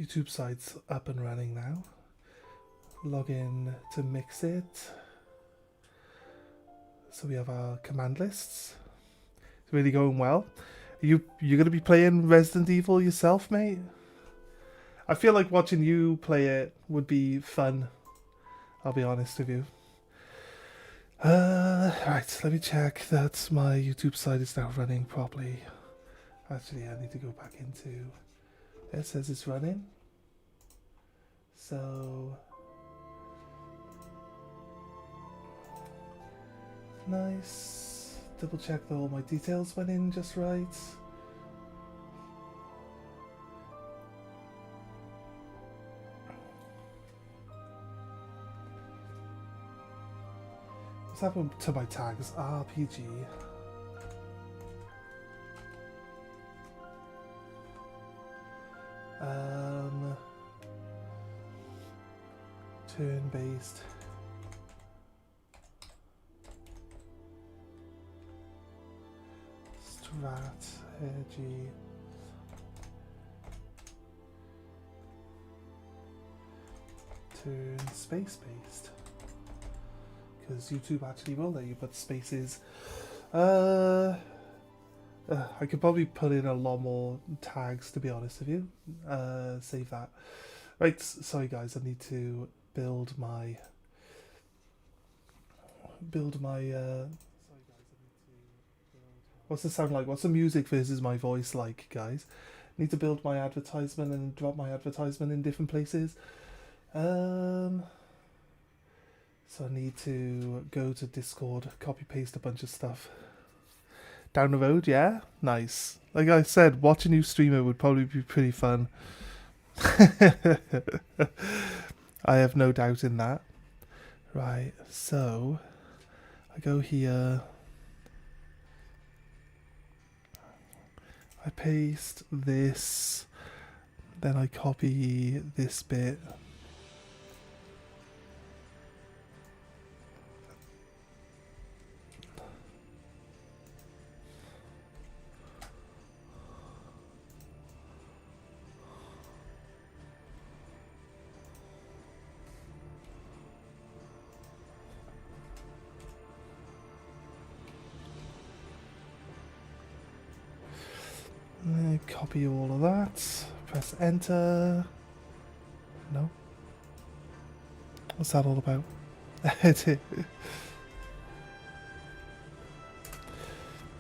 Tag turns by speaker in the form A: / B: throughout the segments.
A: YouTube site's up and running now. Log in to mix it. So we have our command lists. It's really going well. You're going to be playing Resident Evil yourself, mate? I feel like watching you play it would be fun. I'll be honest with you. Right, let me check that my YouTube site is now running properly. Actually, I need to go back into... It says it's running. So... Nice. Double check that all my details went in just right. What's happened to my tags? RPG. Turn-based. Strategy. Turn space-based. Because YouTube actually will let you put spaces. I could probably put in a lot more tags, to be honest with you. Save that. Right, sorry guys, I need to build my... What's the sound like? What's the music versus my voice like, guys? Need to build my advertisement and drop my advertisement in different places. So I need to go to Discord, copy paste a bunch of stuff. Down the road, yeah? Nice. Like I said, watching you stream it would probably be pretty fun. I have no doubt in that. Right, so I go here. I paste this, then I copy this bit. Copy all of that. Press enter. No. What's that all about? I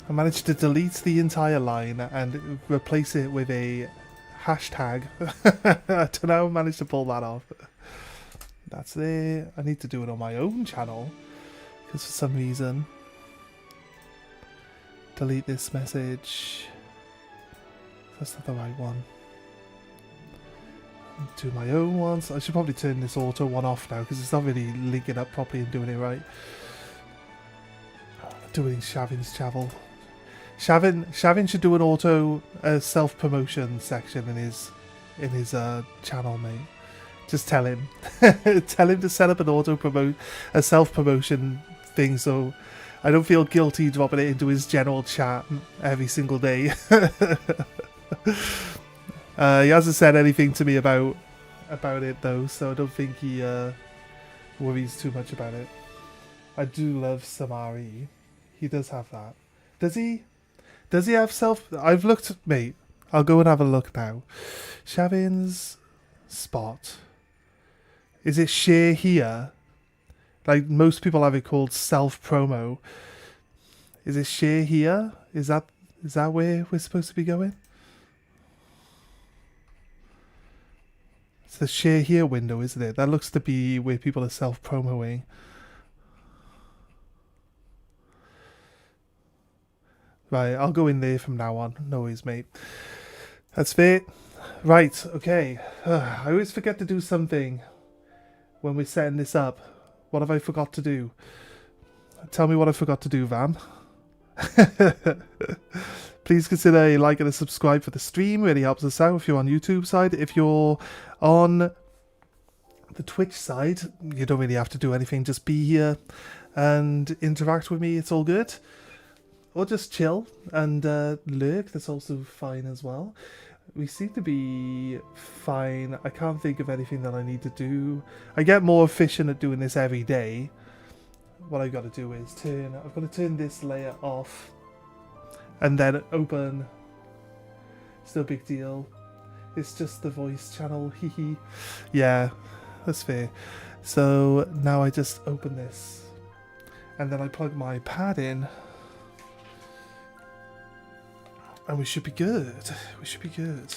A: managed to delete the entire line and replace it with a hashtag. I don't know how I managed to pull that off. That's there. I need to do it on my own channel because for some reason delete this message. That's not the right one. Do my own ones. I should probably turn this auto one off now because it's not really linking up properly and doing it right. Doing Shavin's channel. Shavin should do an auto self-promotion section in his channel, mate. Just tell him. Tell him to set up an a self-promotion thing so I don't feel guilty dropping it into his general chat every single day. He hasn't said anything to me about it though, so I don't think he worries too much about it. I do love Samari. He does have that. Does he? Does he have self... I've looked... Mate, I'll go and have a look now. Shavin's spot. Is it share here? Like most people have it called self-promo. Is it share here? Is that where we're supposed to be going? It's the share here window, isn't it? That looks to be where people are self-promoing. Right, I'll go in there from now on. No worries, mate. That's fair. Right, okay. I always forget to do something when we're setting this up. What have I forgot to do? Tell me what I forgot to do, Vam. Please consider a like and a subscribe for the stream. Really helps us out if you're on YouTube side. If you're on the Twitch side, you don't really have to do anything. Just be here and interact with me. It's all good. Or just chill and lurk. That's also fine as well. We seem to be fine. I can't think of anything that I need to do. I get more efficient at doing this every day. What I've got to do is I've got to turn this layer off and then open. Still a big deal. It's just the voice channel, hee. Yeah, that's fair. So now I just open this and then I plug my pad in and we should be good. We should be good.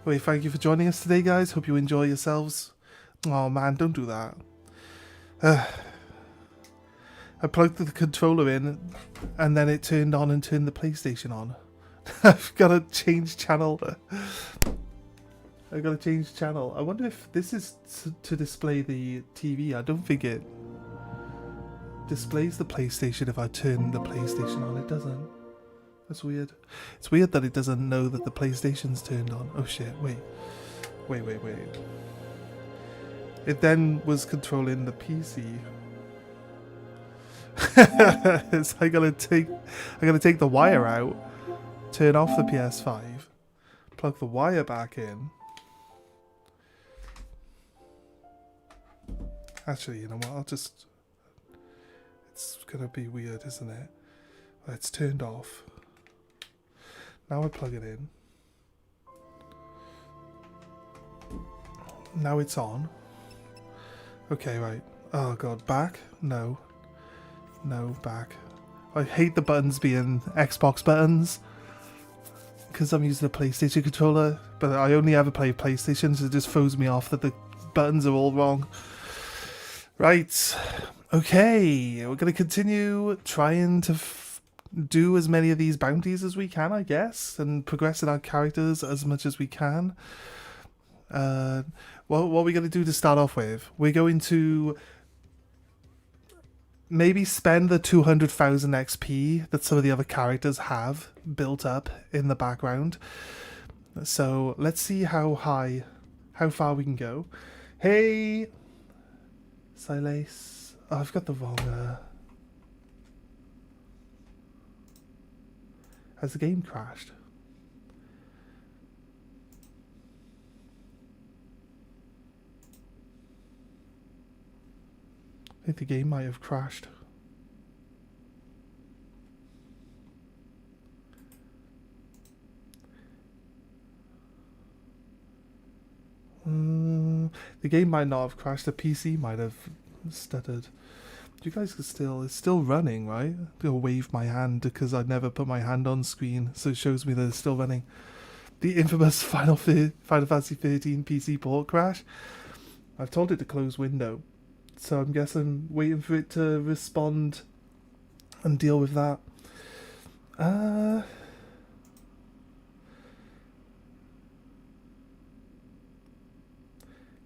A: Wait, thank you for joining us today, guys. Hope you enjoy yourselves. Oh man, don't do that. I plugged the controller in and then it turned on and turned the PlayStation on. I've got to change channel. I've got to change channel. I wonder if this is to display the TV. I don't think it displays the PlayStation if I turn the PlayStation on. It doesn't. That's weird. It's weird that it doesn't know that the PlayStation's turned on. Oh shit, wait. It then was controlling the PC. So I gotta take the wire out, turn off the PS5, plug the wire back in. Actually, you know what, it's gonna be weird, isn't it? It's turned off. Now I plug it in. Now it's on. Okay, right. Oh god, back? No. No, back. I hate the buttons being Xbox buttons because I'm using a PlayStation controller, but I only ever play PlayStation, so it just throws me off that the buttons are all wrong. Right. Okay, we're going to continue trying to do as many of these bounties as we can, I guess, and progress in our characters as much as we can. What are we going to do to start off with? We're going to maybe spend the 200,000 XP that some of the other characters have built up in the background. So let's see how far we can go. Hey, Silas. Oh, I've got the wrong. Has the game crashed? I think the game might have crashed. The game might not have crashed. The PC might have stuttered. You guys can it's still running, right? I'll wave my hand because I never put my hand on screen, so it shows me that it's still running. The infamous Final Fantasy 13 PC port crash. I've told it to close window. So I'm guessing waiting for it to respond and deal with that.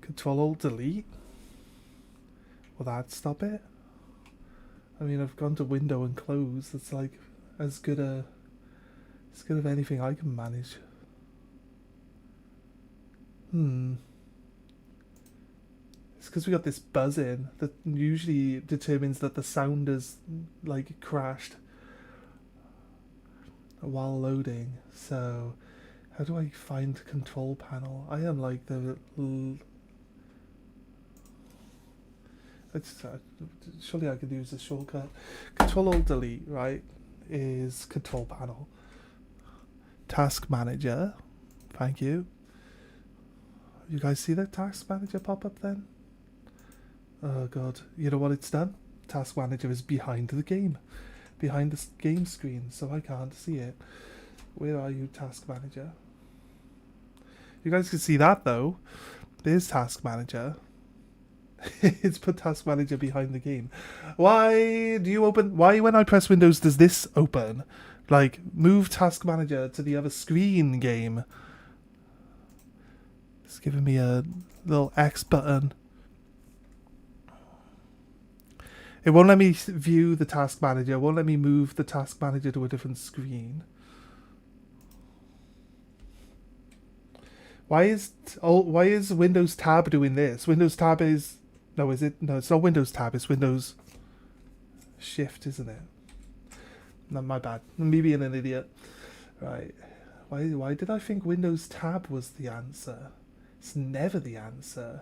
A: Control-Alt-Delete? Will that stop it? I mean, I've gone to window and close. It's like as good of anything I can manage. It's because we got this buzz-in that usually determines that the sound is like crashed while loading. So how do I find control panel? I am like the surely I could use a shortcut. Control-Alt-Delete, right, is control panel. Task manager. Thank you. You guys see that task manager pop up then? Oh god, you know what it's done? Task manager is behind the game. Behind the game screen, so I can't see it. Where are you, task manager? You guys can see that though. There's task manager. It's put task manager behind the game. Why do you open? Why when I press Windows does this open? Like, move task manager to the other screen, game. It's giving me a little X button. It won't let me view the task manager. It won't let me move the task manager to a different screen. Why is Windows Tab doing this? Windows Tab is... No, is it? No, it's not Windows Tab. It's Windows Shift, isn't it? No, my bad. Me being an idiot. Right. Why did I think Windows Tab was the answer? It's never the answer.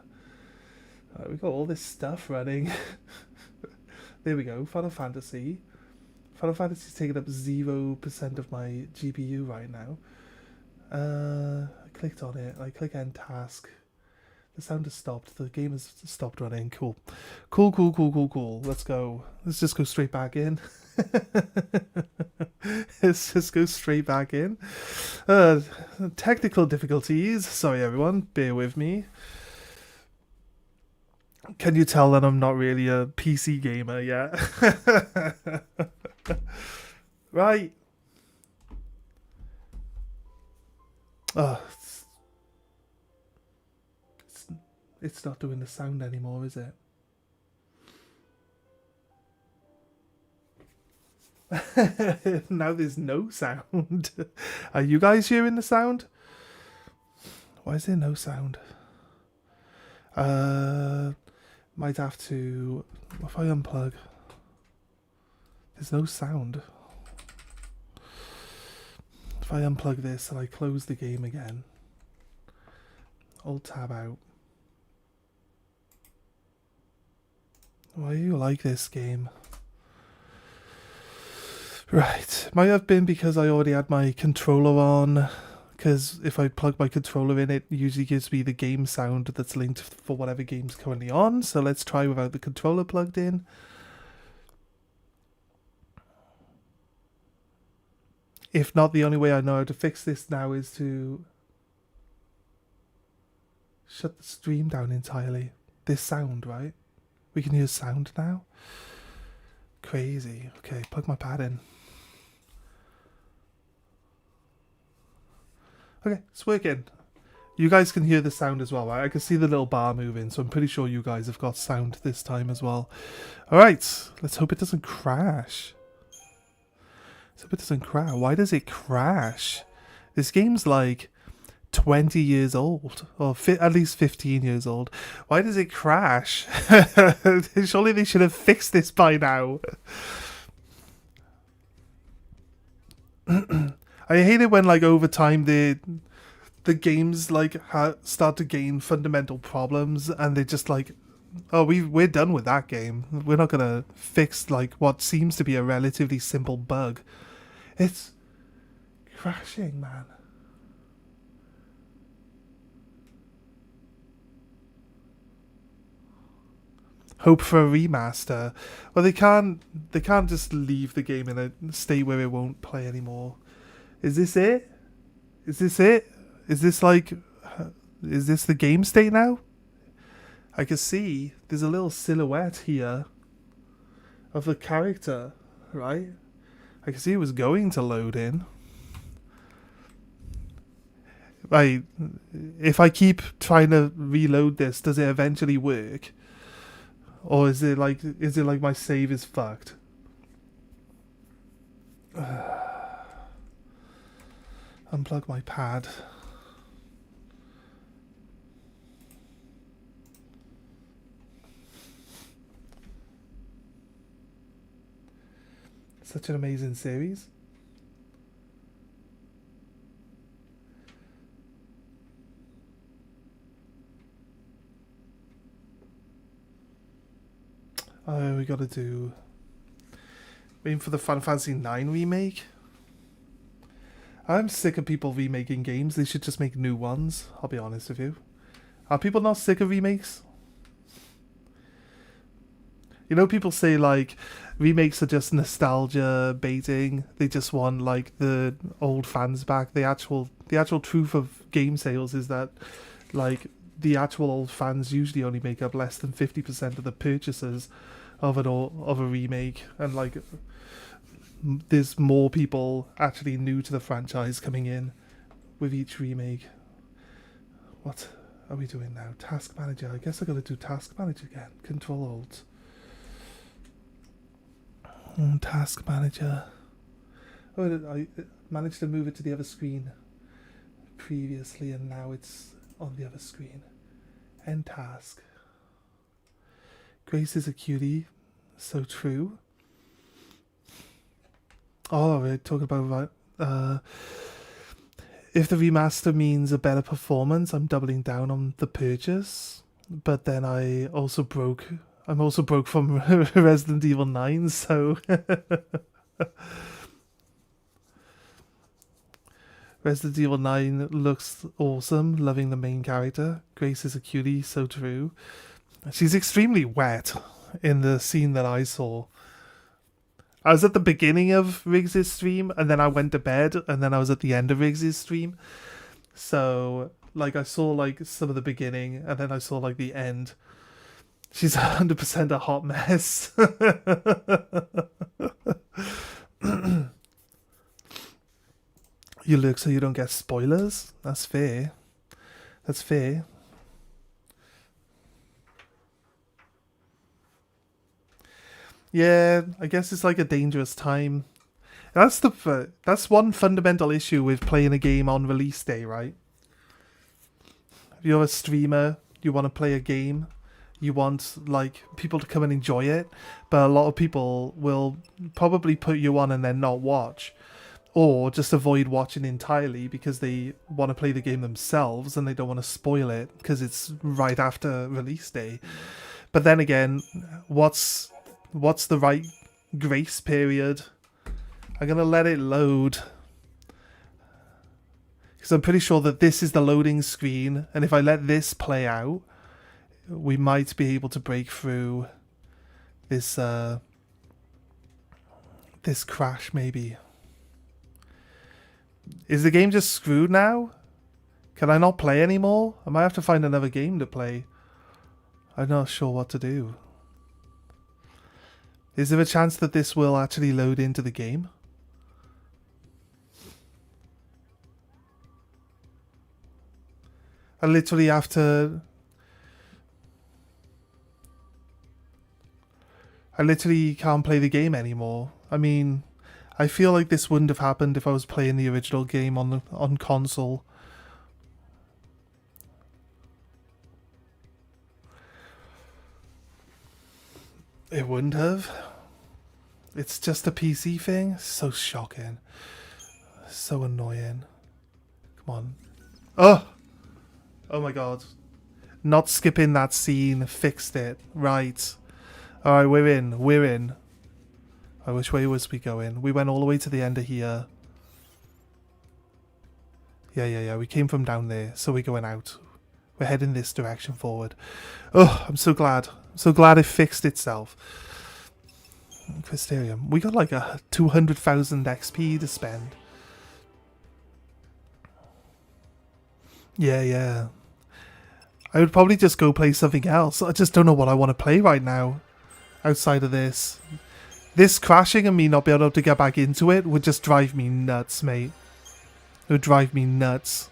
A: Right, we've got all this stuff running. There we go. Final Fantasy. Final Fantasy's taking up 0% of my GPU right now. I clicked on it. I click end task. The sound has stopped. The game has stopped running. Cool. Cool. Let's go. Let's just go straight back in. Let's just go straight back in. Technical difficulties. Sorry, everyone. Bear with me. Can you tell that I'm not really a PC gamer yet? Right. Oh, it's not doing the sound anymore, is it? Now there's no sound. Are you guys hearing the sound? Why is there no sound? Might have to... If I unplug... There's no sound. If I unplug this and I close the game again... Alt tab out. Why do you like this game? Right. Might have been because I already had my controller on. Because if I plug my controller in, it usually gives me the game sound that's linked for whatever game's currently on. So let's try without the controller plugged in. If not, the only way I know how to fix this now is to shut the stream down entirely. This sound, right? We can hear sound now. Crazy. Okay, plug my pad in. Okay, it's working. You guys can hear the sound as well, right? I can see the little bar moving, so I'm pretty sure you guys have got sound this time as well. Alright, let's hope it doesn't crash. Let's hope it doesn't crash. Why does it crash? This game's like 20 years old, or at least 15 years old. Why does it crash? Surely they should have fixed this by now. I hate it when, like, over time the games like start to gain fundamental problems, and they're just like, oh, we're done with that game. We're not gonna fix like what seems to be a relatively simple bug. It's crashing, man. Hope for a remaster. Well, they can't just leave the game in a state where it won't play anymore. Is this it? Is this it? Is this like... Is this the game state now? I can see there's a little silhouette here of the character, right? I can see it was going to load in. Right. If I keep trying to reload this, does it eventually work? Or is it like my save is fucked? Unplug my pad. Such an amazing series. Oh, we gotta do... Waiting for the Final Fantasy IX remake. I'm sick of people remaking games. They should just make new ones. I'll be honest with you. Are people not sick of remakes? You know, people say, like, remakes are just nostalgia baiting. They just want, like, the old fans back. The actual truth of game sales is that, like, the actual old fans usually only make up less than 50% of the purchases of a remake, and like there's more people actually new to the franchise coming in with each remake. What are we doing now? Task manager. I guess I gotta do task manager again. Control Alt. Task manager. Oh, I managed to move it to the other screen previously, and now it's on the other screen. End task. Grace is a cutie. So true. Oh, we're talking about if the remaster means a better performance, I'm doubling down on the purchase. But then I'm also broke from Resident Evil 9, so Resident Evil 9 looks awesome, loving the main character. Grace is a cutie, so true. She's extremely wet in the scene that I saw. I was at the beginning of Riggs' stream, and then I went to bed, and then I was at the end of Riggs' stream. So, like, I saw, like, some of the beginning, and then I saw, like, the end. She's 100% a hot mess. You look so you don't get spoilers? That's fair. That's fair. Yeah, I guess it's like a dangerous time. That's one fundamental issue with playing a game on release day, right? If you're a streamer, you want to play a game, you want like people to come and enjoy it, but a lot of people will probably put you on and then not watch, or just avoid watching entirely because they want to play the game themselves and they don't want to spoil it because it's right after release day. But then again, what's the right grace period? I'm gonna let it load, because I'm pretty sure that this is the loading screen, and if I let this play out, we might be able to break through this this crash. Maybe. Is the game just screwed now? Can I not play anymore? I might have to find another game to play. I'm not sure what to do. Is there a chance that this will actually load into the game? I literally have to... I literally can't play the game anymore. I mean, I feel like this wouldn't have happened if I was playing the original game on console. It wouldn't have. It's just a PC thing. So shocking. So annoying. Come on. Oh! Oh my god. Not skipping that scene. Fixed it. Right. Alright, we're in. We're in. Oh, which way was we going? We went all the way to the end of here. Yeah. We came from down there. So we're going out. We're heading this direction forward. Oh, I'm so glad. So glad it fixed itself. Crystarium. We got like a 200,000 XP to spend. Yeah. I would probably just go play something else. I just don't know what I want to play right now. Outside of this. This crashing and me not being able to get back into it would just drive me nuts, mate. It would drive me nuts.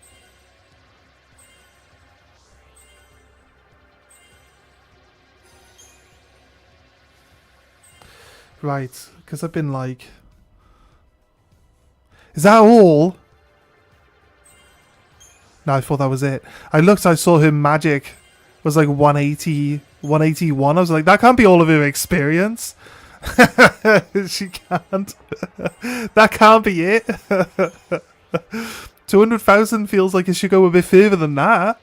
A: Right, because I've been like... Is that all? No, I thought that was it. I looked, I saw her magic was like 180, 181. I was like, that can't be all of her experience. She can't. That can't be it. 200,000 feels like it should go a bit further than that.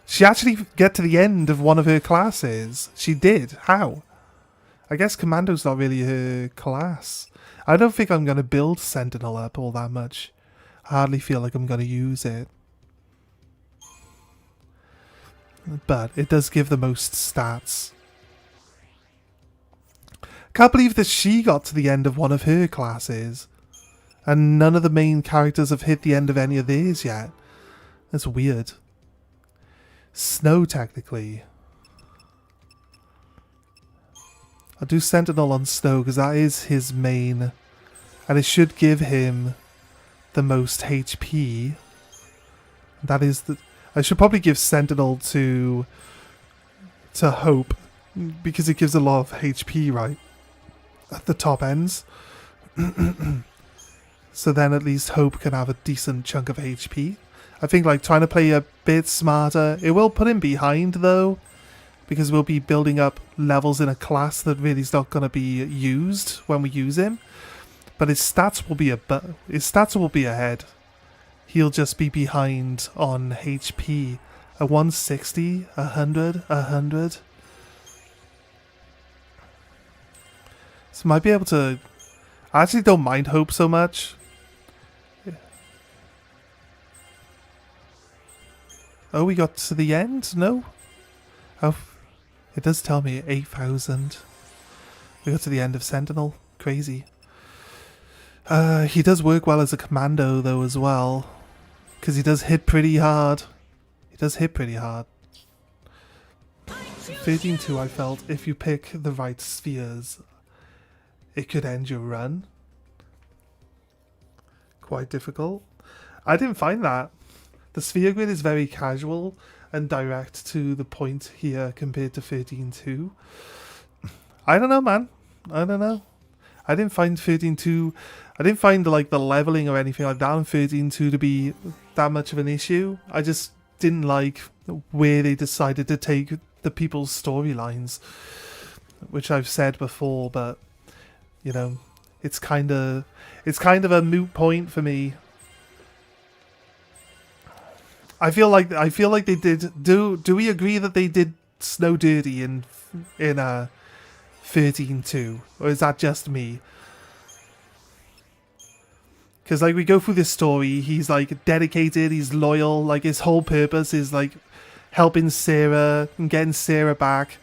A: She actually get to the end of one of her classes. She did. How? I guess Commando's not really her class. I don't think I'm going to build Sentinel up all that much. I hardly feel like I'm going to use it. But it does give the most stats. Can't believe that she got to the end of one of her classes. And none of the main characters have hit the end of any of theirs yet. That's weird. Snow, technically. I'll do Sentinel on Snow because that is his main. And it should give him the most HP. That is the... I should probably give Sentinel to Hope. Because it gives a lot of HP, right? At the top ends. So then at least Hope can have a decent chunk of HP. I think like trying to play a bit smarter. It will put him behind though. Because we'll be building up levels in a class that really is not going to be used when we use him. But his stats will be ahead. He'll just be behind on HP. A 160, 100, 100. So might be able to... I actually don't mind Hope so much. Oh, we got to the end? No? Oh, it does tell me 8,000. We got to the end of Sentinel. Crazy. He does work well as a commando though as well. Because he does hit pretty hard. He does hit pretty hard. 13-2 I felt if you pick the right spheres, it could end your run. Quite difficult. I didn't find that. The sphere grid is very casual and direct to the point here compared to 13-2. I don't know, man. I don't know. I didn't find 13-2... I didn't find like the leveling or anything like that on 13-2 to be that much of an issue. I just didn't like where they decided to take the people's storylines, which I've said before, but you know, it's kind of a moot point for me. I feel like they did. Do we agree that they did Snow dirty in 13-2, or is that just me? Because, like, we go through this story, he's, like, dedicated, he's loyal, like, his whole purpose is, like, helping Sarah and getting Sarah back.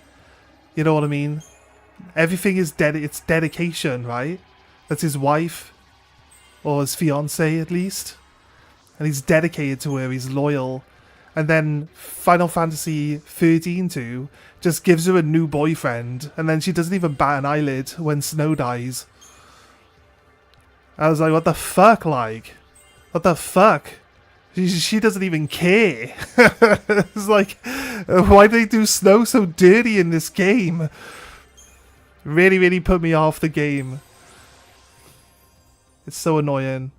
A: You know what I mean? Everything is it's dedication, right? That's his wife, or his fiancée, at least. And he's dedicated to her, he's loyal. And then Final Fantasy 13-2 just gives her a new boyfriend, and then she doesn't even bat an eyelid when Snow dies. I was like, what the fuck, like? What the fuck? She doesn't even care. It's like, why do they do Snow so dirty in this game? Really, really put me off the game. It's so annoying.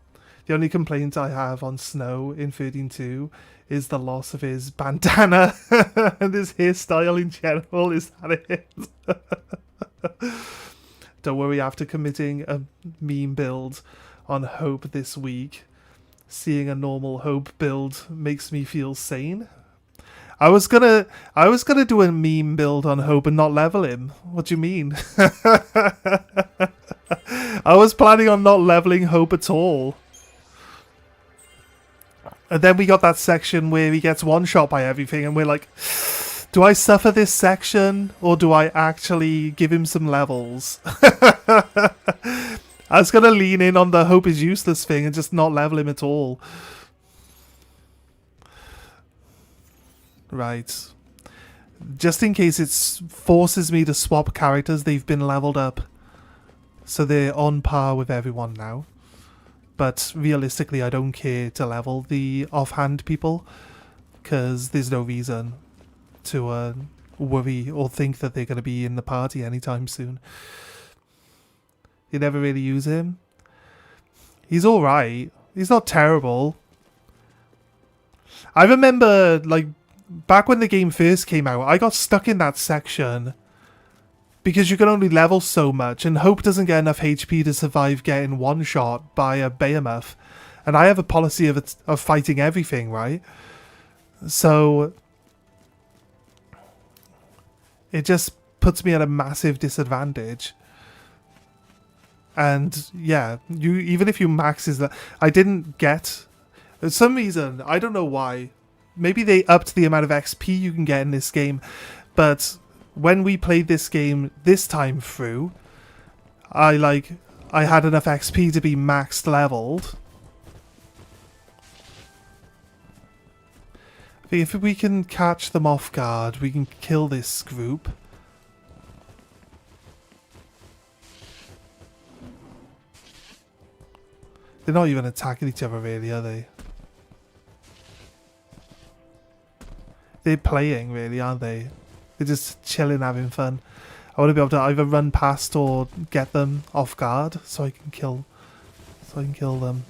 A: The only complaint I have on Snow in 13-2 is the loss of his bandana and his hairstyle in general. Is that it? Don't worry, after committing a meme build on Hope this week, seeing a normal Hope build makes me feel sane. I was gonna do a meme build on Hope and not level him. What do you mean? I was planning on not leveling Hope at all. And then we got that section where he gets one-shot by everything, and we're like, do I suffer this section, or do I actually give him some levels? I was going to lean in on the Hope is useless thing and just not level him at all. Right. Just in case it forces me to swap characters, they've been leveled up. So they're on par with everyone now. But realistically, I don't care to level the offhand people, because there's no reason to worry or think that they're going to be in the party anytime soon. You never really use him. He's alright. He's not terrible. I remember, like, back when the game first came out, I got stuck in that section because you can only level so much, and Hope doesn't get enough HP to survive getting one-shot by a behemoth. And I have a policy of fighting everything, right? So it just puts me at a massive disadvantage. And yeah, even if you max that, I didn't get, for some reason, I don't know why. Maybe they upped the amount of XP you can get in this game, but when we played this game this time through, I had enough XP to be maxed leveled. I think if we can catch them off guard, we can kill this group. They're not even attacking each other really, are they? They're playing really, aren't they? They're just chilling, having fun. I want to be able to either run past or get them off guard so I can kill them.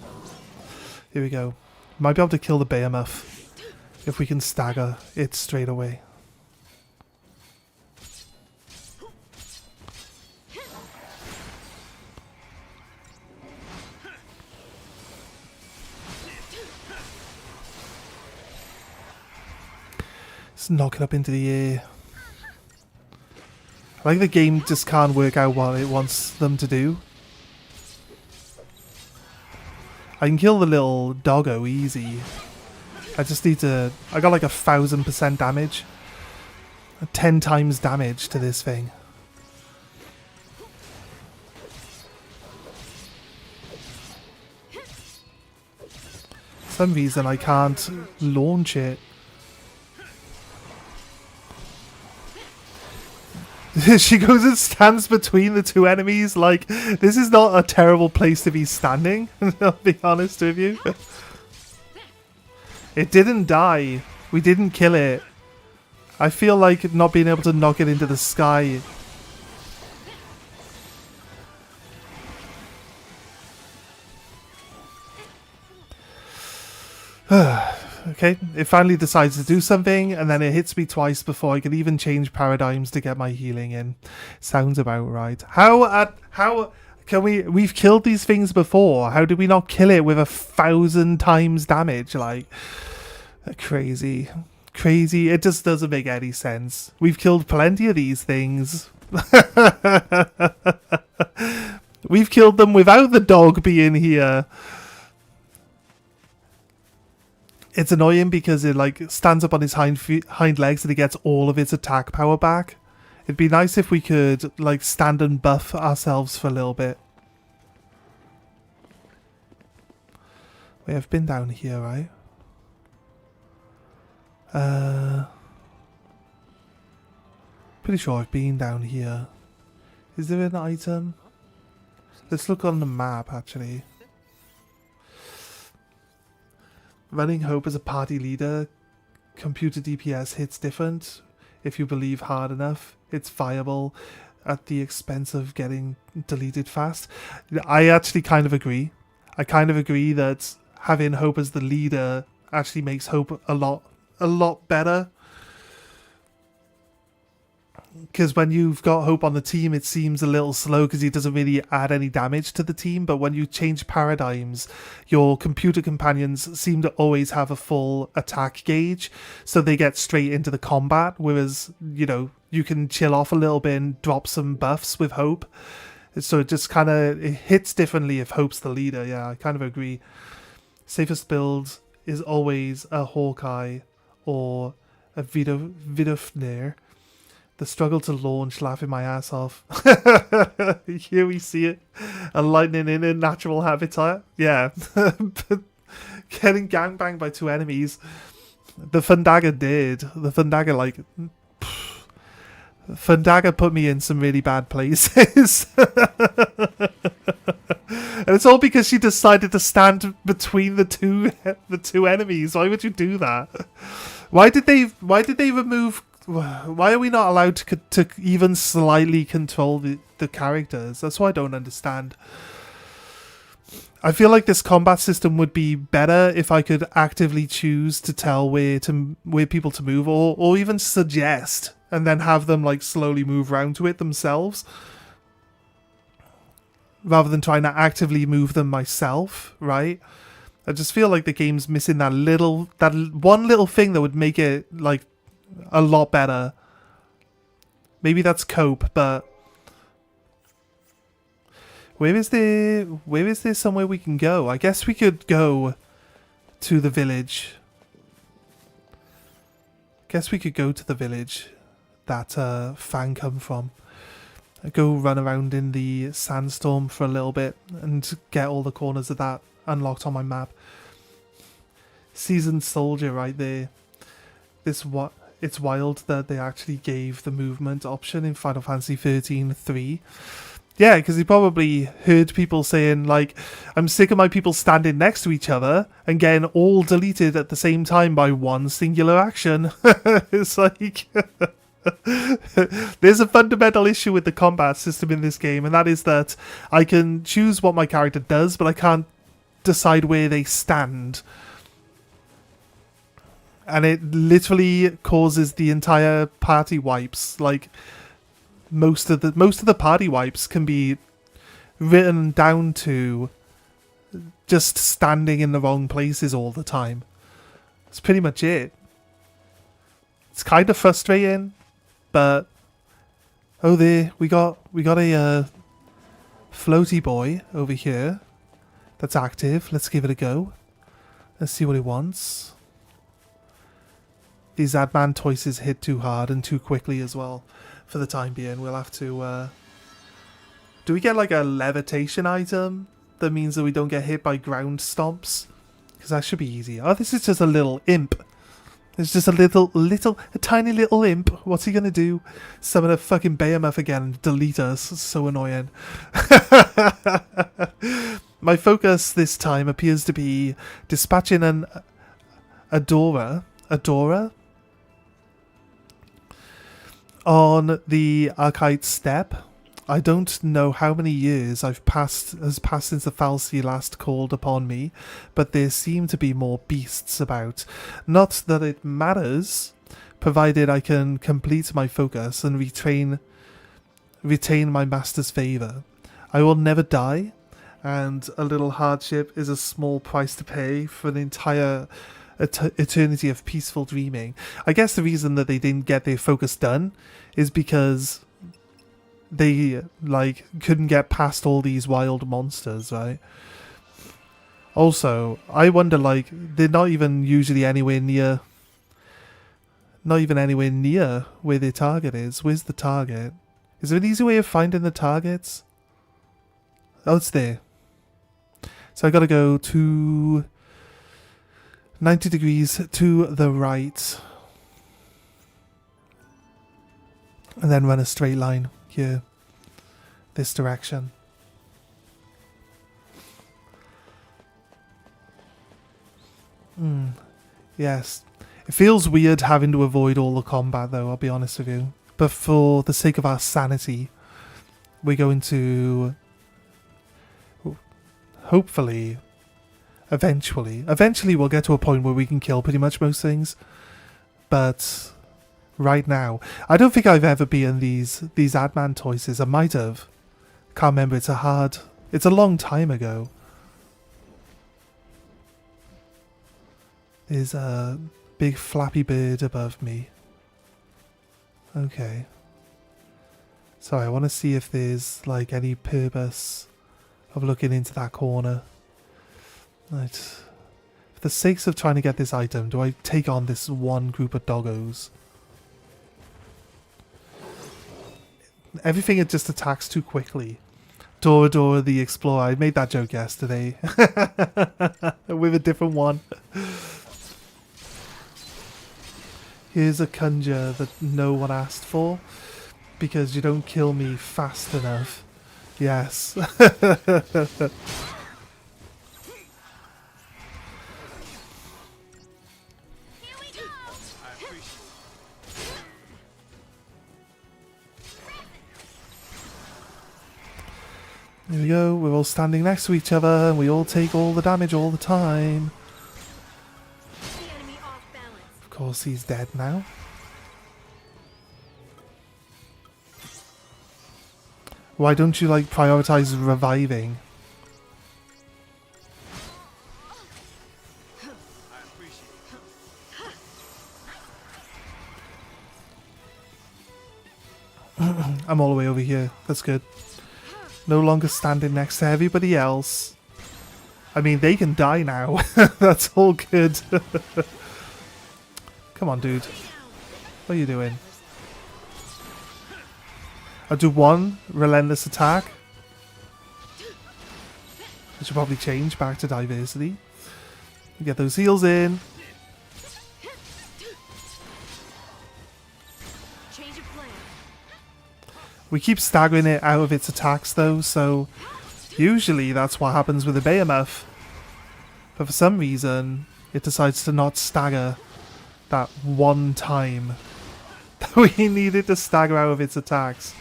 A: Here we go. Might be able to kill the behemoth if we can stagger it straight away. Let's knock it up into the air. I like the game just can't work out what it wants them to do. I can kill the little doggo easy. I just need to... I got like 1000% damage. 10 times damage to this thing. For some reason I can't launch it. She goes and stands between the two enemies. Like, this is not a terrible place to be standing, I'll be honest with you. It didn't die. We didn't kill it. I feel like not being able to knock it into the sky. Okay, it finally decides to do something, and then it hits me twice before I can even change paradigms to get my healing in. Sounds about right. How can we've killed these things before. How did we not kill it with 1000 times damage? Like, crazy. Crazy. It just doesn't make any sense. We've killed plenty of these things. We've killed them without the dog being here. It's annoying because it like stands up on his hind legs and it gets all of its attack power back. It'd be nice if we could like stand and buff ourselves for a little bit. We have been down here, right? Pretty sure I've been down here. Is there an item? Let's look on the map actually. Running Hope as a party leader, computer DPS hits different. If you believe hard enough, it's viable at the expense of getting deleted fast. I actually kind of agree. I kind of agree that having Hope as the leader actually makes Hope a lot better. Because when you've got Hope on the team, it seems a little slow because he doesn't really add any damage to the team. But when you change paradigms, your computer companions seem to always have a full attack gauge. So they get straight into the combat. Whereas, you know, you can chill off a little bit and drop some buffs with Hope. So it just kind of it hits differently if Hope's the leader. Yeah, I kind of agree. Safest build is always a Hawkeye or a Vidofnir. The struggle to launch, laughing my ass off. Here we see it. A lightning in a natural habitat. Yeah. Getting gangbanged by two enemies. The Fundaga did. The Fundaga, like... Fundaga put me in some really bad places. And it's all because she decided to stand between the two enemies. Why would you do that? Why did they remove... Why are we not allowed to even slightly control the characters? That's what I don't understand. I feel like this combat system would be better if I could actively choose to tell where people to move, or even suggest, and then have them like slowly move around to it themselves, rather than trying to actively move them myself. Right? I just feel like the game's missing that one little thing that would make it like a lot better. Maybe that's cope, but where is there somewhere we can go? I guess we could go to the village. Guess we could go to the village that Fang come from. Go run around in the sandstorm for a little bit and get all the corners of that unlocked on my map. Seasoned soldier right there. It's wild that they actually gave the movement option in Final Fantasy 13-3. Yeah, because he probably heard people saying, like, I'm sick of my people standing next to each other and getting all deleted at the same time by one singular action. It's like... There's a fundamental issue with the combat system in this game, and that is that I can choose what my character does, but I can't decide where they stand. And it literally causes the entire party wipes. Like most of the party wipes can be written down to just standing in the wrong places all the time. That's pretty much it. It's kind of frustrating, but oh, there we got a floaty boy over here that's active. Let's give it a go. Let's see what it wants. These adamantioises hit too hard and too quickly as well. For the time being, we'll have to. Do we get like a levitation item that means that we don't get hit by ground stomps? Because that should be easy. Oh, this is just a little imp. It's just a tiny little imp. What's he gonna do? Summon a fucking behemoth again and delete us. It's so annoying. My focus this time appears to be dispatching an Adora on the Archite Steppe. I don't know how many years has passed since the Fal'Cie last called upon me, but there seem to be more beasts about. Not that it matters, provided I can complete my focus and retain my master's favour. I will never die, and a little hardship is a small price to pay for an entire eternity of peaceful dreaming. I guess the reason that they didn't get their focus done is because they couldn't get past all these wild monsters, right? Also, I wonder, they're not even usually anywhere near where their target is. Where's the target? Is there an easy way of finding the targets? Oh, it's there. So I gotta go to 90 degrees to the right. And then run a straight line here. This direction. Yes. It feels weird having to avoid all the combat though, I'll be honest with you. But for the sake of our sanity, we're going to hopefully eventually we'll get to a point where we can kill pretty much most things. But right now, I don't think I've ever been these adamantioises. I might have. Can't remember. It's a long time ago. There's a big flappy bird above me. Okay. So I want to see if there's any purpose of looking into that corner. Right. For the sakes of trying to get this item, do I take on this one group of doggos? Everything it just attacks too quickly. Dora the Explorer. I made that joke yesterday. With a different one. Here's a conjure that no one asked for. Because you don't kill me fast enough. Yes. There we go, we're all standing next to each other and we all take all the damage all the time. Of course he's dead now. Why don't you prioritize reviving? I'm all the way over here, that's good. No longer standing next to everybody else. I mean, they can die now. That's all good. Come on, dude. What are you doing? I'll do one relentless attack. I should probably change back to diversity. Get those heals in. We keep staggering it out of its attacks though, so usually that's what happens with a behemoth. But for some reason, it decides to not stagger that one time that we needed to stagger out of its attacks.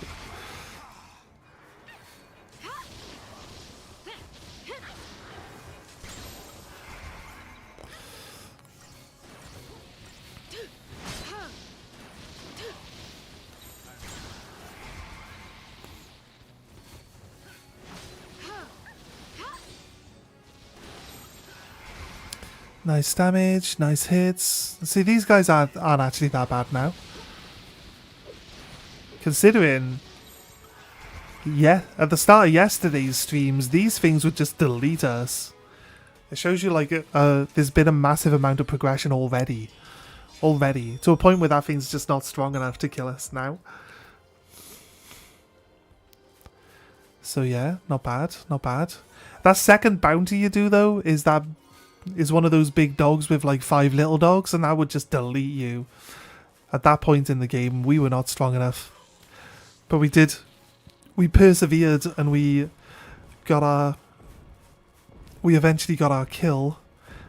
A: Nice damage, nice hits. See, these guys aren't actually that bad now. Considering, yeah, at the start of yesterday's streams, these things would just delete us. It shows you, like, there's been a massive amount of progression already. Already. To a point where that thing's just not strong enough to kill us now. So yeah, not bad, not bad. That second bounty you do, though, is one of those big dogs with, like, 5 little dogs, and that would just delete you. At that point in the game, we were not strong enough. But we did. We persevered, and we eventually got our kill.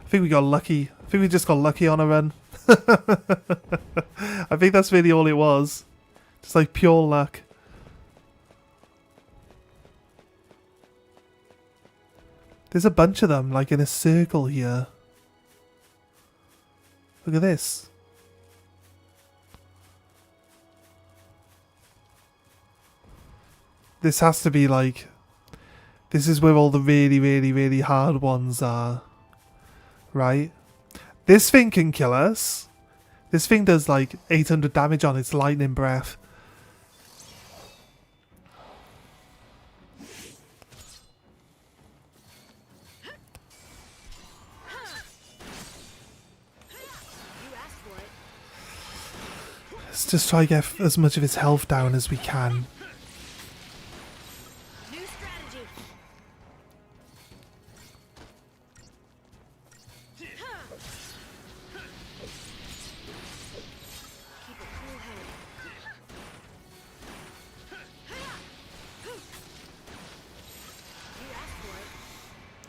A: I think we got lucky. I think we just got lucky on a run. I think that's really all it was. Just like pure luck. There's a bunch of them, like in a circle here. Look at this. This has to be like... This is where all the really, really, really hard ones are. Right? This thing can kill us. This thing does like 800 damage on its lightning breath. Let's just try to get as much of its health down as we can.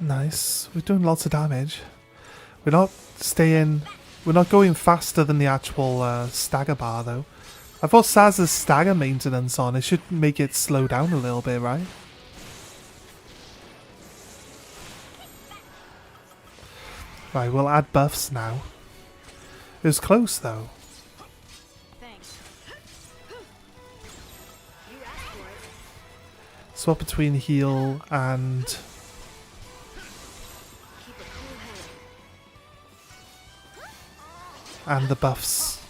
A: Nice. We're doing lots of damage. We're not going faster than the actual stagger bar though. I thought Saz has stagger maintenance on. It should make it slow down a little bit, right? Right, we'll add buffs now. It was close though. Swap between heal and... and the buffs.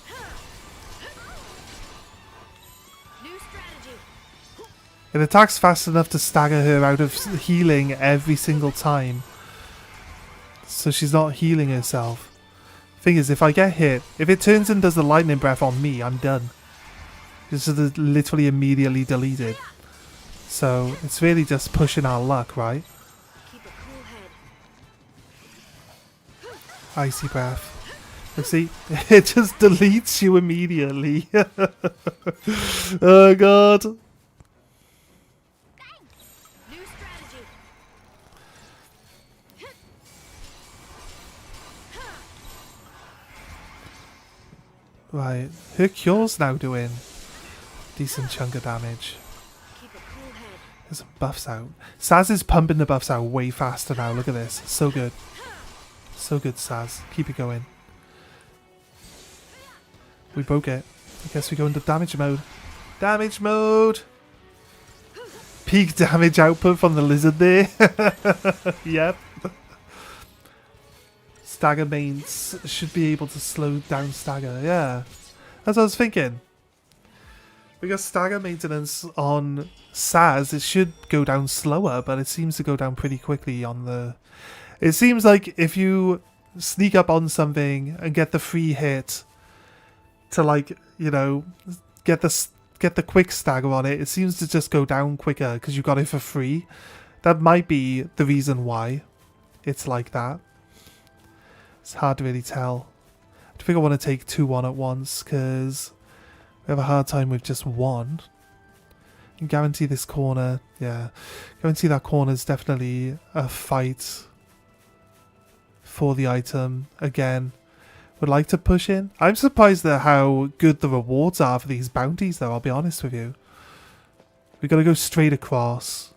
A: It attacks fast enough to stagger her out of healing every single time. So she's not healing herself. Thing is, if I get hit, if it turns and does the lightning breath on me, I'm done. This is literally immediately deleted. So it's really just pushing our luck, right? Icy breath. See, it just deletes you immediately. Oh god. Right, her cure's now doing decent chunk of damage. There's some buffs out. Saz is pumping the buffs out way faster now. Look at this. So good. So good, Saz. Keep it going. We broke it. I guess we go into damage mode. Damage mode! Peak damage output from the lizard there. Yep. Stagger mains should be able to slow down stagger. Yeah. That's what I was thinking. We got stagger maintenance on Saz. It should go down slower, but it seems to go down pretty quickly on the... It seems like if you sneak up on something and get the free hit... to, like, you know, get the quick stagger on it, it seems to just go down quicker because you got it for free. That might be the reason why it's like that. It's hard to really tell. I think I want to take 2 on at once because we have a hard time with just one. I can guarantee this corner, yeah. Guarantee that corner is definitely a fight for the item again. Would like to push in. I'm surprised at how good the rewards are for these bounties though, I'll be honest with you. We've got to go straight across.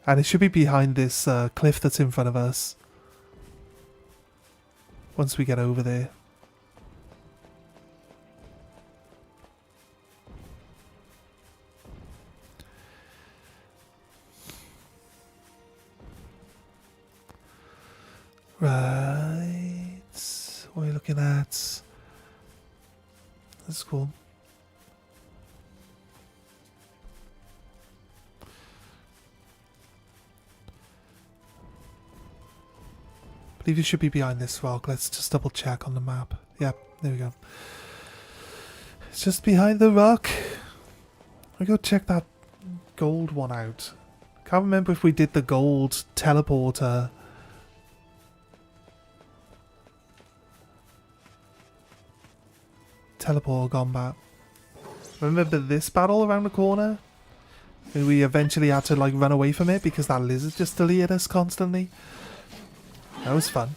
A: And it should be behind this cliff that's in front of us. Once we get over there. Right. looking at? That's cool. I believe you should be behind this rock. Let's just double check on the map. Yep, there we go. It's just behind the rock. I'll go check that gold one out. Can't remember if we did the gold teleporter. Teleport combat. Remember this battle around the corner? And we eventually had to like run away from it because that lizard just deleted us constantly. That was fun.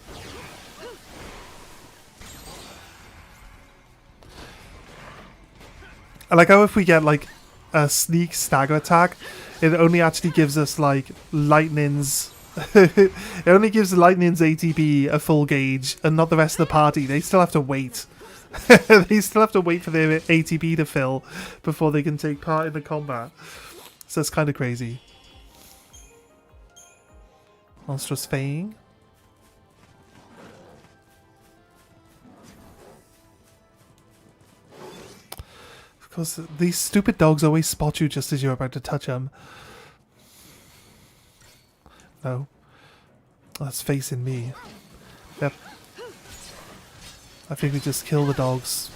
A: I like how if we get like a sneak stagger attack, it only actually gives us like lightning's it only gives lightning's ATB a full gauge and not the rest of the party. They still have to wait. They still have to wait for their ATB to fill before they can take part in the combat. So it's kind of crazy. Monstrous Fang. Of course, these stupid dogs always spot you just as you're about to touch them. No. That's facing me. Yep. I think we just kill the dogs.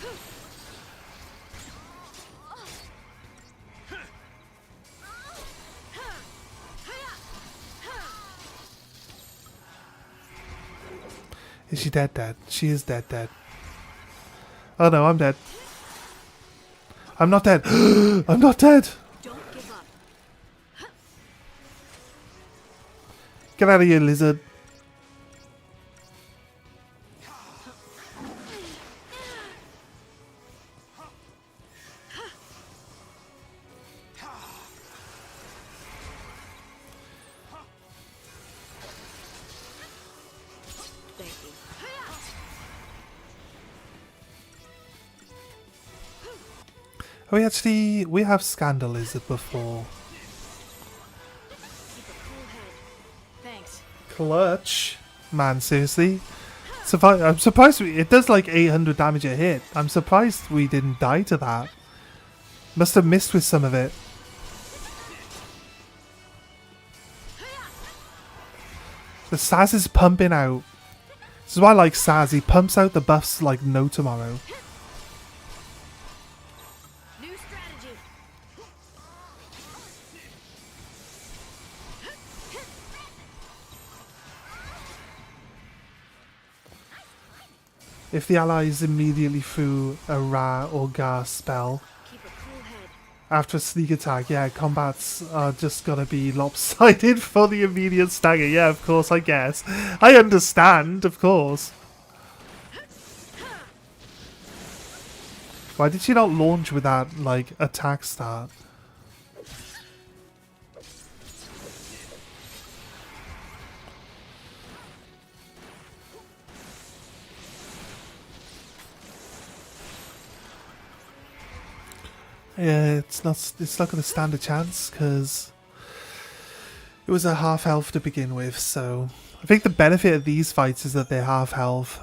A: Is she dead? Dead. She is dead. Dead. Oh no, I'm dead. I'm not dead. I'm not dead.
B: Don't give up.
A: Get out of here, lizard.
B: Thank you.
A: Oh, we have Scandal Lizard before.
B: Keep a cool head. Thanks.
A: Clutch. Man, seriously? I'm surprised it does like 800 damage a hit. I'm surprised we didn't die to that. Must have missed with some of it. The Saz is pumping out. This is why I like Saz. He pumps out the buffs like no tomorrow.
B: New strategy.
A: If the allies immediately threw a Ra or Gar spell
B: Keep a cool head.
A: after a sneak attack, yeah, combats are just gonna be lopsided for the immediate stagger. Yeah, of course, I guess. I understand, of course. Why did she not launch with that, like, attack start? Yeah, it's not going to stand a chance because it was a half health to begin with. So I think the benefit of these fights is that they're half health.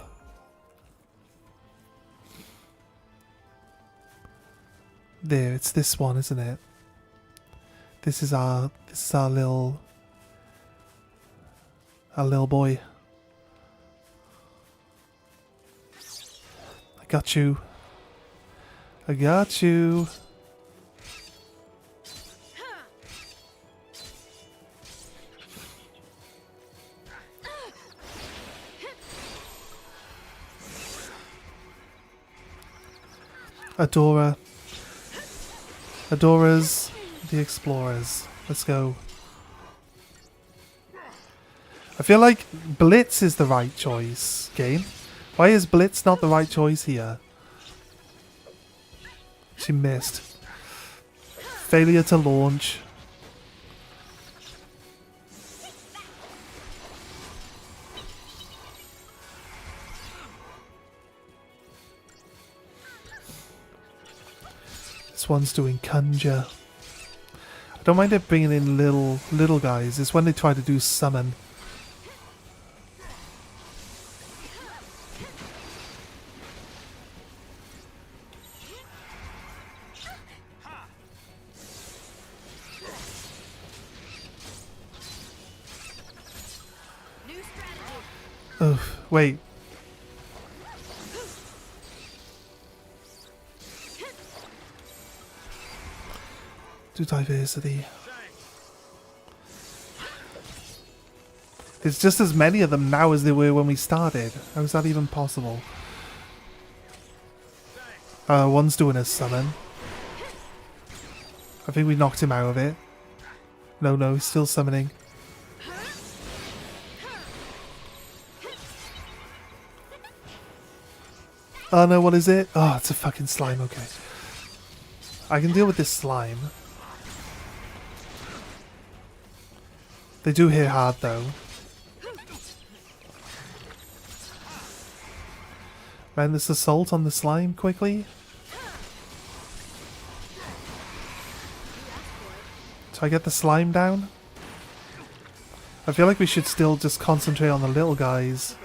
A: There, it's this one, isn't it? This is our little boy. I got you. I got you. Adora. Adoras the Explorers. Let's go. I feel like Blitz is the right choice, game. Why is Blitz not the right choice here? She missed. Failure to launch. This one's doing conjure. I don't mind it bringing in little guys. It's when they try to do summon. Wait. Do diversity. There's just as many of them now as there were when we started. How is that even possible? One's doing a summon. I think we knocked him out of it. No, he's still summoning. Oh no, what is it? Oh, it's a fucking slime, okay. I can deal with this slime. They do hit hard though. Man, this assault on the slime quickly. So I get the slime down. I feel like we should still just concentrate on the little guys.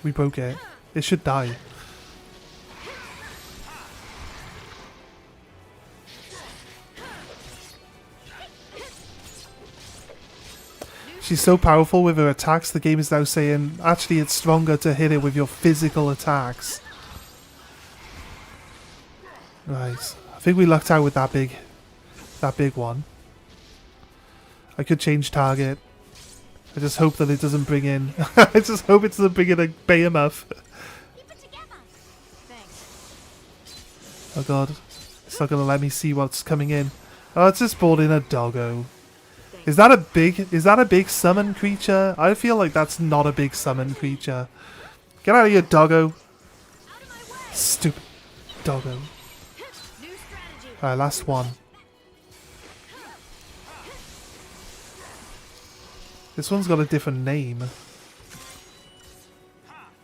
A: We broke it. It should die. She's so powerful with her attacks, the game is now saying, actually it's stronger to hit it with your physical attacks. Right. I think we lucked out with that big one. I could change target. I just hope that it doesn't bring in... I just hope it doesn't bring in a behemoth. Oh god. It's not going to let me see what's coming in. Oh, it's just brought in a doggo. Is that a big summon creature? I feel like that's not a big summon creature. Get out of here, doggo. Stupid doggo. Alright, last one. This one's got a different name.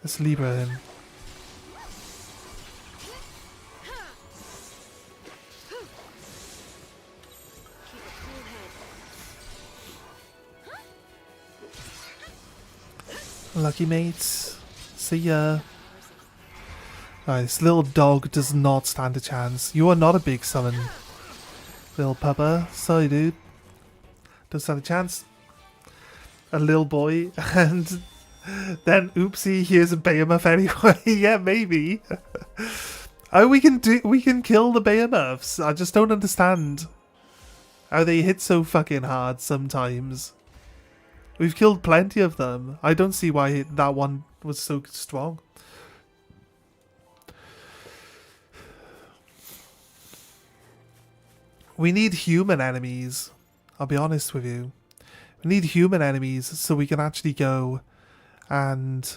A: Let's Libra him. Lucky mates. See ya. Alright, this little dog does not stand a chance. You are not a big summon. Little puppa. Sorry, dude. Don't stand a chance. A little boy. And then, oopsie, here's a behemoth anyway. Yeah, maybe. Oh, we can kill the behemoths. I just don't understand how they hit so fucking hard sometimes. We've killed plenty of them. I don't see why that one was so strong. We need human enemies. I'll be honest with you. We need human enemies so we can actually go and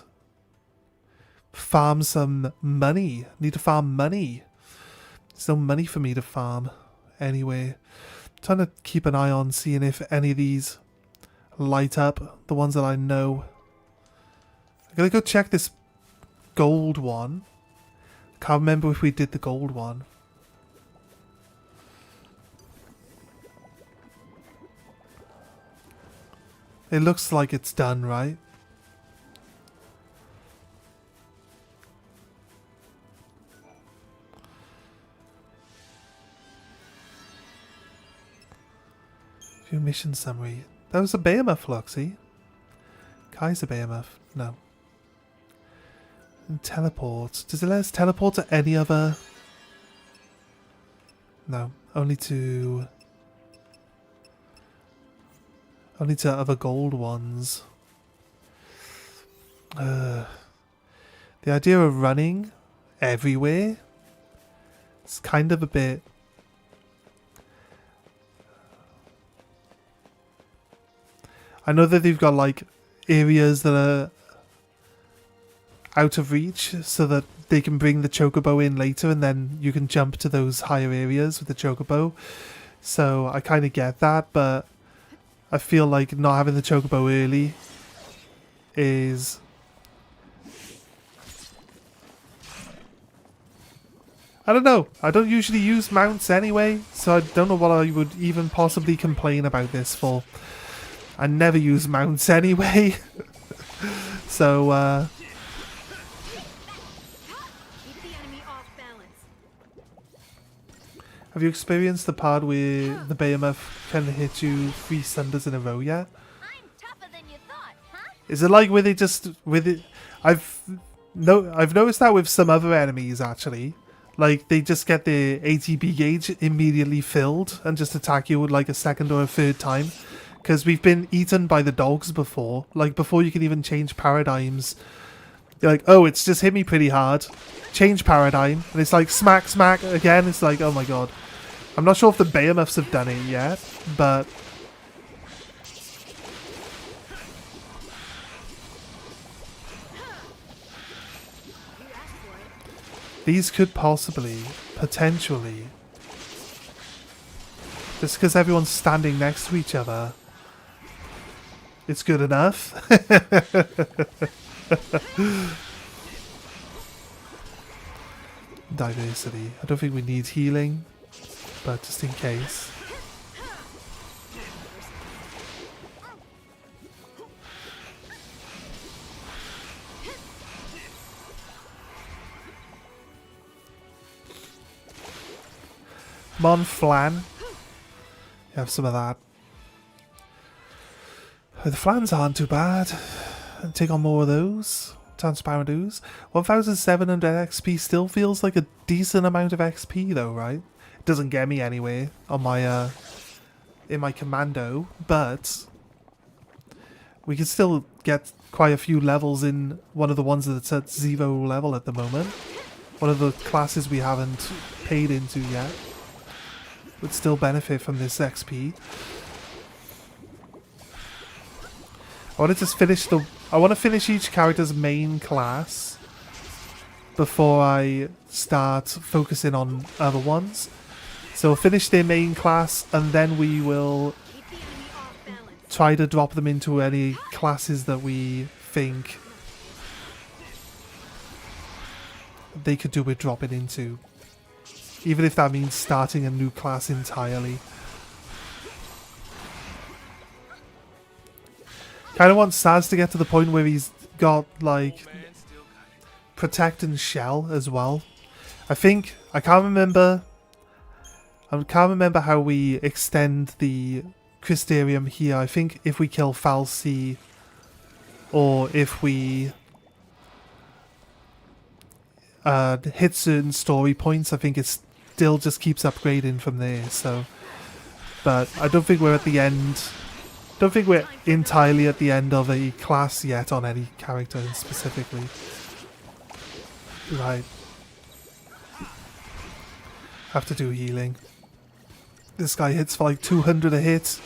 A: farm some money. Need to farm money. There's no money for me to farm anyway. I'm trying to keep an eye on seeing if any of these light up, the ones that I know. I'm gonna go check this gold one. Can't remember if we did the gold one. It looks like it's done, right? View mission summary. That was a behemoth, Floxy. Kai's a behemoth. No. And teleport. Does it let us teleport to any other... No. Only to other gold ones. The idea of running everywhere, it's kind of a bit... I know that they've got like areas that are out of reach so that they can bring the chocobo in later and then you can jump to those higher areas with the chocobo. So I kind of get that, but I feel like not having the chocobo early is... I don't know. I don't usually use mounts anyway, so I don't know what I would even possibly complain about this for. I never use mounts anyway. So, have you experienced the part where the behemoth can hit you 3 sunders in a row yet?
C: I'm tougher than you thought, huh?
A: Is it like where they just with it? I've noticed that with some other enemies actually. Like they just get their ATB gauge immediately filled and just attack you like a second or a third time. Because we've been eaten by the dogs before. Like before you can even change paradigms. You're like, oh, it's just hit me pretty hard. Change paradigm. And it's like smack, smack again. It's like, oh my god. I'm not sure if the behemoths have done it yet, but... these could possibly, potentially... just because everyone's standing next to each other, it's good enough. Diversity. I don't think we need healing, but just in case. Come on, Flan. You have some of that. The Flans aren't too bad. Take on more of those. Transparent ooze. 1,700 XP still feels like a decent amount of XP though, right? It doesn't get me anywhere on my in my commando, but we can still get quite a few levels in one of the ones that's at 0 level at the moment. One of the classes we haven't paid into yet would still benefit from this XP. I want to just finish I want to finish each character's main class before I start focusing on other ones. So we'll finish their main class and then we will try to drop them into any classes that we think they could do with dropping into. Even if that means starting a new class entirely. Kind of want Saz to get to the point where he's got, like, Protect and Shell as well. I can't remember how we extend the Crystarium here. I think if we kill Fal'Cie, or if we hit certain story points, I think it still just keeps upgrading from there. So, but I don't think we're at the end. Don't think we're entirely at the end of a class yet on any character specifically. Right. Have to do healing. This guy hits for like 200 a hit,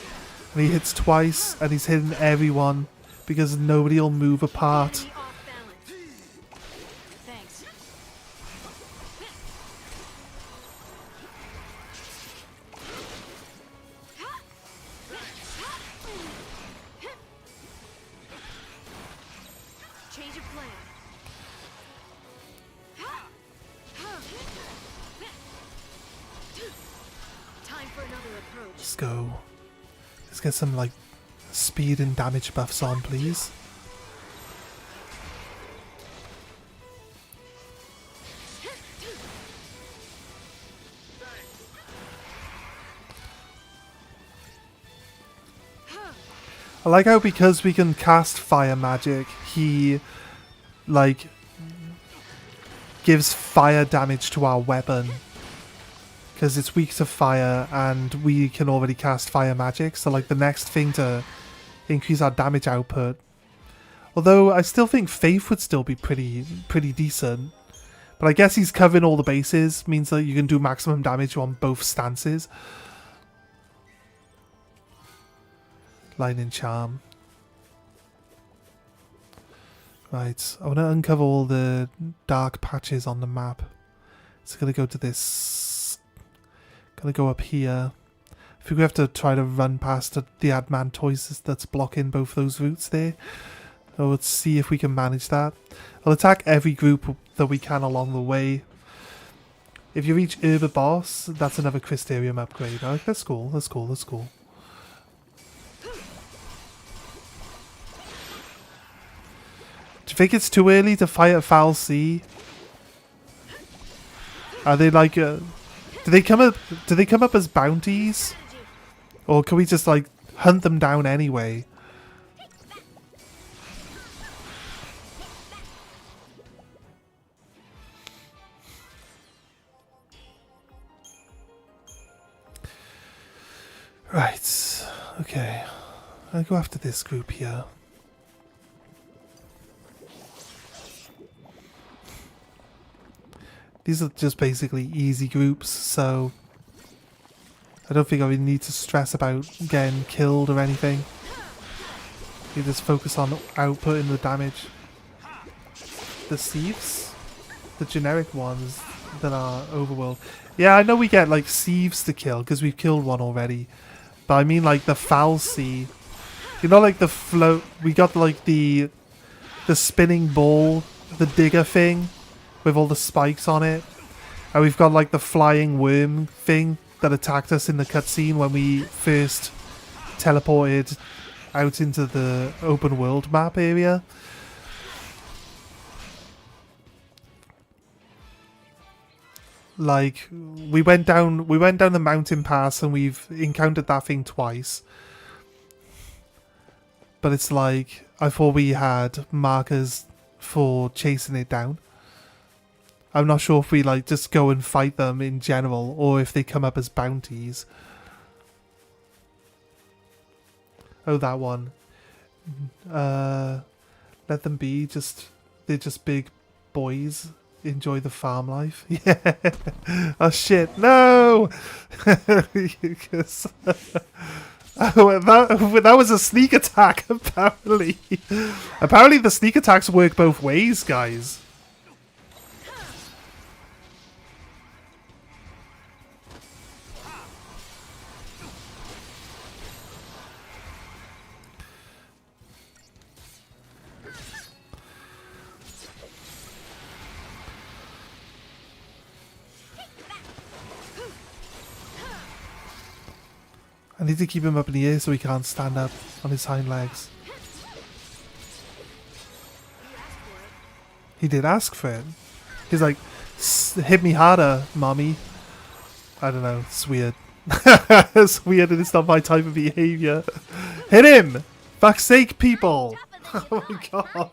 A: and he hits twice, and he's hitting everyone because nobody will move apart. Let's go. Let's get some, like, speed and damage buffs on, please. I like how because we can cast fire magic, he, like, gives fire damage to our weapon. Because it's weak to fire and we can already cast fire magic. So like the next thing to increase our damage output. Although I still think Faith would still be pretty decent. But I guess he's covering all the bases. Means that you can do maximum damage on both stances. Lightning Charm. Right. I want to uncover all the dark patches on the map. So I'm going to go to this. Gonna go up here. I think we have to try to run past the Admantoises that's blocking both those routes there. So let's see if we can manage that. I'll attack every group that we can along the way. If you reach Herba Boss, that's another Crystarium upgrade. Oh, that's cool, that's cool, that's cool. Do you think it's too early to fight a Fal'Cie? Are they like... Do they come up as bounties? Or can we just like hunt them down anyway? Right. Okay. I'll go after this group here. These are just basically easy groups, so I don't think I would need to stress about getting killed or anything. You just focus on outputting the damage. The Sieves? The generic ones that are overworld. Yeah, I know we get like Sieves to kill because we've killed one already. But I mean like the Fal'Cie. You know, like the float. We got like the spinning ball, the digger thing with all the spikes on it. And we've got like the flying worm thing that attacked us in the cutscene when we first teleported out into the open world map area. Like we went down the mountain pass and we've encountered that thing twice. But it's like I thought we had markers for chasing it down. I'm not sure if we like just go and fight them in general or if they come up as bounties. Oh, that one. Let them be. They're just big boys. Enjoy the farm life. Yeah. Oh shit! No. Oh, that was a sneak attack. Apparently, the sneak attacks work both ways, guys. I need to keep him up in the air so he can't stand up on his hind legs. He did ask for it. He's like, hit me harder, mommy. I don't know, it's weird. It's weird and it's not my type of behaviour. Hit him! Fuck's sake, people! Oh my god.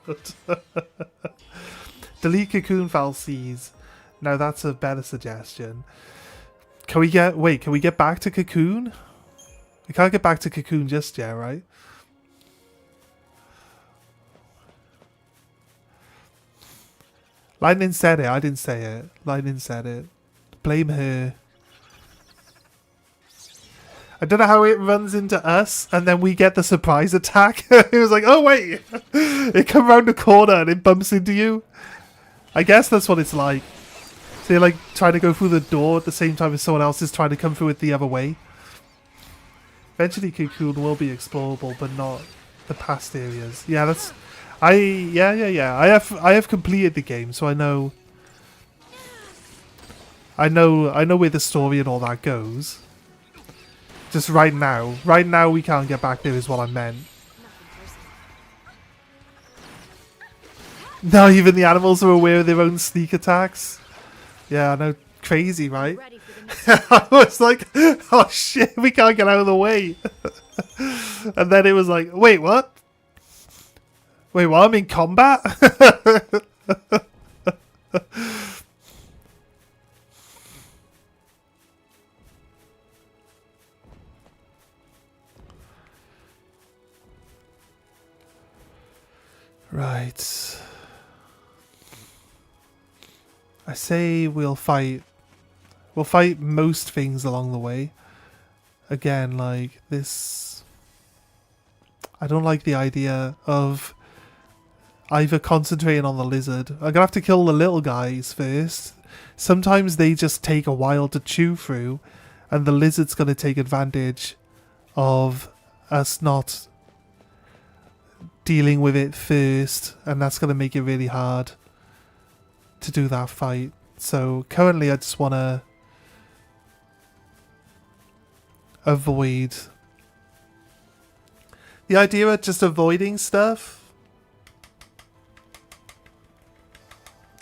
A: Delete Cocoon Fal'Cies. Now that's a better suggestion. Can we get back to Cocoon? We can't get back to Cocoon just yet, right? Lightning said it. I didn't say it. Lightning said it. Blame her. I don't know how it runs into us and then we get the surprise attack. It was like, oh wait. It comes around the corner and it bumps into you. I guess that's what it's like. So you're like trying to go through the door at the same time as someone else is trying to come through it the other way. Eventually Cocoon will be explorable, but not the past areas. Yeah, that's... I have completed the game, so I know where the story and all that goes. Just right now we can't get back there is what I meant. Now even the animals are aware of their own sneak attacks. Yeah, I know. Crazy, right? I was like, oh shit, we can't get out of the way. And then it was like, wait, what? Wait, what? I'm in combat? Right. I say we'll fight most things along the way. Again, like this... I don't like the idea of either concentrating on the lizard. I'm gonna have to kill the little guys first. Sometimes they just take a while to chew through, and the lizard's gonna take advantage of us not dealing with it first, and that's gonna make it really hard to do that fight. So currently I just want to avoid the idea of just avoiding stuff.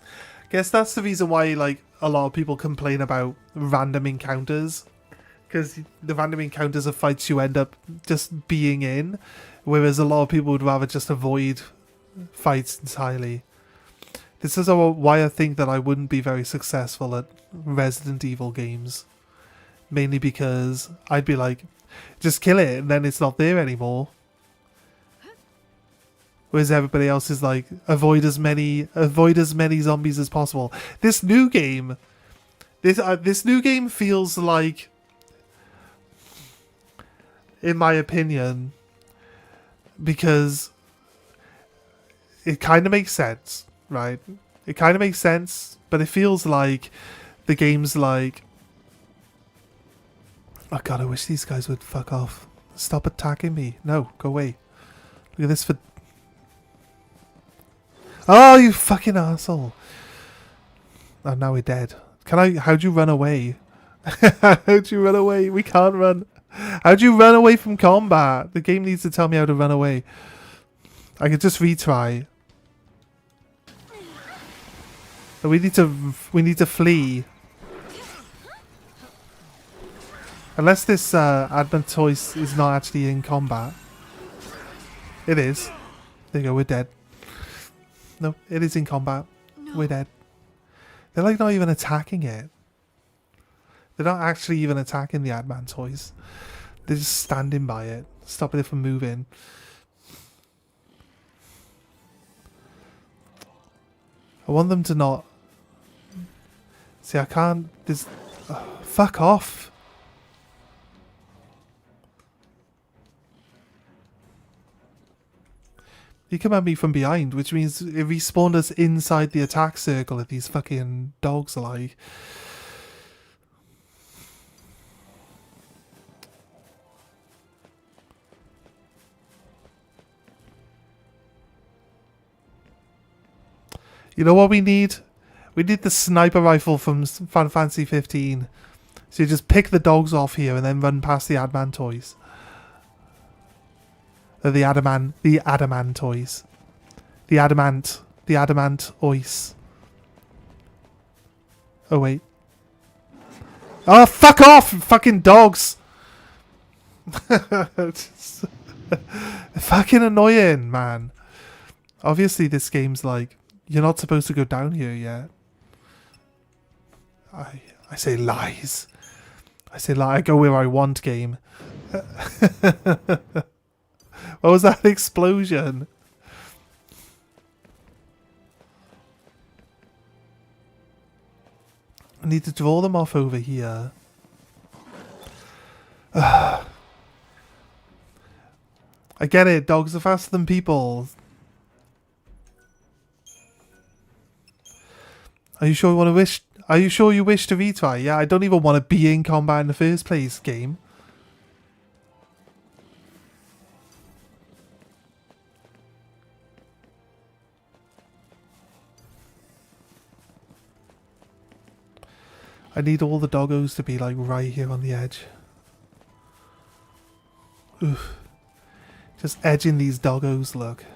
A: I guess that's the reason why like a lot of people complain about random encounters, because the random encounters are fights you end up just being in, whereas a lot of people would rather just avoid fights entirely. This is why I think that I wouldn't be very successful at Resident Evil games. mainly because I'd be like, just kill it and then it's not there anymore. Whereas everybody else is like, avoid as many zombies as possible. This new game, this new game feels like, in my opinion, because it kind of makes sense, right? It kind of makes sense, but it feels like the game's like, oh god, I wish these guys would fuck off. Stop attacking me. No, go away. Look at this for... Oh, you fucking asshole. Oh, now we're dead. How'd you run away? How'd you run away? We can't run. How'd you run away from combat? The game needs to tell me how to run away. I could just retry. But we need to flee. Unless this Adventoise is not actually in combat. It is. There you go, we're dead. No, it is in combat.
B: No.
A: We're dead. They're like not even attacking it. They're not actually even attacking the Adventoise. They're just standing by it, stopping it from moving. I want them to not... See, I can't... There's... fuck off. He come at me from behind, which means it respawned us inside the attack circle that these fucking dogs are like. You know what we need? We need the sniper rifle from Final Fantasy 15. So you just pick the dogs off here and then run past the Admantoise. The Adamantoise. The Adamant ois. Oh wait. Oh, fuck off, fucking dogs! It's fucking annoying, man. Obviously this game's like, you're not supposed to go down here yet. I say lies. I say lie. I go where I want, game. What was that explosion? I need to draw them off over here. I get it. Dogs are faster than people. Are you sure you want to wish? Are you sure you wish to retry? Yeah, I don't even want to be in combat in the first place, game. I need all the doggos to be like right here on the edge. Oof. Just edging these doggos, look.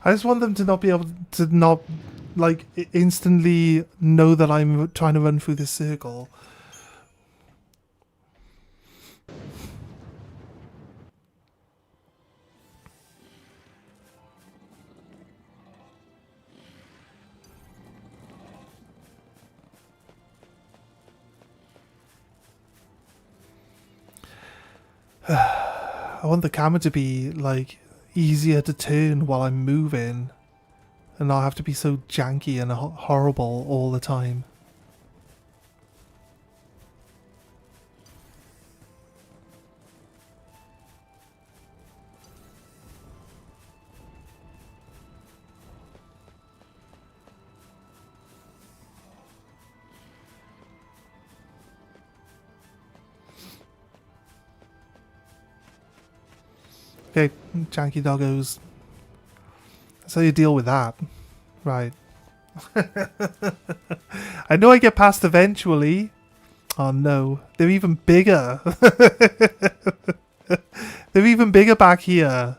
A: I just want them to not be able to not, like, instantly know that I'm trying to run through this circle. I want the camera to be, like, easier to turn while I'm moving and not have to be so janky and horrible all the time. Okay, janky doggos. That's how you deal with that. Right. I know I get past eventually. Oh no, they're even bigger. They're even bigger back here.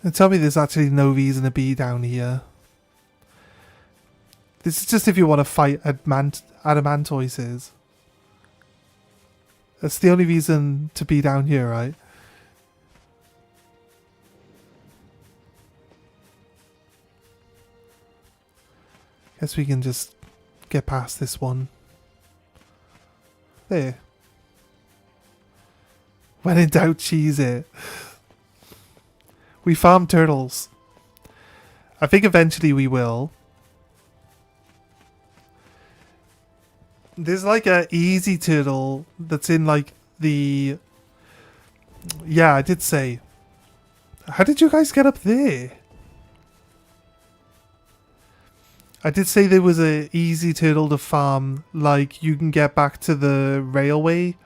A: And tell me there's actually no reason to be down here. This is just if you want to fight adamantoises. That's the only reason to be down here, right? Guess we can just get past this one. There. When in doubt, cheese it. We farm turtles. I think eventually we will. There's like a easy turtle that's in like the... Yeah, I did say. How did you guys get up there? I did say there was a easy turtle to farm. Like you can get back to the railway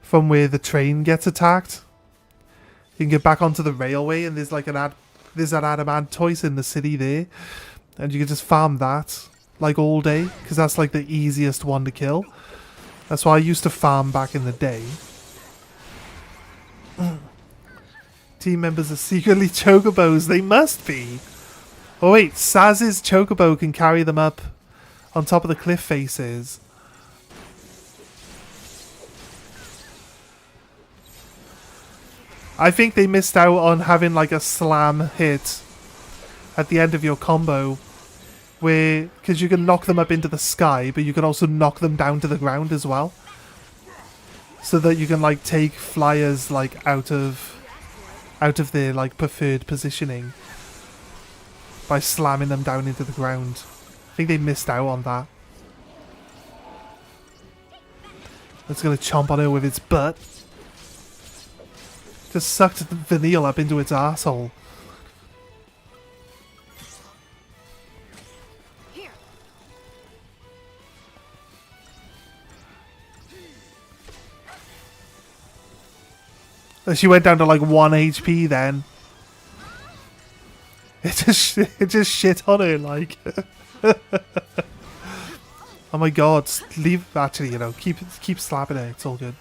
A: from where the train gets attacked. You can get back onto the railway, and there's like there's an adamantoise in the city there, and you can just farm that like all day because that's like the easiest one to kill. That's why I used to farm back in the day. Team members are secretly chocobos. They must be. Oh wait, Saz's chocobo can carry them up on top of the cliff faces. I think they missed out on having like a slam hit at the end of your combo, where because you can knock them up into the sky, but you can also knock them down to the ground as well, so that you can like take flyers like out of their like preferred positioning by slamming them down into the ground. I think they missed out on that. It's gonna chomp on her with its butt. Just sucked the vanille up into its asshole.
B: Here.
A: She went down to like 1 HP then. It just shit on her like. Oh my god! Leave. Actually, you know, keep slapping her. It's all good.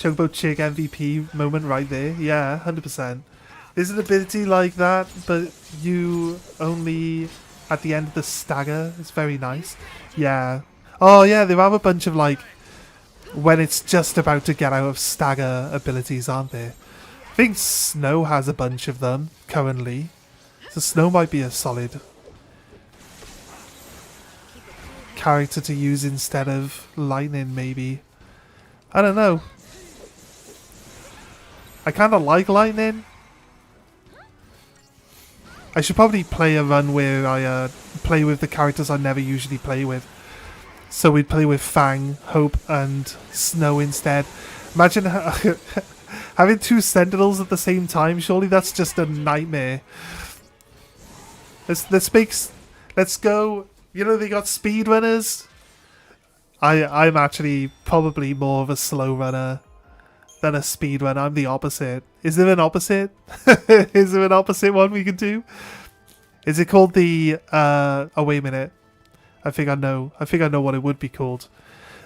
A: Chocobo Chick MVP moment right there. Yeah, 100%. There's an ability like that, but you only at the end of the stagger. It's very nice. Yeah. Oh yeah, there are a bunch of like when it's just about to get out of stagger abilities, aren't there? I think Snow has a bunch of them currently. So Snow might be a solid character to use instead of Lightning, maybe. I don't know. I kind of like Lightning. I should probably play a run where I play with the characters I never usually play with. So we'd play with Fang, Hope, and Snow instead. Imagine having 2 Sentinels at the same time. Surely that's just a nightmare. Let's go. You know they got speedrunners. I'm actually probably more of a slow runner than a speed runner. I'm the opposite. Is there an opposite? Is there an opposite one we can do? Is it called the oh wait a minute. I think I know what it would be called.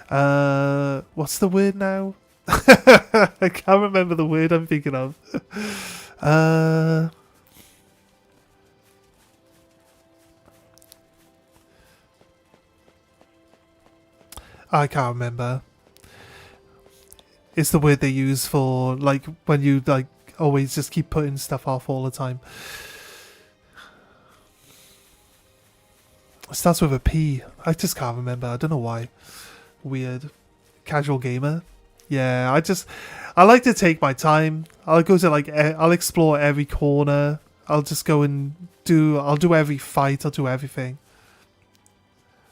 A: What's the word now? I can't remember the word I'm thinking of. I can't remember. It's the word they use for like when you like always just keep putting stuff off all the time. It starts with a P. I just can't remember. I don't know why. Weird. Casual gamer. Yeah, I like to take my time. I'll go to like I'll explore every corner. I'll just go and I'll do every fight. I'll do everything.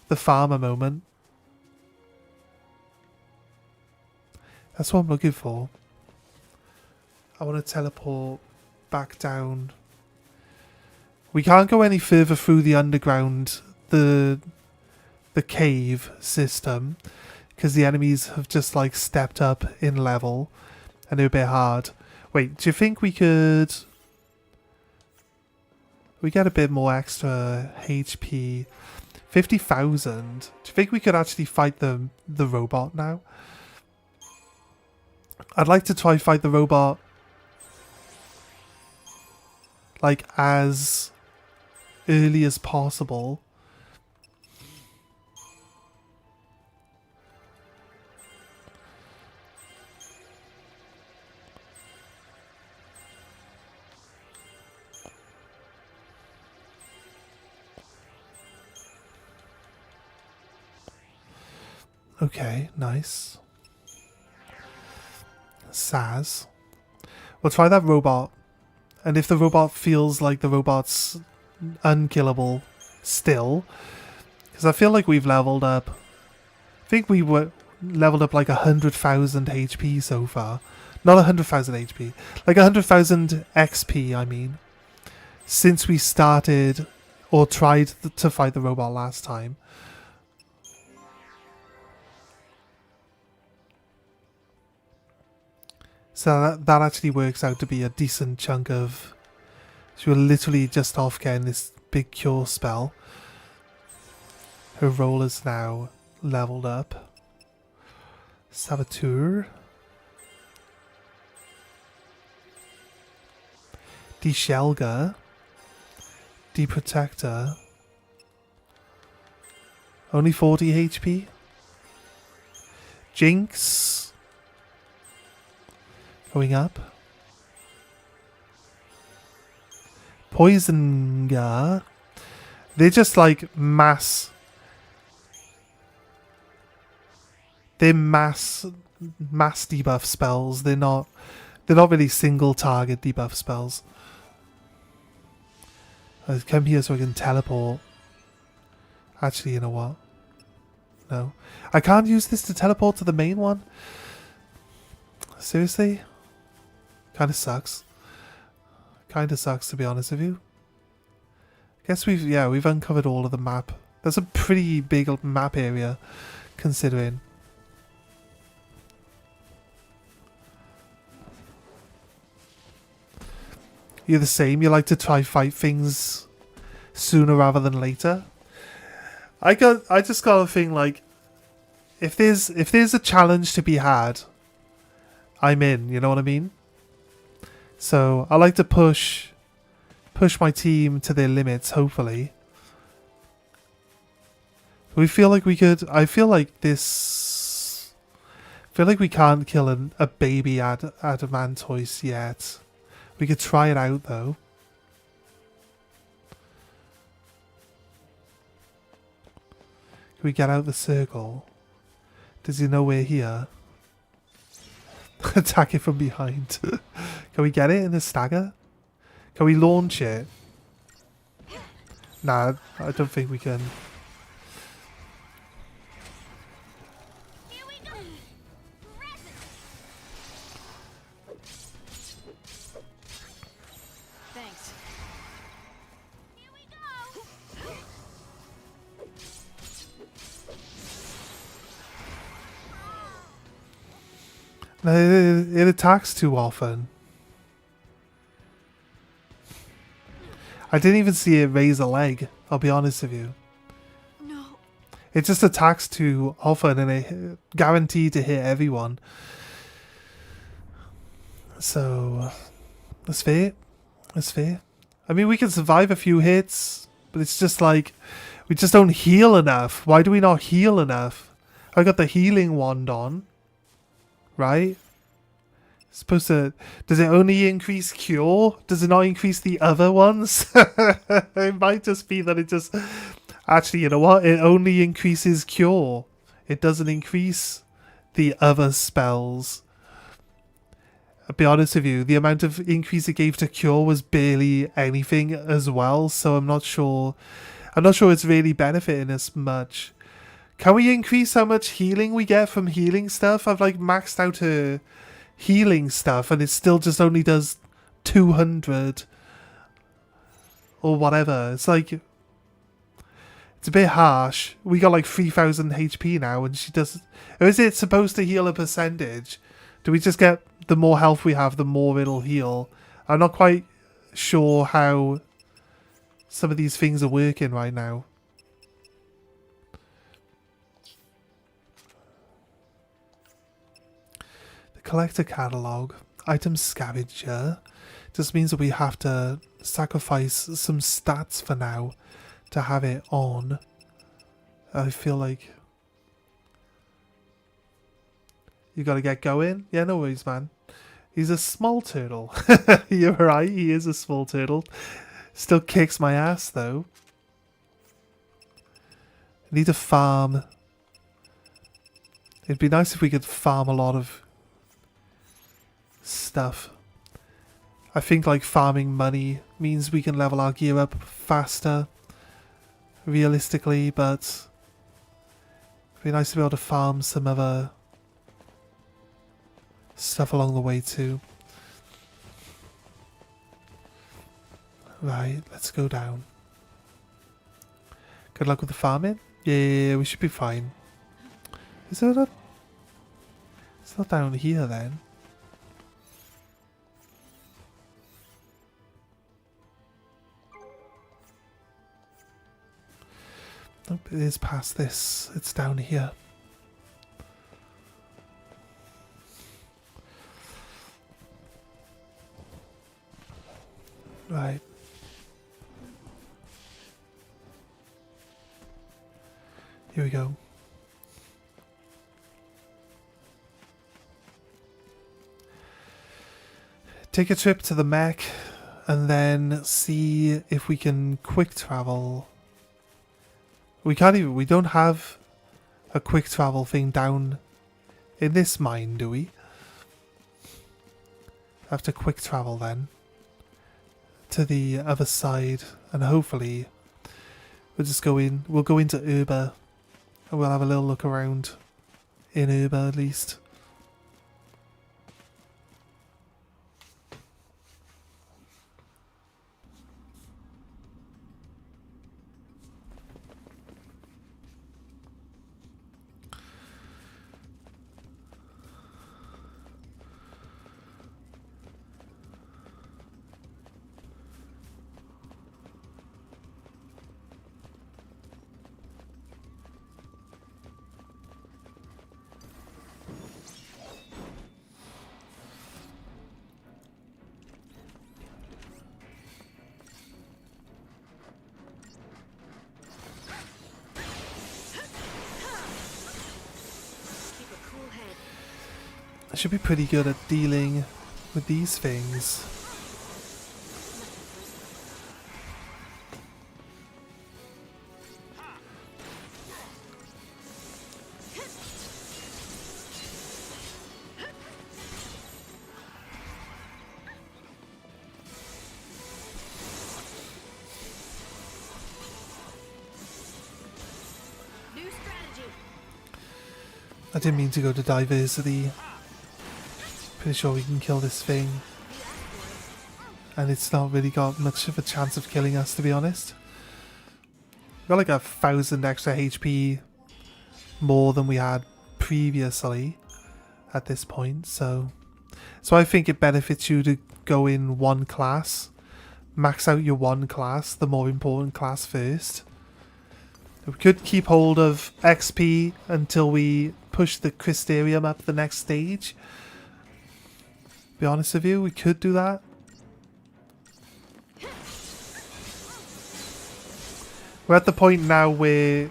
A: The farmer moment. That's what I'm looking for. I want to teleport back down. We can't go any further through the underground, the cave system. because the enemies have just like stepped up in level and they're a bit hard. Wait, do you think we could... We get a bit more extra HP. 50,000. Do you think we could actually fight the robot now? I'd like to try fight the robot like as early as possible. Okay, nice. Saz. We'll try that robot. And if the robot feels like the robot's unkillable still, because I feel like we've leveled up. I think we were leveled up like 100,000 HP so far. Not 100,000 HP. Like 100,000 XP, I mean. Since we started or tried to fight the robot last time. So that actually works out to be a decent chunk of... So we're literally just off getting this big cure spell. Her roll is now leveled up. Saboteur. Deshelga. Deprotector. Only 40 HP. Jinx. Going up. Poison Gar. They're just like mass. They're mass debuff spells. They're not really single target debuff spells. I'll come here so I can teleport. Actually, you know what? No. I can't use this to teleport to the main one. Seriously? Kind of sucks. Kind of sucks, to be honest with you. Guess we've uncovered all of the map. That's a pretty big map area, considering. You're the same. You like to try fight things sooner rather than later. I just got a thing like, if there's a challenge to be had, I'm in. You know what I mean? So I like to push my team to their limits. Hopefully, we feel like we could. I feel like we can't kill a baby adamantoise yet. We could try it out though. Can we get out the circle? Does he know we're here? Attack it from behind. Can we get it in a stagger? Can we launch it? Nah, I don't think we can.
B: Here we go. Thanks. Here we go.
A: No, it attacks too often. I didn't even see it raise a leg, I'll be honest with you.
B: No.
A: It just attacks too often and it guaranteed to hit everyone. So, that's fair. That's fair. I mean, we can survive a few hits, but it's just like, we just don't heal enough. Why do we not heal enough? I got the healing wand on. Right? It's supposed to... Does it only increase cure? Does it not increase the other ones? It might just be that it just... Actually, you know what? It only increases cure. It doesn't increase the other spells. I'll be honest with you, the amount of increase it gave to cure was barely anything as well, so I'm not sure it's really benefiting us much. Can we increase how much healing we get from healing stuff? I've like maxed out her healing stuff and it still just only does 200 or whatever. It's It's a bit harsh. We got like 3,000 HP now, and she does. Or is it supposed to heal a percentage? Do we just get the more health we have, the more it'll heal? I'm not quite sure how some of these things are working right now. The collector catalog, item scavenger, just means that we have to sacrifice some stats for now to have it on. I feel like you gotta get going. Yeah, no worries, man. He's a small turtle. You're right, he is a small turtle. Still kicks my ass, though. I need to farm. It'd be nice if we could farm a lot of stuff. I think like farming money means we can level our gear up faster, realistically, but it'd be nice to be able to farm some other stuff along the way too. Right, let's go down. Good luck with the farming. Yeah, we should be fine. Is it a... It's not down here then. Nope, it is past this. It's down here. Right. Here we go. Take a trip to the mech and then see if we can quick travel. We can't even, we don't have a quick travel thing down in this mine, do we? Have to quick travel then to the other side, and hopefully we'll just go in, we'll go into Uber and we'll have a little look around in Uber at least. I should be pretty good at dealing with these things.
B: New strategy.
A: I didn't mean to go to diversity. Pretty sure we can kill this thing. And it's not really got much of a chance of killing us, to be honest. We've got like 1,000 extra HP more than we had previously at this point, so I think it benefits you to go in one class. Max out your one class, the more important class first. We could keep hold of XP until we push the Crystarium up the next stage. Be honest with you, we could do that. We're at the point now where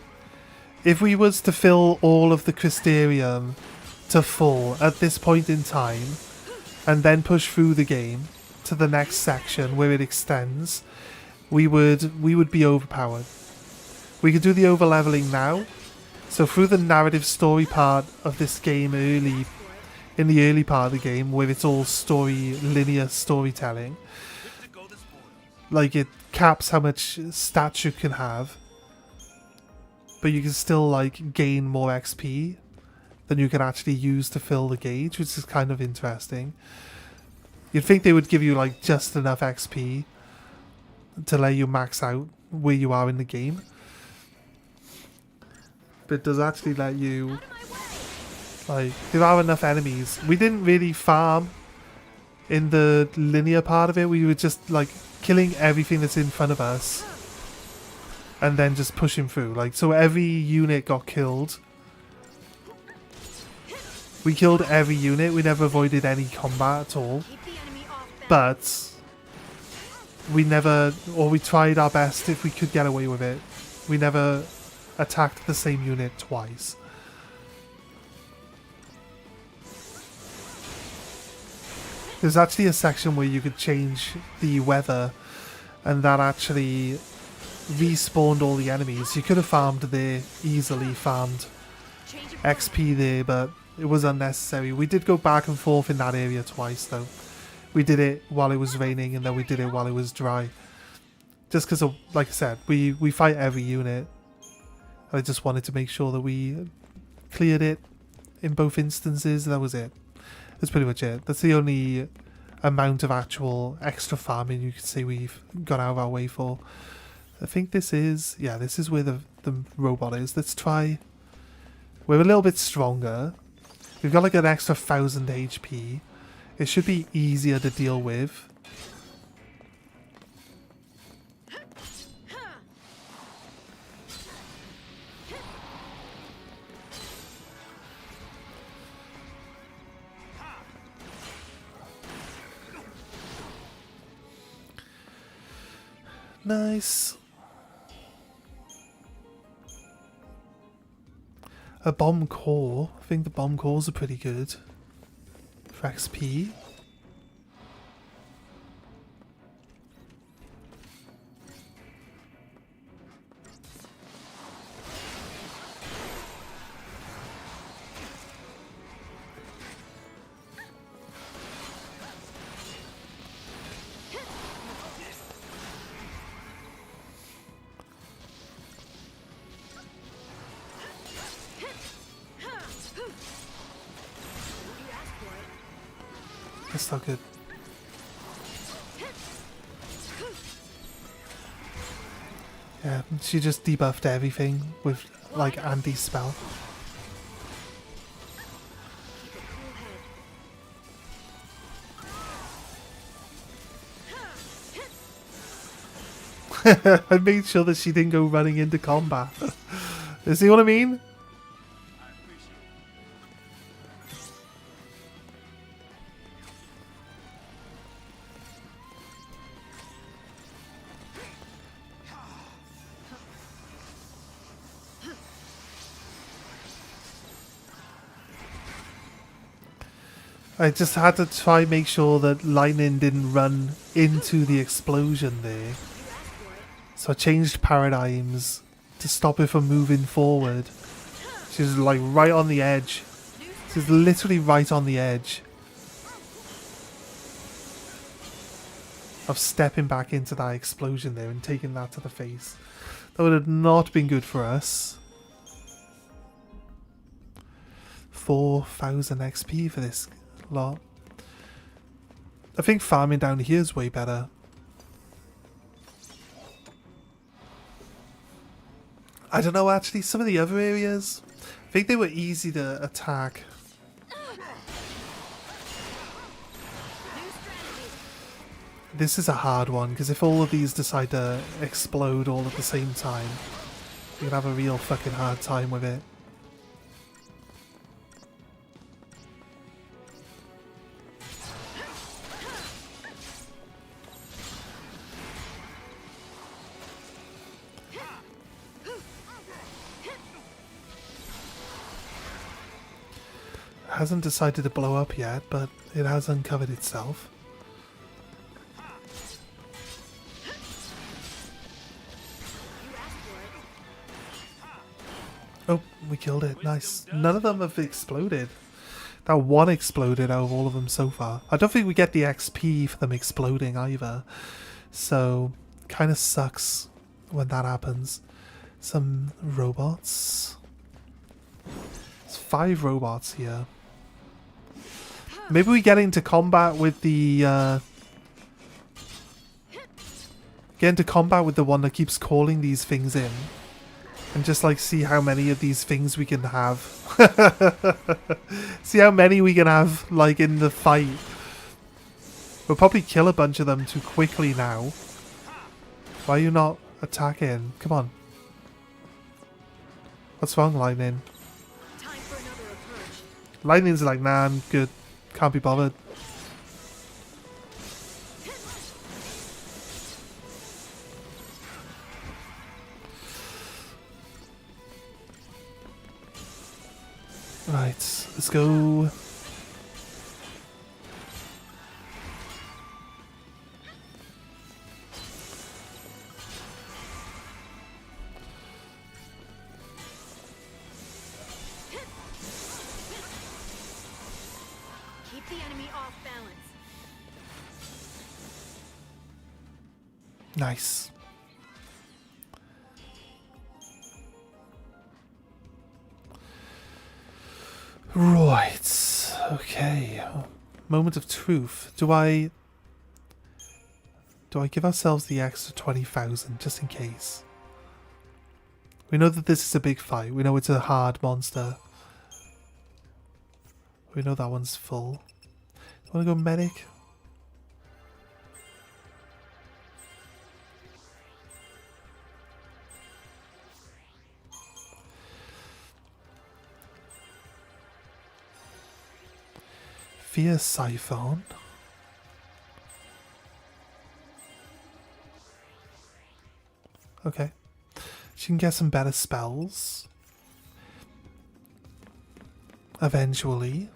A: if we was to fill all of the Crystarium to full at this point in time and then push through the game to the next section where it extends, we would be overpowered. We could do the over leveling now. So through the narrative story part of this game in the early part of the game where it's all linear storytelling, like it caps how much stats you can have, but you can still like gain more XP than you can actually use to fill the gauge, which is kind of interesting. You'd think they would give you like just enough XP to let you max out where you are in the game. bit does actually let you,
B: Out of my way!
A: like, there are enough enemies. We didn't really farm in the linear part of it. We were just, like, killing everything that's in front of us and then just pushing through. Like, so every unit got killed. We killed every unit. We never avoided any combat at all.
B: Keep the enemy off them.
A: But we never, or we tried our best if we could get away with it. We never attacked the same unit twice. There's actually a section where you could change the weather, and that actually respawned all the enemies. You could have farmed there, easily farmed
B: Change of
A: XP there, but it was unnecessary. We did go back and forth in that area twice, though. We did it while it was raining, and then we did it while it was dry. Just because, like I said, we fight every unit. I just wanted to make sure that we cleared it in both instances. That was it. That's pretty much it. That's the only amount of actual extra farming you could say we've gone out of our way for. I think this is... yeah, this is where the robot is. Let's try... we're a little bit stronger. We've got like an extra 1,000 HP. It should be easier to deal with. Nice. A bomb core. I think the bomb cores are pretty good for XP. That's not good. Yeah, she just debuffed everything with like anti-spell. I made sure that she didn't go running into combat. You see what I mean? I just had to try and make sure that lightning didn't run into the explosion there. So I changed paradigms to stop it from moving forward. She's like right on the edge. She's literally right on the edge of stepping back into that explosion there and taking that to the face. That would have not been good for us. 4,000 XP for this lot. I think farming down here is way better. I don't know actually, some of the other areas, I think they were easy to attack. This is a hard one because if all of these decide to explode all at the same time, you're gonna have a real fucking hard time with it. Hasn't decided to blow up yet, but it has uncovered itself. Oh, we killed it. Nice. None of them have exploded. That one exploded out of all of them so far. I don't think we get the XP for them exploding either. So, kind of sucks when that happens. Some robots. There's 5 robots here. Maybe we get into combat with the get into combat with the one that keeps calling these things in. And just like see how many of these things we can have. See how many we can have like in the fight. We'll probably kill a bunch of them too quickly now. Why are you not attacking? Come on. What's wrong, Lightning?
B: Time for another approach.
A: Lightning's like, nah, I'm good. Can't be bothered. Right, let's go.
B: Keep the enemy off balance.
A: Nice. Right. Okay. Moment of truth. Do I give ourselves the extra 20,000 just in case? We know that this is a big fight. We know it's a hard monster. We know that one's full. Want to go medic? Fear Siphon. Okay. She can get some better spells. Eventually.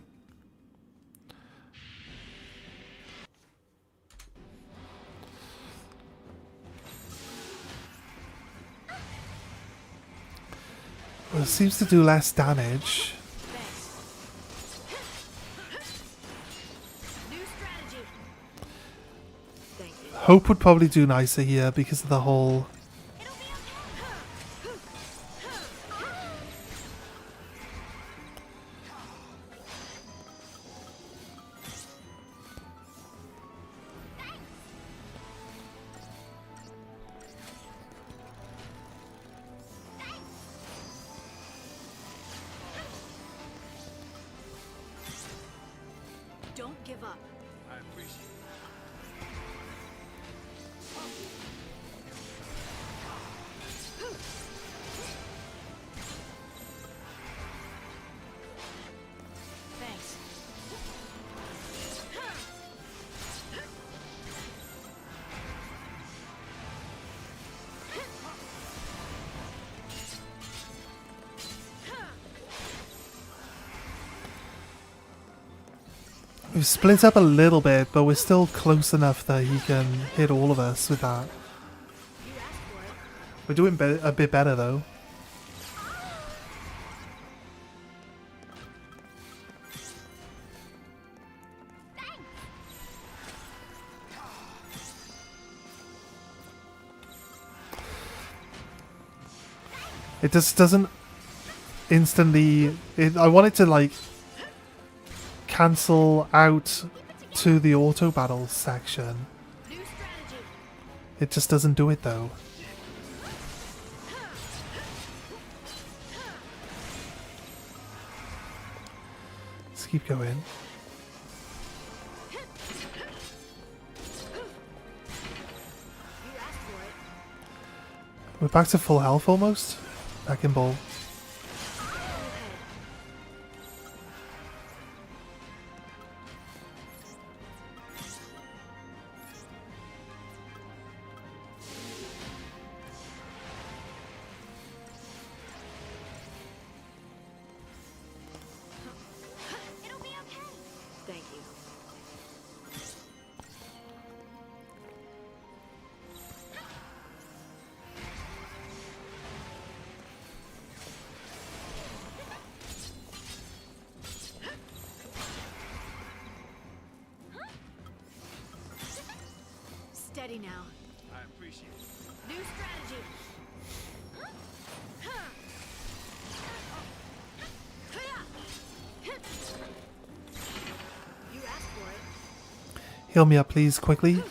A: Well, it seems to do less damage.
B: New strategy. Thank you.
A: Hope would probably do nicer here because of the whole...
B: It'll be Don't give up.
C: I appreciate it.
B: Thanks.
A: We've split up a little bit, but we're still close enough that he can hit all of us with that.
B: You asked for it.
A: We're doing a bit better though. It just doesn't instantly... I want it to like cancel out to the auto battle section.
B: New strategy.
A: It just doesn't do it though. Let's keep going.
B: You asked for it.
A: We're back to full health almost. Back in ball.
B: It'll be okay. Thank you. Steady now.
C: I appreciate it.
B: New strategy. You asked for it.
A: Heal me up please, quickly.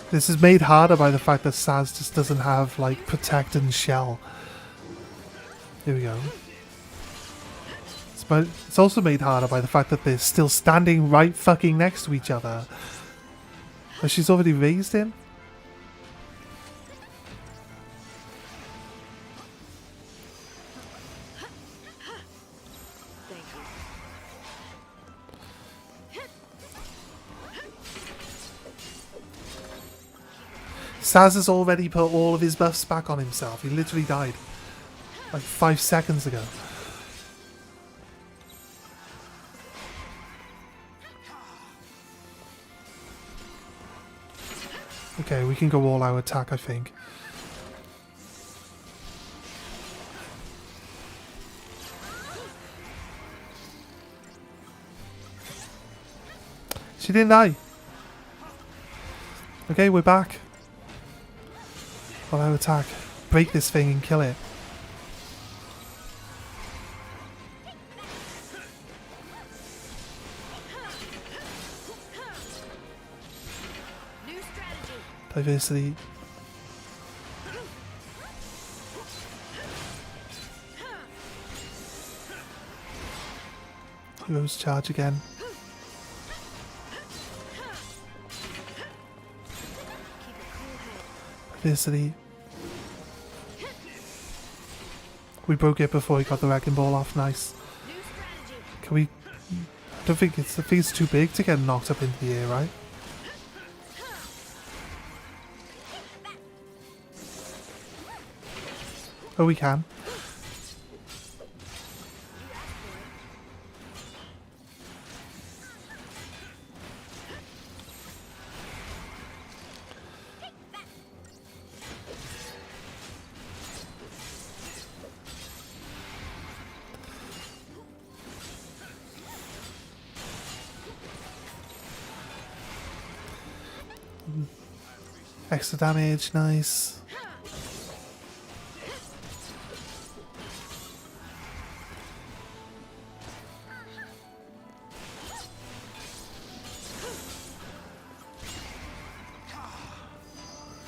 A: This is made harder by the fact that Saz just doesn't have, like, protect and shell. Here we go. It's also made harder by the fact that they're still standing right fucking next to each other. But she's already raised him?
B: Thank you.
A: Saz has already put all of his buffs back on himself. He literally died like 5 seconds ago. Okay, we can go all out attack, I think. She didn't die. Okay, we're back. All out attack. Break this thing and kill it.
B: New strategy.
A: Diversity. Heroes charge again. Diversity. We broke it before we got the wrecking ball off. Nice.
B: New strategy.
A: Can we? I don't think it's. I think it's too big to get knocked up into the air, right? Oh, we can. Extra damage, nice.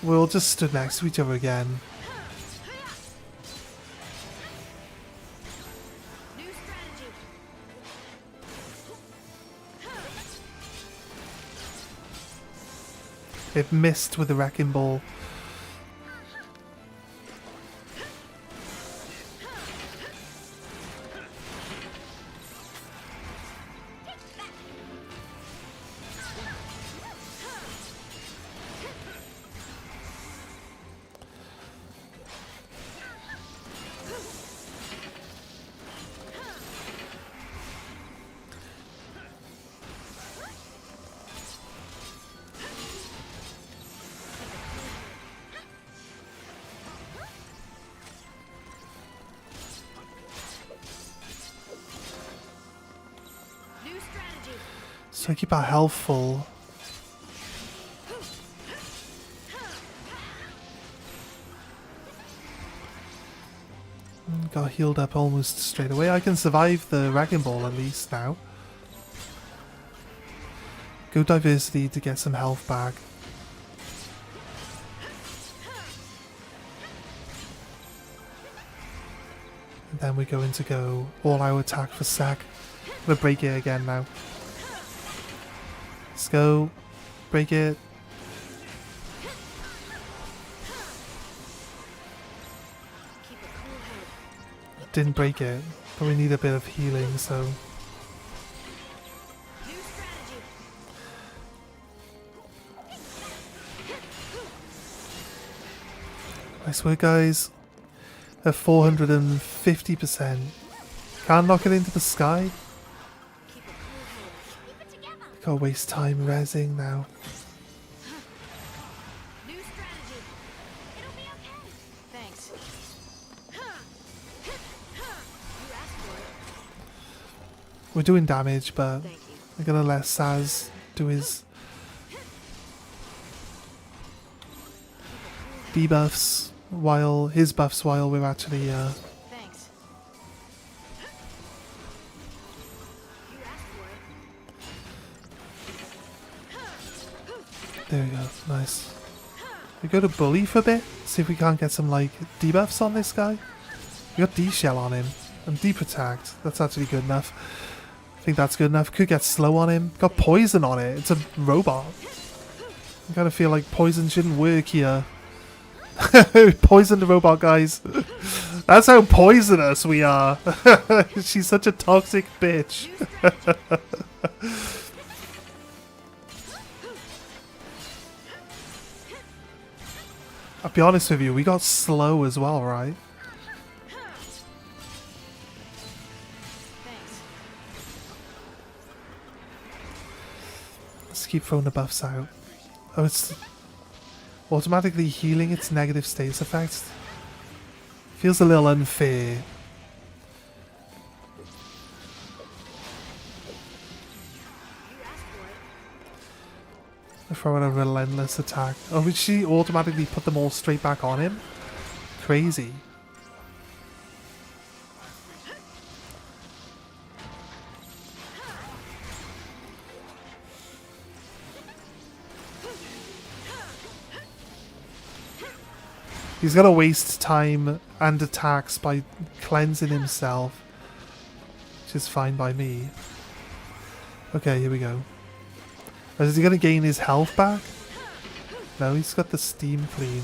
A: We all just stood next to each other again.
B: New strategy.
A: It missed with the wrecking ball.
B: New strategy.
A: So keep our health full. Got healed up almost straight away. I can survive the wrecking ball at least now. Go diversity to get some health back. And then we're going to go all out attack for sack. We'll break it again now. Let's go. Break it.
B: Keep a cool head.
A: Didn't break it, but we need a bit of healing, so...
B: New strategy.
A: Nice work, guys. At 450%. Can't knock it into the sky.
B: Keep a cool head. Keep it together.
A: Can't waste time resing now.
B: New strategy. It'll be okay. Thanks. You asked for it.
A: We're doing damage, but
B: Thank you.
A: I'm gonna let Saz do his debuffs while his buffs while we're actually
B: Thanks. You asked for it.
A: there we go, nice. We go to bully for a bit. See if we can't get some like debuffs on this guy. We got D-shell on him and D-protect. That's actually good enough. I think that's good enough. Could get slow on him. Got poison on it. It's a robot. I kind of feel like poison shouldn't work here. Poison the robot, guys. That's how poisonous we are. She's such a toxic bitch. I'll be honest with you, we got slow as well, right?
B: Thanks.
A: Let's keep throwing the buffs out. Oh, it's automatically healing its negative status effects. Feels a little unfair. Throw in a relentless attack. Oh, did she automatically put them all straight back on him? Crazy. He's gonna waste time and attacks by cleansing himself, which is fine by me. Okay, here we go. Is he gonna gain his health back? No, he's got the steam clean.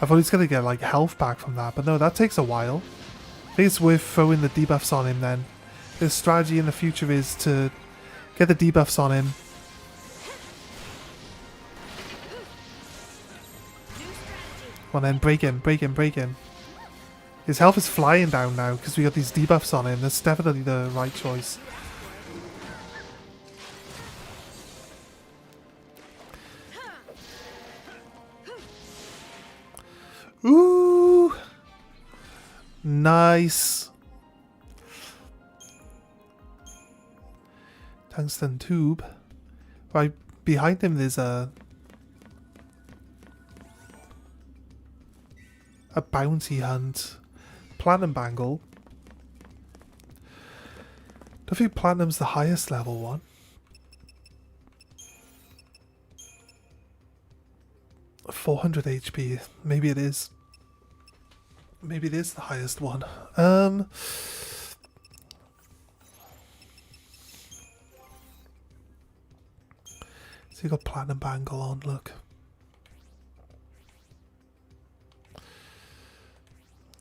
A: I thought he's gonna get like health back from that, but no, that takes a while. I think it's worth throwing the debuffs on him then. His strategy in the future is to get the debuffs on him. Come on then, break him, break him, break him. His health is flying down now because we got these debuffs on him. That's definitely the right choice. Ooh! Nice! Tungsten tube. Right behind him there's a bounty hunt. Platinum bangle. Don't think platinum's the highest level one. $400 HP. Maybe it is. Maybe it is the highest one. So you got platinum bangle on, look.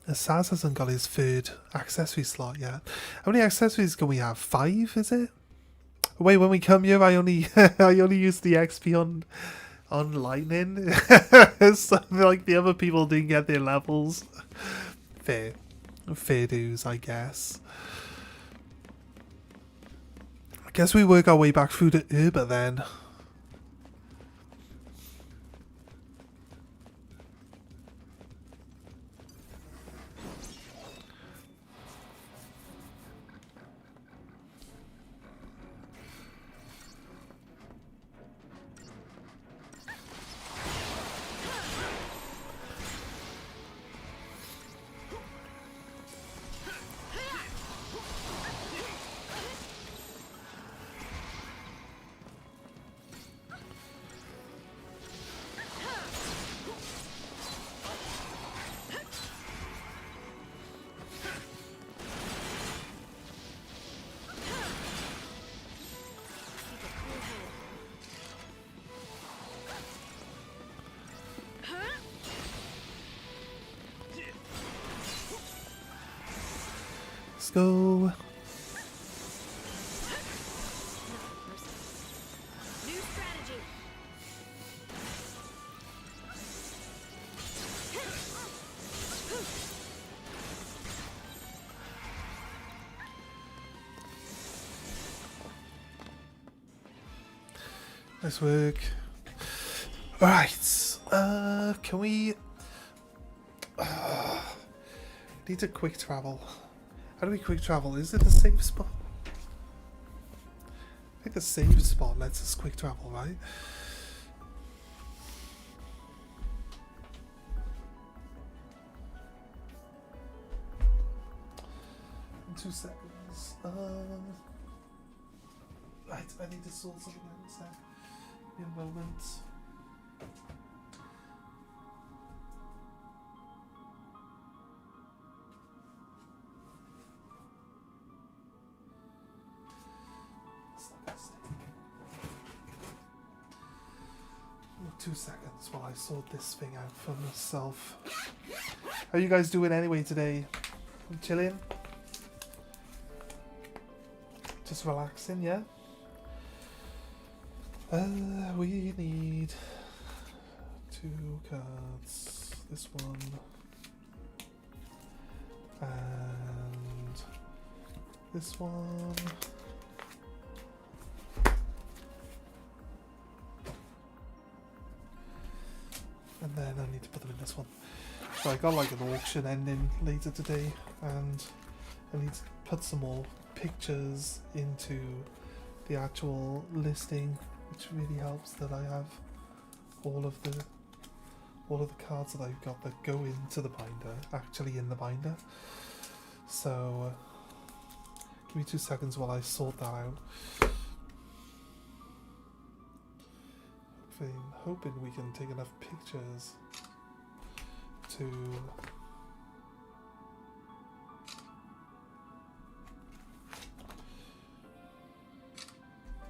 A: Saz hasn't got his third accessory slot yet. How many accessories can we have? 5, is it? Wait, when we come here I only I only use the XP on lightning. So like the other people didn't get their levels. Fair dues, I guess. I guess we work our way back through to Uber then. Let's go.
B: New strategy.
A: Nice work. Alright. Can we need to quick travel. How do we quick travel? Is it the safe spot? I think the safe spot lets us quick travel, right? In 2 seconds. Right, I need to sort something out in a sec. In a moment. 2 seconds while I sort this thing out for myself. How you guys doing anyway today? Chilling? Just relaxing, yeah? We need 2 cards. This one. And this one. And then I need to put them in this one. So I got like an auction ending later today, and I need to put some more pictures into the actual listing, which really helps that I have all of the cards that I've got that go into the binder actually in the binder. So give me 2 seconds while I sort that out. Hoping we can take enough pictures to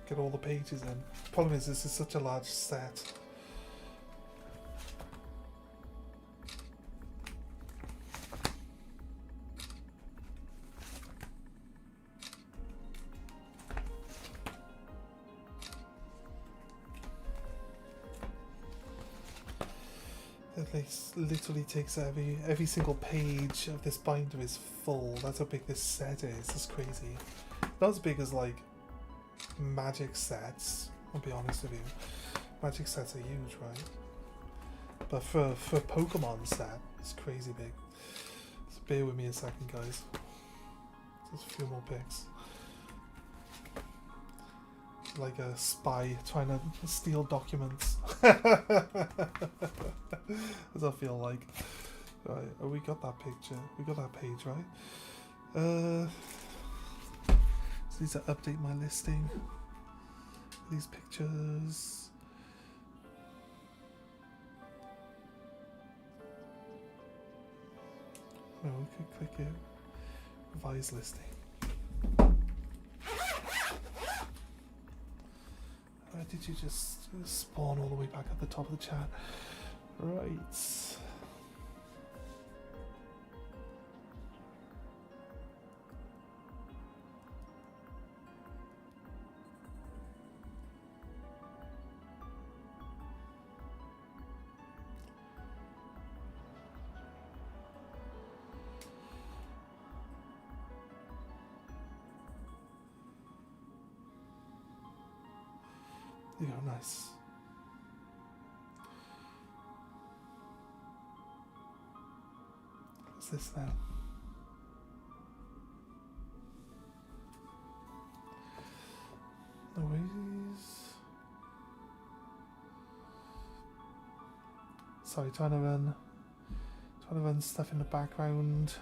A: get all the pages in. Problem is, this is such a large set. It literally takes every single page of this binder is full. That's how big this set is. It's crazy. Not as big as like magic sets, I'll be honest with you. Magic sets are huge, right? But for a Pokemon set, it's crazy big. So bear with me a second, guys. Just a few more pics. Like a spy trying to steal documents. Does that feel like? Right, oh, we got that picture. We got that page, right? Just need to update my listing. These pictures. Oh, we could click it. Revise listing. Why did you just spawn all the way back at the top of the chat? Right. There you go, nice. What's this now? No worries. Sorry, trying to run stuff in the background.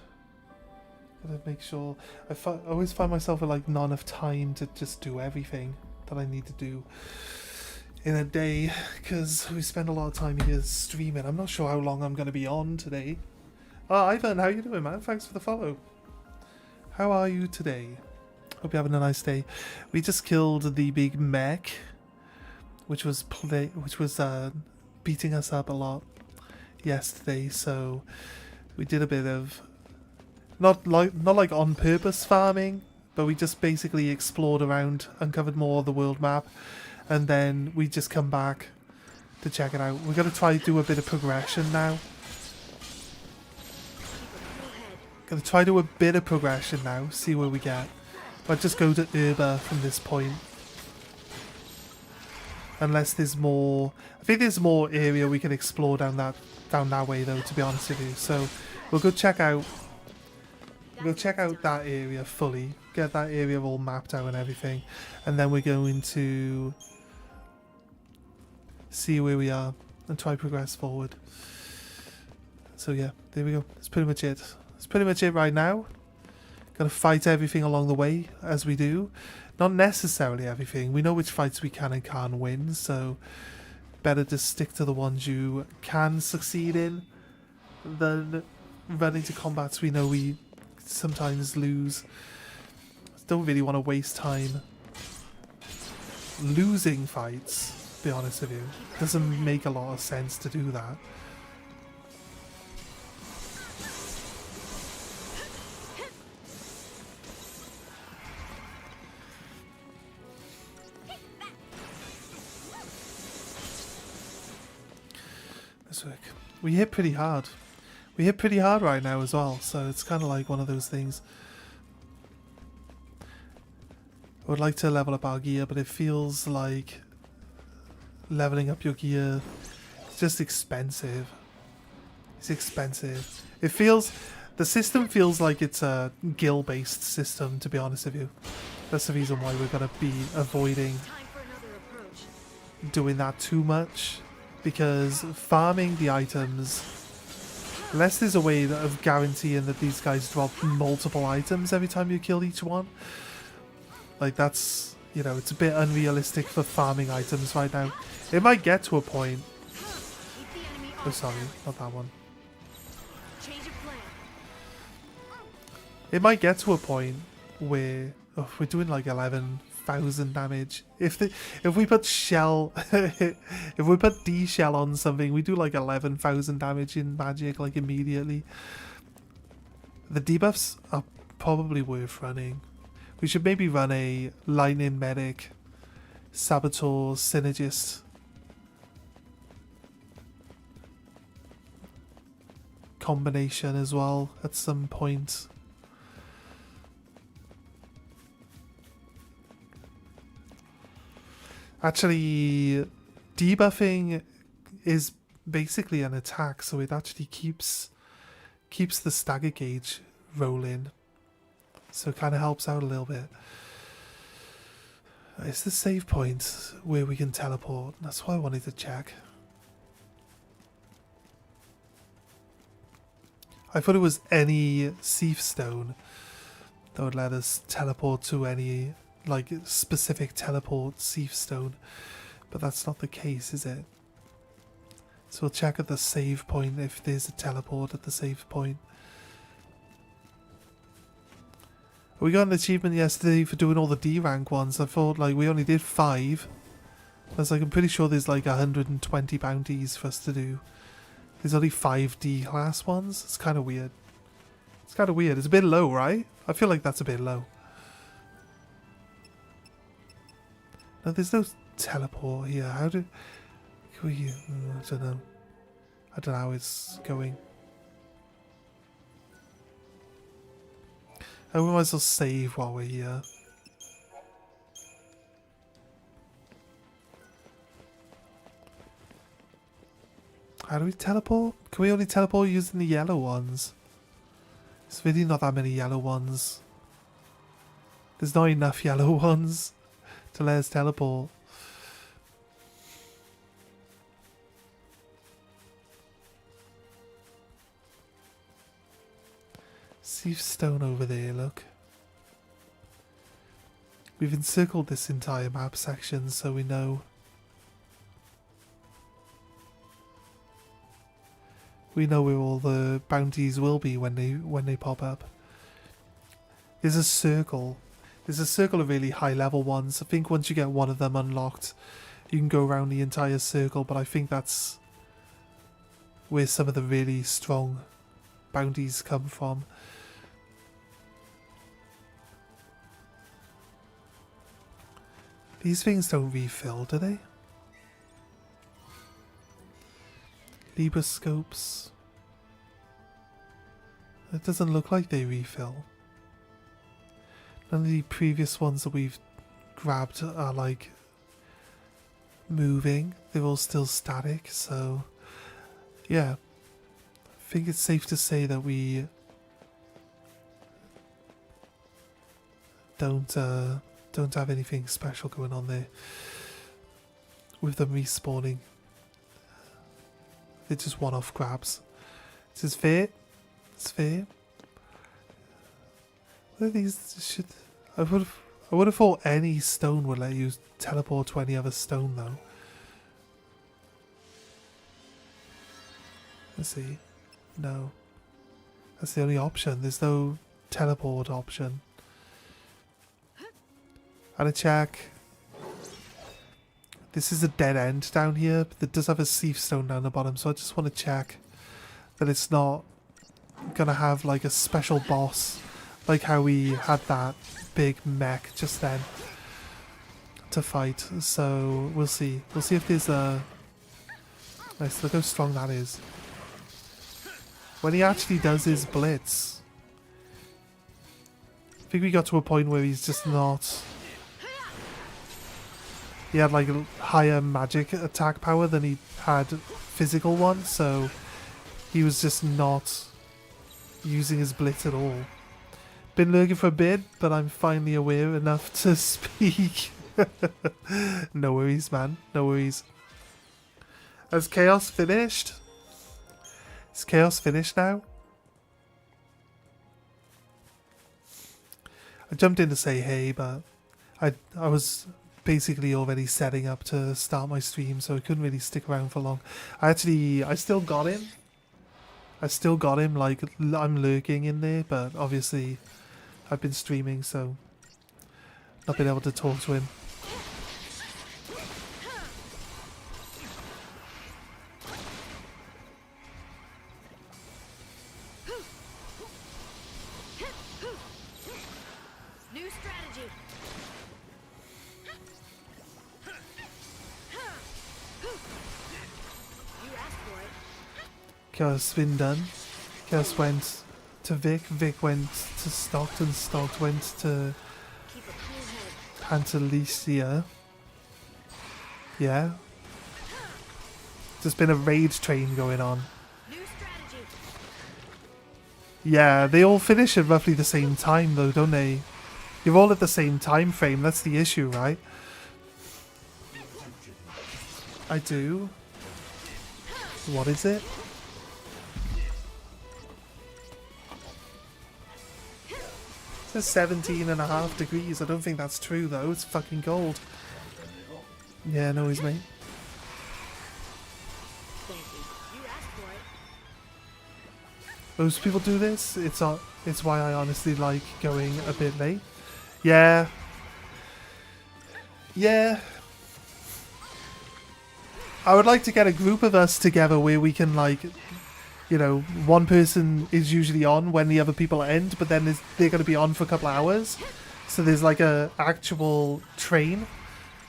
A: Gotta make sure. I always find myself with like not enough time to just do everything that I need to do in a day, because we spend a lot of time here streaming. I'm not sure how long I'm going to be on today. Ivan, how you doing, man? Thanks for the follow. How are you today? Hope you're having a nice day. We just killed the big mech, which was beating us up a lot yesterday. So we did a bit of not like on purpose farming, but we just basically explored around, uncovered more of the world map. And then we just come back to check it out. We're going to try to do a bit of progression now. Going to try to do a bit of progression now, see where we get. But just go to Urba from this point. Unless there's more... I think there's more area we can explore down that way though, to be honest with you. So we'll go check out... We'll check out that area fully. Get that area all mapped out and everything. And then we're going to... see where we are and try to progress forward. So yeah, there we go. That's pretty much it. That's pretty much it right now. Gotta fight everything along the way as we do. Not necessarily everything. We know which fights we can and can't win, so better to stick to the ones you can succeed in than run into combats we know we sometimes lose. Don't really want to waste time losing fights to be honest with you. It doesn't make a lot of sense to do that. This work. We hit pretty hard. We hit pretty hard right now as well, so it's kind of like one of those things. I would like to level up our gear, but it feels like leveling up your gear is just expensive. It's expensive. It feels... The system feels like it's a guild-based system, to be honest with you. That's the reason why we're going to be avoiding
B: Time for another approach.
A: doing that too much. Because farming the items... Unless there's a way of guaranteeing that these guys drop multiple items every time you kill each one. Like, that's, you know, it's a bit unrealistic for farming items right now. It might get to a point...
B: Keep the enemy
A: Oh,
B: on
A: sorry,
B: task.
A: not that one.
B: Change of plan.
A: It might get to a point where we're doing like 11,000 damage. If we put shell, if we put D shell on something, we do like 11,000 damage in magic like immediately. The debuffs are probably worth running. We should maybe run a lightning medic, saboteur, synergist. Combination as well at some point. Actually, debuffing is basically an attack, so it actually keeps the stagger gauge rolling. So it kind of helps out a little bit. It's the save point where we can teleport. That's why I wanted to check. I thought it was any Seath Stone that would let us teleport to any like specific teleport Seath Stone, but that's not the case, is it? So we'll check at the save point if there's a teleport at the save point. We got an achievement yesterday for doing all the D rank ones. I thought like we only did 5. I was like, I'm pretty sure there's like 120 bounties for us to do. There's only 5 D class ones. It's kind of weird. It's kind of weird. It's a bit low, right? I feel like that's a bit low. No, there's no teleport here. How do... Can we... I don't know. I don't know how it's going. I might as well save while we're here. How do we teleport? Can we only teleport using the yellow ones? There's really not that many yellow ones. There's not enough yellow ones to let us teleport. Seath Stone over there, look. We've encircled this entire map section so we know. We know where all the bounties will be when they pop up. There's a circle. There's a circle of really high level ones. I think once you get one of them unlocked, you can go around the entire circle, but I think that's where some of the really strong bounties come from. These things don't refill, do they? Libra scopes. It doesn't look like they refill. None of the previous ones that we've grabbed are like moving. They're all still static, so yeah. I think it's safe to say that we don't have anything special going on there with them respawning. They're just one-off grabs. This is fair. It's fair. What are these? Should I would have thought any stone would let you teleport to any other stone though. Let's see. No. That's the only option. There's no teleport option. And a check. This is a dead end down here, but it does have a Seaf Stone down the bottom, so I just want to check that it's not gonna have like a special boss, like how we had that big mech just then to fight. So we'll see. We'll see if there's a... Nice, look how strong that is. When he actually does his blitz, I think we got to a point where he's just not... He had like a higher magic attack power than he had physical one, so he was just not using his blitz at all. Been lurking for a bit, but I'm finally aware enough to speak. No worries, man. No worries. Has Chaos finished? Is Chaos finished now? I jumped in to say hey, but I was basically already setting up to start my stream, so I couldn't really stick around for long. I still got him. I still got him, like, I'm lurking in there, but obviously I've been streaming, so not been able to talk to him.
B: New strategy. You asked for it.
A: Chaos been done. Chaos went to Vic. Vic went to Stockton. Stockton went to
B: Keep a cool head.
A: Pantalecia. Yeah. There's been a raid train going on.
B: New strategy.
A: Yeah, they all finish at roughly the same time though, don't they? You're all at the same time frame, that's the issue, right? I do. What is it? It says 17.5 degrees. I don't think that's true though, it's fucking gold. Yeah, no worries, mate.
B: Thank you. You asked for it.
A: Most people do this. It's why I honestly like going a bit late. Yeah. Yeah. I would like to get a group of us together where we can, like, you know, one person is usually on when the other people end, but then they're going to be on for a couple of hours. So there's like a actual train.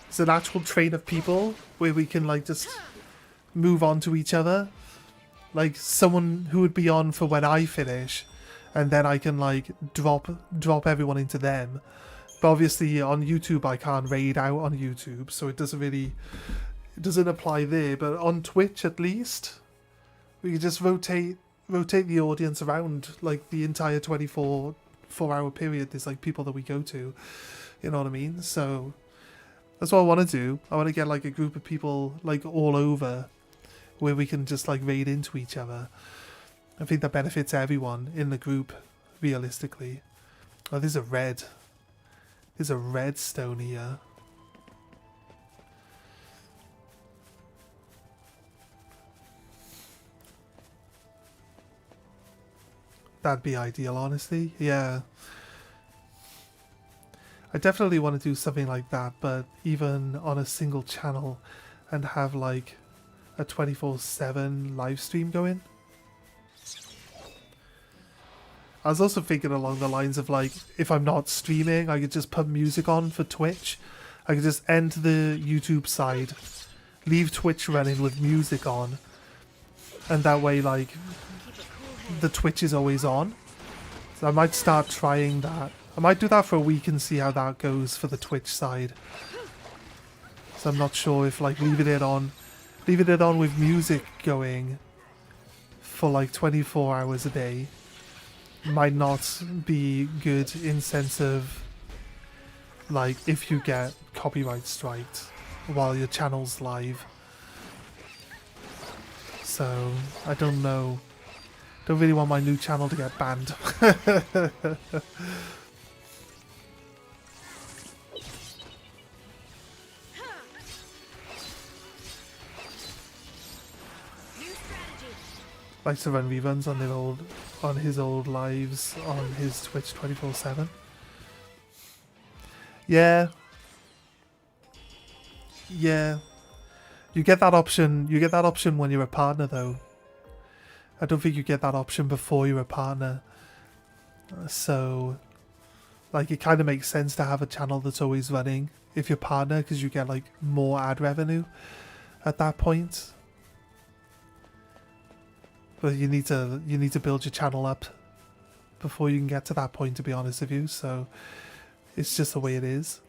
A: It's an actual train of people where we can, like, just move on to each other. Like someone who would be on for when I finish, and then I can like drop everyone into them. But obviously on YouTube I can't raid out on YouTube, so it doesn't apply there. But on Twitch at least, we can just rotate the audience around like the entire 4-hour period. There's like people that we go to, you know what I mean? So that's what I want to do. I want to get like a group of people like all over, where we can just like raid into each other. I think that benefits everyone in the group, realistically. Oh, there's a red stone here. That'd be ideal, honestly. Yeah. I definitely want to do something like that, but even on a single channel and have like a 24/7 live stream going. I was also thinking along the lines of like, if I'm not streaming, I could just put music on for Twitch. I could just end the YouTube side, leave Twitch running with music on, and that way like the Twitch is always on. So I might start trying that. I might do that for a week and see how that goes for the Twitch side. So I'm not sure if like leaving it on with music going for like 24 hours a day might not be good in sense of like if you get copyright striked while your channel's live. So I don't know. Don't really want my new channel to get banned. Likes to run reruns on his old lives on his Twitch 24/7. Yeah. Yeah. You get that option. You get that option when you're a partner, though. I don't think you get that option before you're a partner. So, like, it kind of makes sense to have a channel that's always running if you're partner, because you get like more ad revenue at that point. But you need to build your channel up before you can get to that point, to be honest with you. So it's just the way it is.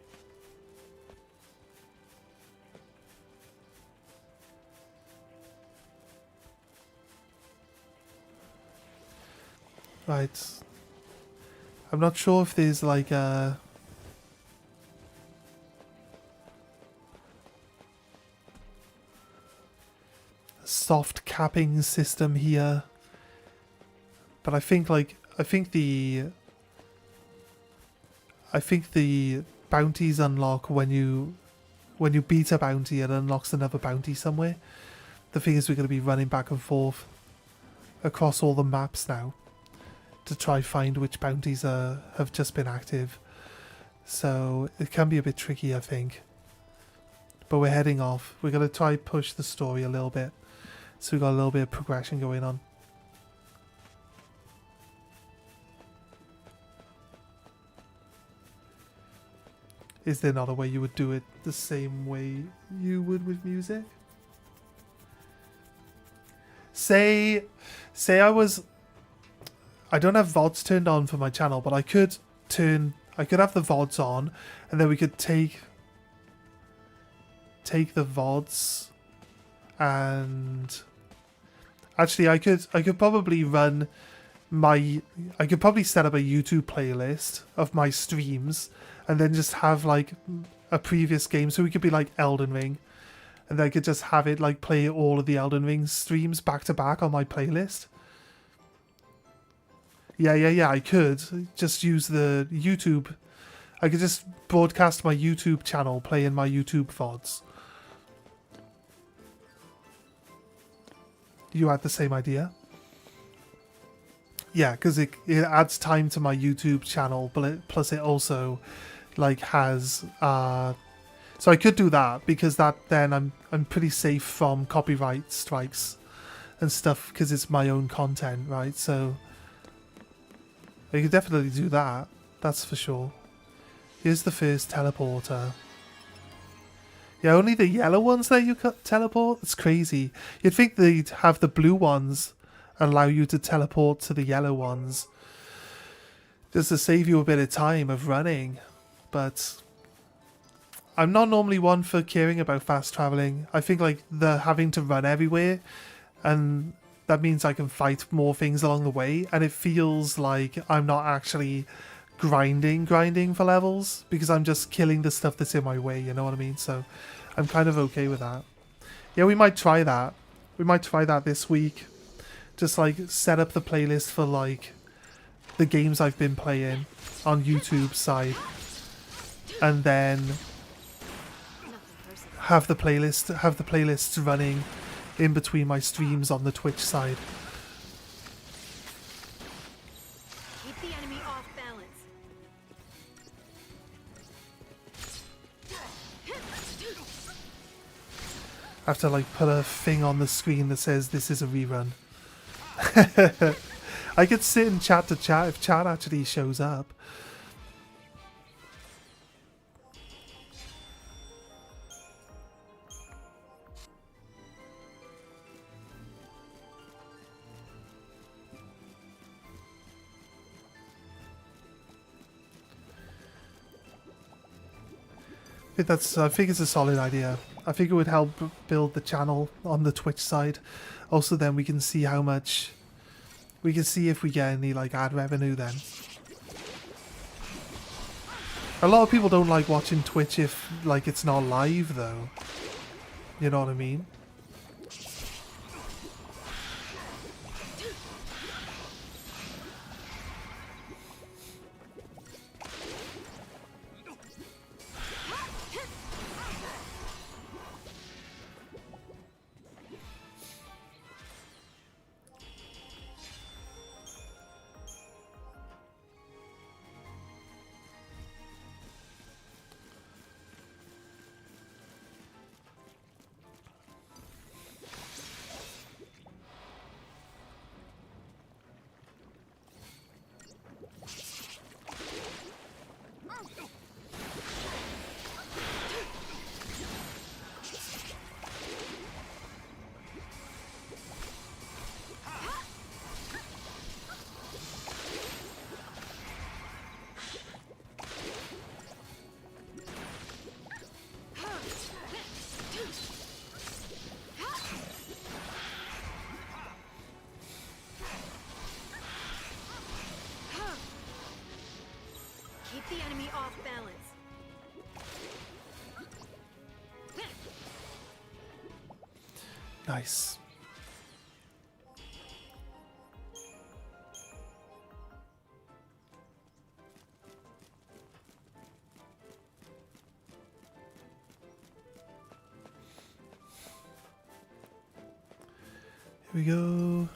A: Right. I'm not sure if there's like a soft capping system here, but I think the bounties unlock when you beat a bounty. It unlocks another bounty somewhere. The thing is, we're going to be running back and forth across all the maps now to try find which bounties have just been active. So it can be a bit tricky, I think. But we're heading off. We're going to try push the story a little bit. So we've got a little bit of progression going on. Is there not a way you would do it the same way you would with music? Say I don't have VODs turned on for my channel, but I could have the VODs on, and then we could take the VODs, and actually I could probably run I could probably set up a YouTube playlist of my streams, and then just have like a previous game, so we could be like Elden Ring, and then I could just have it like play all of the Elden Ring streams back to back on my playlist. Yeah, I could just use the YouTube. I could just broadcast my YouTube channel, play in my YouTube VODs. You had the same idea? Yeah, because it adds time to my YouTube channel, but plus it also like has so I could do that, because that then I'm pretty safe from copyright strikes and stuff, because it's my own content, right? So I could definitely do that, that's for sure. Here's the first teleporter. Yeah, only the yellow ones let you teleport? It's crazy. You'd think they'd have the blue ones allow you to teleport to the yellow ones, just to save you a bit of time of running. But I'm not normally one for caring about fast traveling. I think like the having to run everywhere, and that means I can fight more things along the way, and it feels like I'm not actually grinding for levels, because I'm just killing the stuff that's in my way, you know what I mean? So I'm kind of okay with that. Yeah, we might try that. We might try that this week. Just like set up the playlist for like the games I've been playing on YouTube side, and then have the playlists running in between my streams on the Twitch side.
B: Keep the enemy off balance.
A: I have to like put a thing on the screen that says this is a rerun. I could sit and chat to chat if chat actually shows up. I think it's a solid idea. I think it would help build the channel on the Twitch side. Also, then we can see how much we can see if we get any like ad revenue then. A lot of people don't like watching Twitch if like it's not live though. You know what I mean? Nice. Here we go.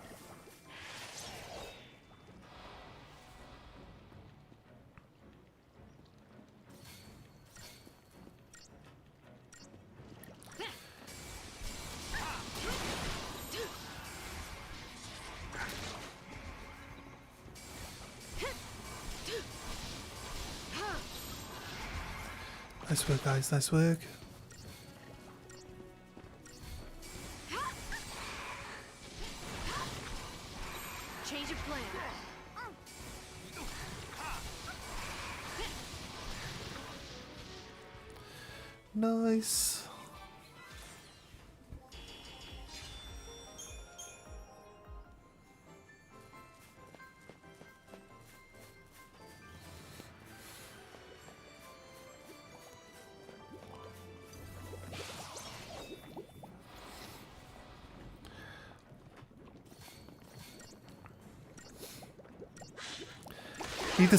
A: Nice work, guys. Nice work.
B: Change of plan.
A: Nice. Need to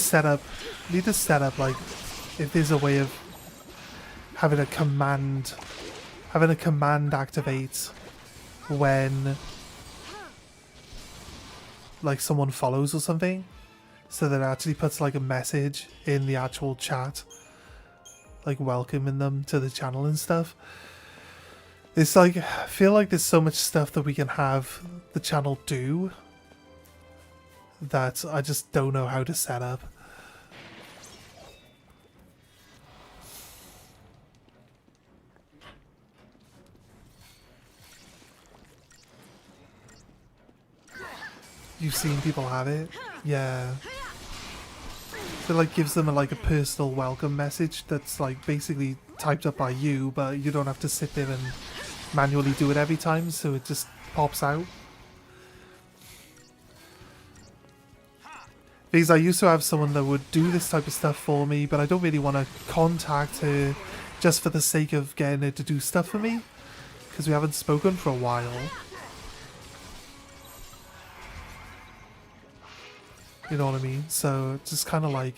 A: set up like if there's a way of having a command activate when like someone follows or something, so that it actually puts like a message in the actual chat like welcoming them to the channel and stuff. It's like, I feel like there's so much stuff that we can have the channel do that I just don't know how to set up. You've seen people have it? Yeah. It like gives them like a personal welcome message that's like basically typed up by you, but you don't have to sit there and manually do it every time, so it just pops out. Because I used to have someone that would do this type of stuff for me, but I don't really want to contact her just for the sake of getting her to do stuff for me, because we haven't spoken for a while. You know what I mean? So it's just kind of like,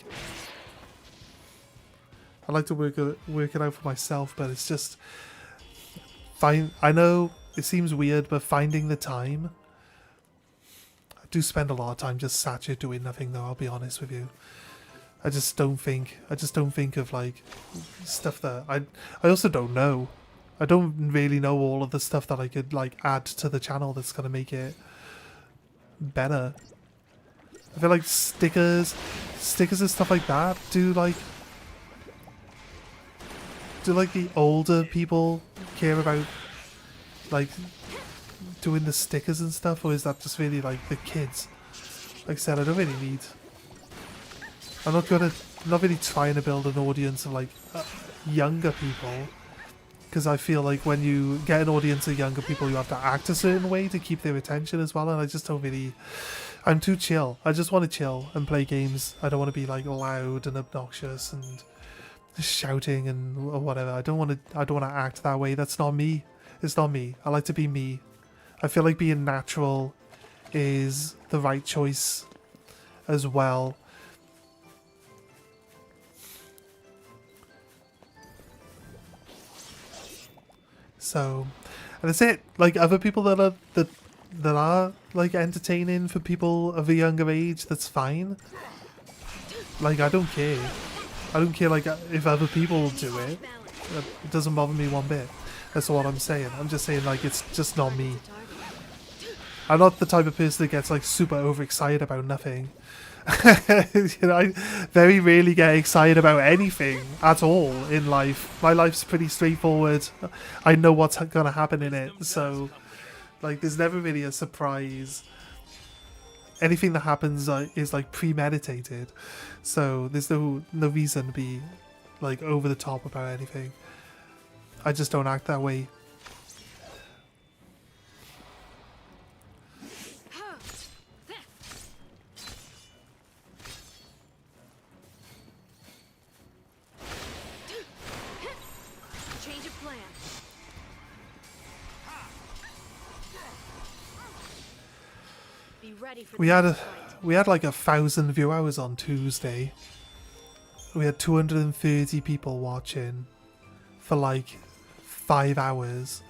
A: I like to work it out for myself, but it's just I know it seems weird, but finding the time. I do spend a lot of time just sat here doing nothing, though. I'll be honest with you. I just don't think of like stuff that I also don't know. I don't really know all of the stuff that I could like add to the channel that's gonna make it better. I feel like stickers and stuff like that do like the older people care about like doing the stickers and stuff, or is that just really like the kids? Like I said, I don't really need. I'm not really trying to build an audience of like younger people, because I feel like when you get an audience of younger people, you have to act a certain way to keep their attention as well, and I just don't really. I'm too chill. I just want to chill and play games. I don't want to be like loud and obnoxious and shouting and or whatever. I don't want to act that way. That's not me. It's not me. I like to be me. I feel like being natural is the right choice as well. So, and that's it. Like other people that are like entertaining for people of a younger age, that's fine. Like I don't care. I don't care like if other people do it. It doesn't bother me one bit. That's what I'm saying. I'm just saying like it's just not me. I'm not the type of person that gets like super overexcited about nothing. You know, I very rarely get excited about anything at all in life. My life's pretty straightforward. I know what's gonna happen in it, so like there's never really a surprise. Anything that happens is like premeditated, so there's no reason to be like over the top about anything. I just don't act that way.
B: Change of plan. ready for
A: We
B: the
A: had
B: next fight.
A: we had like 1,000 view hours on Tuesday. We had 230 people watching for like 5 hours,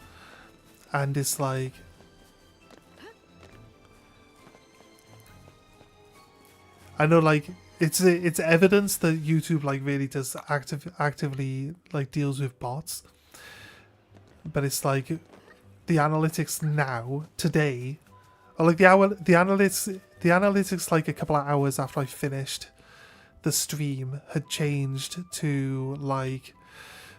A: and it's like I know like it's evidence that YouTube like really does actively like deals with bots, but it's like the analytics now today, or like the analytics like a couple of hours after I finished the stream had changed to like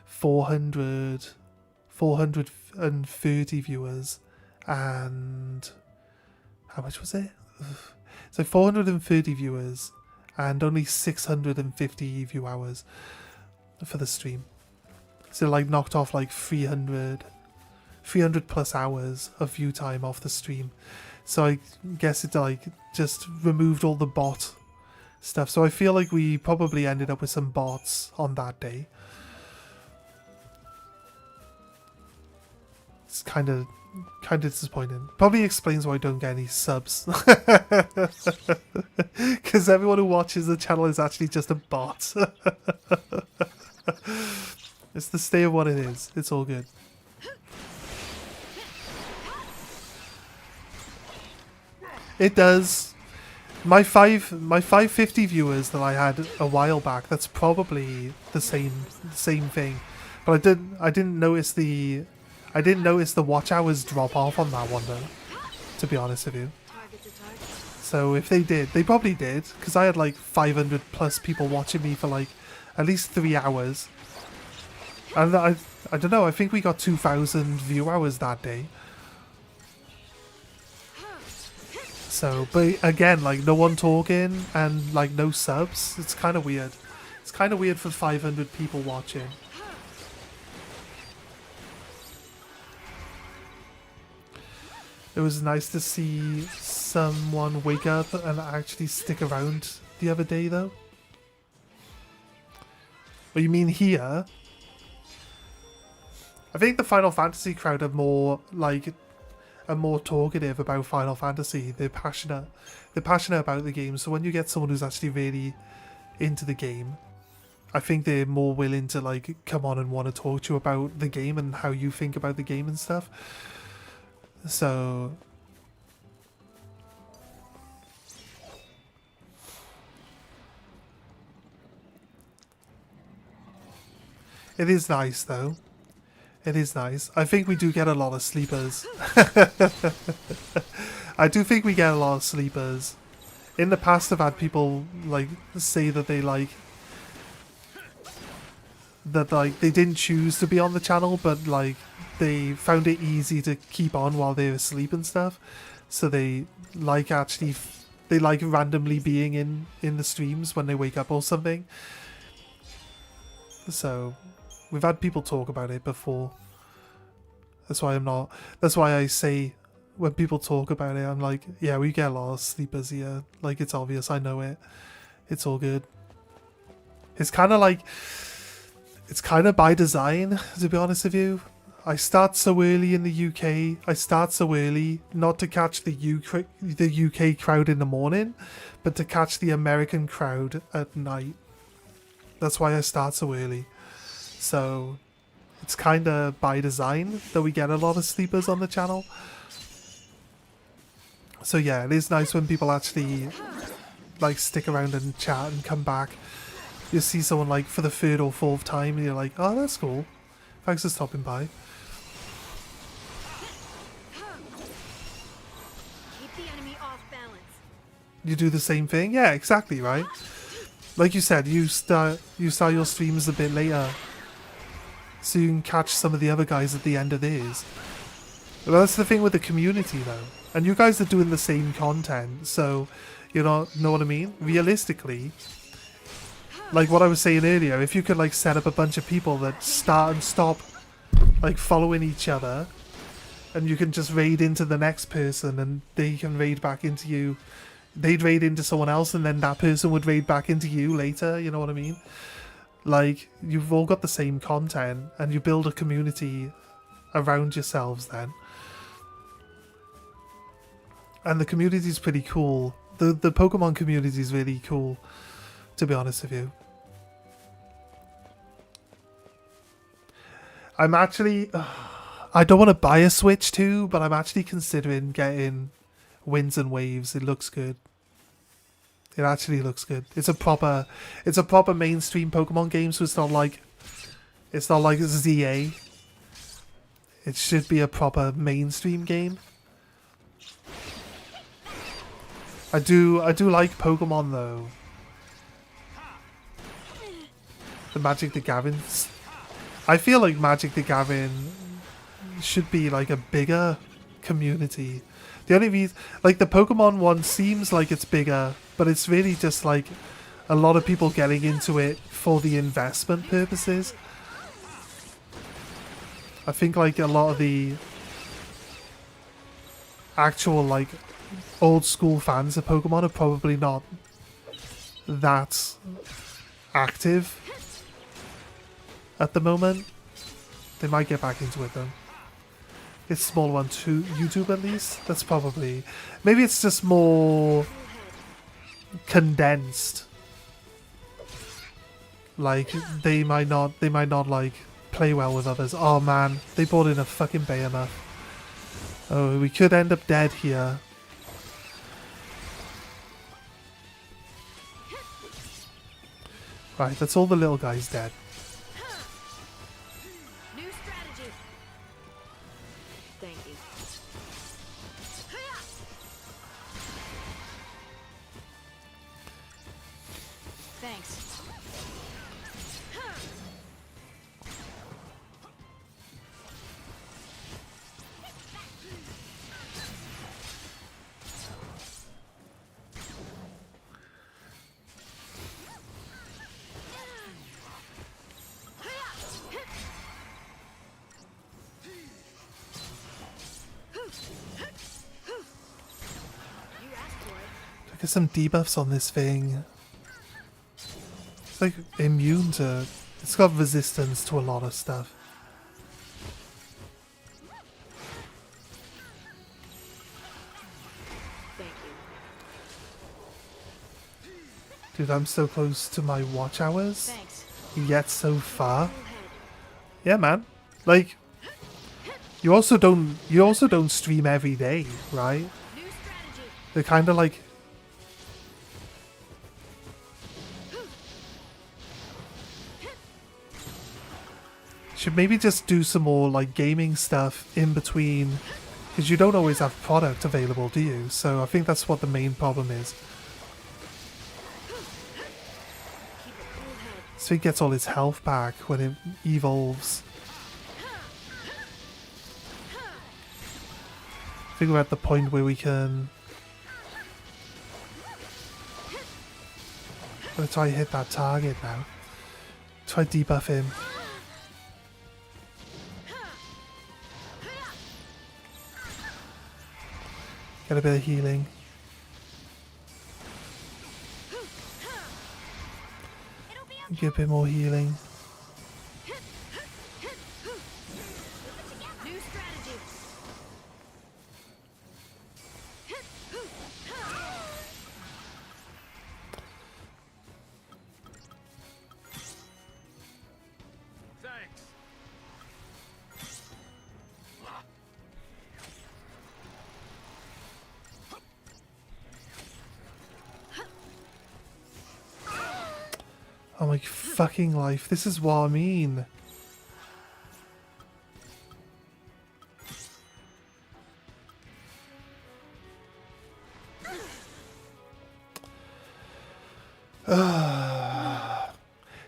A: 430 viewers, and how much was it? So 430 viewers and only 650 view hours for the stream. So like knocked off like 300 plus hours of view time off the stream. So I guess it like just removed all the bot stuff. So I feel like we probably ended up with some bots on that day. It's kind of disappointing. Probably explains why I don't get any subs. Because everyone who watches the channel is actually just a bot. It's the state of what it is. It's all good. It does. My 550 viewers that I had a while back, that's probably the same thing. But I didn't notice the watch hours drop off on that one though, to be honest with you. So if they did, they probably did, because I had like 500 plus people watching me for like at least 3 hours. And I don't know, I think we got 2,000 view hours that day. So, but again, like no one talking and like no subs, it's kind of weird. It's kind of weird for 500 people watching. It was nice to see someone wake up and actually stick around the other day, though. What you mean here? I think the Final Fantasy crowd are more talkative about Final Fantasy. They're passionate. They're passionate about the game. So when you get someone who's actually really into the game, I think they're more willing to like come on and want to talk to you about the game and how you think about the game and stuff. So it is nice though. It is nice. I think we do get a lot of sleepers. I do think we get a lot of sleepers. In the past I've had people like say that they they didn't choose to be on the channel, but like they found it easy to keep on while they were asleep and stuff. So they like randomly being in the streams when they wake up or something. So we've had people talk about it before. That's why I say when people talk about it, I'm like, yeah, we get a lot of sleepers here. Like, it's obvious, I know it. It's all good. It's kind of by design, to be honest with you. I start so early in the UK. I start so early not to catch the UK crowd in the morning, but to catch the American crowd at night. That's why I start so early. So it's kind of by design that we get a lot of sleepers on the channel. So yeah, it is nice when people actually like stick around and chat and come back. You see someone like for the 3rd or 4th time and you're like, oh, that's cool. Thanks for stopping by.
B: Keep the enemy off balance.
A: You do the same thing? Yeah, exactly, right? Like you said, you start your streams a bit later, so you can catch some of the other guys at the end of theirs. Well, that's the thing with the community, though. And you guys are doing the same content, so you know what I mean? Realistically, like what I was saying earlier, if you could like set up a bunch of people that start and stop like following each other, and you can just raid into the next person and they can raid back into you. They'd raid into someone else and then that person would raid back into you later, you know what I mean? Like, you've all got the same content and you build a community around yourselves then. And the community is pretty cool. The Pokemon community is really cool, to be honest with you. I'm actually... I don't want to buy a Switch 2, but I'm actually considering getting Winds and Waves. It looks good. It actually looks good. It's a proper mainstream Pokemon game, so it's not like ZA. It should be a proper mainstream game. I do like Pokemon though. The Magic the Gavin's. I feel like Magic the Gavin should be like a bigger community. The only reason, like the Pokemon one seems like it's bigger, but it's really just like a lot of people getting into it for the investment purposes. I think like a lot of the actual like old school fans of Pokemon are probably not that active at the moment. They might get back into it though. It's small one to YouTube at least. That's probably, maybe it's just more condensed. Like they might not like play well with others. Oh man, they brought in a fucking Behemoth. Oh, we could end up dead here. Right, that's all the little guys dead.
B: New strategy. Thank you. Thanks.
A: Look at some debuffs on this thing. It's like immune to... It's got resistance to a lot of stuff.
B: Thank you.
A: Dude, I'm so close to my watch hours.
B: Thanks.
A: Yet so far.
B: Cool head.
A: Yeah, man. Like, you also don't stream every day, right?
B: New strategy.
A: They're kind of like... Should maybe just do some more like gaming stuff in between, because you don't always have product available, do you? So I think that's what the main problem is.
B: Keep a cool head.
A: So he gets all his health back when it evolves. I think we're at the point where we can... I'm gonna try and hit that target now. Try debuff him. Get a bit of healing.
B: It'll be okay.
A: Get a bit more healing.
B: New strategy.
C: Thanks.
A: Oh my fucking life. This is what I mean.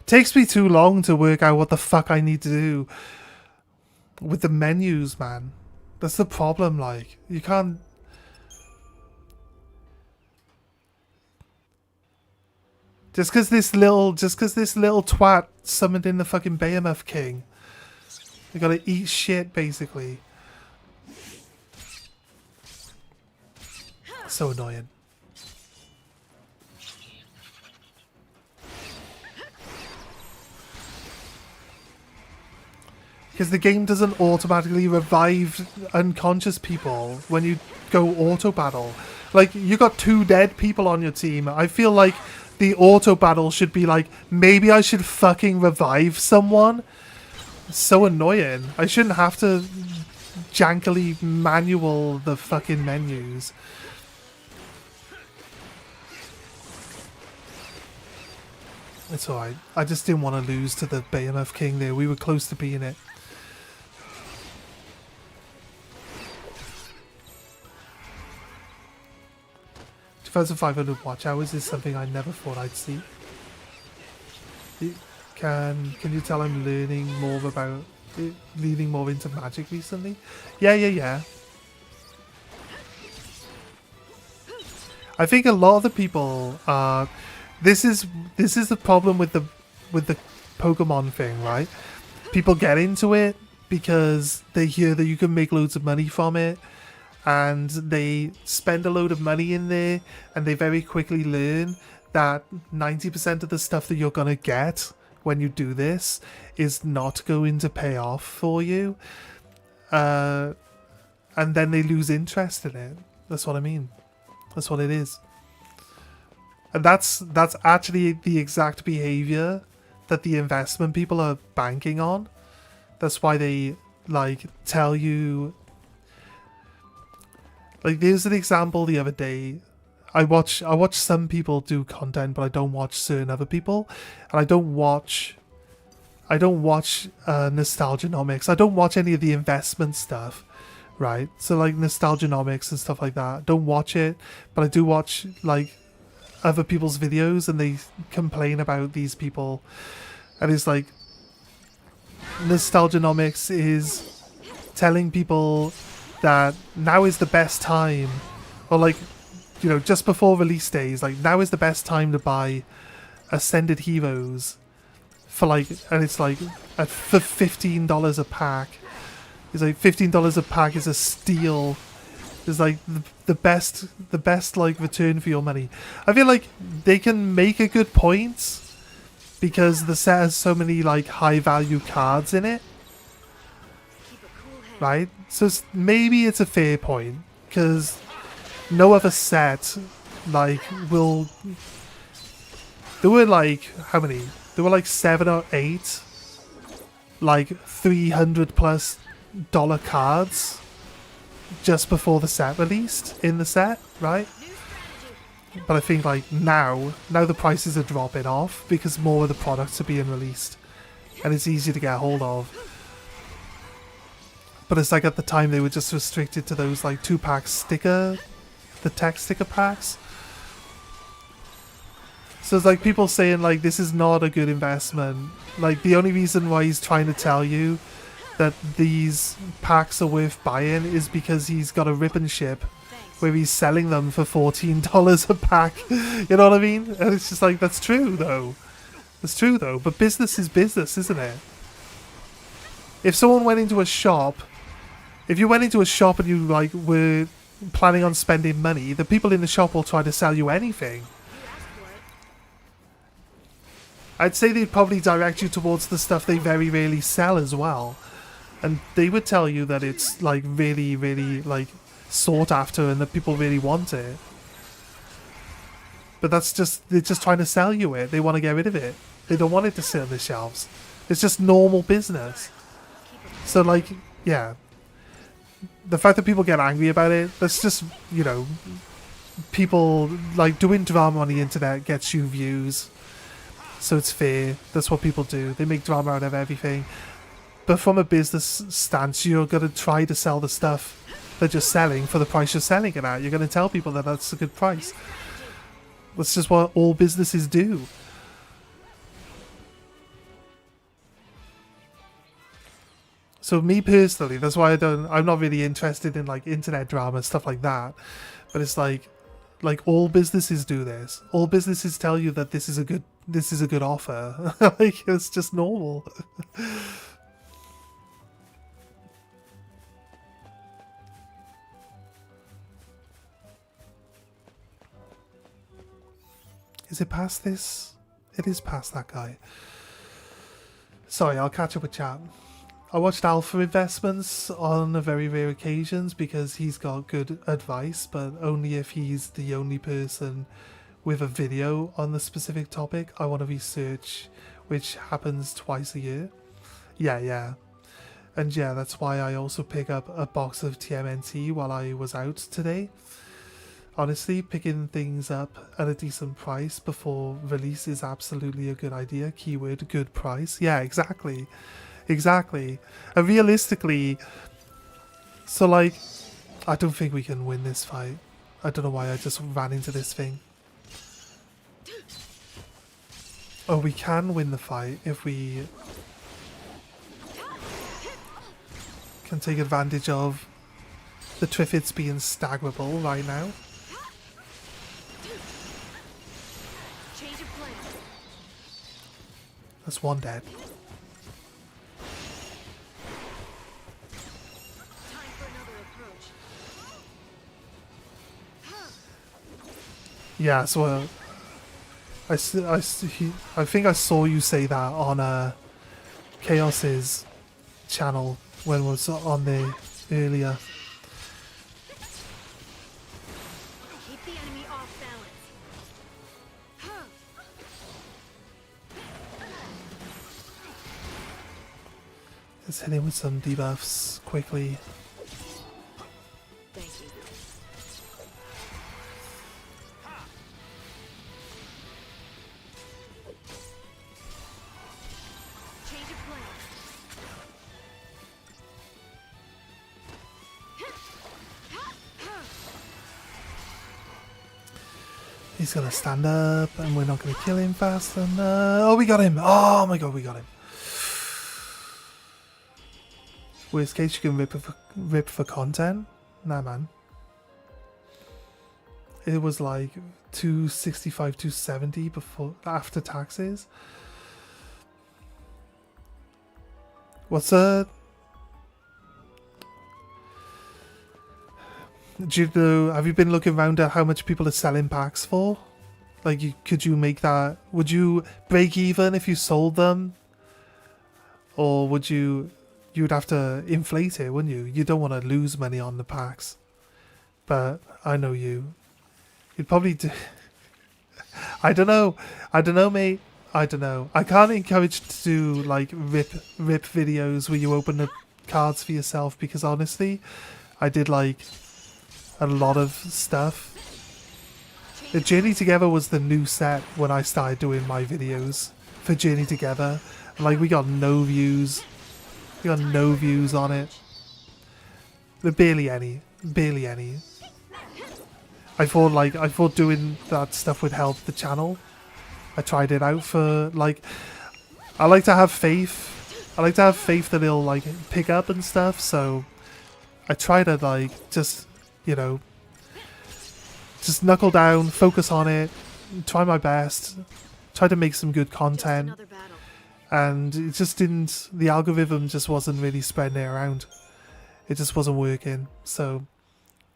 A: Takes me too long to work out what the fuck I need to do with the menus, man. That's the problem, like. You can't... Just because this little twat summoned in the fucking Behemoth King. You gotta eat shit, basically. So annoying. Because the game doesn't automatically revive unconscious people when you go auto battle. Like, you got 2 dead people on your team. I feel like the auto battle should be like, maybe I should fucking revive someone. It's so annoying. I shouldn't have to jankily manual the fucking menus. It's alright. I just didn't want to lose to the Behemoth King there. We were close to being it. $2,500 watch hours is something I never thought I'd see. Can you tell I'm learning more about it, leaning more into magic recently? Yeah. I think a lot of the people are. This is the problem with the Pokemon thing, right? People get into it because they hear that you can make loads of money from it, and they spend a load of money in there, and they very quickly learn that 90% of the stuff that you're gonna get when you do this is not going to pay off for you, and then they lose interest in it. That's what I mean. That's what it is. And that's actually the exact behavior that the investment people are banking on. That's why they like tell you. Like, there's an example the other day. I watch some people do content, but I don't watch certain other people, and I don't watch Nostalgianomics. I don't watch any of the investment stuff, right? So like Nostalgianomics and stuff like that. Don't watch it, but I do watch like other people's videos, and they complain about these people, and it's like Nostalgianomics is telling people that now is the best time, or like, you know, just before release days, like now is the best time to buy Ascended Heroes for like, and it's like for $15 a pack. It's like $15 a pack is a steal. It's like the best like return for your money. I feel like they can make a good point because the set has so many like high value cards in it, right? So maybe it's a fair point, because no other set like will. There were like how many? There were like 7 or 8 like $300+ cards just before the set released in the set, right? But I think like now the prices are dropping off because more of the products are being released and it's easy to get a hold of. But it's like at the time they were just restricted to those like 2-pack sticker, the tech sticker packs. So it's like people saying like this is not a good investment. Like the only reason why he's trying to tell you that these packs are worth buying is because he's got a rip and ship where he's selling them for $14 a pack. You know what I mean? And it's just like, that's true though. That's true though. But business is business, isn't it? If someone went into a shop, if you went into a shop and you like were planning on spending money, the people in the shop will try to sell you anything. I'd say they'd probably direct you towards the stuff they very rarely sell as well. And they would tell you that it's like really, really like sought after and that people really want it. But that's just, they're just trying to sell you it. They want to get rid of it. They don't want it to sit on the shelves. It's just normal business. So like, yeah. The fact that people get angry about it, that's just, you know, people like doing drama on the internet gets you views. So it's fair. That's what people do. They make drama out of everything. But from a business stance, you're going to try to sell the stuff that you're selling for the price you're selling it at. You're going to tell people that that's a good price. That's just what all businesses do. So me personally, that's why I'm not really interested in like internet drama and stuff like that. But it's like all businesses do this. All businesses tell you that this is a good offer. Like, it's just normal. Is it past this? It is past that guy. Sorry, I'll catch up with chat. I watched Alpha Investments on a very rare occasions because he's got good advice, but only if he's the only person with a video on the specific topic I want to research, which happens twice a year. Yeah. And yeah, that's why I also pick up a box of TMNT while I was out today. Honestly, picking things up at a decent price before release is absolutely a good idea. Keyword, good price. Yeah, exactly. And realistically, so like, I don't think we can win this fight. I don't know why I just ran into this thing. Oh, we can win the fight if we can take advantage of the Triffids being staggerable right now.
B: Change of plan.
A: That's one dead.
B: Time for another approach.
A: Yeah, so I think I saw you say that on Chaos's channel when it was on there earlier.
B: Keep the enemy off balance.
A: Let's hit him with some debuffs quickly.
B: Thank you. Change of plan.
A: He's gonna stand up and we're not gonna kill him fast enough. Oh, we got him! Oh my god, we got him. Worst case, you can rip for content. Nah, man. It was like 265, 270 after taxes. What's a? Do you know? Have you been looking around at how much people are selling packs for? Like, could you make that? Would you break even if you sold them, or would you? You'd have to inflate it, wouldn't you? You don't want to lose money on the packs. But I know you. You'd probably do. I don't know, mate. I don't know. I can't encourage to do like rip videos where you open the cards for yourself because honestly, I did like a lot of stuff. The Journey Together was the new set when I started doing my videos for Journey Together. Like, we got no views. We got no views on it. Barely any. I thought doing that stuff would help the channel. I tried it out for like, I like to have faith. I like to have faith that it'll like pick up and stuff. So I try to like just, you know, just knuckle down, focus on it, try my best, try to make some good content.
B: Another battle.
A: And it just didn't, the algorithm just wasn't really spreading it around. It just wasn't working. So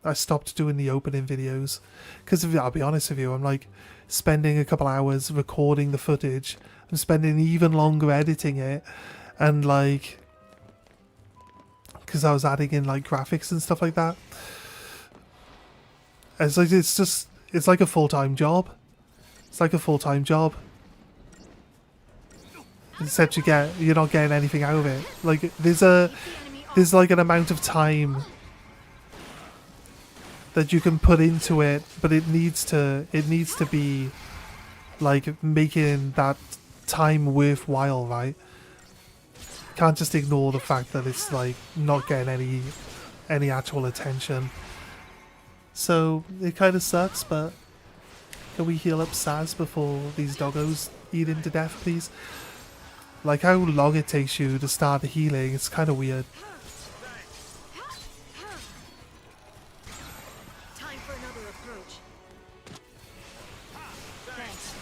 A: I stopped doing the opening videos. Because I'll be honest with you, I'm like spending a couple hours recording the footage. I'm spending even longer editing it. And like, because I was adding in like graphics and stuff like that. It's like, it's like a full-time job. It's like a full-time job. Except you're not getting anything out of it. Like there's like an amount of time that you can put into it, but it needs to be like making that time worthwhile, right? Can't just ignore the fact that it's like not getting any actual attention. So it kind of sucks, but can we heal up Saz before these doggos eat him to death, please? Like how long it takes you to start healing, it's kind of weird.
B: Time for another approach. Thanks.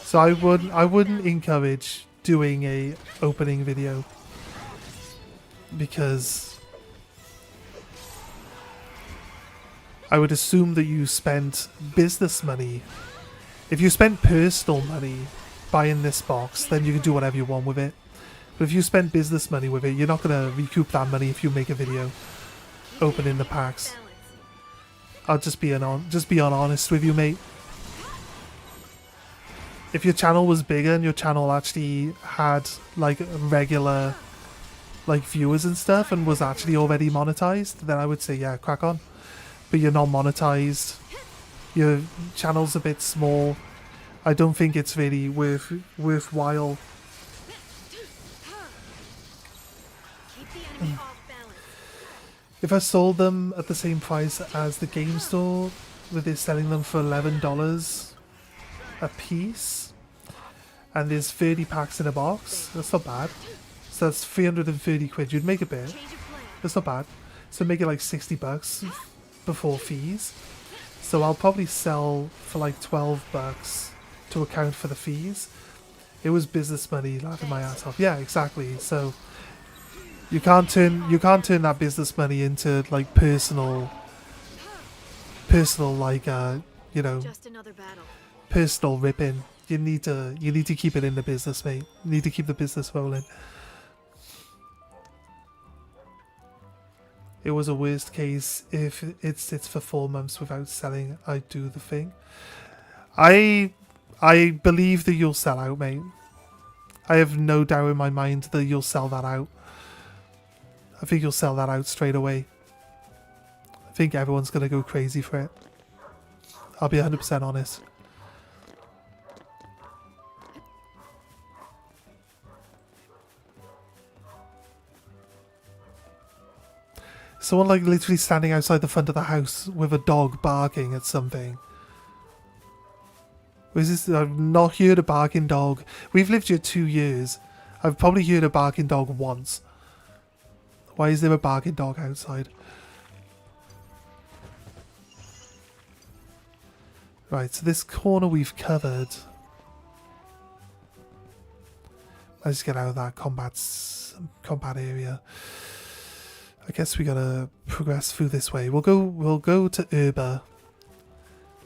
A: So I wouldn't encourage doing a opening video because I would assume that you spent business money. If you spent personal money, buying this box, then you can do whatever you want with it. But if you spend business money with it, you're not going to recoup that money if you make a video opening the packs. I'll just be honest with you, mate. If your channel was bigger and your channel actually had like regular like viewers and stuff and was actually already monetized, then I would say yeah, crack on. But you're not monetized. Your channel's a bit small. I don't think it's really worthwhile. If I sold them at the same price as the game store, where they're selling them for $11 a piece, and there's 30 packs in a box, that's not bad. So that's 330 quid. You'd make a bit. That's not bad. So make it like 60 bucks before fees. So I'll probably sell for like 12 bucks to account for the fees. It was business money, laughing my ass off. Yeah, exactly. So you can't turn that business money into like personal like you know,
B: Just another battle.
A: personal ripping. You need to keep it in the business, mate. You need to keep the business rolling. It was a worst case if it sits for 4 months without selling. I'd do the thing. I believe that you'll sell out, mate. I have no doubt in my mind that you'll sell that out. I think you'll sell that out straight away. I think everyone's going to go crazy for it. I'll be 100% honest. Someone like literally standing outside the front of the house with a dog barking at something. Was this? I've not heard a barking dog. We've lived here 2 years. I've probably heard a barking dog once. Why is there a barking dog outside? Right, so this corner we've covered. Let's get out of that combat area. I guess we gotta progress through this way. We'll go to Urba.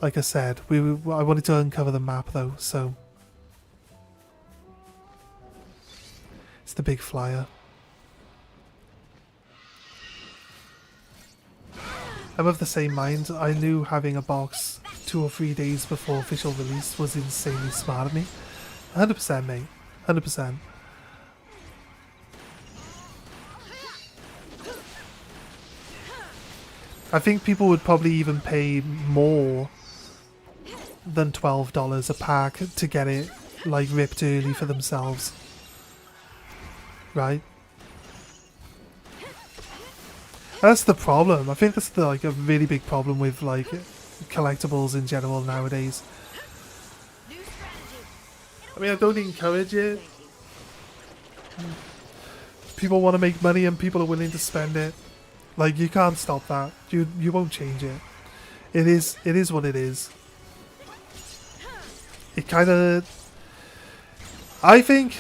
A: Like I said, I wanted to uncover the map though, so it's the big flyer. I'm of the same mind. I knew having a box 2 or 3 days before official release was insanely smart of me. 100%, mate. 100%. I think people would probably even pay more than $12 a pack to get it like ripped early for themselves. Right? That's the problem. I think that's like a really big problem with like collectibles in general nowadays. I mean, I don't encourage it. People want to make money and people are willing to spend it. Like, you can't stop that. You won't change it. It is what it is. It kind of... I think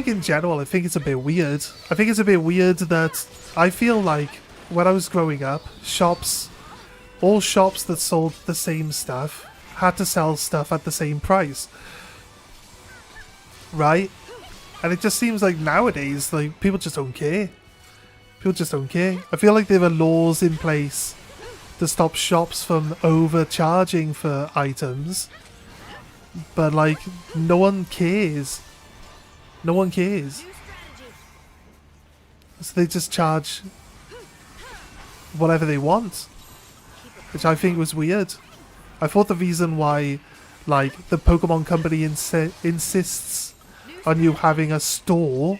A: in general, I think it's a bit weird. I think it's a bit weird that I feel like when I was growing up, all shops that sold the same stuff had to sell stuff at the same price. Right? And it just seems like nowadays, like, people just don't care. People just don't care. I feel like there are laws in place to stop shops from overcharging for items. But, like, no one cares. No one cares. So they just charge whatever they want. Which I think was weird. I thought the reason why, like, the Pokemon Company insists on you having a store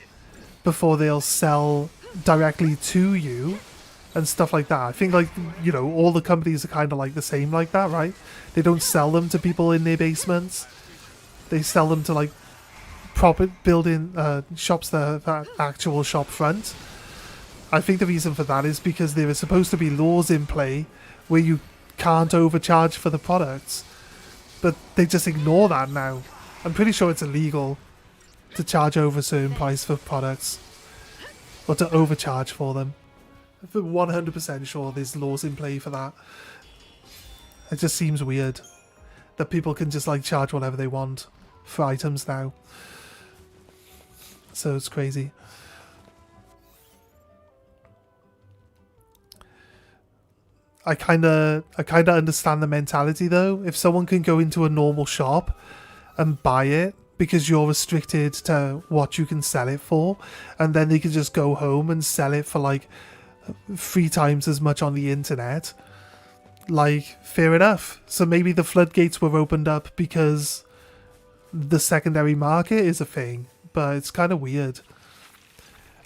A: before they'll sell directly to you and stuff like that. I think, like, you know, all the companies are kind of like the same like that, right? They don't sell them to people in their basements. They sell them to like proper building shops that are actual shop front. I think the reason for that is because there are supposed to be laws in play where you can't overcharge for the products, but they just ignore that now. I'm pretty sure it's illegal to charge over a certain price for products. Or to overcharge for them. I'm 100% sure there's laws in play for that. It just seems weird that people can just like charge whatever they want for items now. So it's crazy. I kinda understand the mentality though. If someone can go into a normal shop and buy it because you're restricted to what you can sell it for, and then they can just go home and sell it for like 3 times as much on the internet, like, fair enough. So maybe the floodgates were opened up because the secondary market is a thing, but it's kind of weird.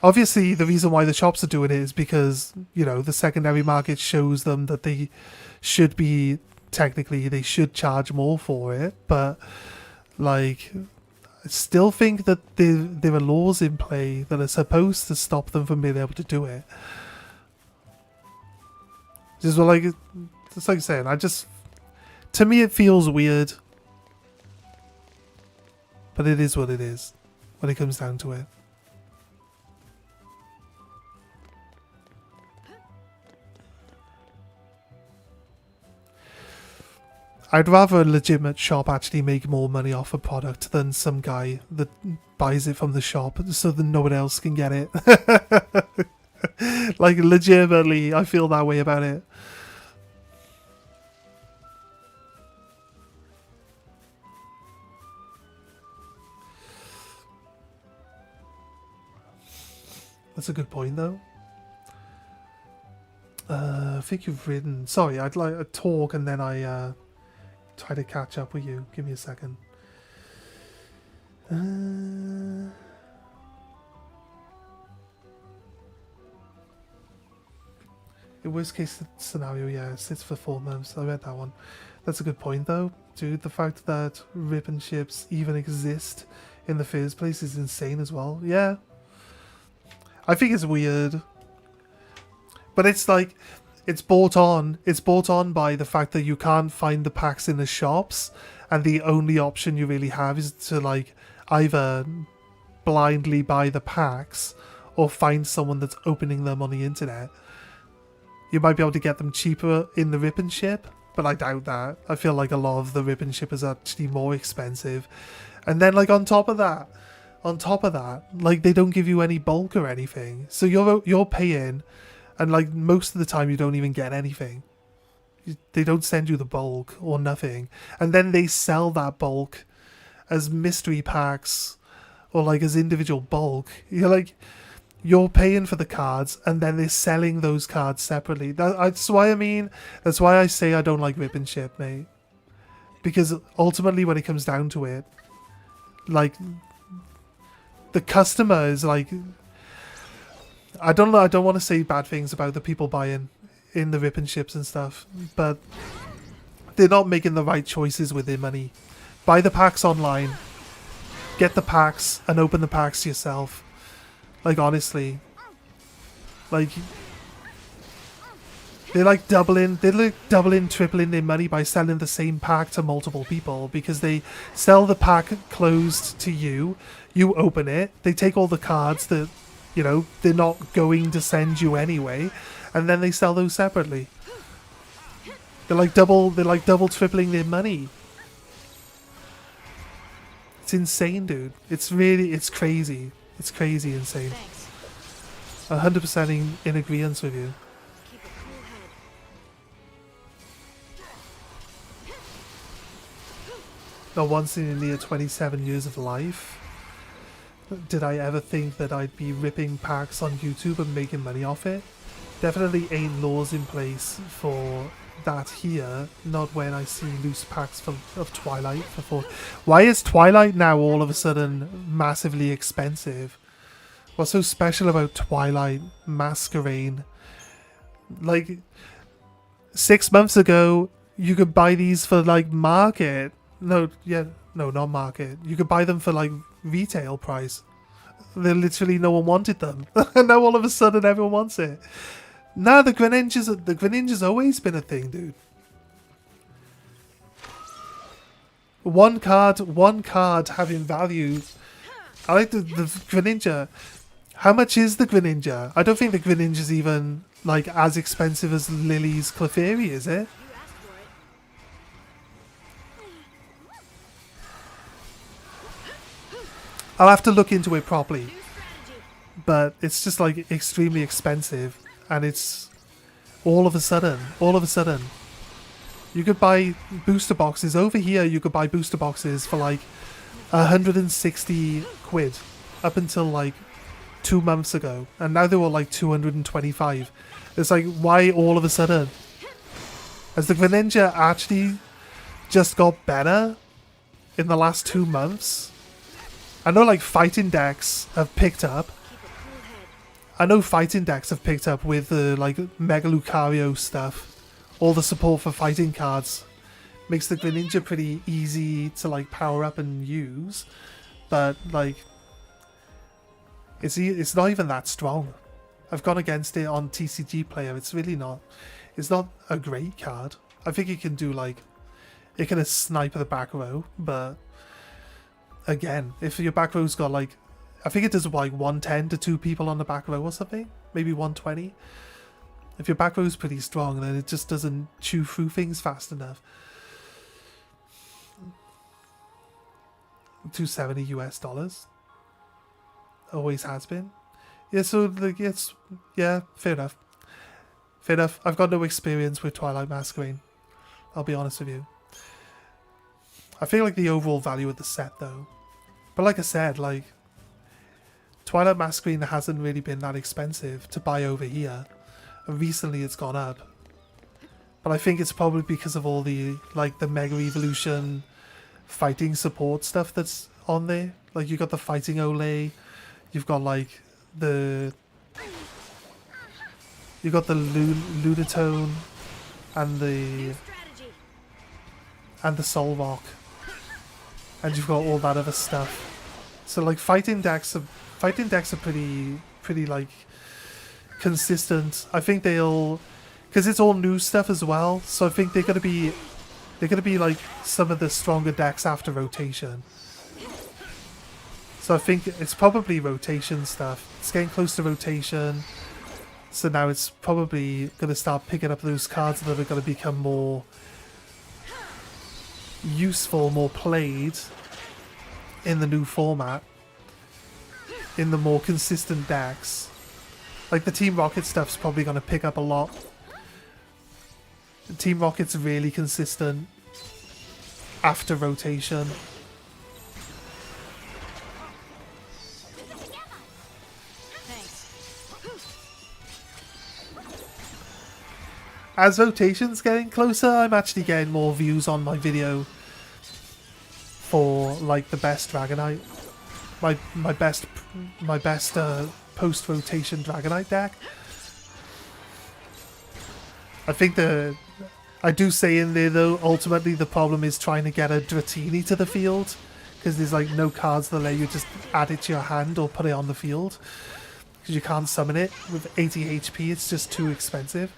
A: Obviously, the reason why the shops are doing it is because, you know, the secondary market shows them that they should be, technically, they should charge more for it. But, like, I still think that there are laws in play that are supposed to stop them from being able to do it. Just like, it's like saying, to me it feels weird. But it is what it is, when it comes down to it. I'd rather a legitimate shop actually make more money off a product than some guy that buys it from the shop so that no one else can get it. Like, legitimately, I feel that way about it. That's a good point, though. I think you've written... Sorry, I'd like to talk and then I try to catch up with you. Give me a second. The worst case scenario, yeah, it sits for 4 months. I read that one. That's a good point, though. Dude, the fact that ripping ships even exist in the first place is insane as well. Yeah. I think it's weird. But it's like, it's bought on by the fact that you can't find the packs in the shops, and the only option you really have is to, like, either blindly buy the packs or find someone that's opening them on the internet. You might be able to get them cheaper in the rip and ship, but I doubt that. I feel like a lot of the rip and ship is actually more expensive. And then, like, on top of that, like, they don't give you any bulk or anything. So you're paying, and, like, most of the time you don't even get anything. They don't send you the bulk or nothing. And then they sell that bulk as mystery packs or, like, as individual bulk. You're paying for the cards, and then they're selling those cards separately. That's why I say I don't like rip and ship, mate. Because ultimately, when it comes down to it, like, the customer is like... I don't want to say bad things about the people buying in the rip and ships and stuff, but they're not making the right choices with their money. Buy the packs online. Get the packs and open the packs yourself. Like, honestly. Like, they're like doubling, tripling their money by selling the same pack to multiple people, because they sell the pack closed to you, you open it, they take all the cards that, you know, they're not going to send you anyway, and then they sell those separately. They're like double tripling their money. It's insane, dude. It's crazy. It's crazy insane.
B: Thanks.
A: 100% in agreement with you.
B: Keep a cool head.
A: Not once in near 27 years of life did I ever think that I'd be ripping packs on YouTube and making money off it. Definitely ain't laws in place for that here, not when I see loose packs of Twilight for 4. Why is Twilight now all of a sudden massively expensive? What's so special about Twilight Masquerade? Like, 6 months ago, you could buy these for, like, market. No, not market. You could buy them for, like, retail price. Literally no one wanted them. And now all of a sudden everyone wants it. Nah, the Greninja's always been a thing, dude. One card having value. I like the Greninja. How much is the Greninja? I don't think the Greninja's even, like, as expensive as Lily's Clefairy, is it?
B: You asked for it.
A: I'll have to look into it properly.
B: New strategy.
A: But it's just like extremely expensive, and it's all of a sudden, you could buy booster boxes over here. You could buy booster boxes for like 160 quid up until like 2 months ago, and now they were like 225. It's like, why all of a sudden? Has the Greninja actually just got better in the last 2 months? I know like fighting decks have picked up.
B: Keep a cool head.
A: I know fighting decks have picked up with the like Mega Lucario stuff. All the support for fighting cards makes the Greninja pretty easy to like power up and use, but like it's not even that strong. I've gone against it on TCG Player. It's really not. It's not a great card. I think it can do like it can snipe the back row, but again, if your back row's got like, I think it does like 110 to 2 people on the back row or something, maybe 120. If your back row is pretty strong, then it just doesn't chew through things fast enough. $270 US. Always has been. Yeah, so like it's, yeah, fair enough. Fair enough. I've got no experience with Twilight Masquerade. I'll be honest with you. I feel like the overall value of the set though. But like I said, like Twilight Masquerade hasn't really been that expensive to buy over here. And recently it's gone up. But I think it's probably because of all the like the Mega Evolution fighting support stuff that's on there. Like you got the fighting Olay, you've got like the Lunatone and the
B: Strategy.
A: Solrock. And you've got all that other stuff. So like fighting decks are pretty like consistent. I think they'll, because it's all new stuff as well. So I think they're gonna be like some of the stronger decks after rotation. So I think it's probably rotation stuff. It's getting close to rotation. So now it's probably gonna start picking up those cards that are gonna become more useful, more played in the new format, in the more consistent decks. Like the Team Rocket stuff's probably going to pick up a lot. The Team Rocket's really consistent after rotation.
B: Thanks.
A: As rotation's getting closer, I'm actually getting more views on my video for like the best Dragonite. My best post-rotation Dragonite deck. I think I do say in there though, ultimately the problem is trying to get a Dratini to the field, because there's like no cards that let you just add it to your hand or put it on the field, because you can't summon it with 80 HP. It's just too expensive.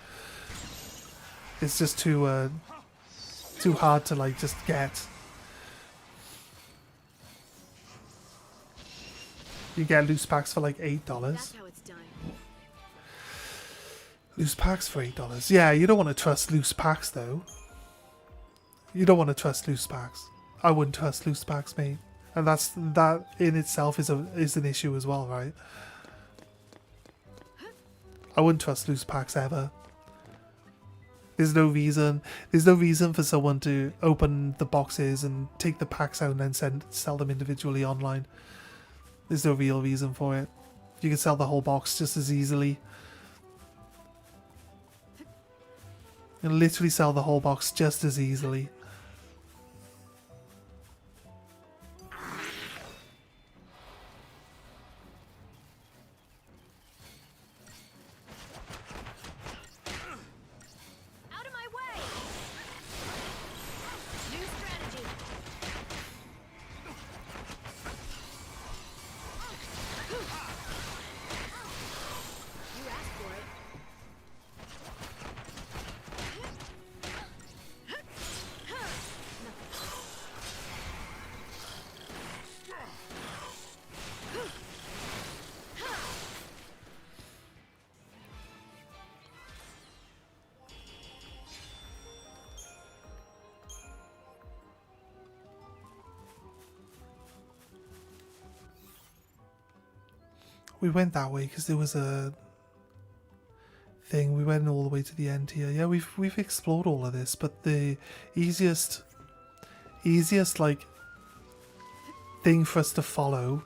A: It's just too hard to like just get. You get loose packs for like $8.
B: That's how it's done.
A: Loose packs for $8. Yeah, you don't want to trust loose packs though. You don't want to trust loose packs. I wouldn't trust loose packs, mate. And that in itself is an issue as well, right? I wouldn't trust loose packs ever. There's no reason for someone to open the boxes and take the packs out and then sell them individually online. There's no real reason for it. You can sell the whole box just as easily. You can literally sell the whole box just as easily.
B: Out of my way. New strategy. You asked for it.
A: We went that way because there was a thing. We went all the way to the end here. Yeah, we've explored all of this, but the easiest like thing for us to follow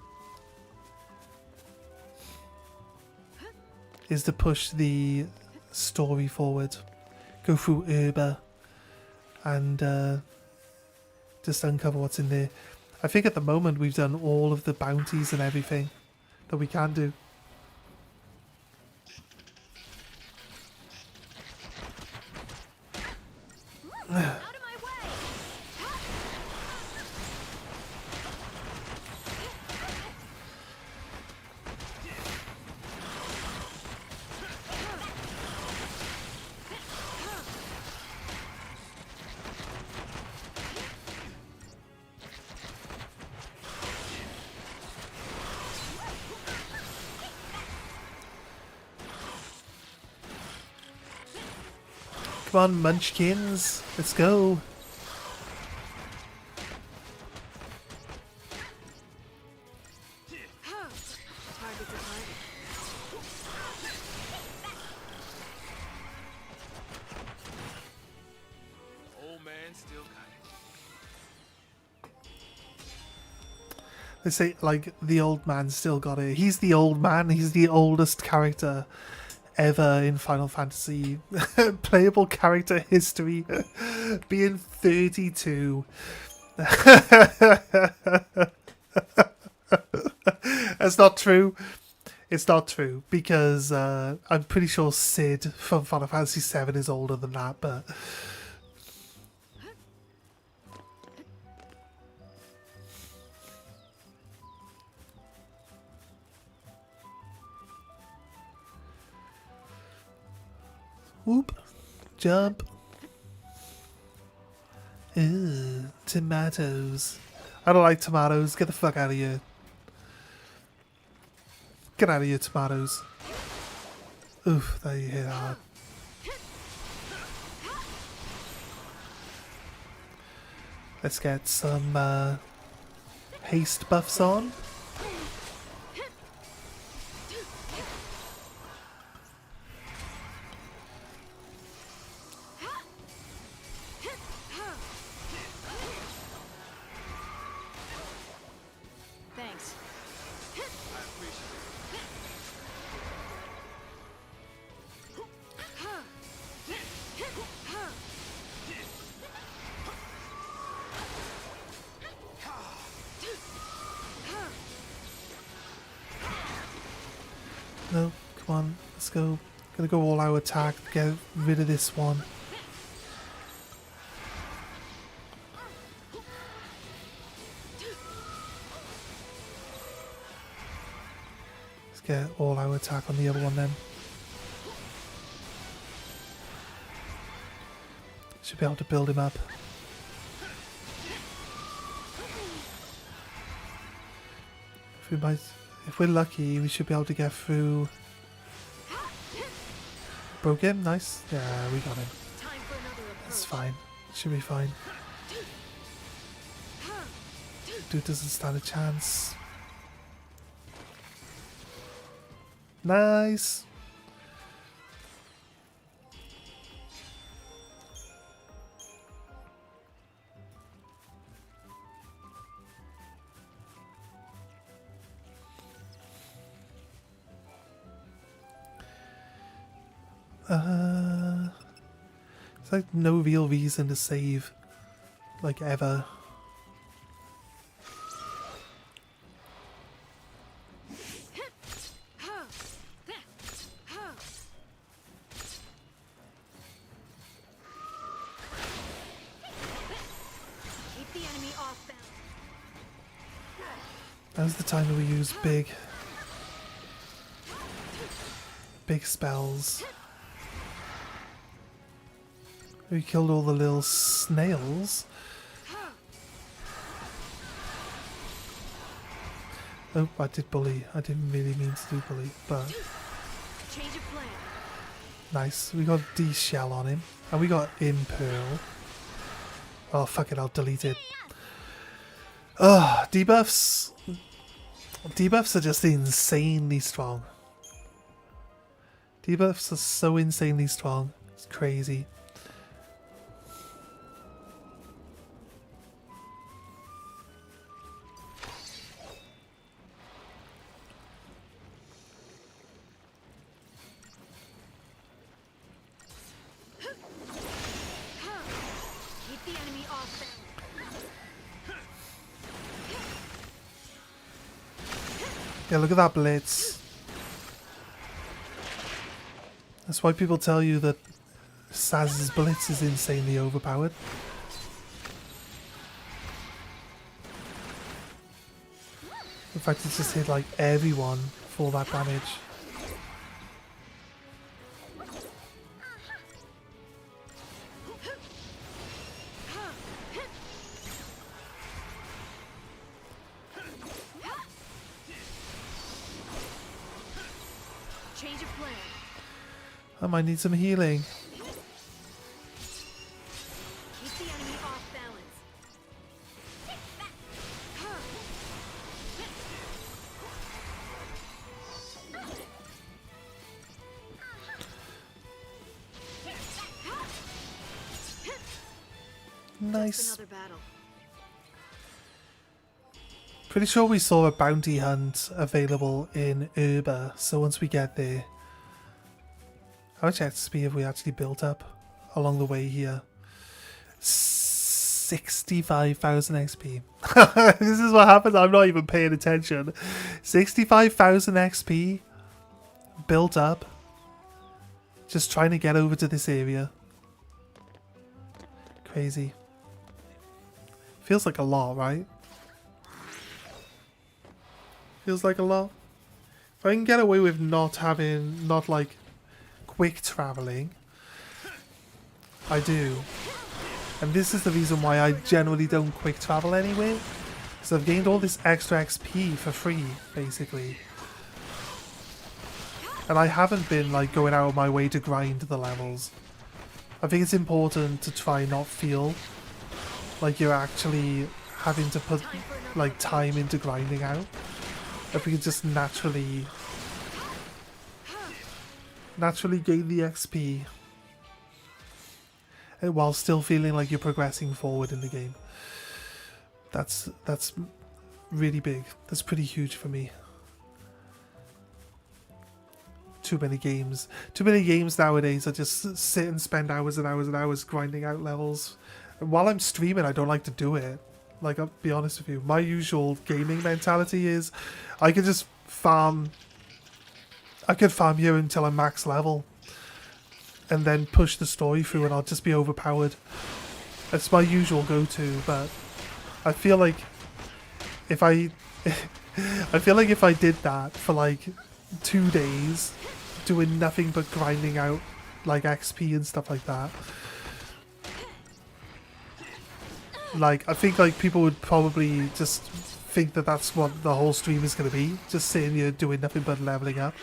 A: is to push the story forward. Go through Uber and just uncover what's in there. I think at the moment we've done all of the bounties and everything that we can do.
B: Out of my way!
A: Come on, munchkins, let's go.
B: Target's a target.
C: Old man still got it.
A: They say, like, the old man still got it. He's the old man. He's the oldest character ever in Final Fantasy. Playable character history. Being 32. That's not true. It's not true. Because I'm pretty sure Sid from Final Fantasy VII is older than that, but... Whoop. Jump. Ew, tomatoes. I don't like tomatoes. Get the fuck out of here. Get out of here, tomatoes. Oof, that you hit hard. Let's get some haste buffs on.
B: Thanks.
C: I appreciate
A: No, come on, let's go. Gonna go all out attack, get rid of this one. Let's get all out attack on the other one then. Should be able to build him up. If we're lucky, we should be able to get through. Broke him, nice. Yeah, we got him.
B: Time for another approach.
A: That's fine. Should be fine. Dude doesn't stand a chance. Nice. It's like no real reason to save, like, ever.
B: Keep the enemy off balance.
A: Now's the time that we use big spells. We killed all the little snails. Oh, I did bully. I didn't really mean to do bully, but
B: Change of plan.
A: nice. We got D shell on him, and we got Impearl. Oh fuck it, I'll delete it. Debuffs. Debuffs are just insanely strong. Debuffs are so insanely strong. It's crazy.
B: Keep the enemy off balance.
A: Yeah, look at that blitz. That's why people tell you that Saz's blitz is insanely overpowered. In fact, it just hit like everyone for that damage.
B: Change of plan.
A: I might need some healing.
B: Keep the enemy off balance.
A: Nice.
B: Another battle.
A: Pretty sure we saw a bounty hunt available in Urba, so once we get there... How much XP have we actually built up along the way here? 65,000 XP. This is what happens, I'm not even paying attention. 65,000 XP built up. Just trying to get over to this area. Crazy. Feels like a lot, right? Feels like a lot. If I can get away with not like quick traveling, I do. And this is the reason why I generally don't quick travel anyway. Because I've gained all this extra XP for free, basically. And I haven't been like going out of my way to grind the levels. I think it's important to try not feel like you're actually having to put like time into grinding out. If we could just naturally gain the XP while still feeling like you're progressing forward in the game. That's really big. That's pretty huge for me. Too many games nowadays. I just sit and spend hours and hours and hours grinding out levels. And while I'm streaming, I don't like to do it. Like, I'll be honest with you, my usual gaming mentality is I could just farm. I could farm here until I'm max level and then push the story through and I'll just be overpowered. That's my usual go-to, but I feel like if I did that for like 2 days, doing nothing but grinding out like XP and stuff like that, like I think like people would probably just think that that's what the whole stream is going to be, just sitting here doing nothing but leveling up.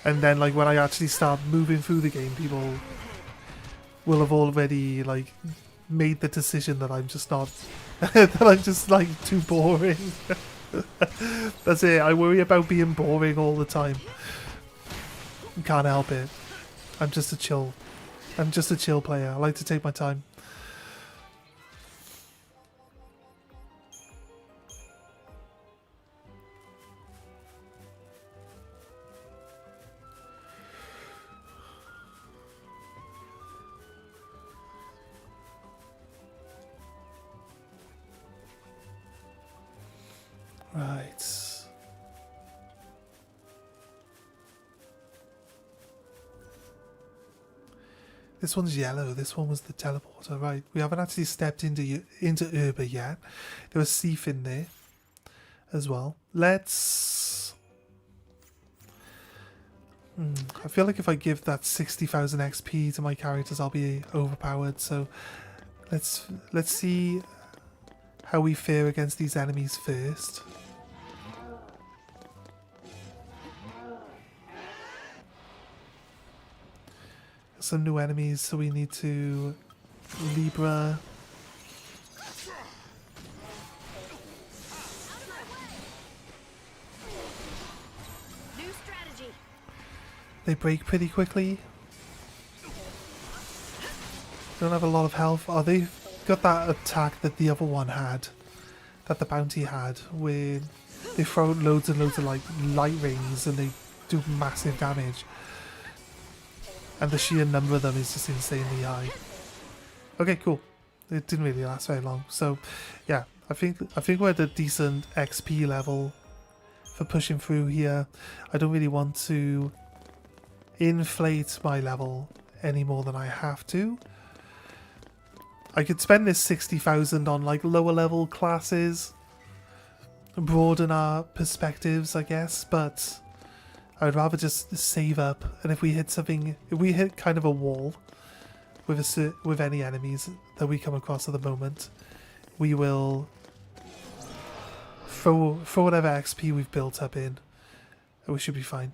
A: And then like when I actually start moving through the game, people will have already like made the decision that I'm just not that I'm just like too boring. That's it. I worry about being boring all the time. Can't help it. I'm just a chill player. I like to take my time. Right. This one's yellow. This one was the teleporter. Right. We haven't actually stepped into Urba yet. There was Seif in there as well. Let's... I feel like if I give that 60,000 XP to my characters, I'll be overpowered. So let's see how we fare against these enemies first. Some new enemies, so we need to Libra. they break pretty quickly. Don't have a lot of health. Oh, they've got that attack that the other one had, that the bounty had, where they throw loads and loads of like light rings and they do massive damage. And the sheer number of them is just insanely high. Okay, cool. It didn't really last very long. So, yeah, I think we're at a decent XP level for pushing through here. I don't really want to inflate my level any more than I have to. I could spend this 60,000 on like lower level classes, broaden our perspectives, I guess, but I would rather just save up. And if we hit something, if we hit kind of a wall with any enemies that we come across at the moment, we will throw whatever XP we've built up in, and we should be fine.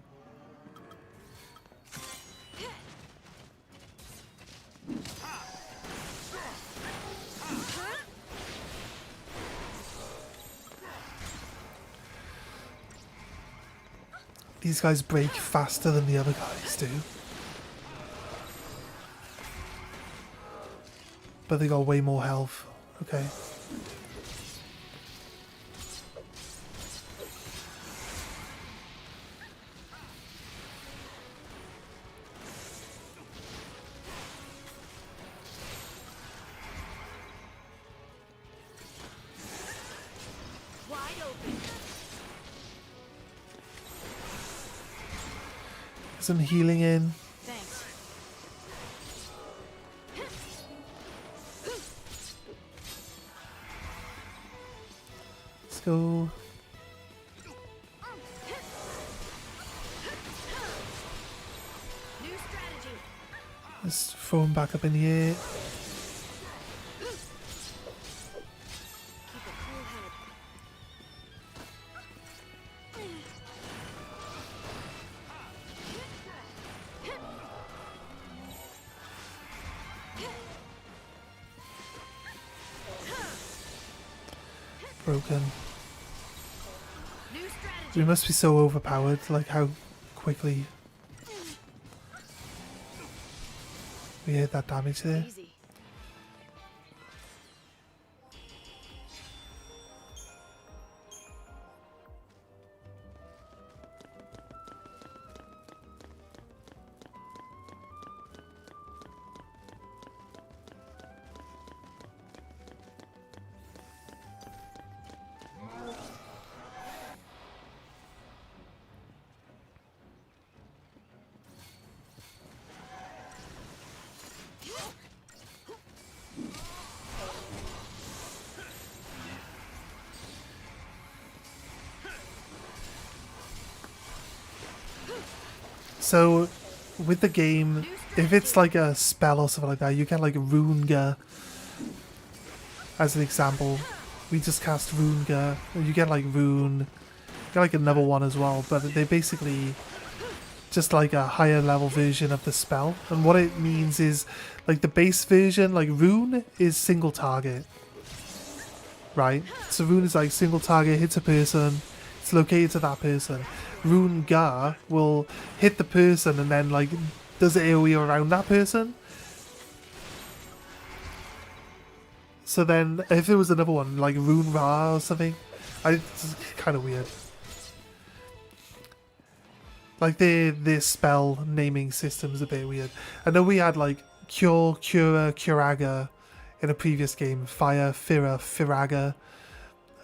A: These guys break faster than the other guys do. But they got way more health. Okay.
B: Wide open.
A: Some healing in.
B: Thanks.
A: Let's go.
B: New strategy.
A: Let's throw him back up in the air.
B: Keep a cool head.
A: Broken.
B: New strategy.
A: We must be so overpowered, like how quickly we hit that damage there.
B: Easy.
A: So, with the game, if it's like a spell or something like that, you get like Runegar. As an example, we just cast Runegar, and you get like Rune, you get like another one as well, but they basically just like a higher level version of the spell. And what it means is, like the base version, like Rune is single target, right? So Rune is like single target, hits a person, it's located to that person. Runegar will hit the person and then like does it AoE around that person. So then if there was another one like Rune Ra or something, it's kind of weird. Like their spell naming system's a bit weird. I know we had like Cure, Cura, Curaga in a previous game, Fire, Fira, Firaga,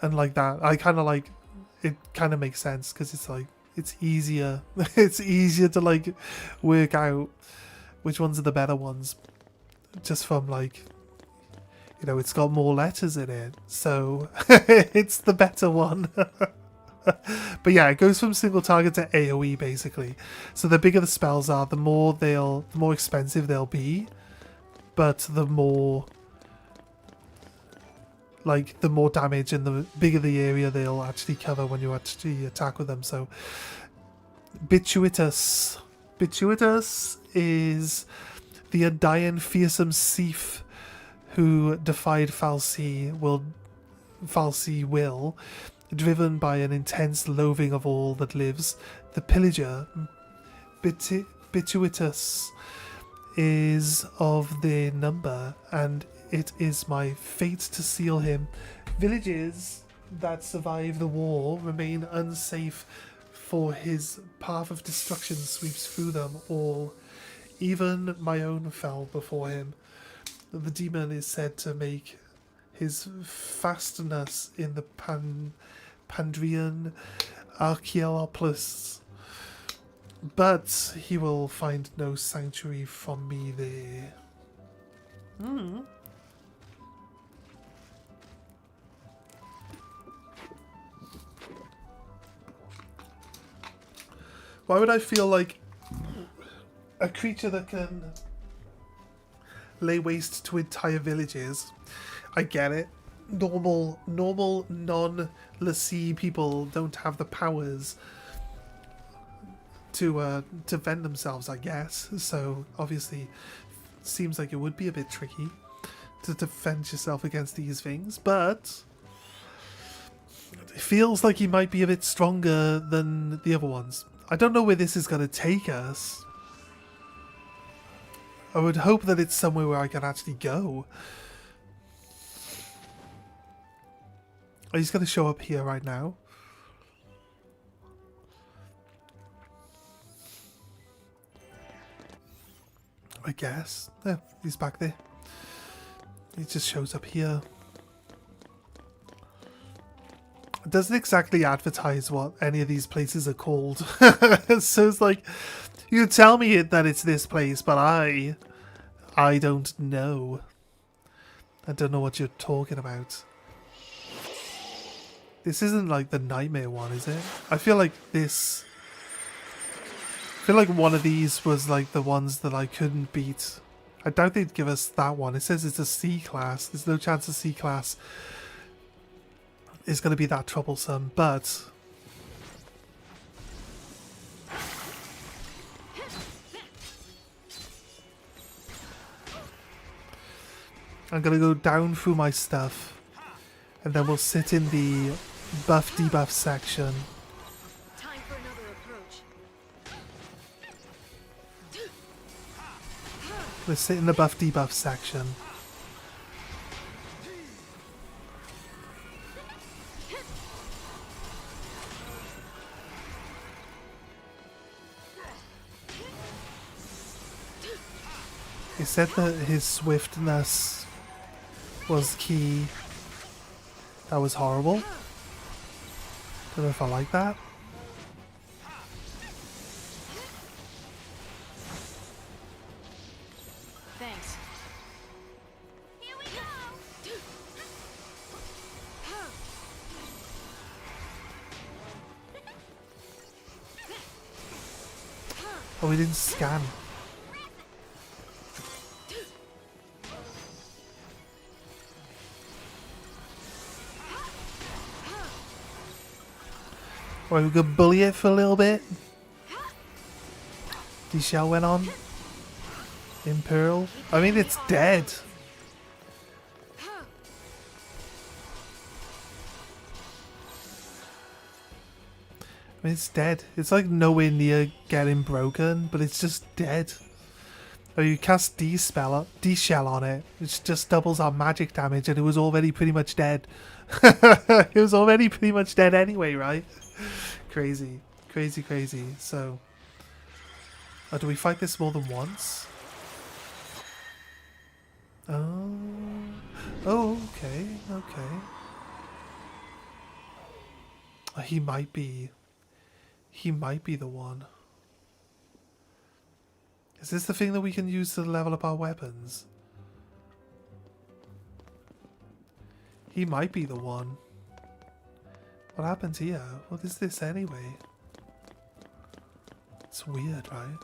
A: and like that. I kind of like it. Kind of makes sense because it's like it's easier. It's easier to like work out which ones are the better ones, just from like, you know, it's got more letters in it, so it's the better one. But yeah, it goes from single target to AoE basically. So the bigger the spells are, the more expensive they'll be, but the more damage and the bigger the area they'll actually cover when you actually attack with them. So Bituitus is the undying fearsome Seif who defied Fal'Cie will, driven by an intense loathing of all that lives. The pillager bituitous is of their number, and it is my fate to seal him. Villages that survive the war remain unsafe, for his path of destruction sweeps through them all. Even my own fell before him. The demon is said to make his fastness in the Pandrian Archaeopolis, but he will find no sanctuary from me there. Why would I feel like a creature that can lay waste to entire villages? I get it. Normal non-Lassie people don't have the powers to defend themselves, I guess. So obviously, seems like it would be a bit tricky to defend yourself against these things, but it feels like he might be a bit stronger than the other ones. I don't know where this is going to take us. I would hope that it's somewhere where I can actually go. Oh, he's going to show up here right now. I guess. Yeah, he's back there. He just shows up here. It doesn't exactly advertise what any of these places are called. So it's like, you tell me that it's this place, but I don't know. I don't know what you're talking about. This isn't like the nightmare one, is it? I feel like this... I feel like one of these was like the ones that I couldn't beat. I doubt they'd give us that one. It says it's a C class. There's no chance a C class is going to be that troublesome, but... I'm going to go down through my stuff, and then we'll sit in the buff debuff section.
B: Time for another approach.
A: Let's sit in the buff debuff section. He said that his swiftness was key. That was horrible. Don't know if I like that.
B: Thanks. Here we go.
A: Oh, we didn't scan. Right, we could bully it for a little bit. The shell went on. Imperial. I mean, it's dead. I mean, it's dead. It's like nowhere near getting broken, but it's just dead. Oh, you cast D-shell on it, which just doubles our magic damage, and it was already pretty much dead. It was already pretty much dead anyway, right? Crazy. Crazy, crazy. So, oh, do we fight this more than once? Oh. Oh, okay. Okay. Oh, he might be the one. Is this the thing that we can use to level up our weapons? He might be the one. What happened here? What is this anyway? It's weird, right?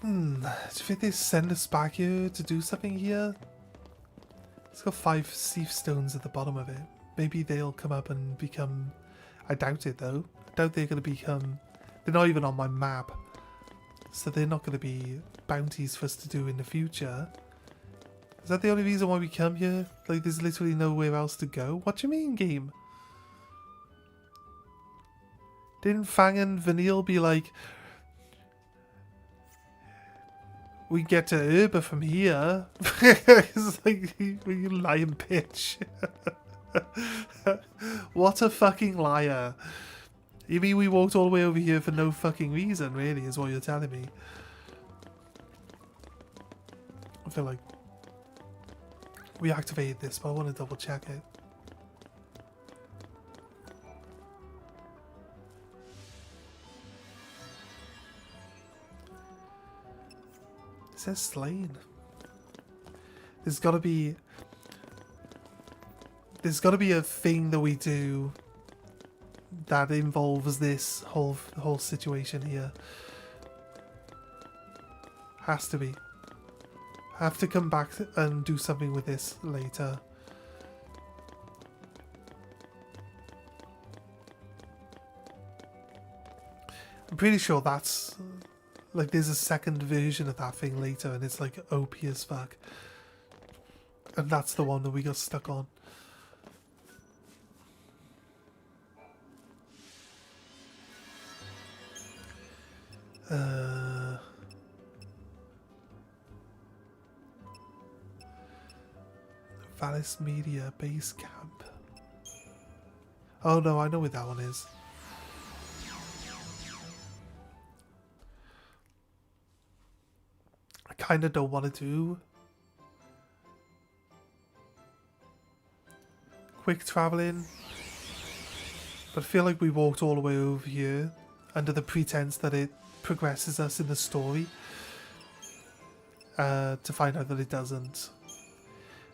A: Do you think they send us back here to do something here? It's got 5 Seaf Stones at the bottom of it. Maybe they'll come up and become... I doubt it though. I doubt they're going to become... They're not even on my map. So they're not going to be bounties for us to do in the future. Is that the only reason why we come here? Like, there's literally nowhere else to go? What do you mean, game? Didn't Fang and Vanille be like, we get to Herba from here? It's like, you lying bitch. What a fucking liar. You mean we walked all the way over here for no fucking reason, really, is what you're telling me? I feel like we activated this, but I want to double check it. It says slain. There's gotta be a thing that we do that involves this whole situation here. Has to be. Have to come back and do something with this later. I'm pretty sure that's like there's a second version of that thing later and it's like OP as fuck. And that's the one that we got stuck on. Valis Media Base Camp. Oh no, I know where that one is. I kinda don't want to do quick traveling, but I feel like we walked all the way over here under the pretense that it progresses us in the story, to find out that it doesn't.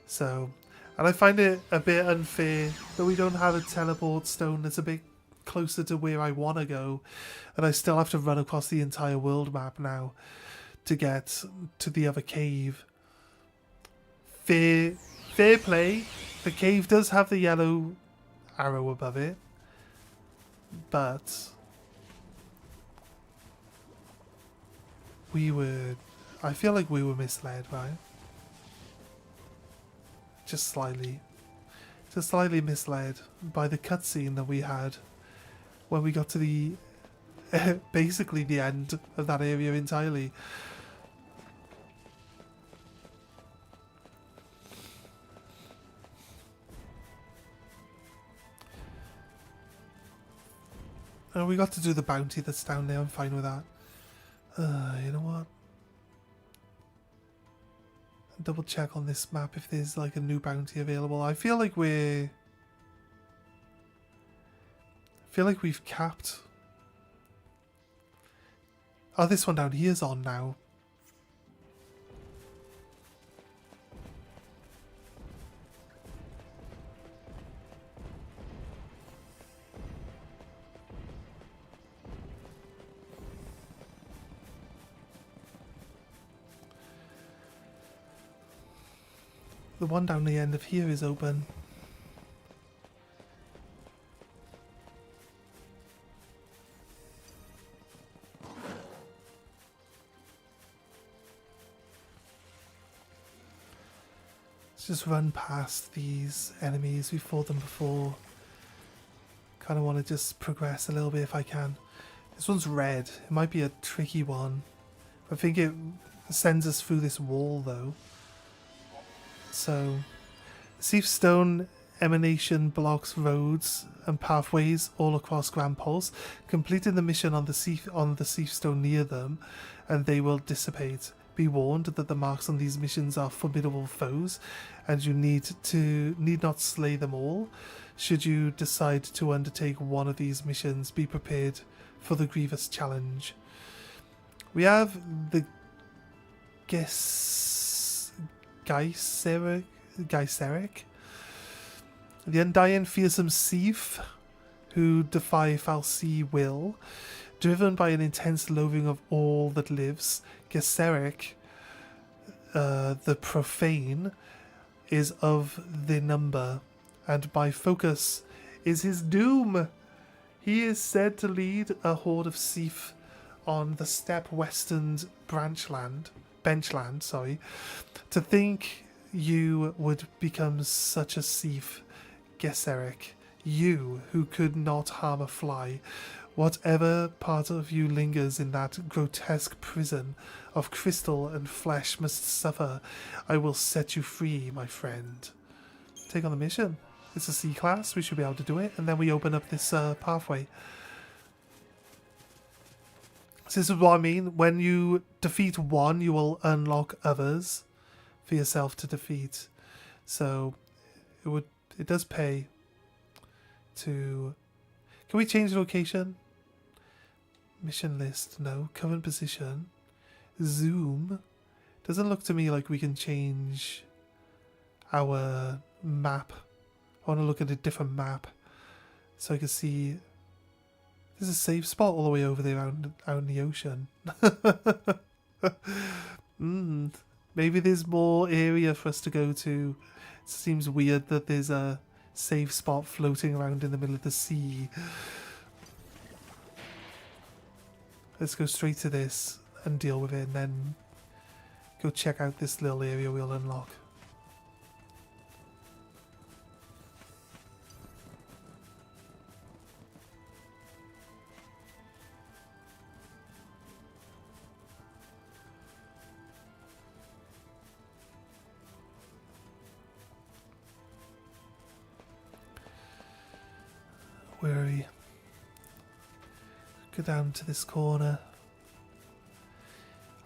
A: So, and I find it a bit unfair that we don't have a teleport stone that's a bit closer to where I want to go, and I still have to run across the entire world map now to get to the other cave. Fair play. The cave does have the yellow arrow above it, but I feel like we were misled, right? Just slightly misled by the cutscene that we had when we got to the basically the end of that area entirely. And we got to do the bounty that's down there. I'm fine with that. You know what? Double check on this map if there's like a new bounty available. I feel like we've capped. Oh, this one down here's on now. The one down the end of here is open. Let's just run past these enemies. We fought them before. Kind of want to just progress a little bit if I can. This one's red. It might be a tricky one. I think it sends us through this wall though. So, Seif Stone emanation blocks roads and pathways all across Grand Pulse. Completing the mission on the Seif Stone near them, and they will dissipate. Be warned that the marks on these missions are formidable foes, and you need not slay them all. Should you decide to undertake one of these missions, be prepared for the grievous challenge. We have the Gyseric, the undying fearsome Seif, who defy Fal'Cie will, driven by an intense loathing of all that lives. Gyseric, the profane, is of the number, and by focus is his doom. He is said to lead a horde of Seif on the steppe western benchland. To think you would become such a thief, Gesseric. You who could not harm a fly. Whatever part of you lingers in that grotesque prison of crystal and flesh must suffer. I will set you free, my friend. Take on the mission. It's a C class, we should be able to do it, and then we open up this pathway. So this is what I mean. When you defeat one, you will unlock others for yourself to defeat. So it does pay to... Can we change the location? Mission list, no. Current position. Zoom. Doesn't look to me like we can change our map. I want to look at a different map so I can see. There's a safe spot all the way over there out in the ocean. Maybe there's more area for us to go to. It seems weird that there's a safe spot floating around in the middle of the sea. Let's go straight to this and deal with it, and then go check out this little area we'll unlock. Where are we? Go down to this corner.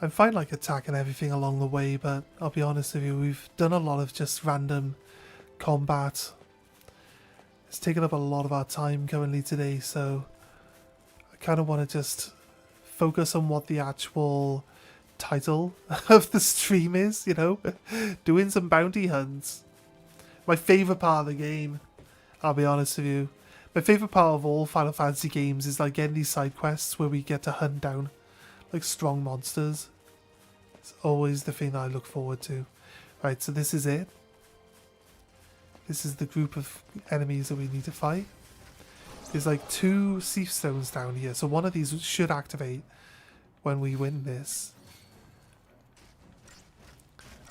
A: I'm fine like attacking everything along the way, but I'll be honest with you, we've done a lot of just random combat. It's taken up a lot of our time currently today, so I kind of want to just focus on what the actual title of the stream is, you know? Doing some bounty hunts. My favourite part of the game, I'll be honest with you. My favourite part of all Final Fantasy games is like getting these side quests where we get to hunt down like strong monsters. It's always the thing that I look forward to. Right, so this is it. This is the group of enemies that we need to fight. There's like 2 Thief Stones down here, so one of these should activate when we win this.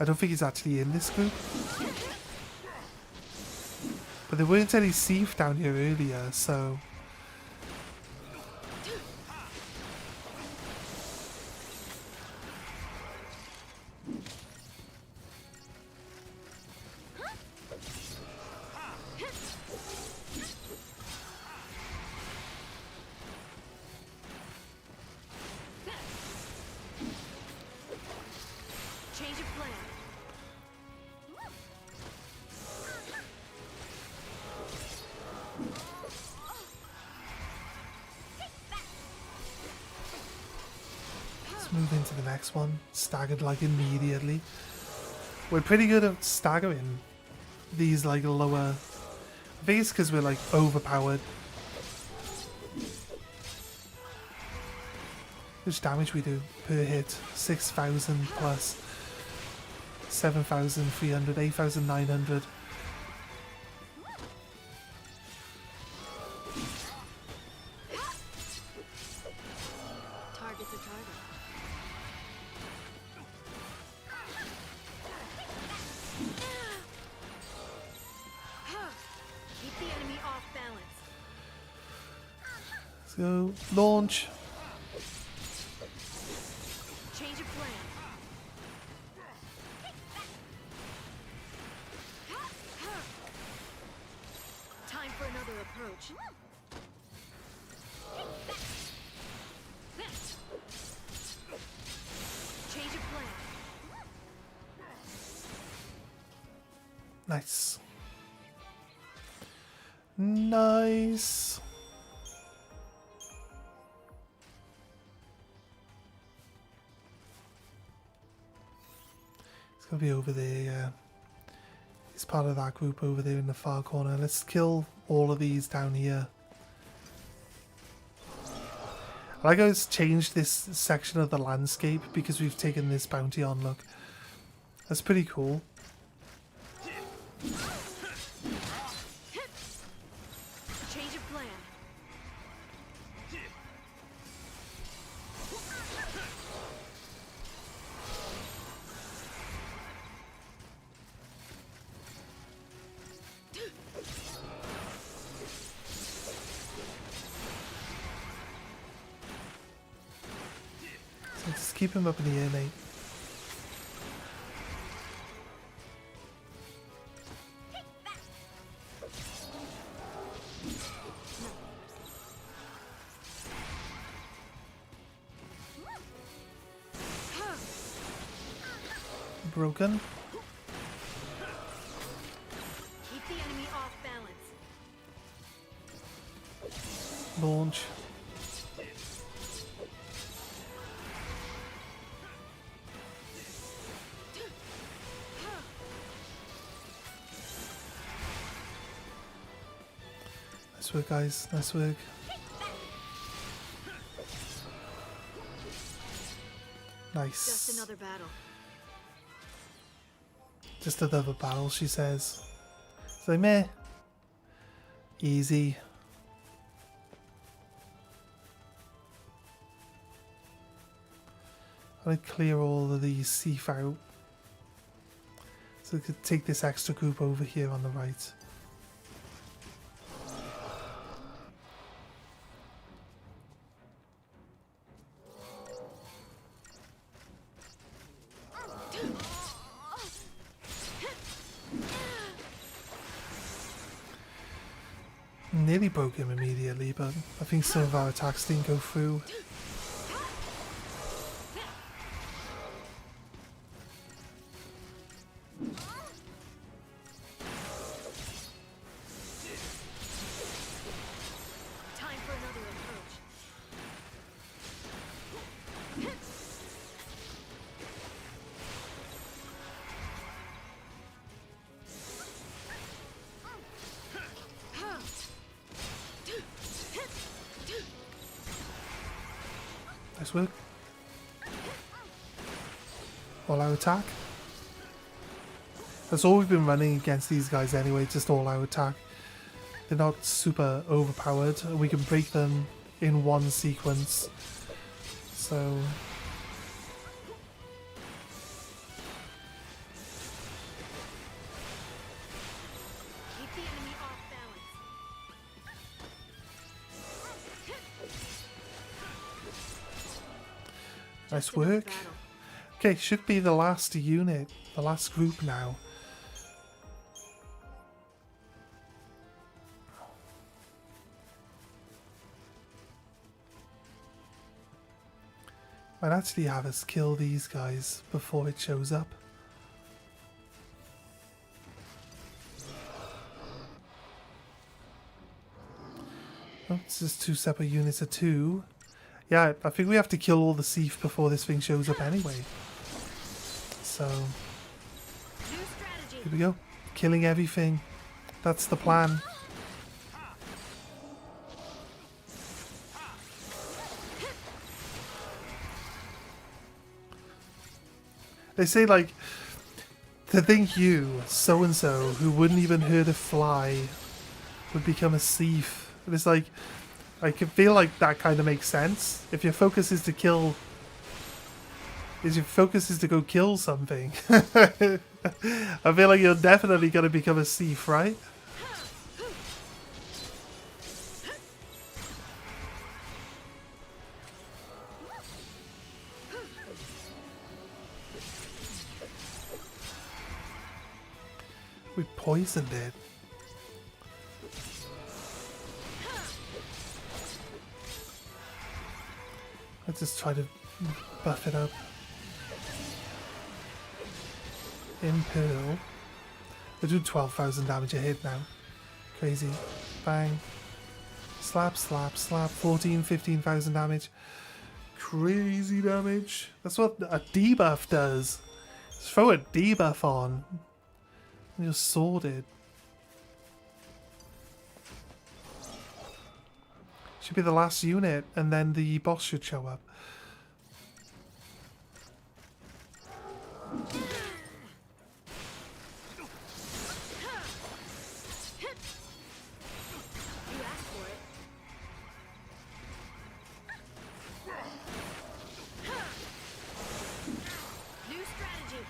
A: I don't think he's actually in this group. But there weren't any thief down here earlier, so...
B: Change of plan.
A: Let's move into the next one. Staggered like immediately. We're pretty good at staggering these like lower... I think it's because we're like overpowered. Which damage we do per hit? 6,000 plus 7,300, 8,900.
B: Target's a target. Keep the enemy off balance.
A: Let's go. Launch.
B: Change of plan. Time for another approach. Change of plan.
A: Nice. Nice. It's gonna be over there, yeah. It's part of that group over there in the far corner. Let's kill all of these down here. I like how it's changed this section of the landscape because we've taken this bounty on, look. That's pretty cool.
B: Change of plan.
A: keep him up in the air, mate. Broken.
B: Keep the enemy off balance.
A: Launch. Nice work, guys. Nice work. Nice.
B: Just another battle.
A: Just another battle, she says. So meh. Easy. I'm gonna clear all of these Seaf out. So we could take this extra group over here on the right. Nearly broke him immediately, but I think some of our attacks didn't go through.
B: Time for another approach.
A: Nice work. All out attack. That's all we've been running against these guys anyway, just all out attack. They're not super overpowered. We can break them in one sequence. So
B: Keep the enemy off balance.
A: nice
B: Just another
A: work.
B: battle.
A: Okay, should be the last unit, the last group now. Might actually have us kill these guys before it shows up. Oh, it's just two separate units of two. Yeah, I think we have to kill all the Seaf before this thing shows up anyway. So,
B: New strategy.
A: here we go. Killing everything. That's the plan. They say, like, to think you, so-and-so, who wouldn't even hurt a fly, would become a thief. And it's like, I can feel like that kind of makes sense. If your focus is to kill... If your focus is to go kill something, I feel like you're definitely going to become a thief, right? We poisoned it. Let's just try to buff it up. Impale. They do 12,000 damage a hit now. Crazy. Bang. Slap, slap, slap. 14, 15,000 damage. Crazy damage. That's what a debuff does. Just throw a debuff on. And you're sorted. Should be the last unit, and then the boss should show up.
B: You asked for it. New strategy.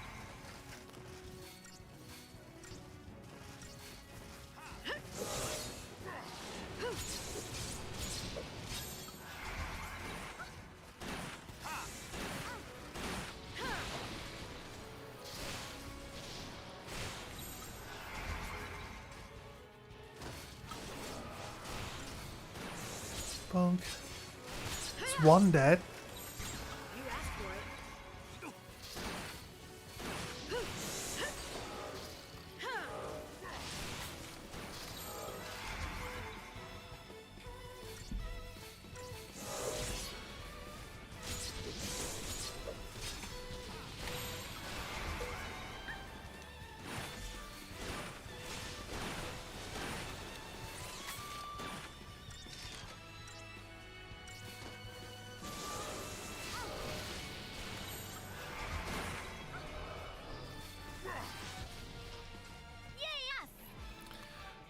A: Bonk. It's one dead.
B: You asked for it.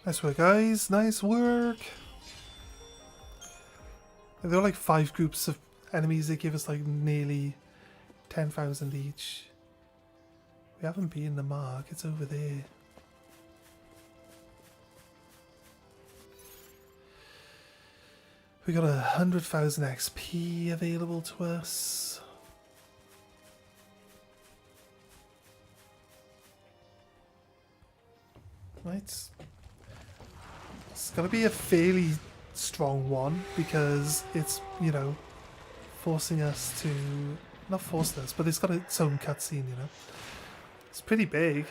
A: Nice work, guys. Nice work. There are like 5 groups of enemies that give us like nearly 10,000 each. We haven't beaten the mark. It's over there. We got 100,000 XP available to us. Right. It's going to be a fairly strong one because it's, you know, forcing us to... Not forcing us, but it's got its own cutscene, you know. It's pretty big.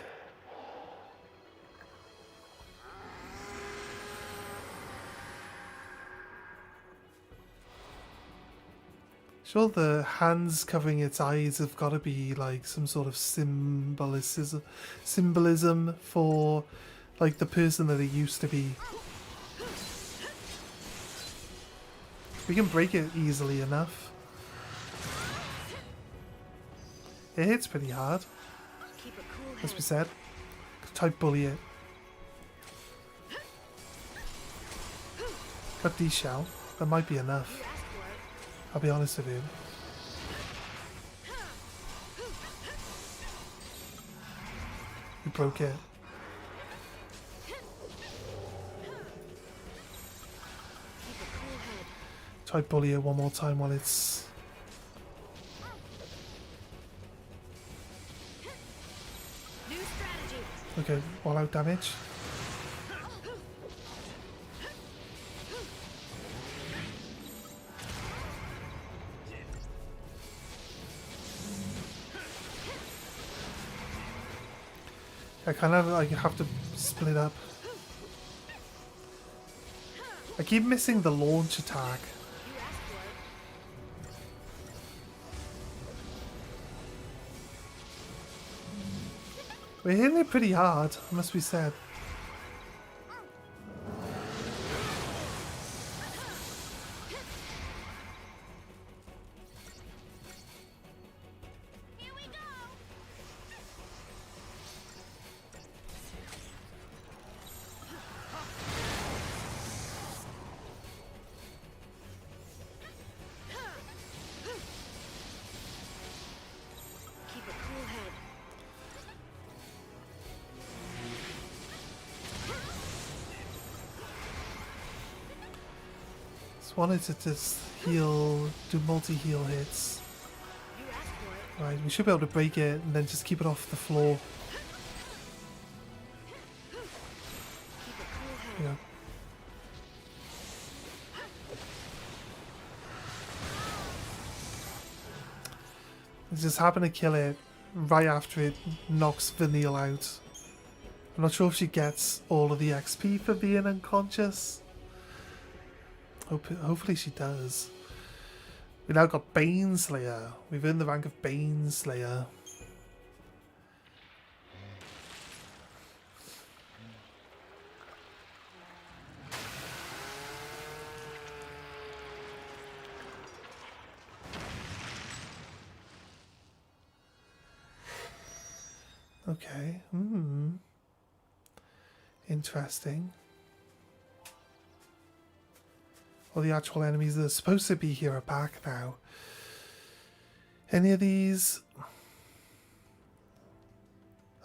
A: Sure, the hands covering its eyes have got to be like some sort of symbolism for like the person that it used to be. We can break it easily enough. It hits pretty hard,
B: Keep a cool
A: as
B: head.
A: we said. Type bully it. Got D shell. That might be enough.
B: You asked for it.
A: I'll be honest with you. We broke it.
B: Keep a cool head.
A: Try bully it one more time while it's...
B: New strategy.
A: Okay, all out damage. I kind of like have to split up. I keep missing the launch attack.
B: You asked for it.
A: We're hitting it pretty hard, must be said.
B: Here we go. Keep a cool head.
A: Just wanted to just heal, do multi-heal hits.
B: You asked for it.
A: Right, we should be able to break it and then just keep it off the floor.
B: Keep a cool head.
A: You know. I just happen to kill it right after it knocks Vanille out. I'm not sure if she gets all of the XP for being unconscious. Hopefully she does. We now got Baneslayer. We've earned the rank of Baneslayer. Okay. Interesting. All the actual enemies that are supposed to be here are back now. Any of these?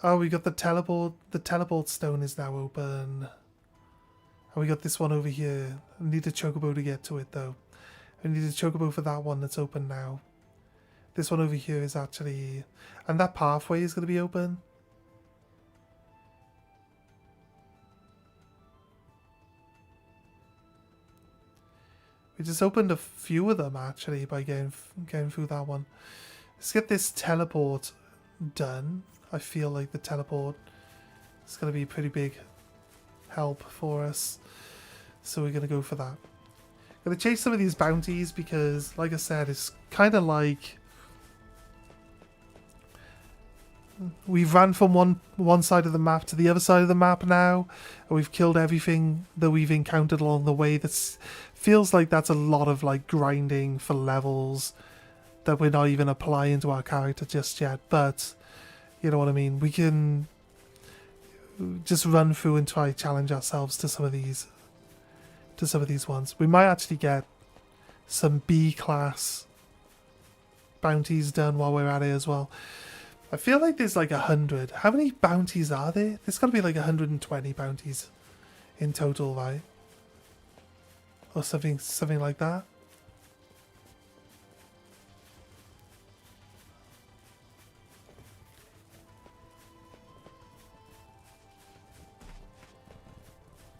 A: Oh, we got the teleport. The teleport stone is now open. And we got this one over here. I need a chocobo to get to it though. I need a chocobo for that one that's open now. This one over here is actually... And that pathway is going to be open. We just opened a few of them actually by getting through that one. Let's get this teleport done. I feel like the teleport is going to be pretty big help for us. So we're going to go for that. Going to chase some of these bounties because, like I said, it's kind of like we've ran from one side of the map to the other side of the map now, and we've killed everything that we've encountered along the way. That feels like that's a lot of like grinding for levels that we're not even applying to our character just yet. But you know what I mean. We can just run through and try to challenge ourselves to some of these ones. We might actually get some B class bounties done while we're at it as well. I feel like there's like 100. How many bounties are there? There's got to be like 120 bounties in total, right? Or something like that.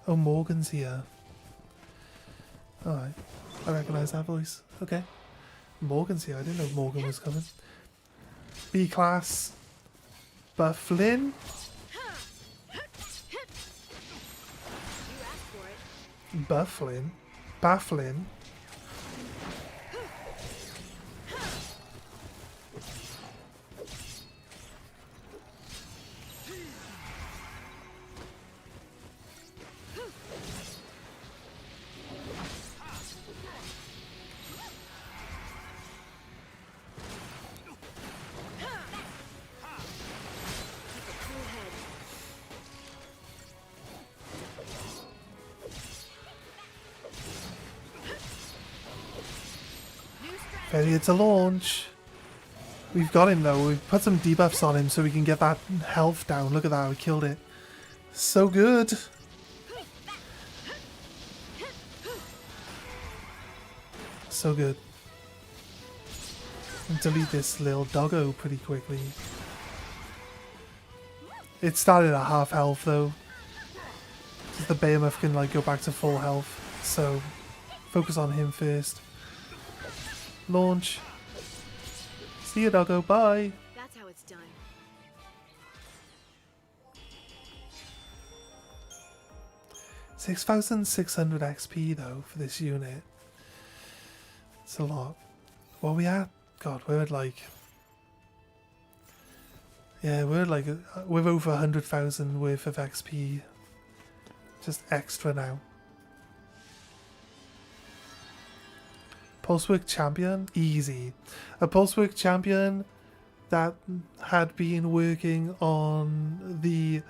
A: Oh, Morgan's here. Alright. I recognise that voice. Okay. Morgan's here. I didn't know Morgan was coming. B-class. Bufflin. Bufflin. Bafflin. Ready to launch. We've got him though. We've put some debuffs on him so we can get that health down. Look at that. We killed it. So good. So good. And delete this little doggo pretty quickly. It started at half health though. So the behemoth can like go back to full health. So focus on him first. Launch. See you, doggo. Bye.
B: That's how it's done.
A: $6,600 XP though for this unit. It's a lot. What are we at? God, we're at like... Yeah, we're like... We're over 100,000 worth of XP. Just extra now. Pulsework champion? Easy. A Pulsework champion that had been working on the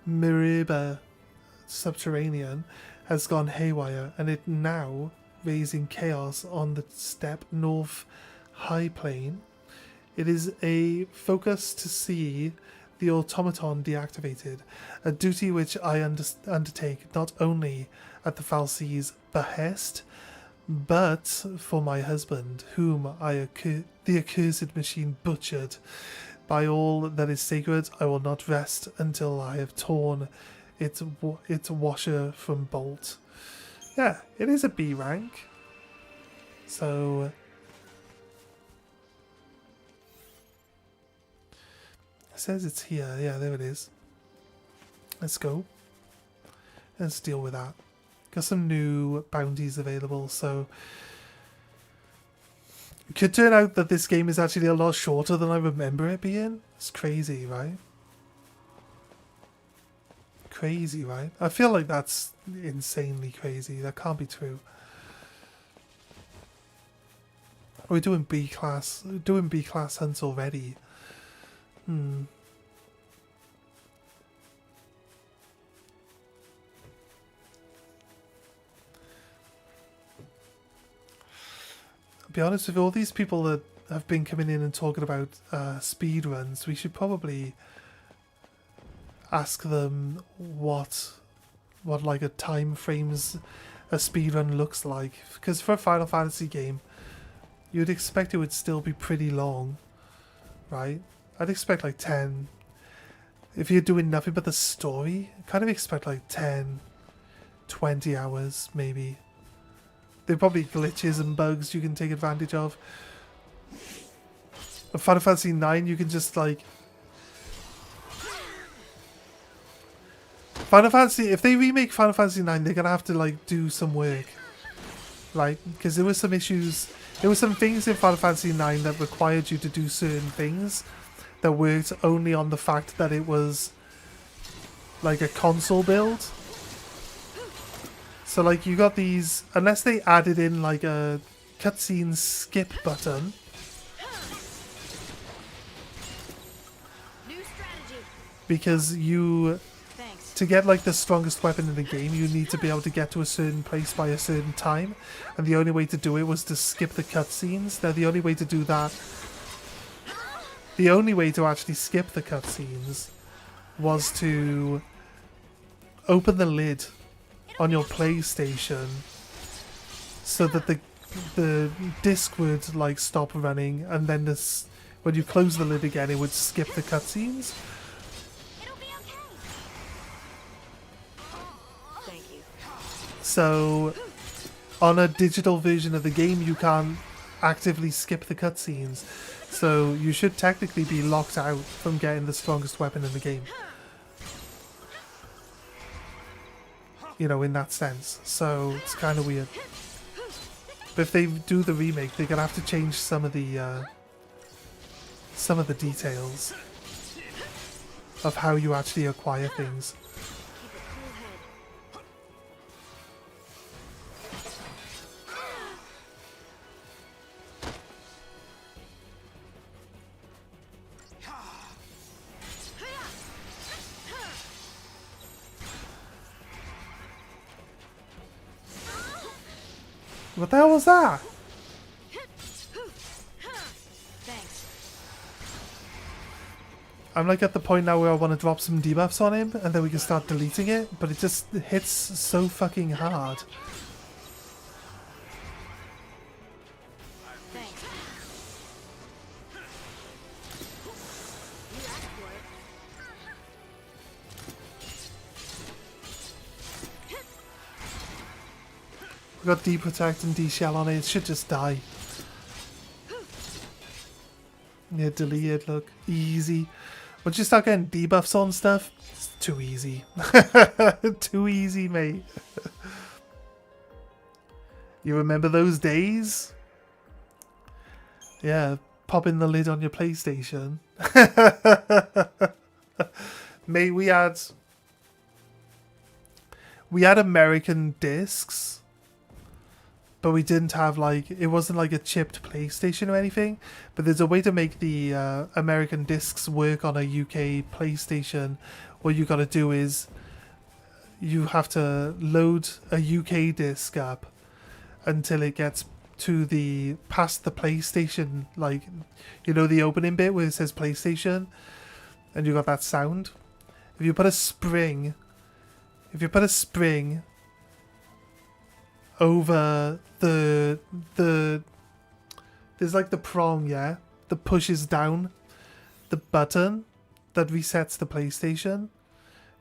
A: Miriba subterranean has gone haywire, and it now raising chaos on the steppe north high plain. It is a focus to see the automaton deactivated, a duty which I undertake not only at the Fal'Cie's behest, but for my husband, whom the accursed machine butchered. By all that is sacred, I will not rest until I have torn its washer from bolt. Yeah, it is a B rank. So it says it's here. Yeah, there it is. Let's go. Let's deal with that. Got some new bounties available, so it could turn out that this game is actually a lot shorter than I remember it being. It's crazy, right? Crazy, right? I feel like that's insanely crazy. That can't be true. We're doing B class hunts already. I'll be honest with all these people that have been coming in and talking about speed runs. We should probably ask them what like a time frames a speed run looks like, because for a Final Fantasy game you'd expect it would still be pretty long, right? I'd expect like 10. If you're doing nothing but the story, I kind of expect like 10, 20 hours maybe. There are probably glitches and bugs you can take advantage of. In Final Fantasy 9, you can just like Final Fantasy. If they remake Final Fantasy 9, they're gonna have to like do some work, right? Because there were some issues. There were some things in Final Fantasy 9 that required you to do certain things that worked only on the fact that it was like a console build. So like you got these, unless they added in like a cutscene skip button.
B: New strategy.
A: Because you,
B: Thanks.
A: to get like the strongest weapon in the game, you need to be able to get to a certain place by a certain time, and the only way to do it was to skip the cutscenes. Now the only way to do that, the only way to actually skip the cutscenes was to open the lid on your PlayStation so that the disc would like stop running, and then this, when you close the lid again, it would skip the cutscenes.
B: It'll be okay. Thank you.
A: So on a digital version of the game, you can't actively skip the cutscenes. So you should technically be locked out from getting the strongest weapon in the game. You know, in that sense. So it's kind of weird. But if they do the remake, they're gonna have to change some of the details of how you actually acquire things.
B: Keep a cool head.
A: What the hell was that?
B: Thanks.
A: I'm like at the point now where I want to drop some debuffs on him and then we can start deleting it, but it just hits so fucking hard.
B: Thanks. You asked for it.
A: We got D-Protect and D-Shell on it, it should just die. Yeah, delete it, look. Easy. Once you start getting debuffs on stuff, it's too easy. Too easy, mate. You remember those days? Yeah, popping the lid on your PlayStation. Mate, we had American discs, but we didn't have like, it wasn't like a chipped PlayStation or anything, but there's a way to make the American discs work on a UK PlayStation. What you gotta do is you have to load a UK disc up until it gets to the past the PlayStation, like, you know, the opening bit where it says PlayStation and you got that sound. If you put a spring over the there's like the prong, yeah, that pushes down the button that resets the PlayStation.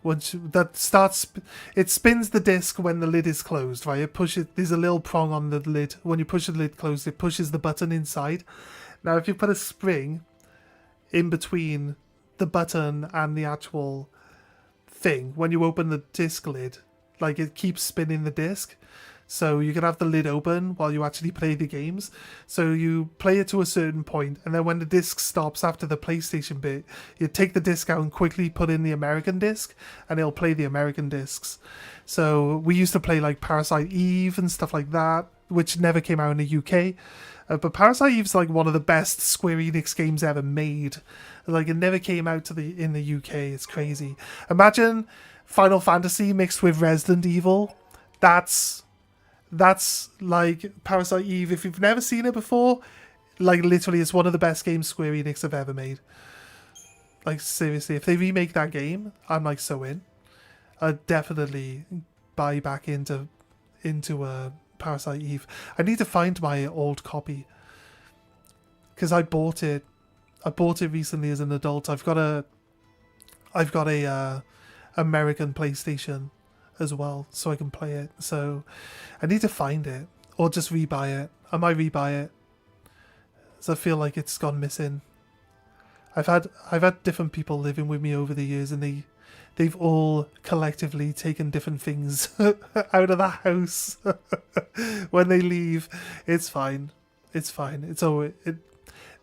A: Once that starts, it spins the disc when the lid is closed, right? It pushes. There's a little prong on the lid. When you push the lid closed, it pushes the button inside. Now, if you put a spring in between the button and the actual thing, when you open the disc lid, like, it keeps spinning the disc. So you can have the lid open while you actually play the games. So you play it to a certain point, and then when the disc stops after the PlayStation bit, you take the disc out and quickly put in the American disc, and it'll play the American discs. So we used to play like Parasite Eve and stuff like that, which never came out in the UK. But Parasite Eve's like one of the best Square Enix games ever made. Like, it never came out in the UK. It's crazy. Imagine Final Fantasy mixed with Resident Evil. That's like Parasite Eve. If you've never seen it before, like, literally, it's one of the best games Square Enix have ever made. Like, seriously, if they remake that game, I'm like so in. I'd definitely buy back into Parasite Eve. I need to find my old copy because I bought it recently as an adult. I've got a American PlayStation as well, so I can play it. So I need to find it. or just rebuy it. I might rebuy it, as I feel like it's gone missing. I've had different people living with me over the years, and they've all collectively taken different things out of the house when they leave. It's fine. It's fine.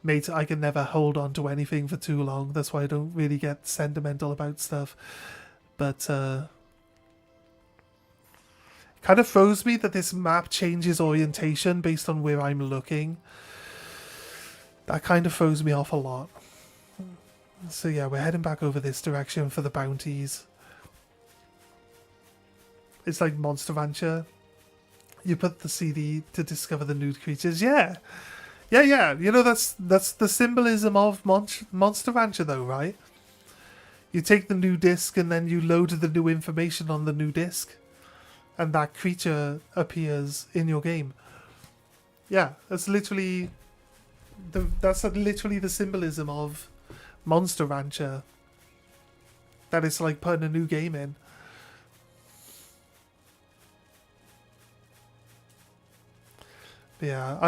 A: Mate, I can never hold on to anything for too long. That's why I don't really get sentimental about stuff. But kind of throws me that this map changes orientation based on where I'm looking. That kind of throws me off a lot. So yeah, we're heading back over this direction for the bounties. It's like Monster Rancher. You put the CD to discover the nude creatures. Yeah. Yeah. You know, that's the symbolism of Monster Rancher though, right? You take the new disc and then you load the new information on the new disc. And that creature appears in your game. Yeah, that's literally the symbolism of Monster Rancher. That it's like putting a new game in. But yeah,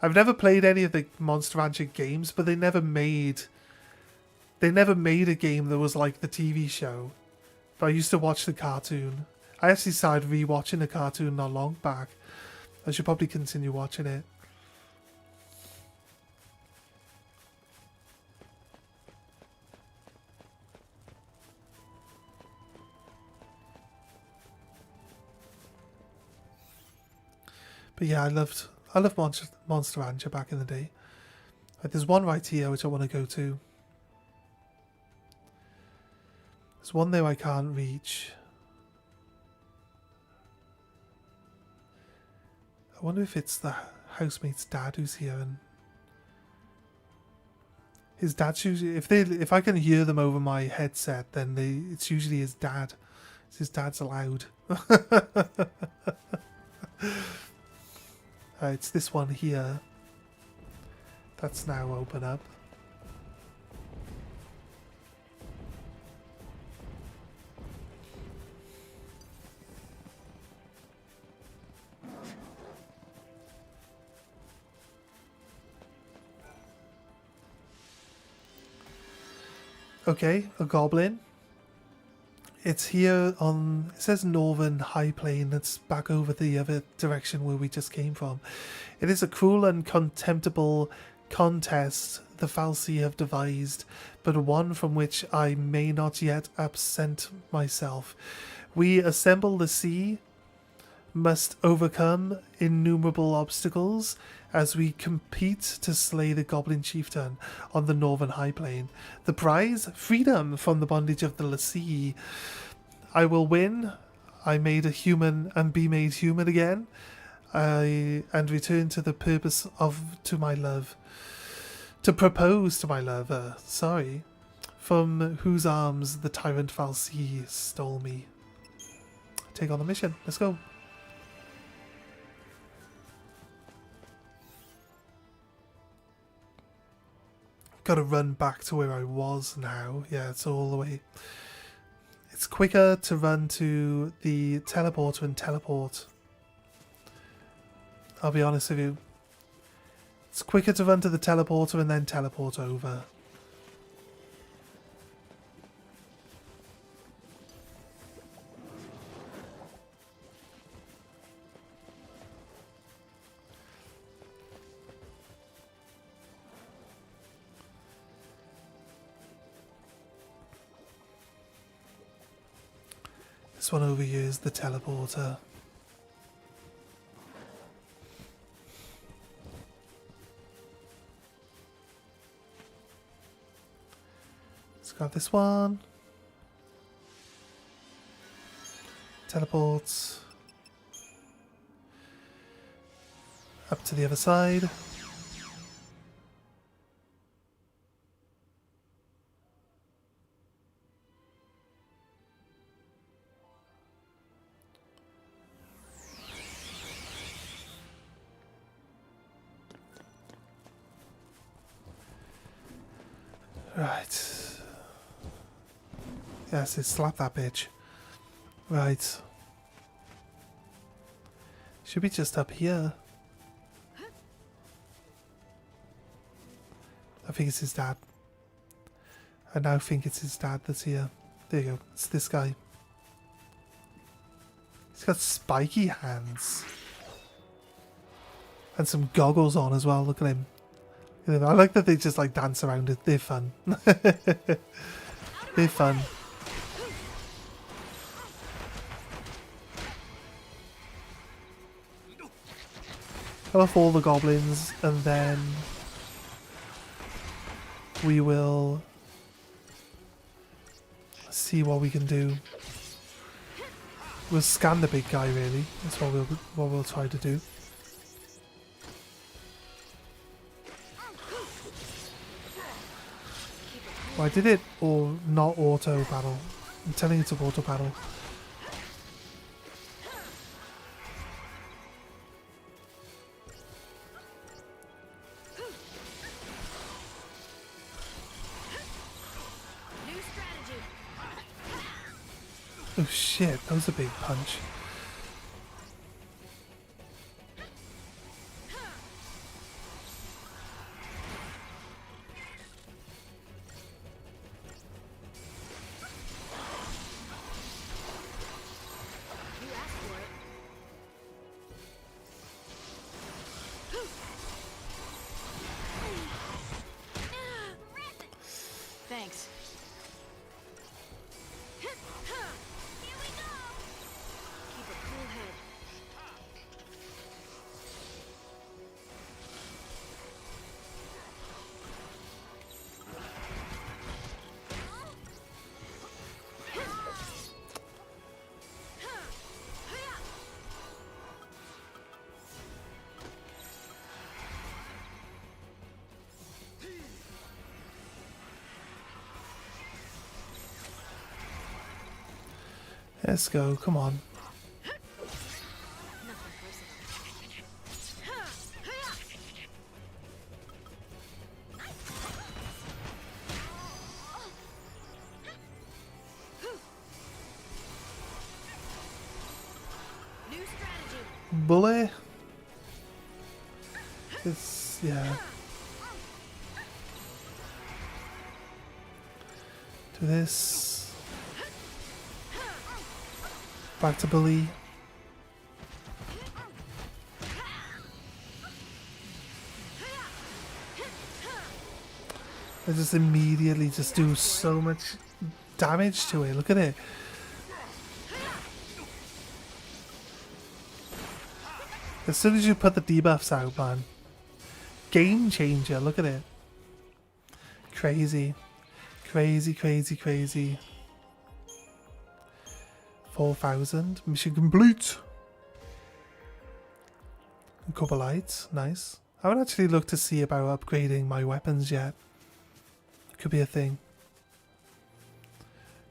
A: I've never played any of the Monster Rancher games, but they never made a game that was like the TV show. But I used to watch the cartoon. I actually started rewatching the cartoon not long back. I should probably continue watching it. But yeah, I loved Monster Rancher back in the day. Like, there's one right here which I want to go to. There's one there I can't reach. I wonder if it's the housemate's dad who's here, and his dad's usually, if I can hear them over my headset, then it's usually his dad. His dad's loud. It's this one here. That's now open up. Okay, a goblin. It's here on, it says Northern High Plain. That's back over the other direction where we just came from. It is a cruel and contemptible contest the Falsi have devised, but one from which I may not yet absent myself. We assemble the sea, must overcome innumerable obstacles as we compete to slay the Goblin Chieftain on the Northern High Plain. The prize? Freedom from the bondage of the sea. I will win. I made a human and be made human again. And return to the purpose to my love. To propose to my lover. From whose arms the tyrant Falsi stole me. Take on the mission. Let's go. Gotta run back to where I was now. Yeah, it's all the way. It's quicker to run to the teleporter and teleport. I'll be honest with you. It's quicker to run to the teleporter and then teleport over. This one over here is the teleporter. Let's grab this one. Teleports. Up to the other side. Right. Yes, slap that bitch. Right. Should be just up here. I think it's his dad. I now think it's his dad that's here. There you go. It's this guy. He's got spiky hands. And some goggles on as well. Look at him. I like that they just like dance around it. They're fun. They're fun. Kill off all the goblins and then we will see what we can do. We'll scan the big guy really. That's what we'll try to do. Well, I did it or not auto battle. I'm telling you to auto battle.
B: New strategy.
A: Oh shit, that was a big punch.
B: You asked for it. Thanks. Here we go. Keep a cool head.
A: Let's go, come on.
B: Nothing personal. New strategy.
A: Bully. It's, yeah. Do this. Back to bully. I just immediately just do so much damage to it. Look at it. As soon as you put the debuffs out, man. Game changer. Look at it. Crazy. Crazy, crazy, crazy. 4,000. Mission complete. A couple lights. Nice. I haven't actually looked to see about upgrading my weapons yet. Could be a thing.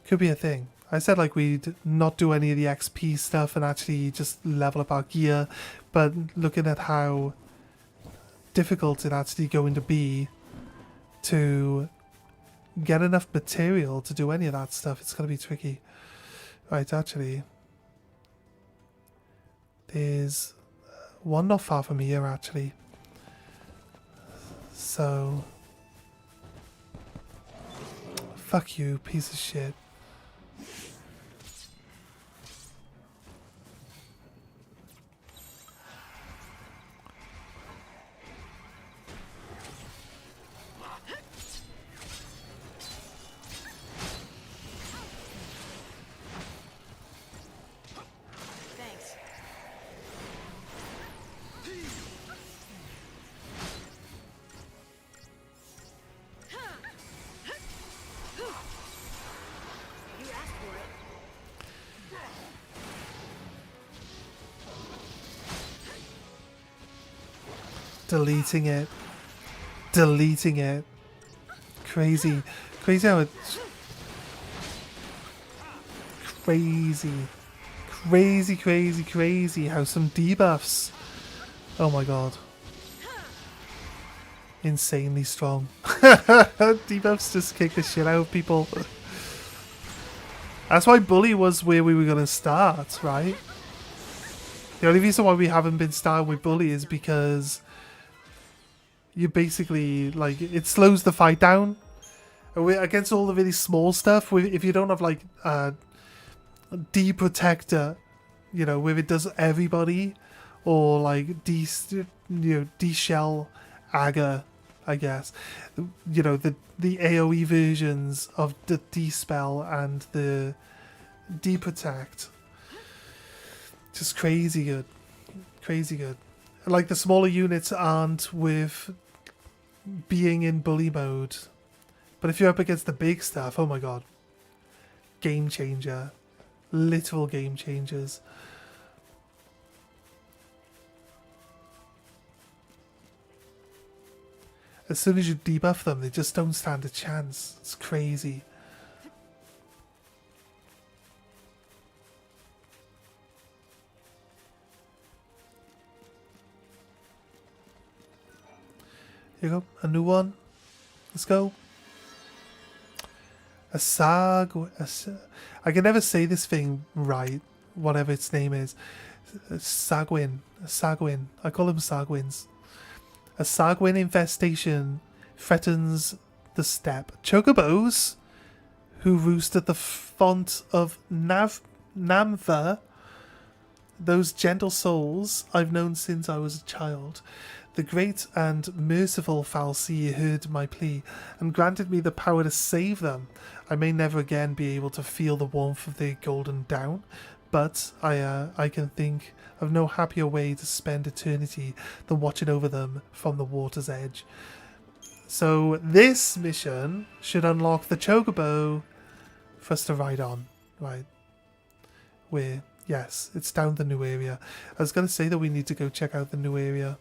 A: Could be a thing. I said like we'd not do any of the XP stuff and actually just level up our gear. But looking at how difficult it's actually going to be to get enough material to do any of that stuff, it's going to be tricky. Right, actually, there's one not far from here, actually. So, fuck you, piece of shit.
B: Thanks. You asked for it.
A: Deleting it. Deleting it. Crazy. Crazy how it's... Crazy. Crazy, crazy, crazy how some debuffs... Oh my god. Insanely strong. Debuffs just kick the shit out of people. That's why Bully was where we were going to start, right? The only reason why we haven't been started with bully is because you basically, like, it slows the fight down. Against all the really small stuff, if you don't have, like, D-protector, you know, where it does everybody, or, like, D-shell Aga, I guess. You know, the AoE versions of the D-spell and the D-protect. Just crazy good. Crazy good. Like, the smaller units aren't with being in bully mode. But if you're up against the big stuff, oh my god. Game changer. Literal game changers. As soon as you debuff them, they just don't stand a chance. It's crazy. Here you go, a new one. Let's go. I can never say this thing right, whatever its name is. Sagwin. I call them Sagwins. A Sagwin infestation threatens the steppe. Chocobos, who roost at the font of Namtha, those gentle souls I've known since I was a child. The great and merciful Falsi heard my plea and granted me the power to save them. I may never again be able to feel the warmth of their golden down, but I can think of no happier way to spend eternity than watching over them from the water's edge. So this mission should unlock the Chocobo for us to ride on, right? Where, yes, it's down the new area. I was going to say that we need to go check out the new area.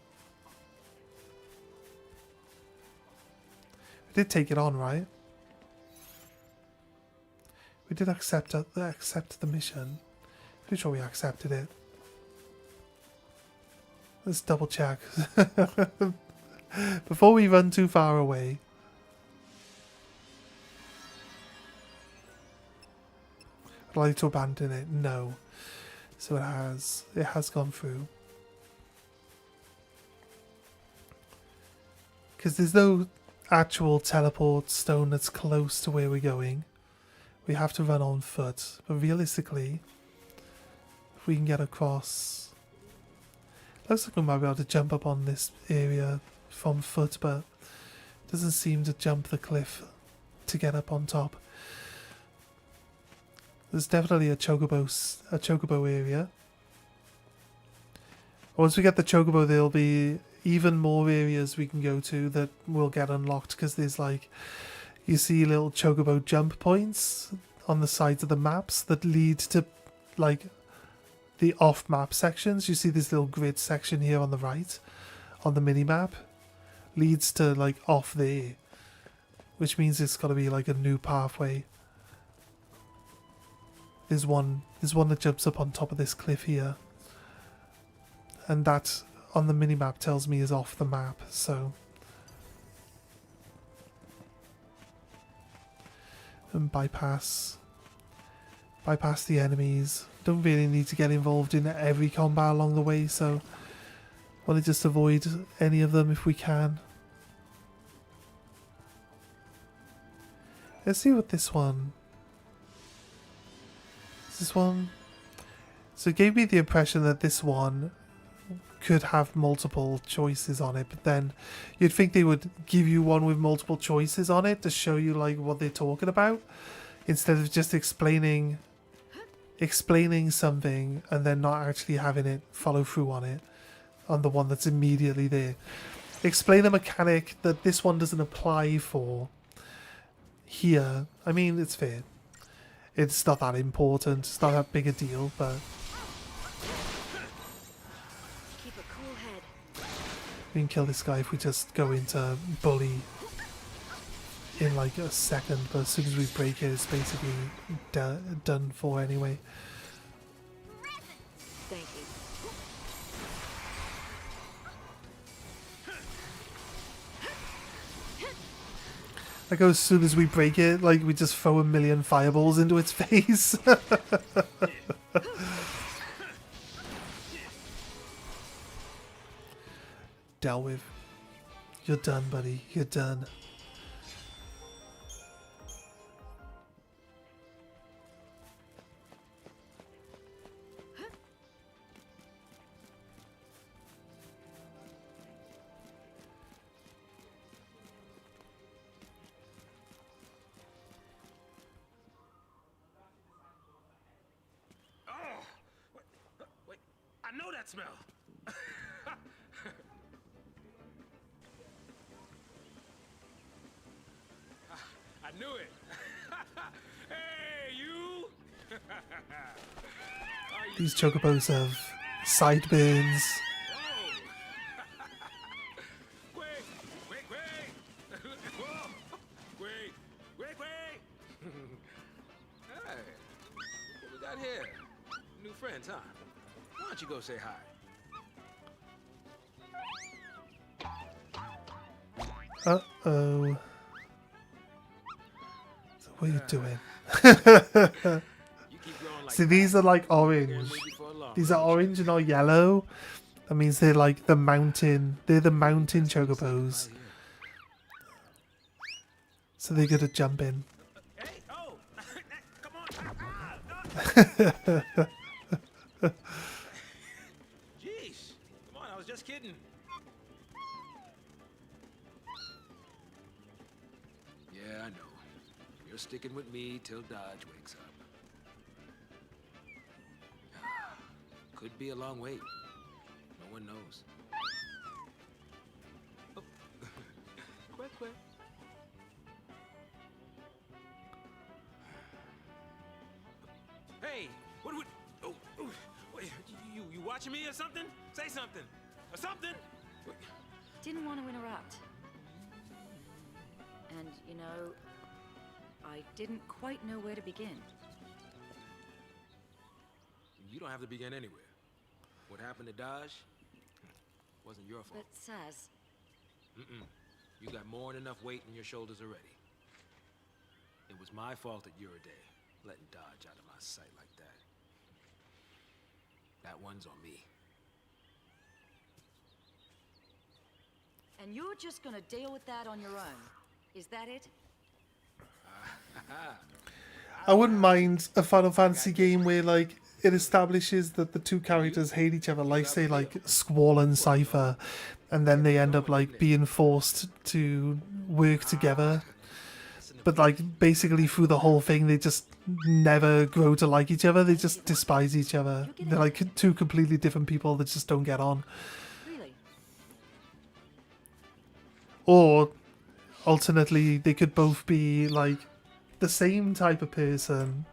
A: We did take it on, right? We did accept the mission. Pretty sure we accepted it. Let's double check. Before we run too far away. I'd like to abandon it. No. So it has gone through. Because there's no actual teleport stone that's close to where we're going. We have to run on foot. But realistically, if we can get across... Looks like we might be able to jump up on this area from foot, but it doesn't seem to jump the cliff to get up on top. There's definitely a chocobo area. Once we get the chocobo, there'll be even more areas we can go to that will get unlocked, because there's, like, you see little chocobo jump points on the sides of the maps that lead to, like, the off-map sections. You see this little grid section here on the right on the mini-map leads to, like, off there, which means it's got to be like a new pathway. There's one that jumps up on top of this cliff here, and that on the mini-map tells me is off the map, so... And bypass the enemies. Don't really need to get involved in every combat along the way, so want to just avoid any of them if we can. Let's see what this one... Is this one? So it gave me the impression that this one could have multiple choices on it, but then you'd think they would give you one with multiple choices on it to show you, like, what they're talking about, instead of just explaining something and then not actually having it follow through on it, on the one that's immediately there. Explain a mechanic that this one doesn't apply for here. I mean, it's fair. It's not that important. It's not that big a deal, but...
B: Keep a cool head.
A: We can kill this guy if we just go into bully in like a second, but as soon as we break it, it's basically done for anyway.
B: Thank you.
A: Like, as soon as we break it, like, we just throw a million fireballs into its face. dealt with. You're done, buddy. You're done.
C: Oh, wait, I know that smell. I knew it. Hey, you!
A: These chocobos have sideburns.
C: Whoa! Wait! Whoa! Wait! Hey, what we got here? New friends, huh? Why don't you go say hi?
A: Uh-oh. So what are you doing?
C: You keep growing like
A: See, these are like
C: that.
A: orange.
C: Guarantee you for a long
A: These are orange and not yellow. That means they're like the mountain. They're the mountain chocobos. So they're good at jumping.
C: Hey, oh! Come on! Jeez! Come on, I was just kidding. Yeah, I know. You're sticking with me till Dodge wakes up. Could be a long wait. No one knows. Oh. Quick. Hey, what? Oh, wait, you watching me or something? Say something, or something.
B: Didn't want to interrupt. And, you know, I didn't quite know where to begin.
C: You don't have to begin anywhere. What happened to Dodge wasn't your fault.
B: But, Saz,
C: You got more than enough weight on your shoulders already. It was my fault at your day, letting Dodge out of my sight like that. That one's on me.
B: and you're just gonna deal with that on your own. Is that it?
A: I wouldn't mind a Final Fantasy game where like it establishes that the two characters hate each other, like say like Squall and Cypher, and then they end up like being forced to work together. But like basically through the whole thing they just never grow to like each other, they just despise each other. They're like two completely different people that just don't get on.
B: Really?
A: Or alternately they could both be like the same type of person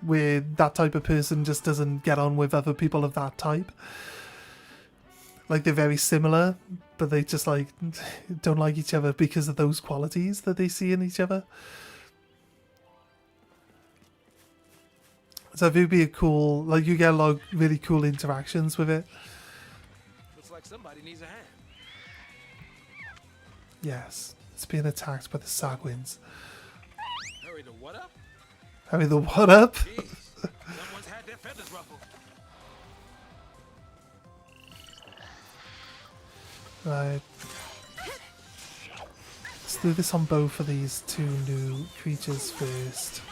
A: where that type of person just doesn't get on with other people of that type. Like they're very similar, but they just like don't like each other because of those qualities that they see in each other. So it would be a cool, like you get a lot of really cool interactions with it.
C: Looks like somebody needs a hand.
A: Yes, it's being attacked by the Sagwins.
C: Hurry the what up?
A: I mean, the what up?
C: Jeez, someone's had their feathers ruffled.
A: Right. Let's do this on both of these two new creatures first.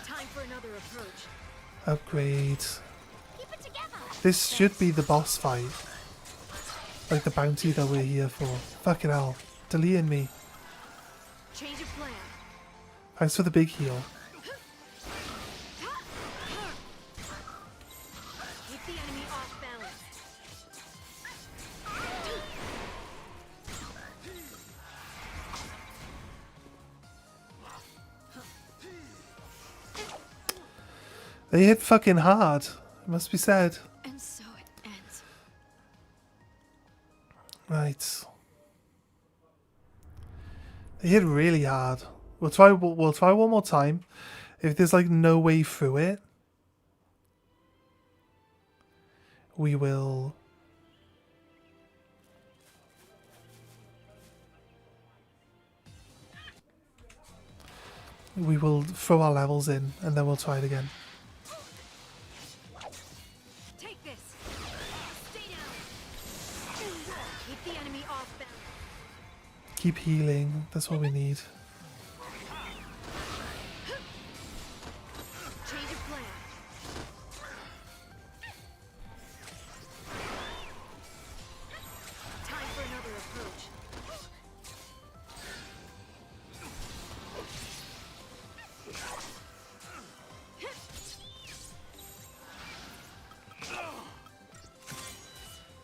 B: Time for another approach.
A: Upgrade.
B: Keep it together.
A: This should be the boss fight. Like the bounty that we're here for. Fucking hell. Deleting me.
B: Change of plan.
A: Thanks for the big heal.
B: Keep the enemy off balance.
A: They hit fucking hard. It must be said.
B: And so it ends.
A: Right. They hit really hard. We'll try one more time. If there's like no way through it, we will we will throw our levels in and then we'll try it again.
B: Take this. Stay down. Keep the enemy off balance.
A: Keep healing, that's what we need.
B: Change of plan. Time for another approach.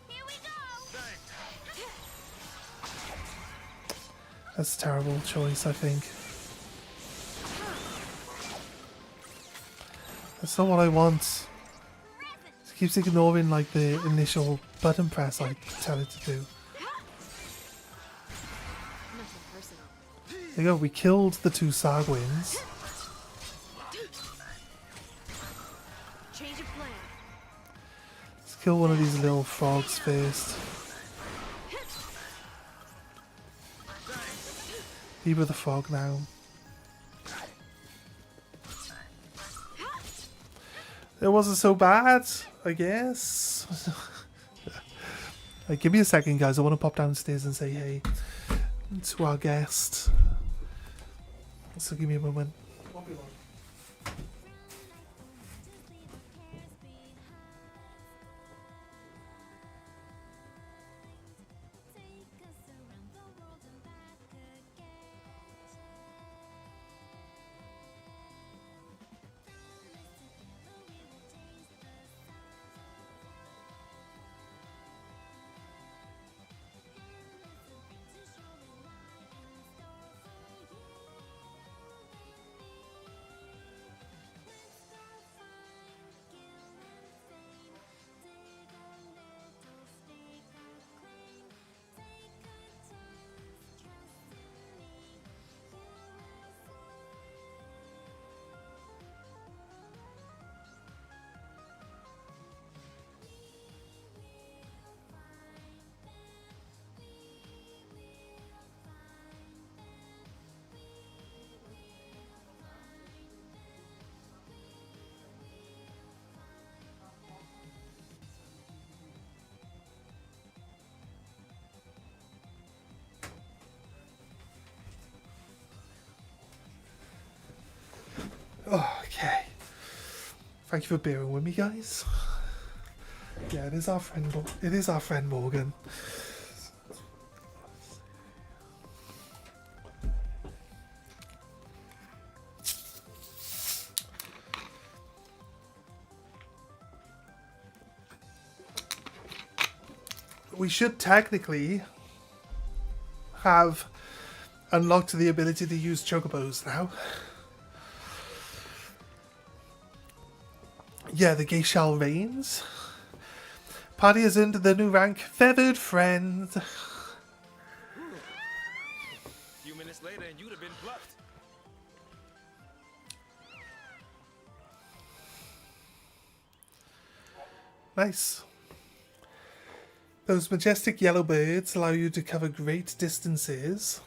B: Here we go.
A: That's a terrible choice, I think. That's not what I want. It keeps ignoring like the initial button press I tell it to do.
B: Nothing personal.
A: There you go, we killed the two Sargwins.
B: Change of plan.
A: Let's kill one of these little frogs first. Be with the frog now. It wasn't so bad, I guess. Like, give me a second, guys. I want to pop downstairs and say hey to our guest. So give me a moment. Okay. Thank you for bearing with me, guys. Yeah, it is our friend. It is our friend Morgan. We should technically have unlocked the ability to use chocobos now. Yeah, the Geishal reigns. Party has earned the new rank, Feathered Friend.
C: A few minutes later and you'd have been plucked.
A: Nice. Those majestic yellow birds allow you to cover great distances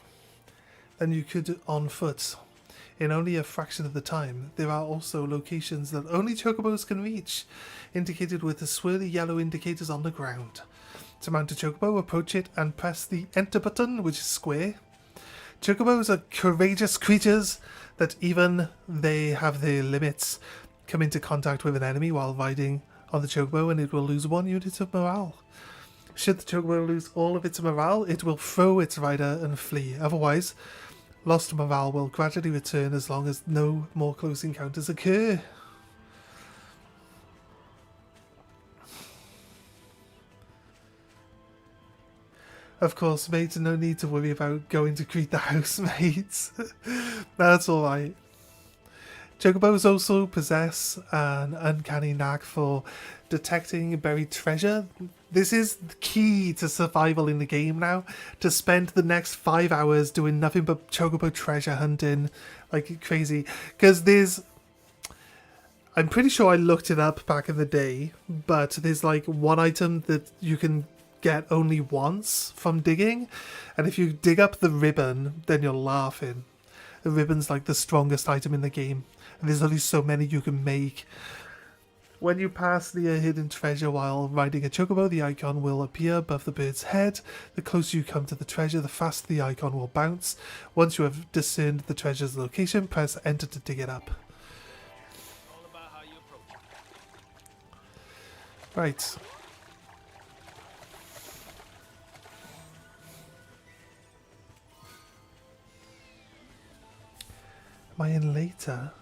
A: than you could on foot in only a fraction of the time. There are also locations that only chocobos can reach, indicated with the swirly yellow indicators on the ground. To mount a chocobo, approach it and press the enter button, which is square. Chocobos are courageous creatures that even they have their limits. Come into contact with an enemy while riding on the chocobo and it will lose 1 unit of morale. Should the chocobo lose all of its morale, it will throw its rider and flee. Otherwise, lost morale will gradually return as long as no more close encounters occur. Of course, mates, no need to worry about going to greet the housemates. That's alright. Chocobos also possess an uncanny knack for detecting buried treasure. This is the key to survival in the game now. To spend the next 5 hours doing nothing but chocobo treasure hunting like crazy. Because there's... I'm pretty sure I looked it up back in the day, but there's like one item that you can get only once from digging. And if you dig up the ribbon, then you're laughing. The ribbon's like the strongest item in the game, and there's only so many you can make. When you pass near hidden treasure while riding a chocobo, the icon will appear above the bird's head. The closer you come to the treasure, the faster the icon will bounce. Once you have discerned the treasure's location, press enter to dig it up.
C: All about how you approach it.
A: Right. Am I in later?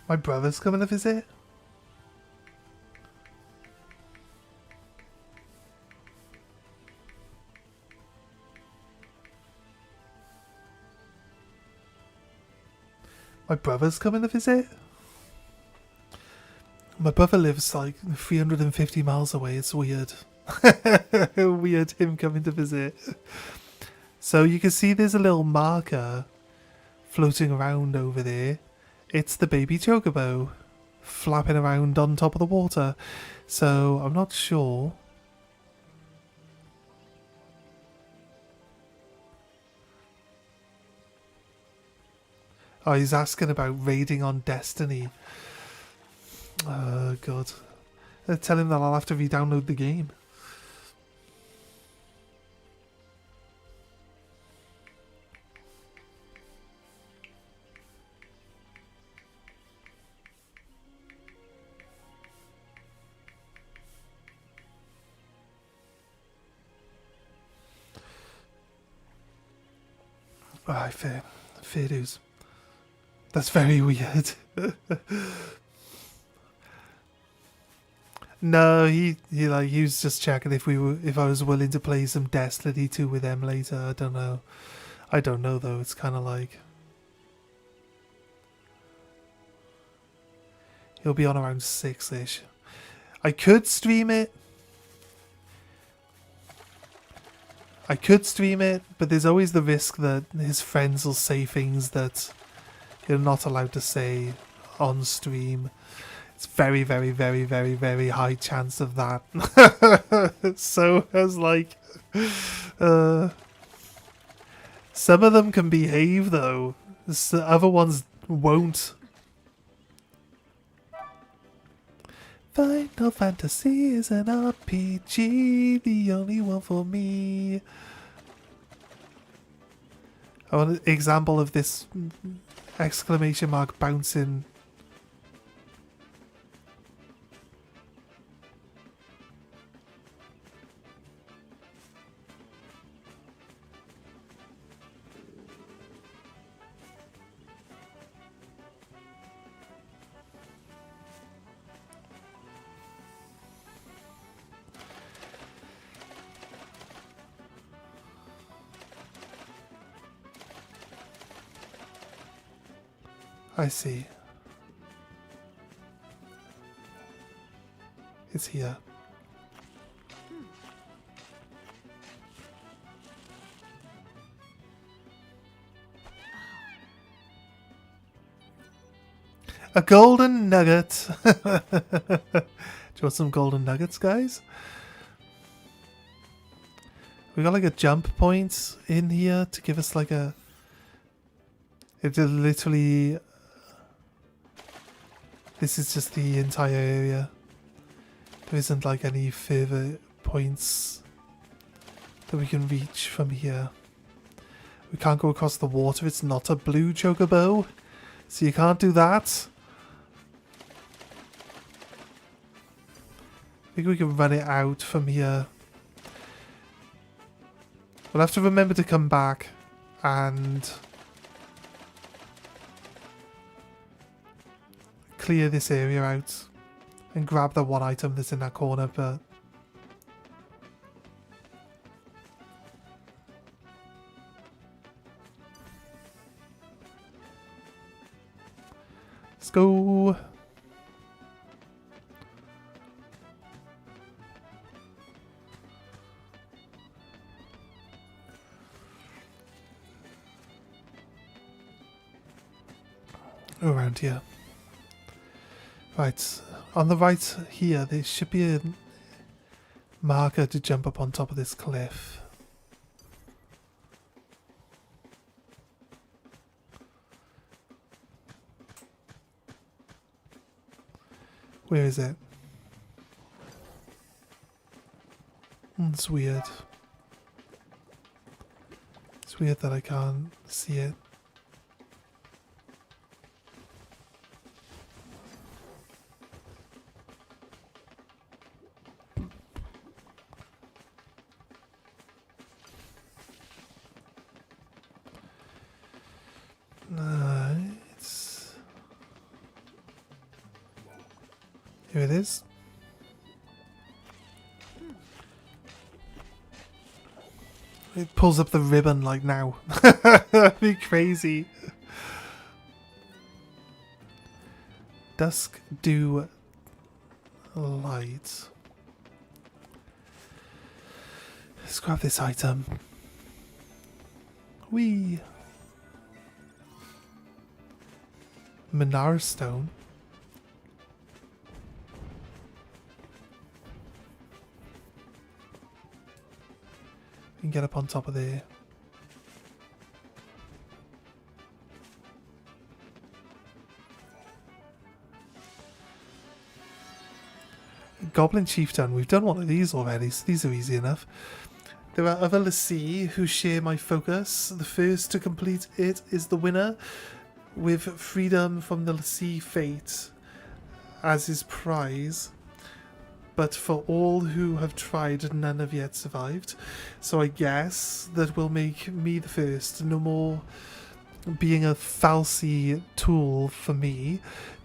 A: My brother's coming to visit? My brother's coming to visit? My brother lives like 350 miles away. It's weird. Weird him coming to visit. So you can see there's a little marker floating around over there. It's the baby chocobo flapping around on top of the water. So I'm not sure. Oh, he's asking about raiding on Destiny. Oh, God. Tell him that I'll have to re-download the game. Alright, fair. Fair dues. That's very weird. No, he was just checking if I was willing to play some Destiny 2 with them later. I don't know. I don't know though. It's kind of like he'll be on around 6ish. I could stream it. But there's always the risk that his friends will say things that you're not allowed to say on stream. It's very, very, very, very, very high chance of that. So I was like, some of them can behave though. The other ones won't. Final Fantasy is an RPG, the only one for me. I want an example of this exclamation mark bouncing. I see. It's here. A golden nugget. Do you want some golden nuggets, guys? We got like a jump point in here to give us like a... It's literally... This is just the entire area. There isn't like any further points that we can reach from here. We can't go across the water. It's not a blue chocobo, so you can't do that. I think we can run it out from here. We'll have to remember to come back and clear this area out and grab the one item that's in that corner, but let's go. Around here. Right, On the right here, there should be a marker to jump up on top of this cliff. Where is it? It's weird. It's weird that I can't see it. It's... Here it is. It pulls up the ribbon like now. That'd be crazy. Dusk Dew Light. Let's grab this item. Whee! Minara Stone. We can get up on top of there. Goblin Chieftain. We've done one of these already, so these are easy enough. There are other Lassie who share my focus. The first to complete it is the winner, with freedom from the Lassie fate as his prize. But for all who have tried, none have yet survived. So I guess that will make me the first. No more being a falsy tool for me.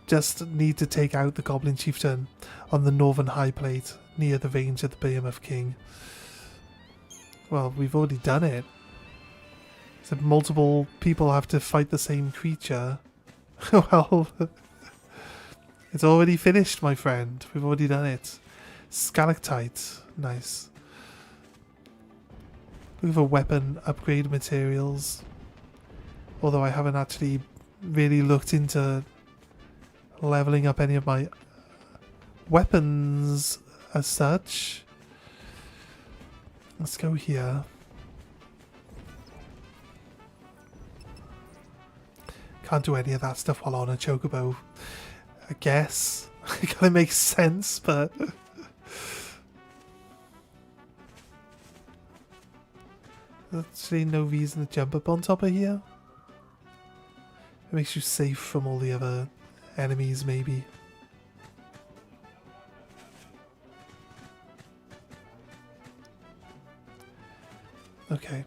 A: Just need to take out the Goblin Chieftain on the northern high plate near the range of the Behemoth King. Well, we've already done it. So multiple people have to fight the same creature. Well, it's already finished, my friend. We've already done it. Stalactite. Nice. Looking for weapon upgrade materials. Although I haven't actually really looked into leveling up any of my weapons as such. Let's go here. Can't do any of that stuff while on a chocobo. I guess. It kind of makes sense, but... There's actually no reason to jump up on top of here. It makes you safe from all the other enemies, maybe. Okay.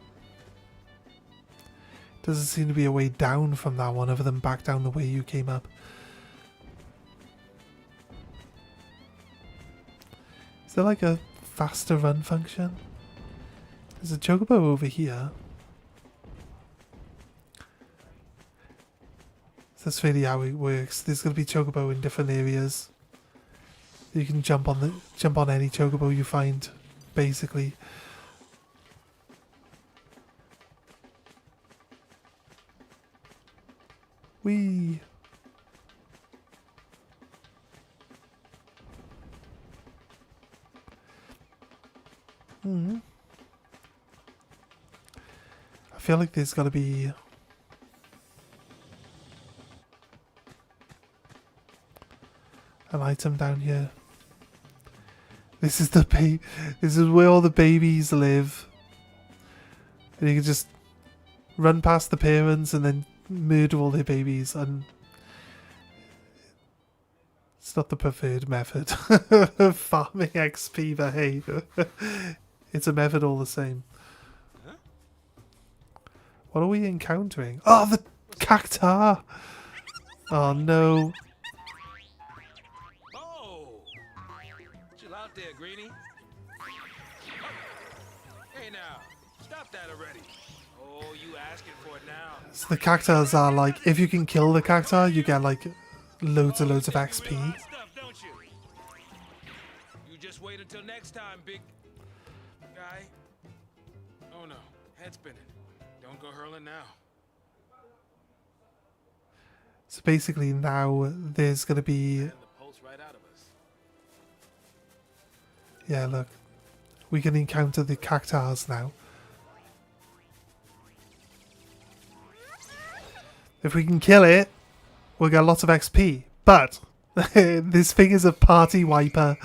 A: Doesn't seem to be a way down from that one other than back down the way you came up. Is there like a faster run function? There's a chocobo over here. So that's really how it works. There's going to be chocobo in different areas. You can jump on any chocobo you find, basically. Whee! I feel like there's got to be an item down here. This is this is where all the babies live. And you can just run past the parents and then murder all their babies, and it's not the preferred method of farming XP, but hey, it's a method all the same. What are we encountering? Oh, the cacti! Oh no.
C: Oh! Chill out there, Greenie. Hey now, stop that already. Oh, you asking for it now.
A: So the cactus are like, if you can kill the cacti, you get like loads and loads of XP.
C: Stuff, don't you? You just wait until next time, big guy. Oh no, head spinning. Don't go hurling now.
A: So basically now there's going to be
C: And the pulse right out of us.
A: Yeah, look. We can encounter the cactars now. If we can kill it, we'll get lots of XP. But this thing is a party wiper.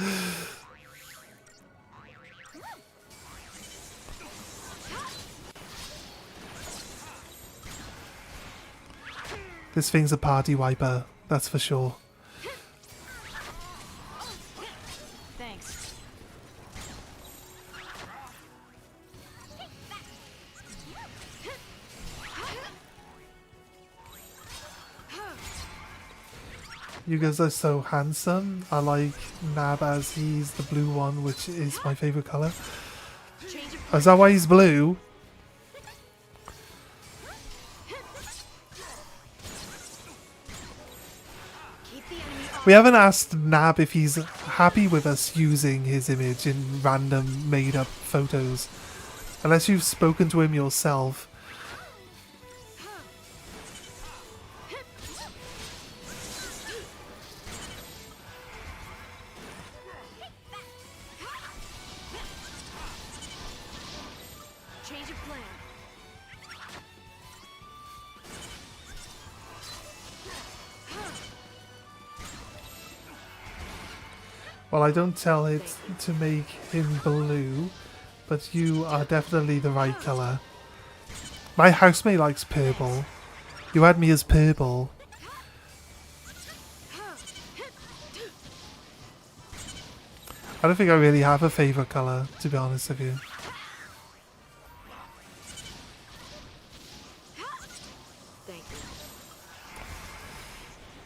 A: This thing's a party wiper, that's for sure.
B: Thanks.
A: You guys are so handsome. I like Nab as he's the blue one, which is my favourite colour.
B: Change of
A: Is that why he's blue?
B: keep the enemy off.
A: We haven't asked Nab if he's happy with us using his image in random made up photos. Unless you've spoken to him yourself.
B: Change of plan.
A: Well, I don't tell it to make him blue, but you are definitely the right colour. My housemate likes purple. You had me as purple. I don't think I really have a favourite colour, to be honest with you.
B: Thank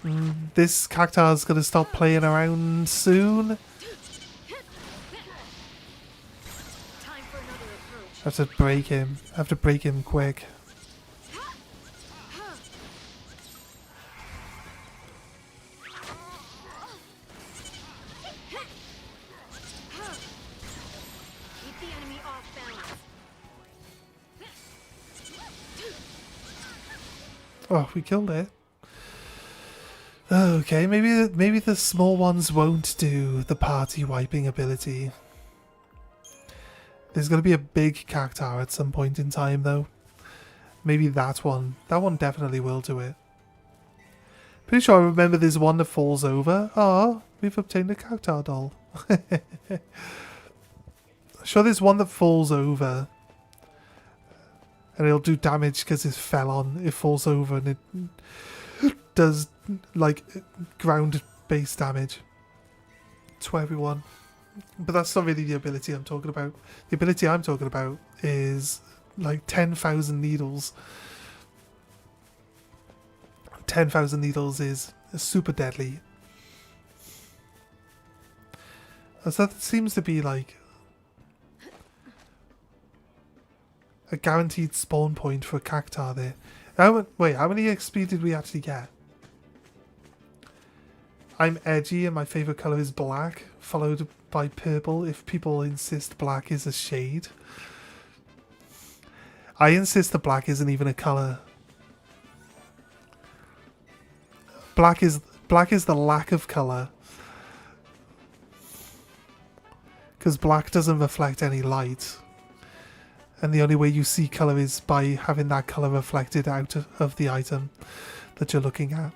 B: you.
A: This cactar's gonna stop playing around soon.
B: Time for another approach.
A: I have to break him. I have to break him quick.
B: Keep the enemy off balance.
A: Oh, we killed it. Okay, maybe the small ones won't do the party wiping ability. There's going to be a big cactar at some point in time, though. Maybe that one. That one definitely will do it. Pretty sure I remember there's one that falls over. Oh, we've obtained a cactar doll. Sure, there's one that falls over. And it'll do damage because it fell on. It falls over and it does, like, ground-based damage to everyone. But that's not really the ability I'm talking about. The ability I'm talking about is, like, 10,000 needles. 10,000 needles is super deadly. So that seems to be, like, a guaranteed spawn point for a cactar there. Wait, how many XP did we actually get? I'm edgy and my favourite colour is black, followed by purple if people insist black is a shade. I insist that black isn't even a colour. Black is the lack of colour. Because black doesn't reflect any light. And the only way you see colour is by having that colour reflected out of the item that you're looking at.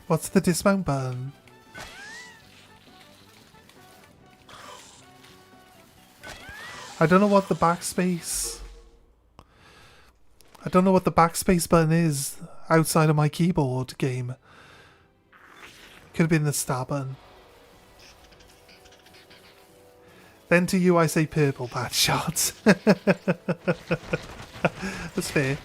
A: What's the dismount button? I don't know what the backspace... I don't know what the backspace button is outside of my keyboard game. Could have been the star button. Then to you I say purple, bad shot. That's fair.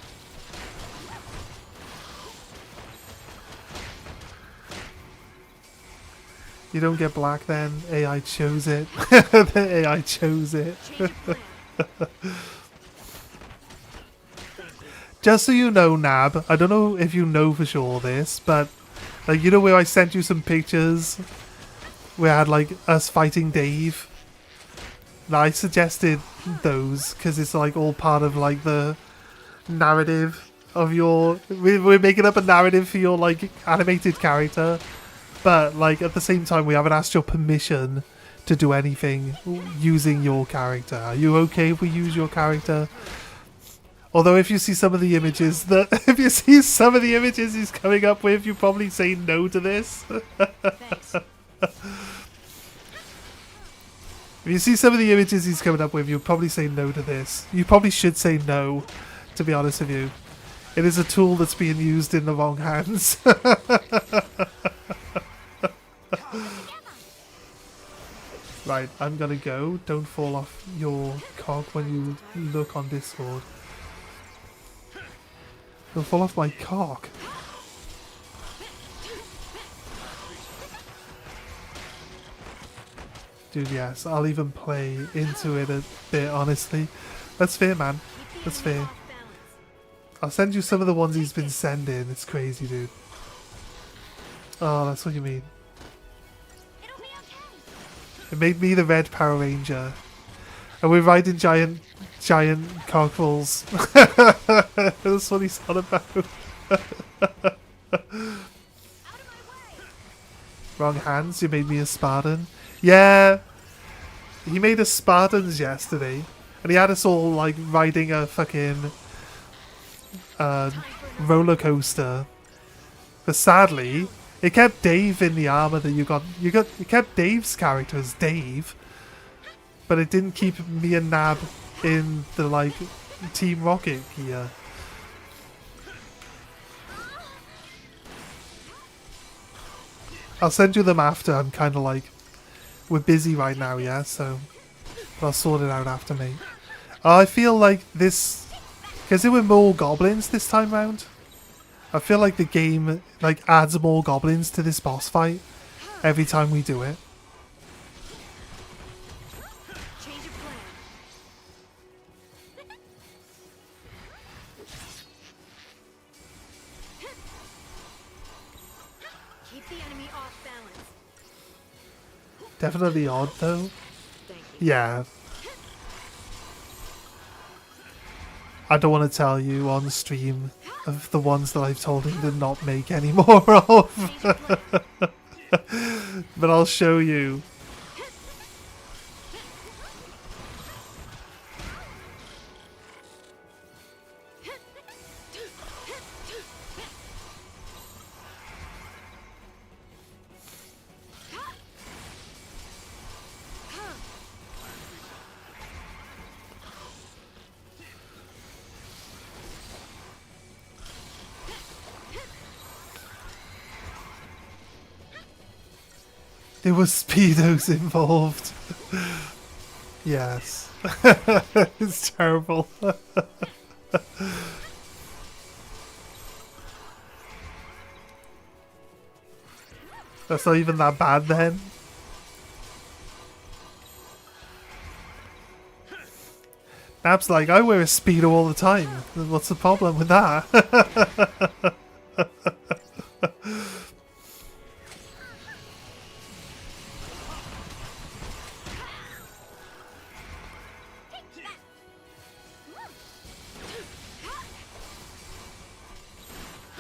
A: You don't get black then. AI chose it. The AI chose it.
B: Change of plan.
A: Just so you know, Nab, I don't know if you know for sure this, but like, you know where I sent you some pictures where I had like us fighting Dave? Now, I suggested those because it's like all part of like the narrative of your... We're making up a narrative for your, like, animated character. But, like, at the same time, we haven't asked your permission to do anything using your character. Are you okay if we use your character? Although if you see some of the images that... If you see some of the images he's coming up with, you probably say no to this.
B: Thanks.
A: If you see some of the images he's coming up with, you'll probably say no to this. You probably should say no, to be honest with you. It is a tool that's being used in the wrong hands. Right, I'm gonna go. Don't fall off your cog when you look on Discord. Don't fall off my cock. Dude, yes, I'll even play into it a bit, honestly. That's fair, man. That's fair. I'll send you some of the ones he's been sending. It's crazy, dude. Oh, that's what you mean.
B: It'll be okay.
A: It made me the Red Power Ranger. And we're riding giant cockerels. That's what he's on about. Wrong hands, you made me a Spartan. Yeah, he made us Spartans yesterday, and he had us all like riding a fucking roller coaster. But sadly, it kept Dave in the armor that you got. It kept Dave's character as Dave, but it didn't keep me and Nab in the like Team Rocket gear. I'll send you them after. I'm kind of like. We're busy right now, yeah, so I'll sort it out after, mate. I feel like this, because there were more goblins this time round, I feel like the game like adds more goblins to this boss fight every time we do it.
B: Change of plan. Keep the enemy off balance.
A: Definitely odd, though.
B: Thank you.
A: Yeah. I don't want to tell you on stream of the ones that I've told him to not make any more of. But I'll show you. There was speedos involved. Yes. It's terrible. That's not even that bad then. Nab's like, I wear a speedo all the time. What's the problem with that?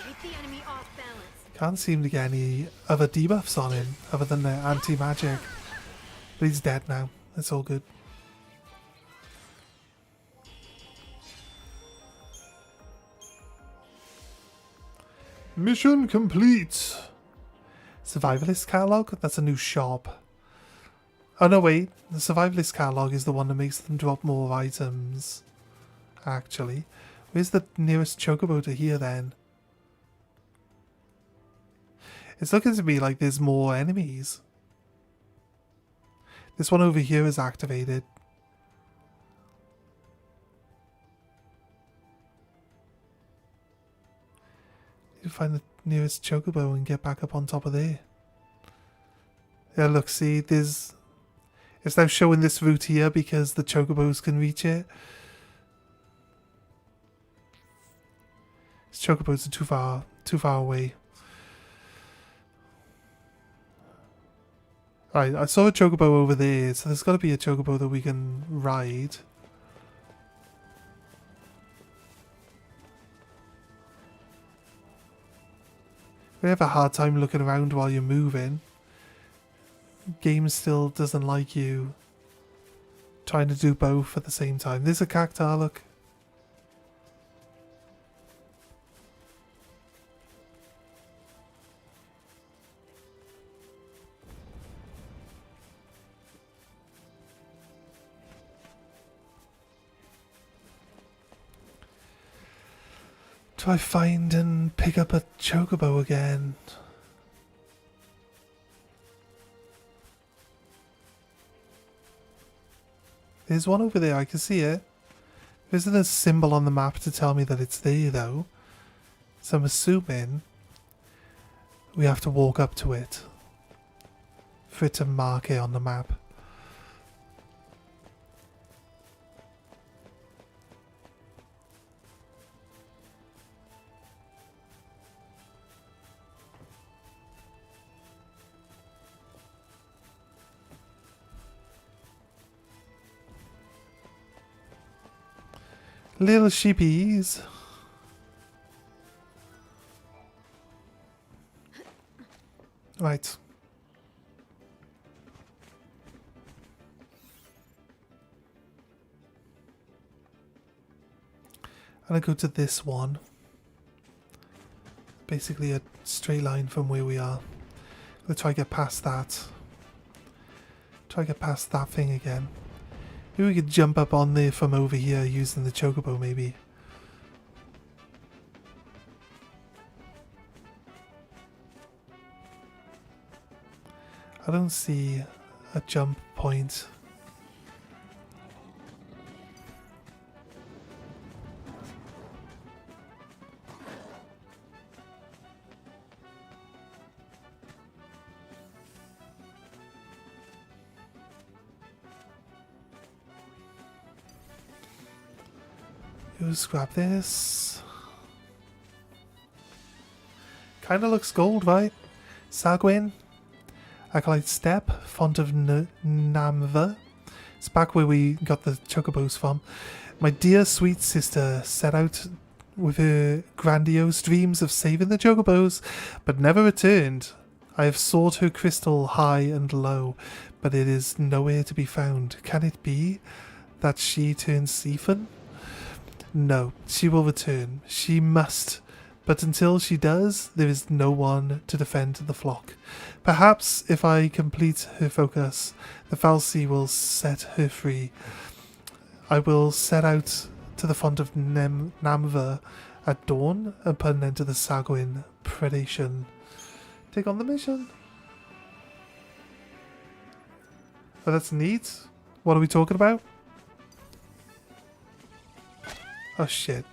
B: Keep the enemy off balance.
A: Can't seem to get any other debuffs on him other than the anti-magic. But he's dead now. It's all good. Mission complete. Survivalist catalog? That's a new shop. Oh no, wait. The survivalist catalog is the one that makes them drop more items. Actually. Where's the nearest chocobo to here then? It's looking to me like there's more enemies. This one over here is activated. You find the nearest chocobo and get back up on top of there. Yeah, look, see, there's... It's now showing this route here because the chocobos can reach it. These chocobos are too far away. Right, I saw a chocobo over there, so there's got to be a chocobo that we can ride. We have a hard time looking around while you're moving. Game still doesn't like you trying to do both at the same time. There's a cactar, look. Try find and pick up a chocobo again. There's one over there, I can see it. There isn't a symbol on the map to tell me that it's there though. So I'm assuming we have to walk up to it for it to mark it on the map. Little sheepies. Right. I'm gonna go to this one. Basically a straight line from where we are. Let's try to get past that. Try to get past that thing again. Maybe we could jump up on there from over here using the chocobo, maybe. I don't see a jump point. Let's grab this. Kinda looks gold, right? Sagwin. Acolyte Step. Font of Namva. It's back where we got the chocobos from. My dear sweet sister set out with her grandiose dreams of saving the chocobos, but never returned. I have sought her crystal high and low, but it is nowhere to be found. Can it be that she turned Siphon? No, she will return. She must. But until she does, there is no one to defend the flock. Perhaps if I complete her focus, the Fal'Cie will set her free. I will set out to the font of Namva at dawn and put an end to the Sagwin predation. Take on the mission. Oh, that's neat. What are we talking about? Oh shit.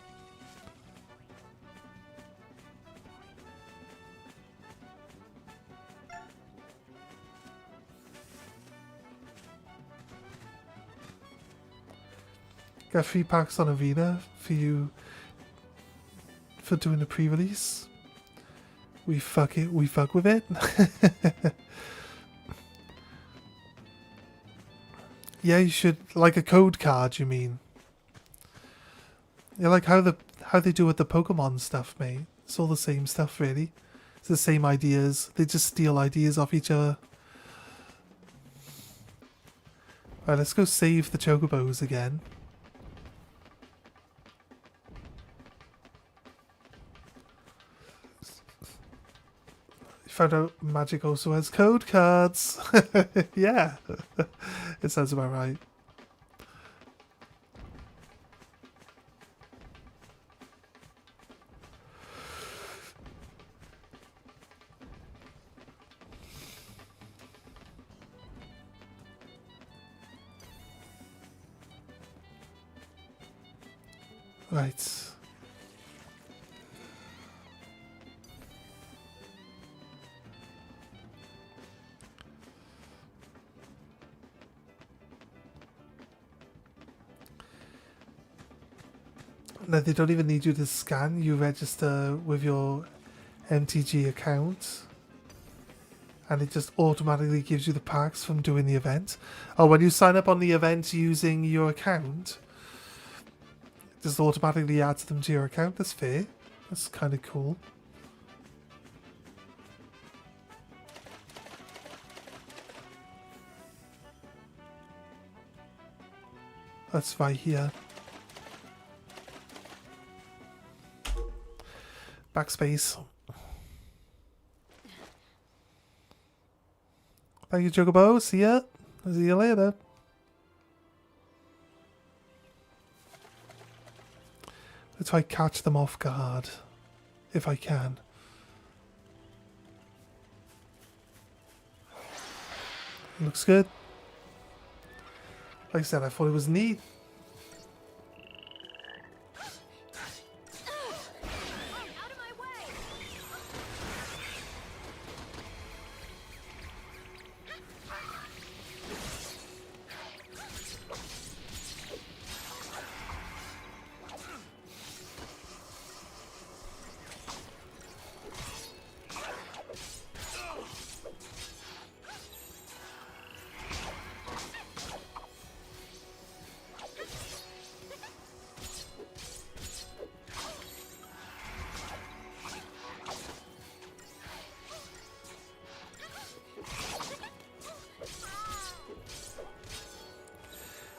A: Got 3 packs on Avena for you for doing the pre-release. We fuck with it. Yeah, you should, like a code card, you mean? Yeah, like how they do with the Pokemon stuff, mate. It's all the same stuff, really. It's the same ideas. They just steal ideas off each other. Right, let's go save the Chocobos again. Found out Magic also has code cards. Yeah, it sounds about right. Right. No, they don't even need you to scan. You register with your MTG account. And it just automatically gives you the packs from doing the event. Oh, when you sign up on the event using your account, it just automatically adds them to your account. That's fair. That's kind of cool. That's right here. Backspace. Thank you, Chocobo. See ya. See you later. Let's try catch them off guard. If I can. Looks good. Like I said, I thought it was neat.
B: Out of my way!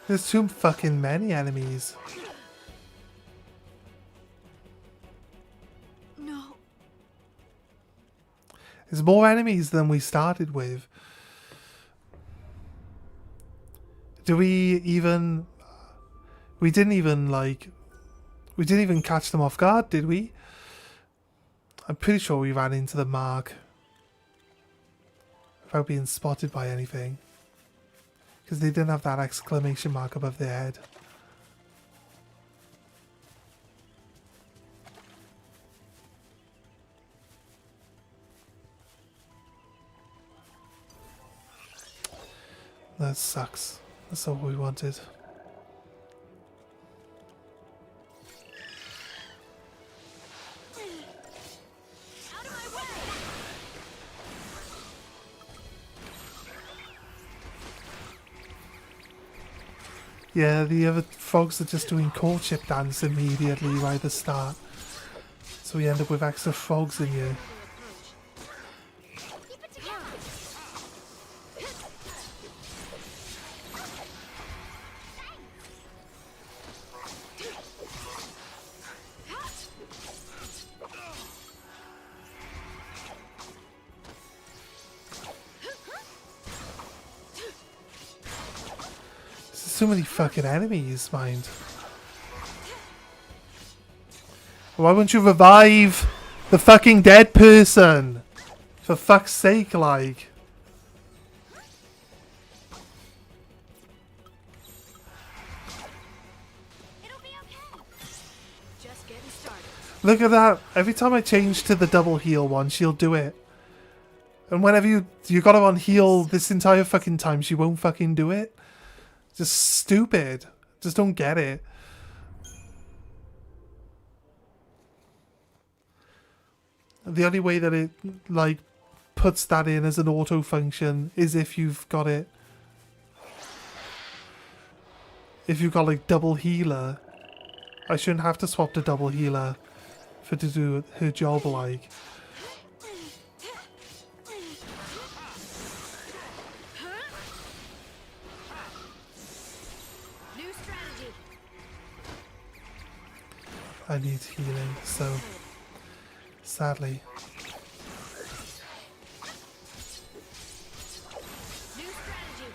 A: There's too fucking many enemies.
B: No.
A: There's more enemies than we started with. Do we even... We didn't even, like... We didn't even catch them off guard, did we? I'm pretty sure we ran into the mark. Without being spotted by anything. Because they didn't have that exclamation mark above their head. That sucks. That's all we wanted.
B: Out of my way!
A: Yeah, the other frogs are just doing courtship dance immediately right at the start. So we end up with extra frogs in here.
B: Keep it together!
A: There's so many fucking enemies, mind. Why won't you revive the fucking dead person? For fuck's sake, like.
B: It'll be okay. Just getting started.
A: Look at that. Every time I change to the double heal one, she'll do it. And whenever you got her on heal this entire fucking time, she won't fucking do it. Just stupid. Just don't get it. The only way that it, like, puts that in as an auto function is if you've got it. If you've got, like, double healer. I shouldn't have to swap to double healer for to do her job, like.
B: New strategy.
A: I need healing, so sadly.
B: New strategy.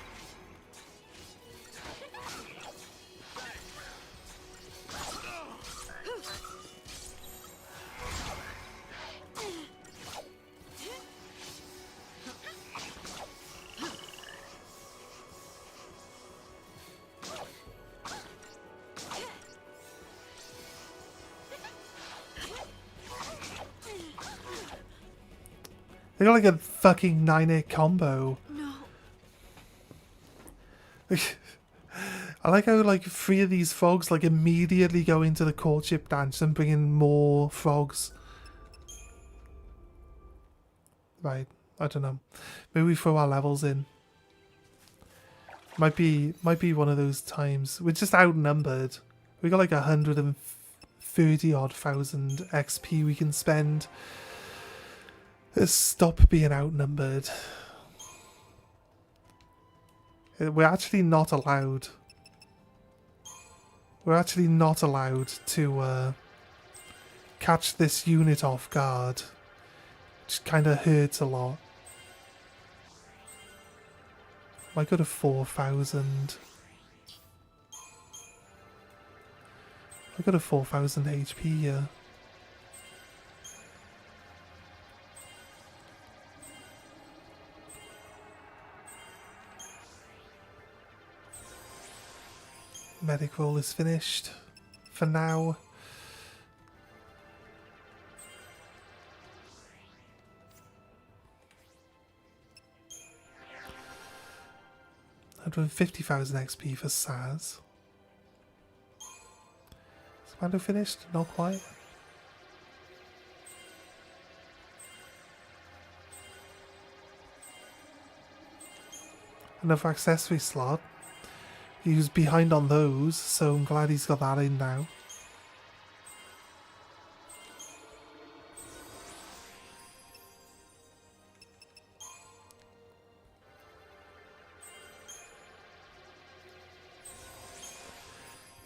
A: They got like a fucking 9-hit combo.
B: No.
A: I like how like 3 of these frogs like immediately go into the courtship dance and bring in more frogs. Right, I don't know. Maybe we throw our levels in. Might be one of those times. We're just outnumbered. We got like 130 odd thousand XP we can spend. Let's stop being outnumbered. We're actually not allowed. We're actually not allowed to catch this unit off guard, which kind of hurts a lot. I go to 4,000. I got a 4,000 HP here. Medic roll is finished for now. $150,000 XP for Saz. Is Mando finished? Not quite. Another accessory slot. He was behind on those, so I'm glad he's got that in now.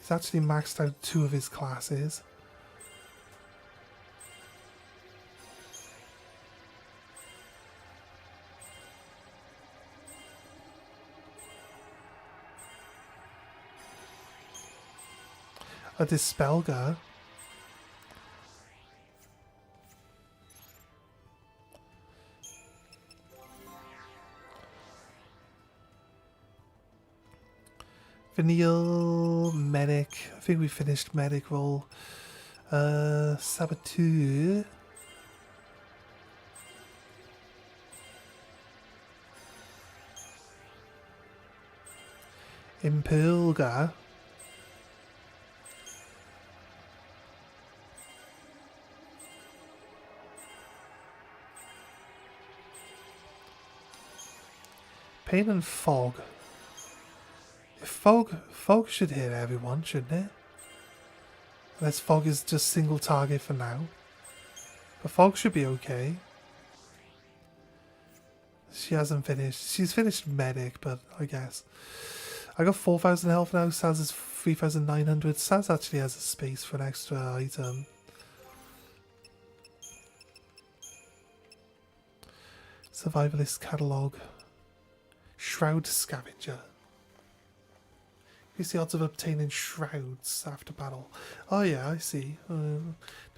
A: He's actually maxed out 2 of his classes. A Dispelger. Vanille, Medic. I think we finished Medic roll. Saboteur. Impulga. Pain and Fog. Fog should hit everyone, shouldn't it? Unless Fog is just single target for now. But Fog should be okay. She hasn't finished. She's finished Medic, but I guess. I got 4,000 health now. Saz is 3,900. Saz actually has a space for an extra item. Survivalist Catalogue. Shroud Scavenger. Here's the odds of obtaining shrouds after battle. Oh yeah, I see. I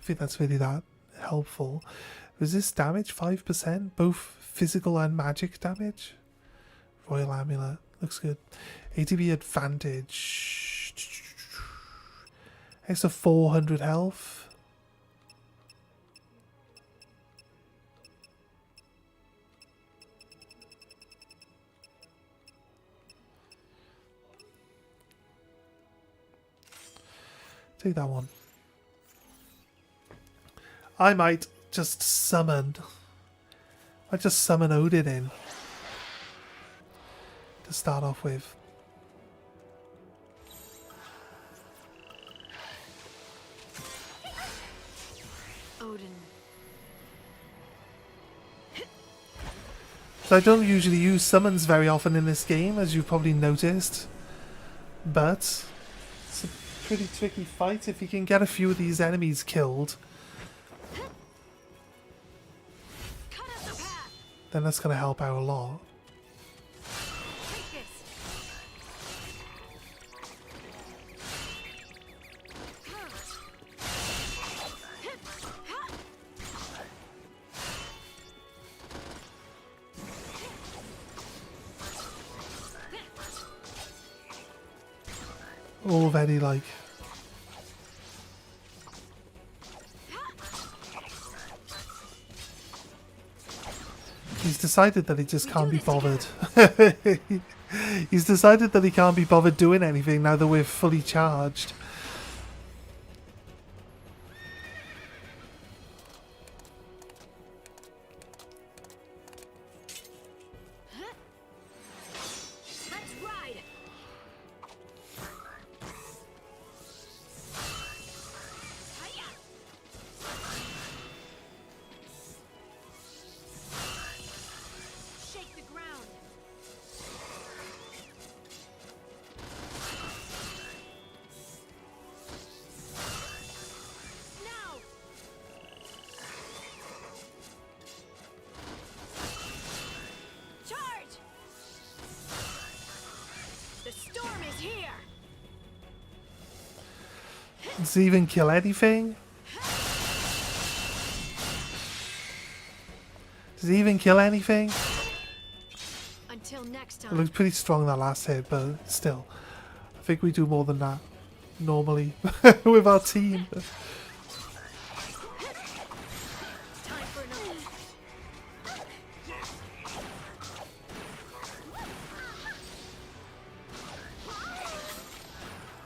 A: think that's really that helpful. Resist damage 5%, both physical and magic damage. Royal Amulet, looks good. ATB advantage. Extra 400 health. Take that one. I might just summon. I just summon Odin in to start off with.
B: Odin.
A: So I don't usually use summons very often in this game, as you've probably noticed, but it's a pretty tricky fight. If you can get a few of these enemies killed, then that's going to help out a lot.
B: Take this.
A: All very like. He's decided that he just can't be bothered. He's decided that he can't be bothered doing anything now that we're fully charged.
B: Let's ride. Hiya. Shake the ground.
A: Does he even kill anything? Does he even kill anything?
B: Until next
A: It
B: time.
A: looks pretty strong that last hit, but still. I think we do more than that normally with our team.
B: Time for another.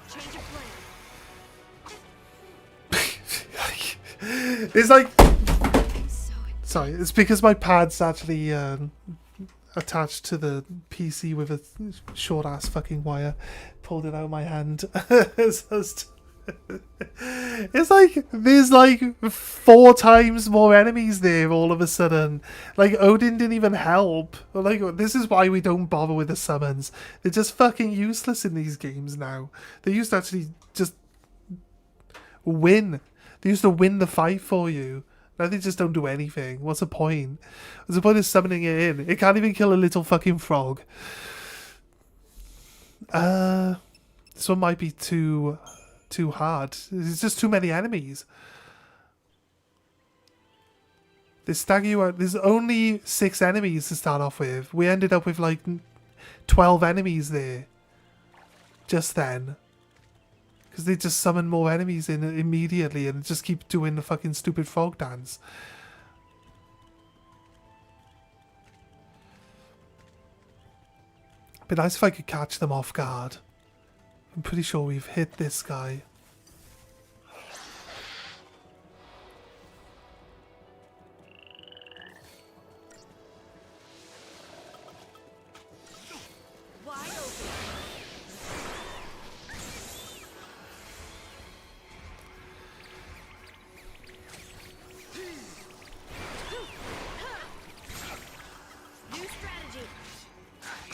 B: Change of plan.
A: It's like...
B: So
A: Sorry, it's because my pad's actually attached to the PC with a short ass fucking wire. Pulled it out of my hand. It's like there's like 4 times more enemies there all of a sudden. Like Odin didn't even help. Like this is why we don't bother with the summons. They're just fucking useless in these games now. They used to actually just win. They used to win the fight for you. Now they just don't do anything. What's the point? What's the point of summoning it in? It can't even kill a little fucking frog. This one might be too hard. There's just too many enemies. They stagger you out. There's only 6 enemies to start off with. We ended up with like 12 enemies there. Just then. Because they just summon more enemies in immediately and just keep doing the fucking stupid frog dance. Be nice if I could catch them off guard. I'm pretty sure we've hit this guy.
B: wide open. New strategy.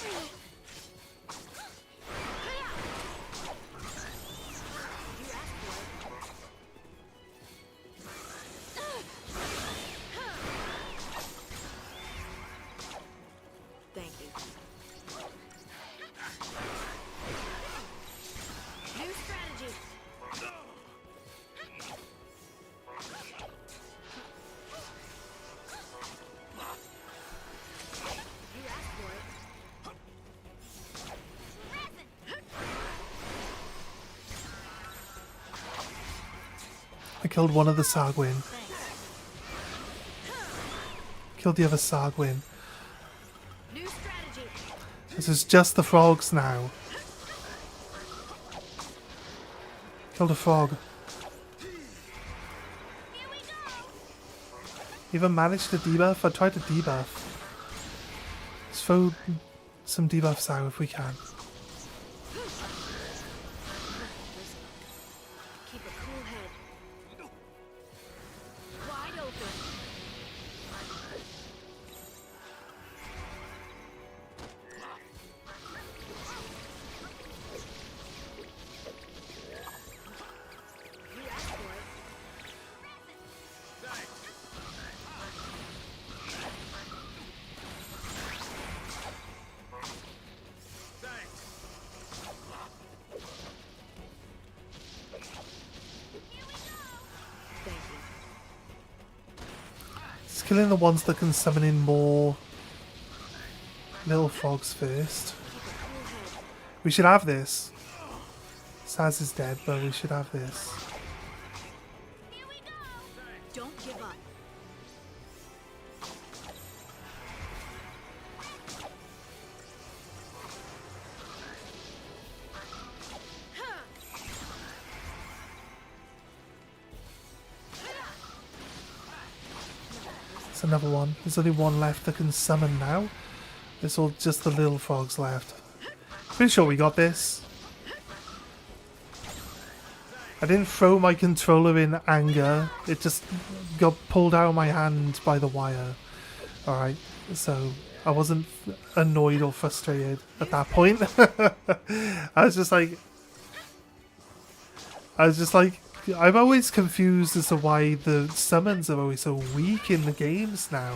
B: You asked for it. Thank you. New strategy. You asked for it.
A: I killed one of the Sargwin. Killed the other Sargwin.
B: New strategy.
A: This is just the frogs now. Killed a frog. Even managed to debuff? I tried to debuff. Let's throw some debuffs out if we can.
B: Keep a cool head. Wide open. You asked for it. Thank you.
A: It's killing the ones that can summon in more little frogs first.
B: Keep a cool head.
A: We should have this. Saz is dead, but we should have this.
B: Don't give up.
A: It's another one. There's only one left that can summon now. There's all just the little frogs left. Pretty sure we got this. I didn't throw my controller in anger. It just got pulled out of my hand by the wire. Alright, so I wasn't annoyed or frustrated at that point. I was just like... I'm always confused as to why the summons are always so weak in the games now.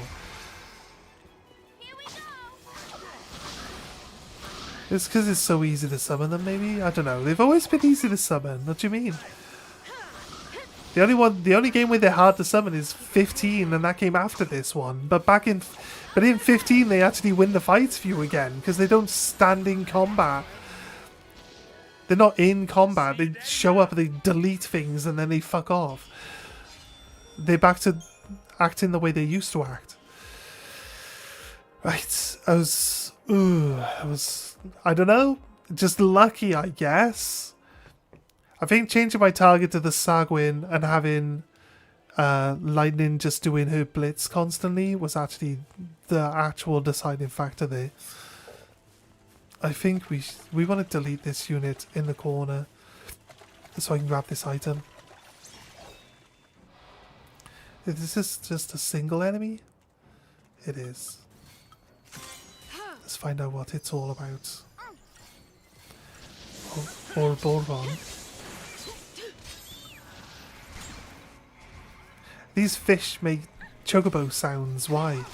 A: It's because it's so easy to summon them, maybe? I don't know. They've always been easy to summon. What do you mean? The only game where they're hard to summon is 15, and that came after this one. But in 15 they actually win the fights for you again because they don't stand in combat. They're not in combat. They show up, they delete things, and then they fuck off. They're back to acting the way they used to act. Right, I don't know, just lucky, I guess. I think changing my target to the Sagwin and having Lightning just doing her blitz constantly was actually the actual deciding factor there. I think we want to delete this unit in the corner so I can grab this item. Is this just a single enemy? It is. Let's find out what it's all about. Or Boron. These fish make chocobo sounds. Why?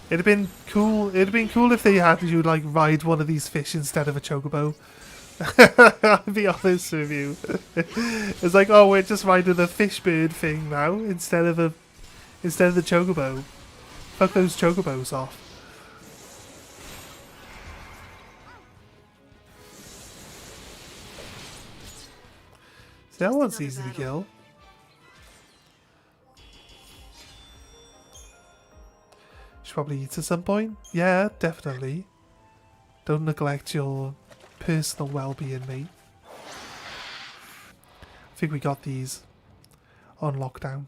A: It'd have been cool. It'd have been cool if they had you like ride one of these fish instead of a chocobo. I'll be honest with you. It's like, oh, we're just riding the fish bird thing now instead of the chocobo. Fuck those chocobos off. See, that one's easy to kill. Should probably eat at some point. Yeah, definitely. Don't neglect your personal well-being, mate. I think we got these on lockdown.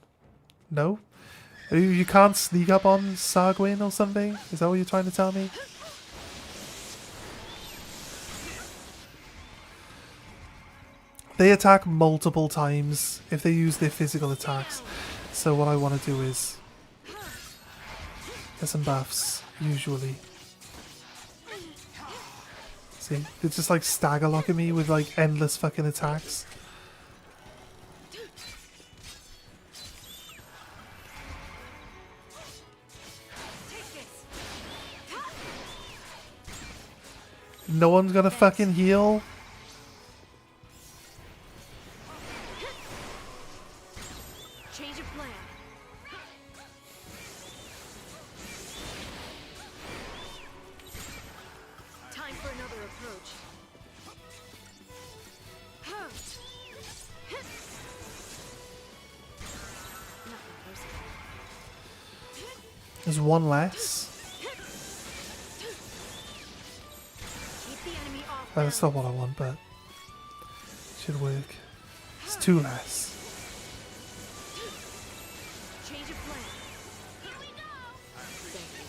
A: No? You can't sneak up on Sagwin or something? Is that what you're trying to tell me? They attack multiple times if they use their physical attacks. So what I want to do is get some buffs, usually. See? They just like stagger locking me with like endless fucking attacks. No one's gonna fucking heal.
B: Change of plan. Time for another approach. Nothing personal.
A: There's one less.
B: Keep the enemy off.
A: That's not what I want, but should work. It's two less.
B: Change of plan. Here we go. Thank you.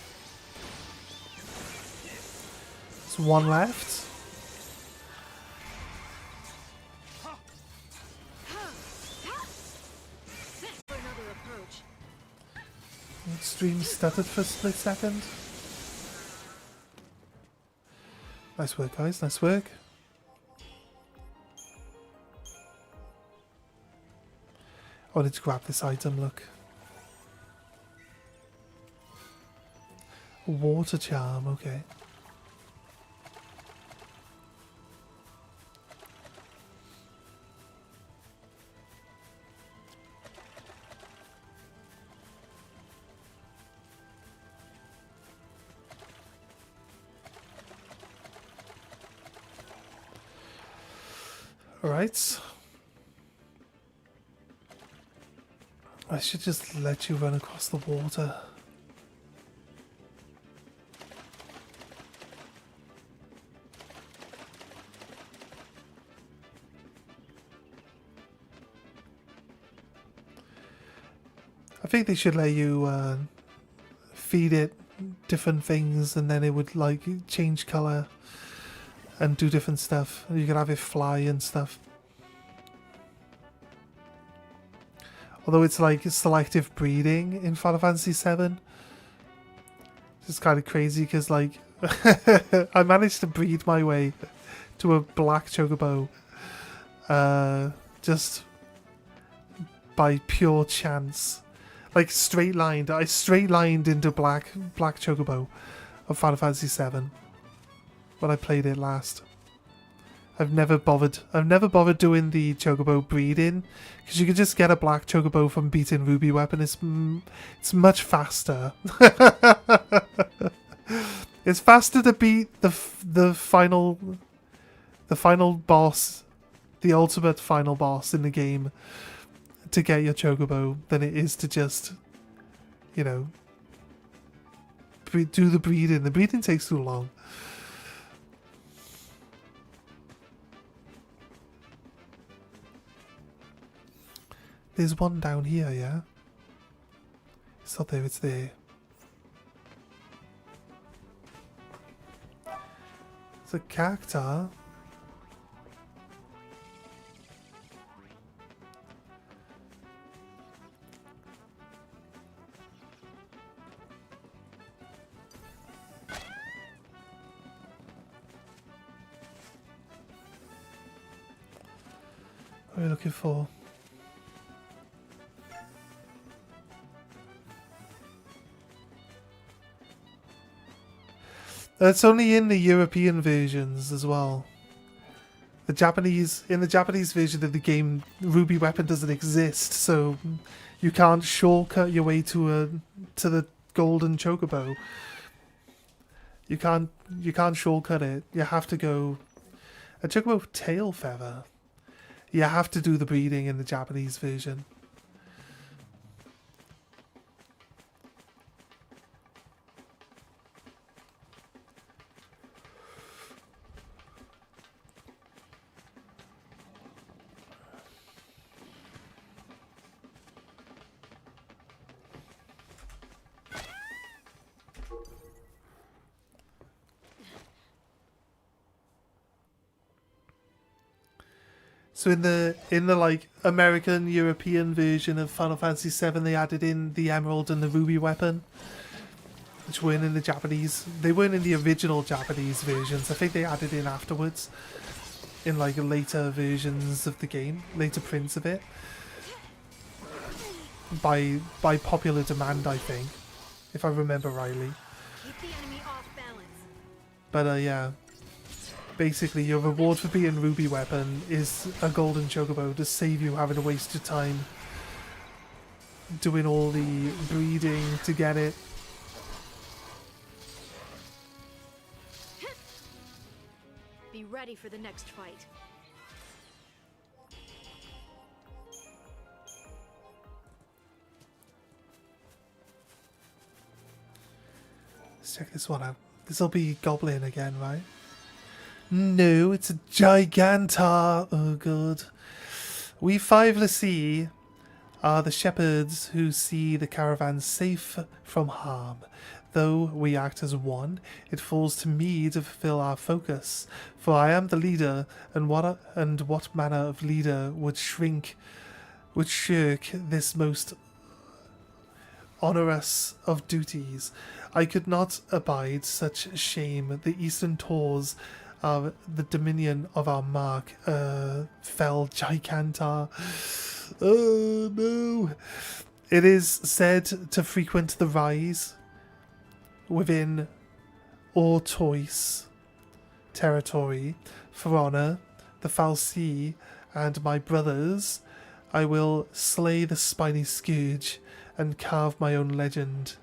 A: There's one left.
B: For another approach.
A: Stream stuttered for a split second. Nice work, guys. Nice work. I wanted to grab this item, look. Water charm, okay. Alright. I should just let you run across the water. I think they should let you feed it different things and then it would like change colour and do different stuff. You could have it fly and stuff. Although it's like selective breeding in Final Fantasy VII. It's kind of crazy because like I managed to breed my way to a black chocobo just by pure chance. Like straight lined. I straight lined into black chocobo of Final Fantasy VII when I played it last. I've never bothered doing the chocobo breeding, because you can just get a black chocobo from beating Ruby Weapon. It's much faster. It's faster to beat the final boss, the ultimate final boss in the game, to get your chocobo than it is to just, you know, do the breeding. The breeding takes too long. There's one down here, yeah? It's not there, it's there. It's a cacti. What are we looking for? It's only in the European versions as well. In the Japanese version of the game, Ruby Weapon doesn't exist, so you can't shortcut your way to the golden chocobo. You can't shortcut it. You have to go a chocobo tail feather. You have to do the breeding in the Japanese version. So in the like American European version of Final Fantasy VII, they added in the Emerald and the Ruby Weapon, which weren't in the Japanese. They weren't in the original Japanese versions. I think they added in afterwards, in like later versions of the game, later prints of it, by popular demand, I think, if I remember rightly.
B: Keep the enemy off balance.
A: But yeah. Basically, your reward for beating Ruby Weapon is a golden chocobo to save you having to waste your time doing all the breeding to get it.
B: Be ready for the next fight.
A: Let's check this one out. This'll be Goblin again, right? No, it's a Gigantar. Oh god. We five Lassie are the shepherds who see the caravan safe from harm. Though we act as one, it falls to me to fulfill our focus. For I am the leader, and what manner of leader would shirk this most onerous of duties? I could not abide such shame. The eastern tors are the dominion of our mark, fell Gigantar. Oh no! It is said to frequent the rise within Ortois territory. For honour, the foul sea, and my brothers, I will slay the spiny scourge and carve my own legend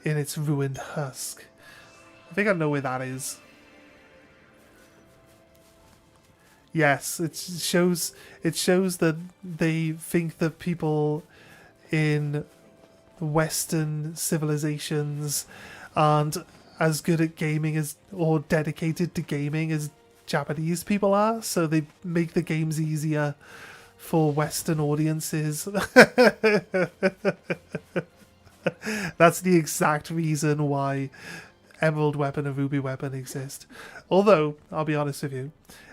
A: in its ruined husk. I think I know where that is. Yes, it shows that they think that people in Western civilizations aren't as good at gaming as or dedicated to gaming as Japanese people are, so they make the games easier for Western audiences. That's the exact reason why Emerald Weapon and Ruby Weapon exist. Although, I'll be honest with you,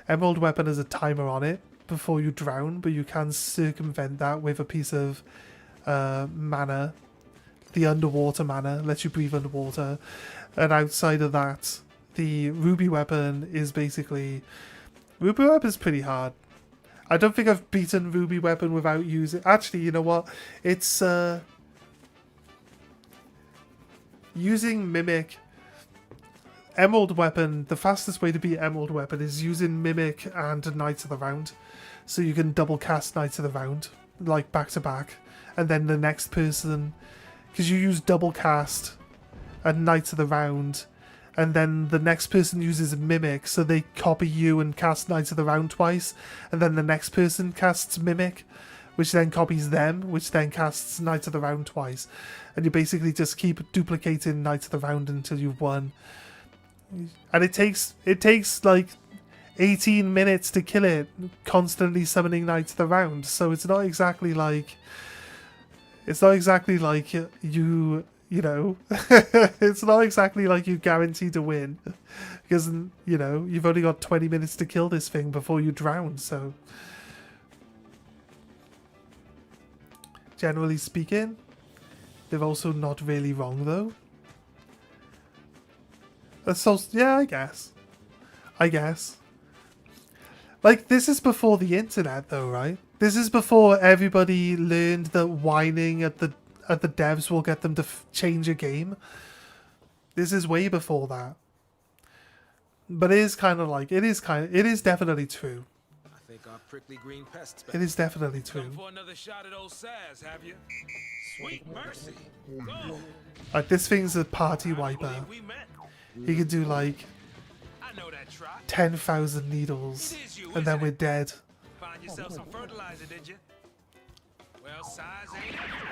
A: Emerald Weapon has a timer on it before you drown, but you can circumvent that with a piece of mana. The underwater mana lets you breathe underwater. And outside of that, the Ruby Weapon is basically... Ruby Weapon's pretty hard. I don't think I've beaten Ruby Weapon without using... Actually, you know what? It's... using Mimic Emerald Weapon, the fastest way to beat Emerald Weapon is using Mimic and Knights of the Round. So you can double cast Knights of the Round, like back to back. And then the next person, because you use double cast and Knights of the Round, and then the next person uses Mimic, so they copy you and cast Knights of the Round twice, and then the next person casts Mimic, which then copies them, which then casts Knights of the Round twice. And you basically just keep duplicating Knights of the Round until you've won. And it takes like 18 minutes to kill it, constantly summoning Knights of the Round. So it's not exactly like you know, it's not exactly like you guarantee to win, because, you know, you've only got 20 minutes to kill this thing before you drown. So generally speaking, they're also not really wrong though. So yeah, I guess. Like, this is before the internet though, right? This is before everybody learned that whining at the devs will get them to change a game. This is way before that. But it is definitely true.
C: I think our prickly green pests.
A: It is definitely true.
C: Come for another shot at old Saz, have you? Sweet mercy. Go.
A: Like, this thing's a party wiper.
C: I believe we met.
A: He can do like
C: I know that trot.
A: 10,000 needles,
C: It is you,
A: and then
C: isn't
A: we're
C: it?
A: dead.
C: Find yourself some fertilizer, did you? Well, size ain't everything.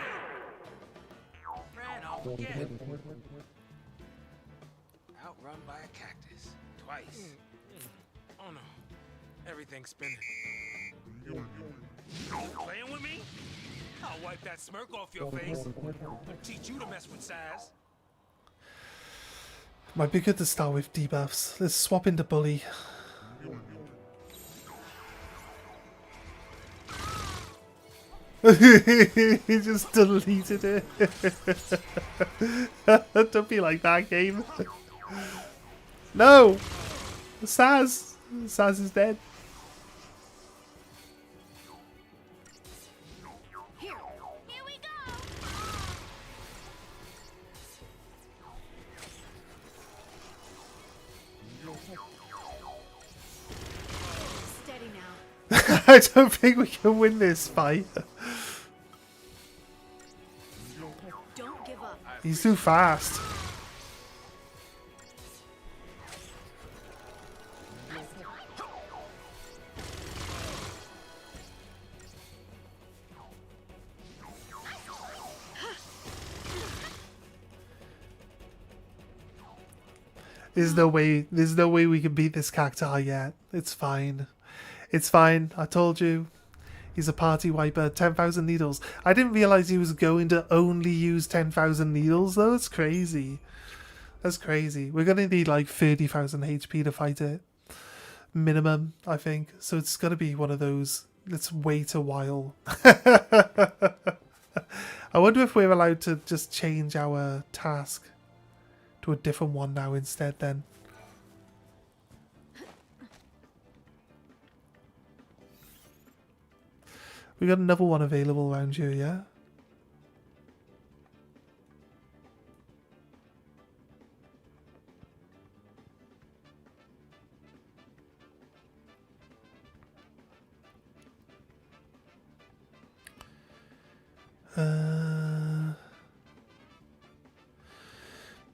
C: Ran off again. Outrun by a cactus. Twice. Oh no. Everything's spinning. You playing with me? I'll wipe that smirk off your face. Teach you to mess with size.
A: Might be good to start with debuffs. Let's swap into bully. He just deleted it. Don't be like that, game. No! Saz! Saz is dead.
B: Here we go. Steady now.
A: I don't think we can win this fight.
B: Don't give up.
A: He's too fast. There's no way we can beat this cacti yet. It's fine. It's fine. I told you. He's a party wiper. 10,000 needles. I didn't realize he was going to only use 10,000 needles though. That's crazy. That's crazy. We're going to need like 30,000 HP to fight it. Minimum, I think. So it's going to be one of those. Let's wait a while. I wonder if we're allowed to just change our task to a different one now instead then. We got another one available around here, yeah?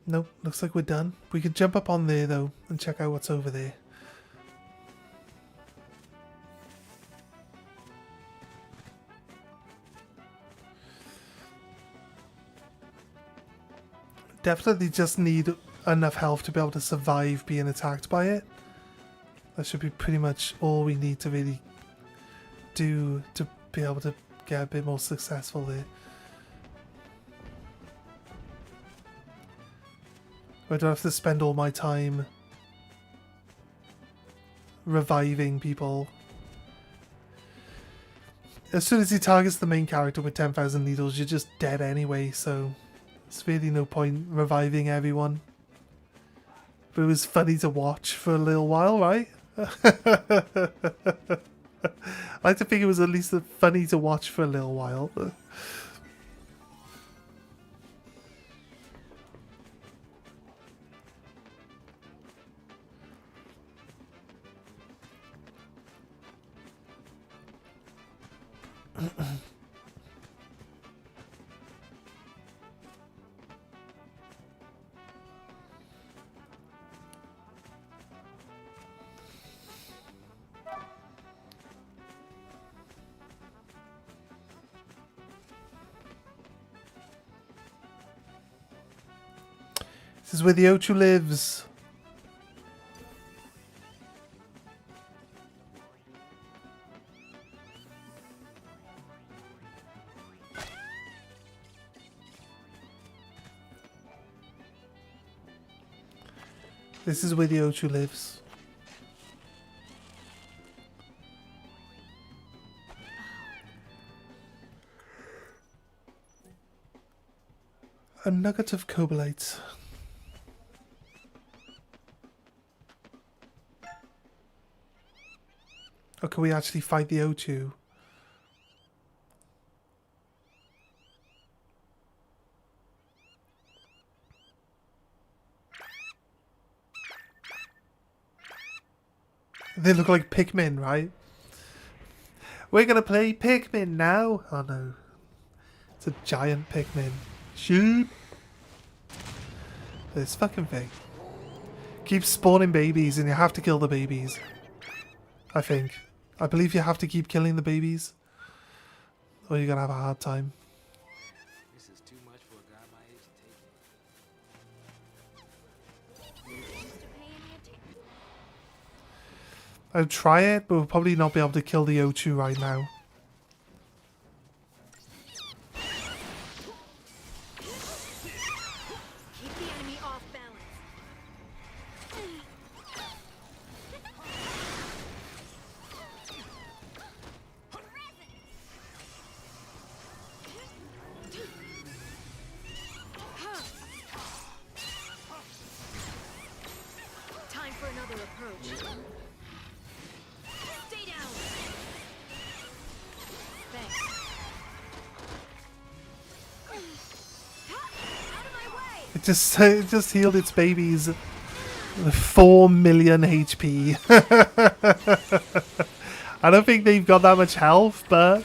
A: Nope, looks like we're done. We could jump up on there though and check out what's over there. Definitely just need enough health to be able to survive being attacked by it. That should be pretty much all we need to really do to be able to get a bit more successful there. I don't have to spend all my time reviving people. As soon as he targets the main character with 10,000 needles, you're just dead anyway, so it's really no point reviving everyone. But it was funny to watch for a little while, right? I like to think it was at least funny to watch for a little while. This is where the Ochu lives. This is where the Ochu lives. A nugget of cobalite. Or can we actually fight the O2? They look like Pikmin, right? We're gonna play Pikmin now! Oh no. It's a giant Pikmin. Shoot! This fucking thing. Keeps spawning babies and you have to kill the babies. I think. I believe you have to keep killing the babies, or you're gonna have a hard time.
C: This is too much for a guy my age to take.
B: Seems to pay any attention.
A: I'd try it, but we'll probably not be able to kill the O2 right now.
B: Keep the enemy off balance. Time for another approach. Stay down. Thanks. Out of my way.
A: It just healed its babies. 4 million HP. I don't think they've got that much health, but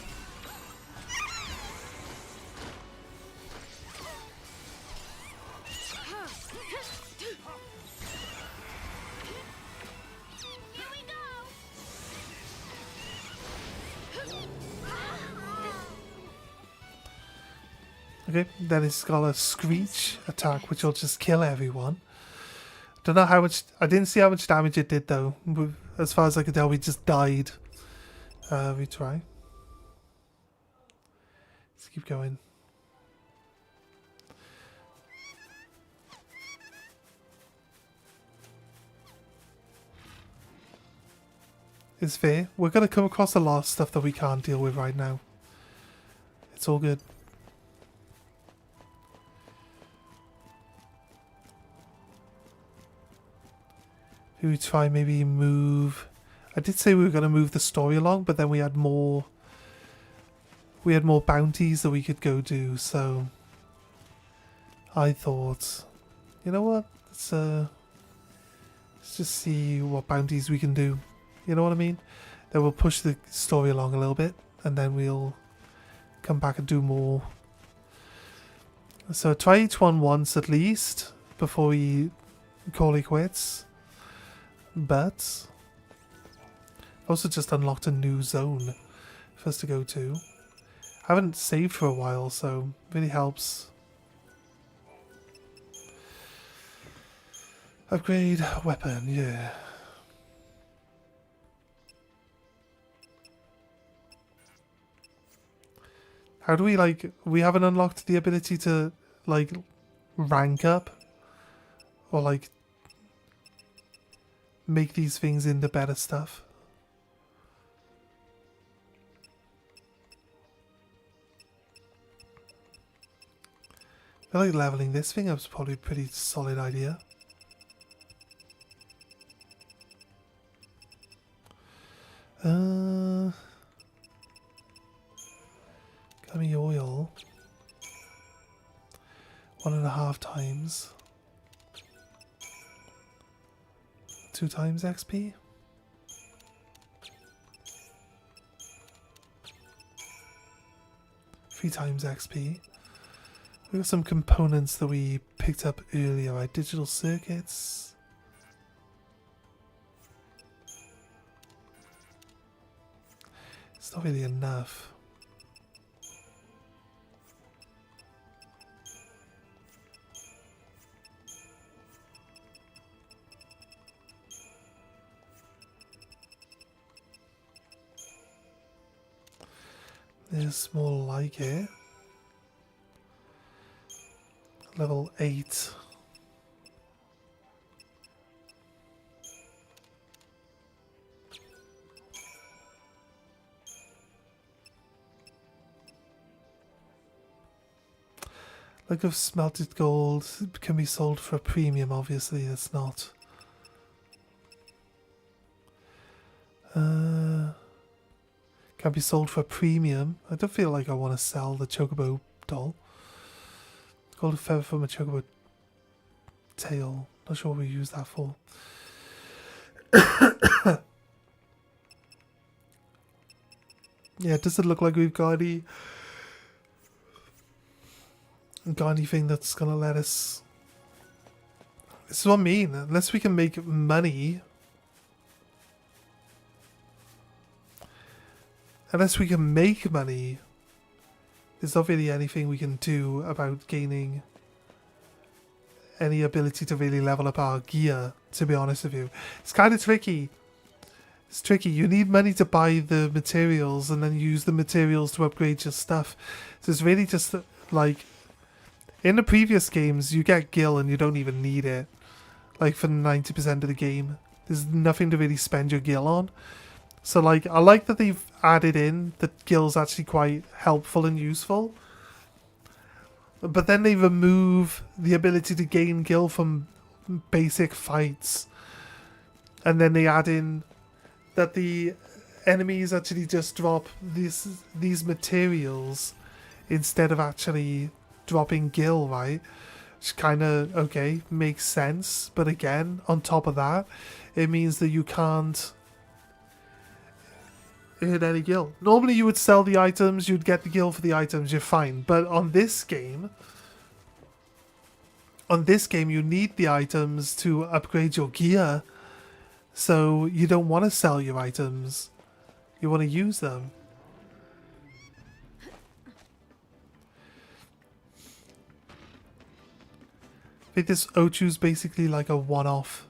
B: Here we go.
A: okay, then it's got a screech attack, which will just kill everyone. Don't know how much. I didn't see how much damage it did though. As far as I could tell, we just died. We try. Let's keep going. It's fair. We're gonna come across a lot of stuff that we can't deal with right now. It's all good. We try maybe move. I did say we were going to move the story along, but then we had more bounties that we could go do, so I thought, you know what, let's just see what bounties we can do. You know what I mean? Then we'll push the story along a little bit, and then we'll come back and do more. So try each one once at least before we call it quits. But also just unlocked a new zone for us to go to. I haven't saved for a while, so it really helps. Upgrade weapon, yeah. How do we, like, we haven't unlocked the ability to, like, rank up? Or, like, make these things into better stuff. I feel like leveling this thing up is probably a pretty solid idea. Gummy oil. 1.5 times. 2 times XP. 3 times XP. We got some components that we picked up earlier, right? Digital circuits. It's not really enough. There's more like it. Level 8. Like of smelted gold can be sold for a premium, obviously it's not. Can be sold for a premium. I don't feel like I want to sell the Chocobo doll. Gold feather from a Chocobo tail. Not sure what we use that for. Yeah, does it look like we've got anything that's gonna let us... This is what I mean. Unless we can make money... Unless we can make money, there's not really anything we can do about gaining any ability to really level up our gear, to be honest with you. It's kind of tricky. It's tricky. You need money to buy the materials and then use the materials to upgrade your stuff. So it's really just like... In the previous games, you get gil and you don't even need it. Like for 90% of the game. There's nothing to really spend your gil on. So like, I like that they've added in that gil's actually quite helpful and useful. But then they remove the ability to gain gil from basic fights. And then they add in that the enemies actually just drop these materials instead of actually dropping gil, right? Which kind of, okay, makes sense. But again, on top of that, it means that you can't earn any gil. Normally you would sell the items, you'd get the gil for the items, you're fine. But on this game you need the items to upgrade your gear. So you don't want to sell your items. You want to use them. I think this Ochu's basically like a one-off.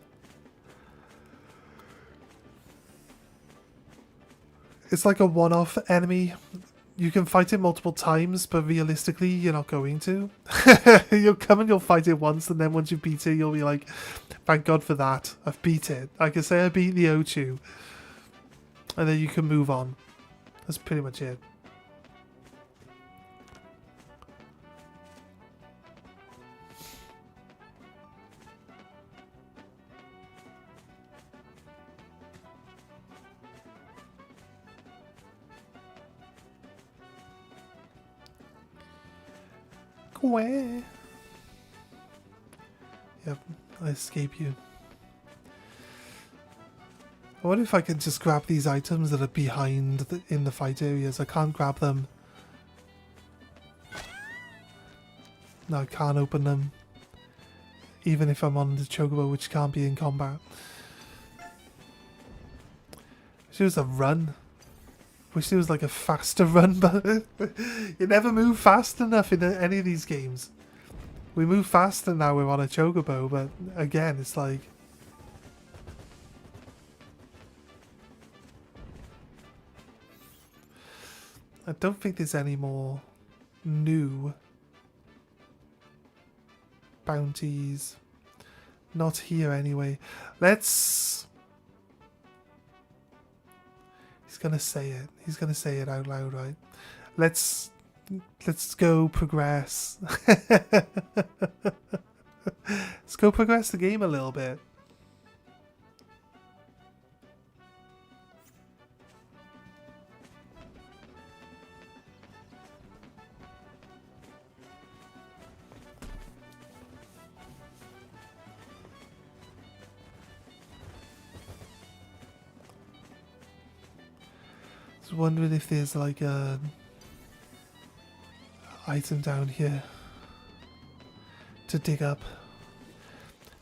A: It's like a one-off enemy. You can fight it multiple times, but realistically, you're not going to. You'll come and you'll fight it once, and then once you beat it, you'll be like, thank God for that. I've beat it. I can say I beat the Ochu. And then you can move on. That's pretty much it. Away. Yep, I escape you. I wonder if I can just grab these items that are behind in the fight areas. I can't grab them. No, I can't open them. Even if I'm on the Chocobo, which can't be in combat. Wish there was a run. Wish there was like a faster run, but you never move fast enough in any of these games. We move faster now we're on a Chocobo, but again, it's like... I don't think there's any more new bounties. Not here anyway. Let's... He's gonna say it. He's gonna say it out loud, right? Let's go progress. Let's go progress the game a little bit. Wondering if there's like a... item down here to dig up.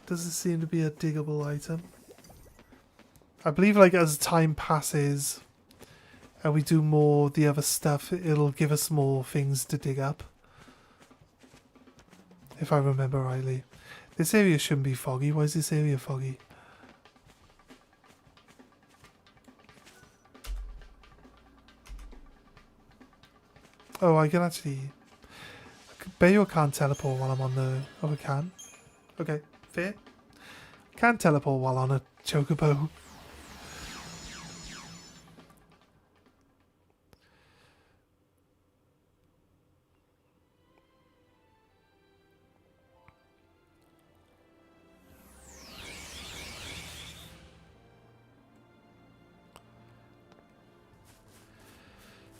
A: Doesn't seem to be a diggable item. I believe like as time passes and we do more the other stuff, it'll give us more things to dig up. If I remember rightly. This area shouldn't be foggy. Why is this area foggy? Oh, I can actually... Bet you I can't teleport while I'm on the... Oh, I can. Okay, fair. Can't teleport while on a chocobo.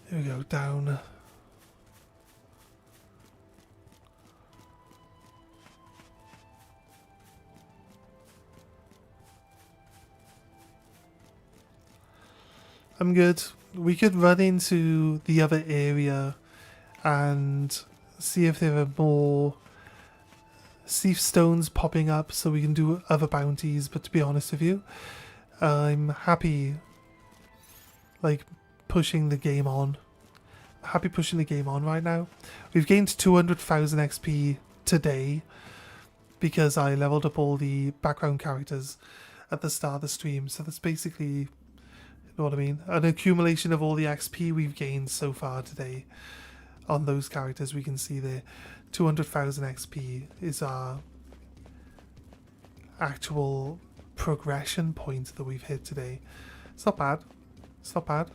A: Here we go, down. I'm good. We could run into the other area and see if there are more Thief Stones popping up so we can do other bounties, but to be honest with you, I'm happy like pushing the game on. Happy pushing the game on right now. We've gained 200,000 XP today because I leveled up all the background characters at the start of the stream, so that's basically, you know what I mean, an accumulation of all the XP we've gained so far today on those characters. We can see there 200,000 XP is our actual progression point that we've hit today. It's not bad. It's not bad.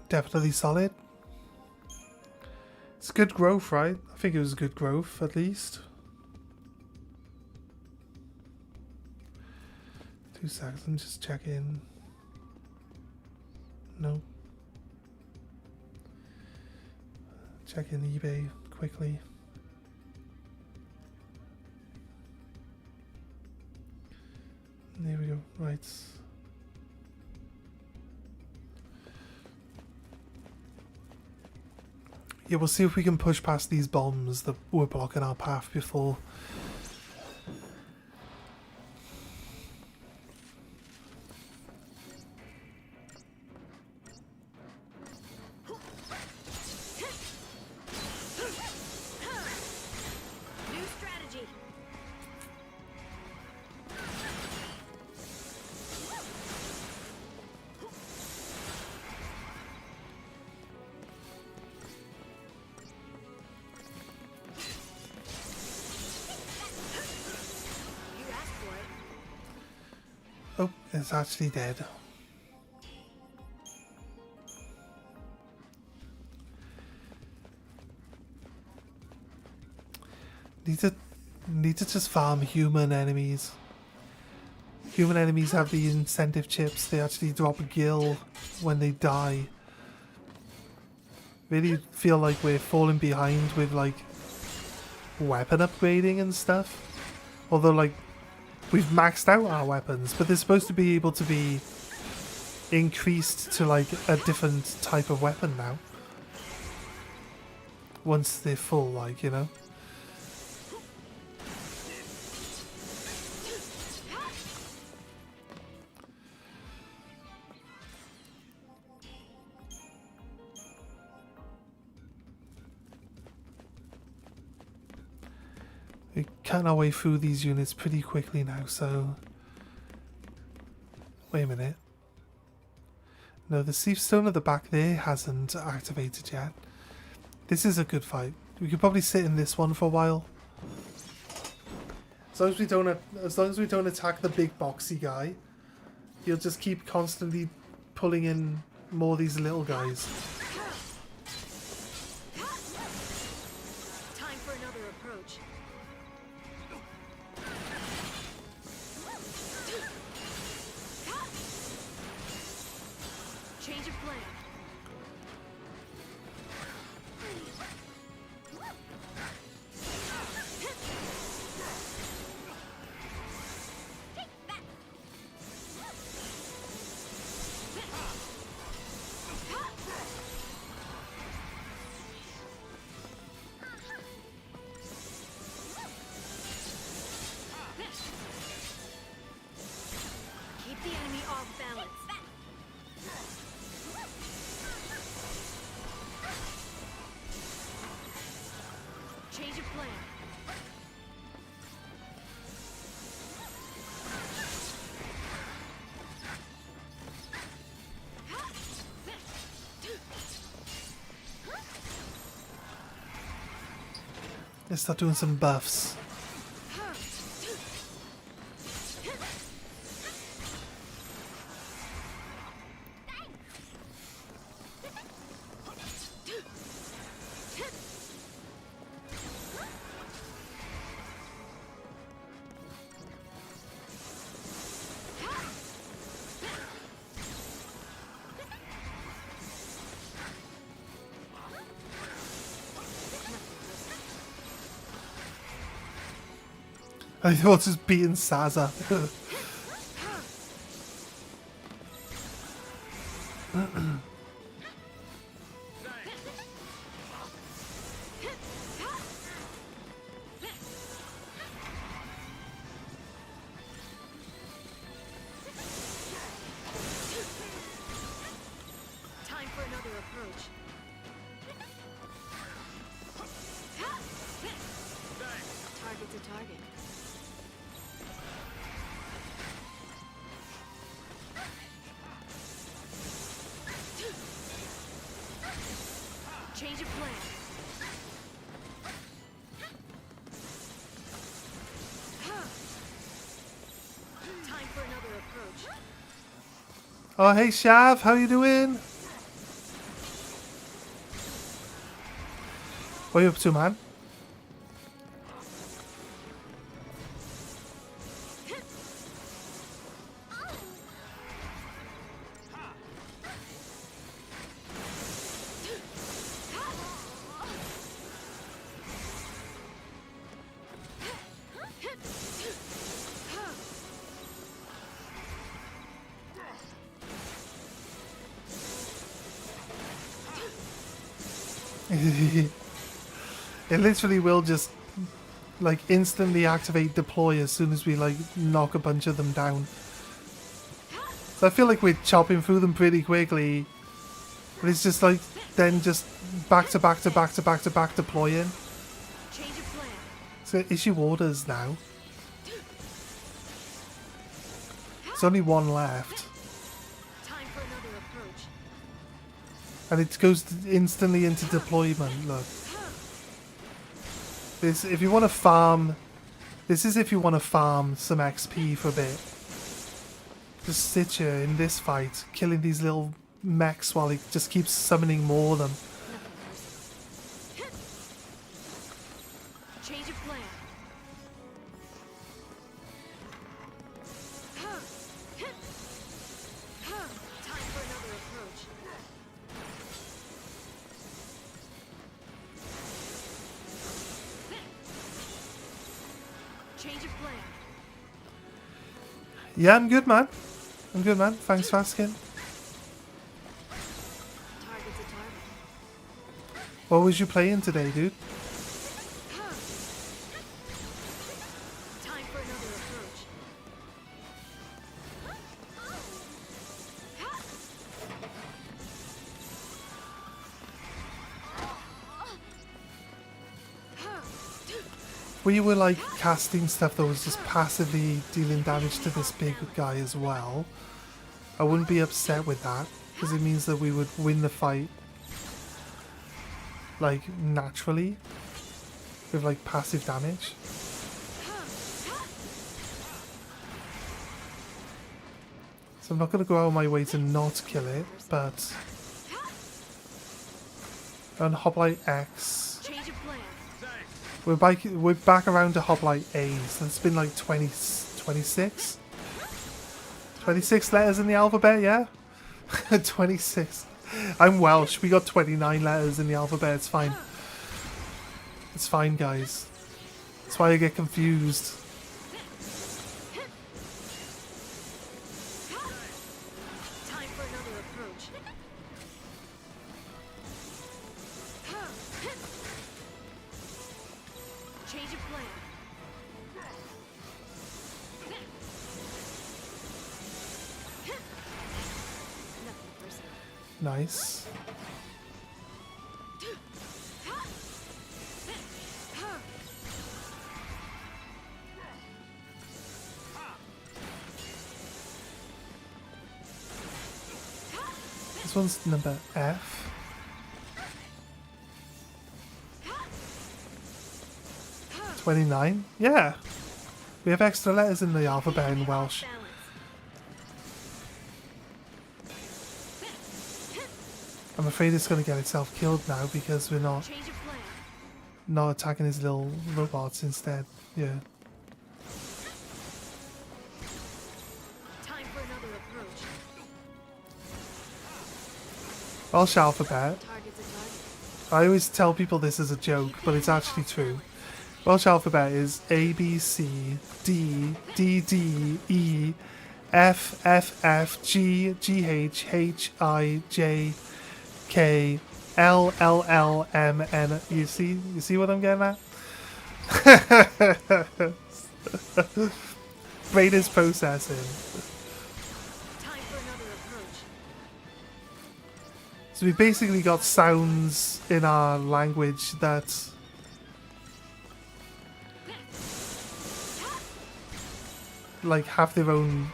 A: Definitely solid. It's good growth, right? I think it was good growth, at least. 2 seconds, I'm just checking. No. Checking eBay quickly. There we go, right. Yeah, we'll see if we can push past these bombs that were blocking our path before.
B: New strategy.
A: Oh, it's actually dead. Need to just farm human enemies. Human enemies have the incentive chips. They actually drop a gill when they die. Really feel like we're falling behind with like weapon upgrading and stuff. Although like we've maxed out our weapons, but they're supposed to be able to be increased to like a different type of weapon now. Once they're full, like, you know. We're cutting our way through these units pretty quickly now, so... Wait a minute. No, the Thief Stone at the back there hasn't activated yet. This is a good fight. We could probably sit in this one for a while. As long as we don't attack the big boxy guy, he'll just keep constantly pulling in more of these little guys.
B: Time for another approach. Change of plan. Keep the enemy off balance. Change of plan.
A: Let's start doing some buffs. I thought it was beating Saza.
B: Time for another approach. Target's a target. Change of plan. Time for another approach.
A: Oh, hey Shav, how you doing? What are you up to, man? It literally will just like instantly activate deploy as soon as we like knock a bunch of them down. So I feel like we're chopping through them pretty quickly, but it's just like then just back to back to back to back to back deploying.
B: Change of plan.
A: So issue orders now. There's only one left.
B: Time for another approach.
A: And it goes instantly into deployment, look. This, if you want to farm, this is if you want to farm some XP for a bit. Just sit here in this fight, killing these little mechs while he just keeps summoning more of them.
B: Change of plan. Time for another approach. Change of plan.
A: Yeah, I'm good, man. I'm good, man. Thanks for asking.
B: Target's a target.
A: What was you playing today, dude?
B: Time for another approach.
A: We were like casting stuff that was just passively dealing damage to this big guy as well. I wouldn't be upset with that. because it means that we would win the fight like naturally with like passive damage. So I'm not going to go out of my way to not kill it, but on Hoplite X,
B: Change of plan.
A: we're back around to Hoplite A, so it's been like 26 letters in the alphabet, yeah? 26. I'm Welsh, we got 29 letters in the alphabet, it's fine. It's fine, guys. That's why I get confused.
B: Time for another approach. Change of plan. Nothing personal.
A: Nice. This one's number F. $29? Yeah. We have extra letters in the alphabet in Welsh.
B: Balance.
A: I'm afraid it's going to get itself killed now because we're not
B: Change of plan.
A: attacking his little robots instead. Yeah.
B: Time for another approach.
A: Welsh alphabet.
B: Target's a target.
A: I always tell people this as a joke, but it's actually true. Welsh alphabet is A, B, C, D, D, D, E, F, F, F, G, G, H, H, I, J, K, L, L, L, M, N. You see what I'm getting at? Brain is processing.
B: Time for another approach.
A: So we basically got sounds in our language that like have their own.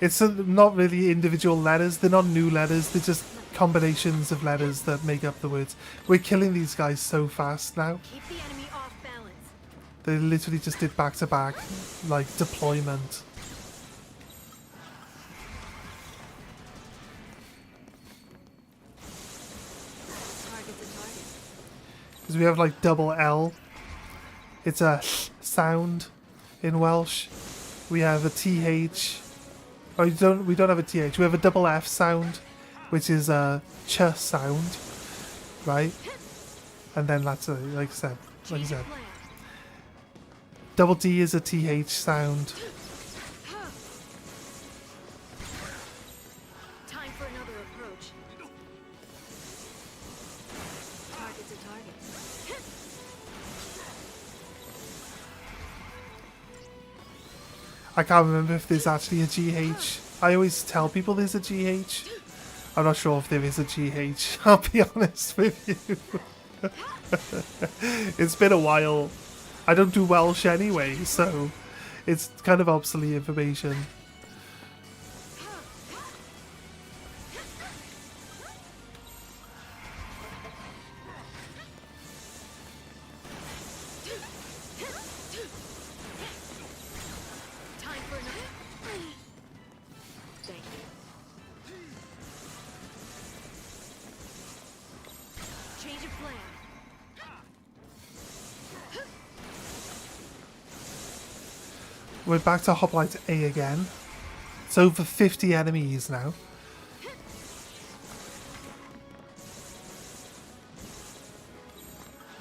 A: It's not really individual letters. They're not new letters. They're just combinations of letters that make up the words. We're killing these guys so fast now.
B: Keep the enemy off balance.
A: They literally just did back-to-back, like, deployment.
B: Target's a target.
A: Because we have, like, double L. It's a sound in Welsh. We have a TH. Oh, we don't have a TH. We have a double F sound, which is a ch sound, right? And then that's a, like I said.
B: Change of plan.
A: Double D is a TH sound.
B: Time for another approach. Target's a target.
A: I can't remember if there's actually a GH. I always tell people there's a GH. I'm not sure if there is a GH. I'll be honest with you. It's been a while. I don't do Welsh anyway, so it's kind of obsolete information.
B: Time for another. Thank you. Change of plan.
A: We're back to Hoplite A again. It's over 50 enemies now.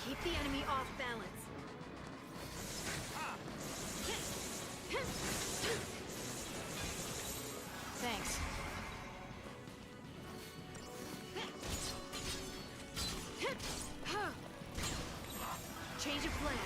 B: Keep the enemy off balance. Thanks. Change of plan.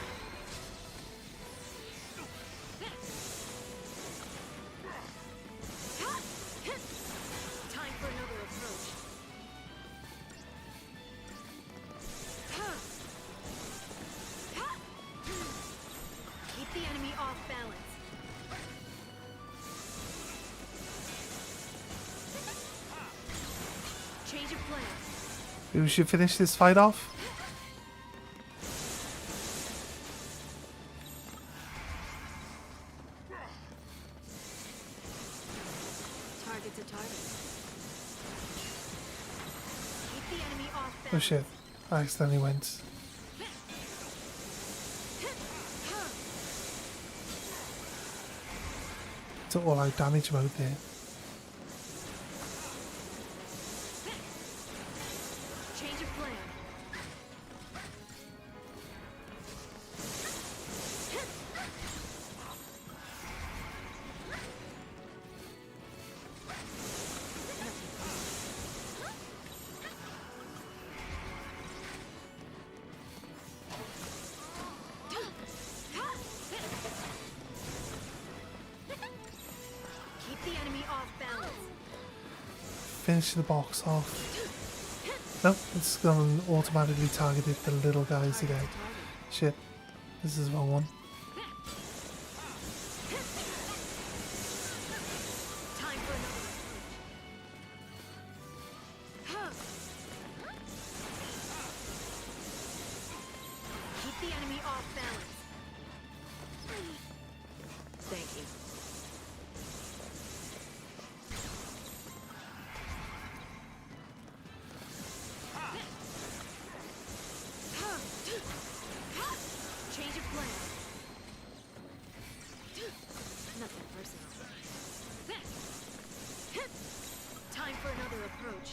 B: Change of plan.
A: Maybe we should finish this fight off.
B: Target's a target. Keep the enemy off
A: Oh
B: balance.
A: shit. I accidentally went. It's all out damage mode there.
B: Change of plan. Keep the enemy off balance.
A: Finish the box off. Nope, it's gonna automatically target the little guys again.
B: Target's a target.
A: Shit. This is the wrong one.
B: Time for another approach. Keep the enemy off balance. Thank you. Change of plan. Nothing personal. Time for another approach.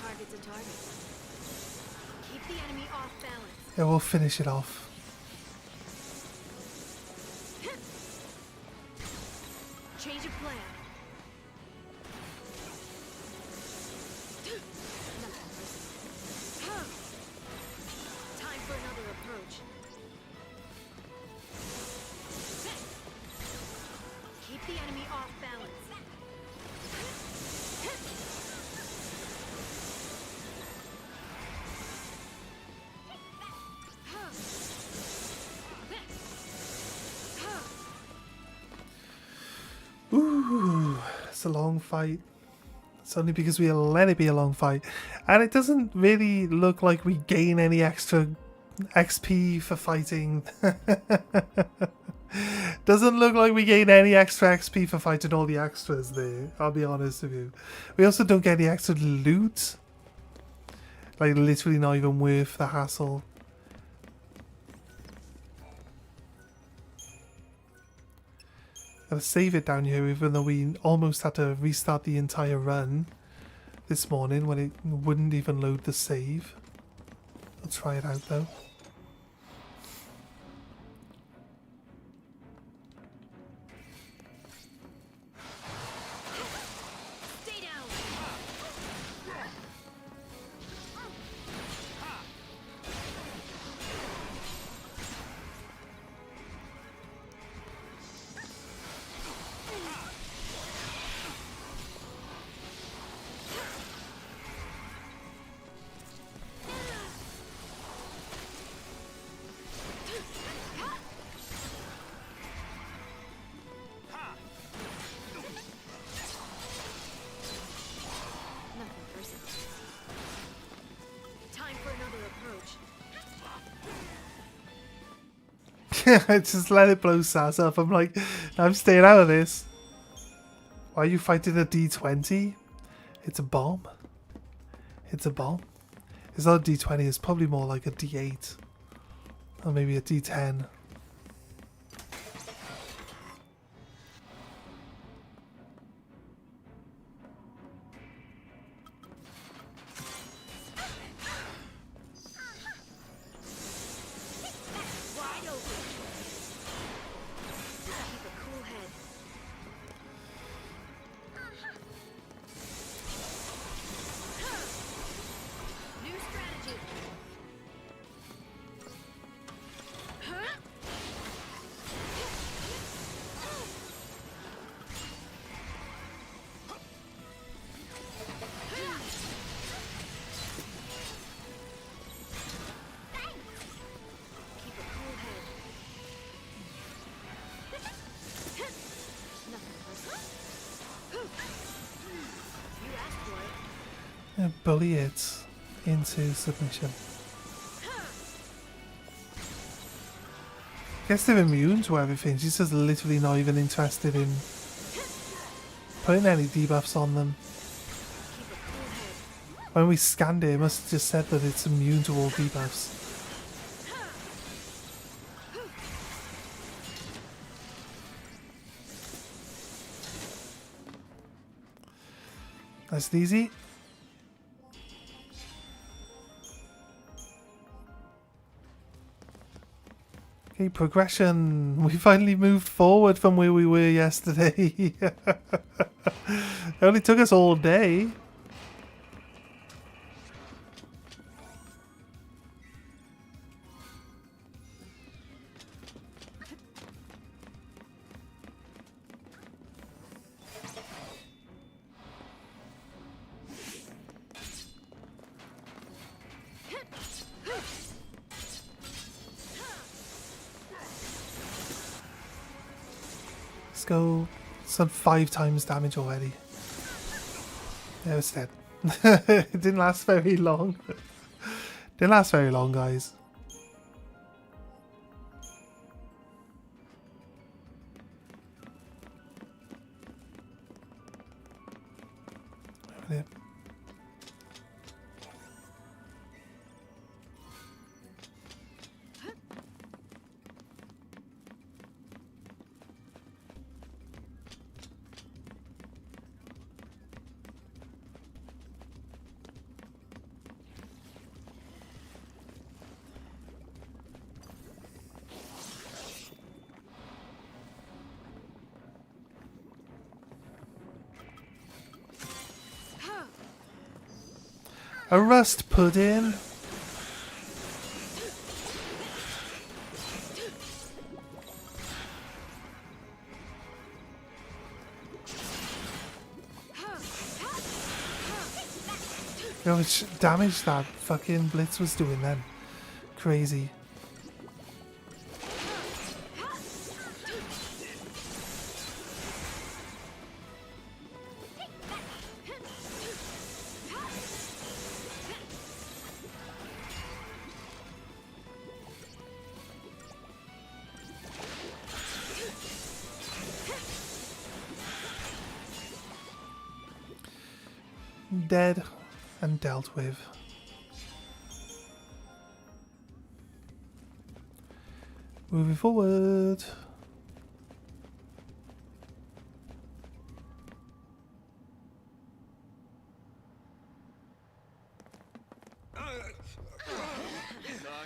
B: Target's a target. Keep the enemy off balance.
A: Yeah, we'll finish it off.
B: Change of plan. Nothing personal. Time for another approach. Keep the enemy off balance.
A: Ooh, it's a long fight. It's only because we let it be a long fight. And it doesn't really look like we gain any extra XP for fighting. Doesn't look like we gain any extra XP for fighting all the extras there, I'll be honest with you. We also don't get any extra loot. Like, literally not even worth the hassle. Gotta save it down here, even though we almost had to restart the entire run this morning when it wouldn't even load the save. I'll try it out though.
B: Stay down. Nothing personal. Time for another approach.
A: I just let it blow Sass up. I'm like, I'm staying out of this. Why are you fighting a D20? It's a bomb. It's a bomb. It's not a D20, it's probably more like a D8. Or maybe a D10.
B: Wide open. Keep a cool head. New strategy.
A: bully it into submission. I guess they're immune to everything. She's just literally not even interested in putting any debuffs on them. When we scanned it, it must have just said that it's immune to all debuffs. Nice and easy. Okay, progression. We finally moved forward from where we were yesterday. It only took us all day. Let's go. It's done 5 times damage already. Yeah, it's dead. It didn't last very long. Didn't last very long, guys. Over there. A rust pudding. How much damage that fucking blitz was doing then. Crazy. Dead and dealt with. Moving forward.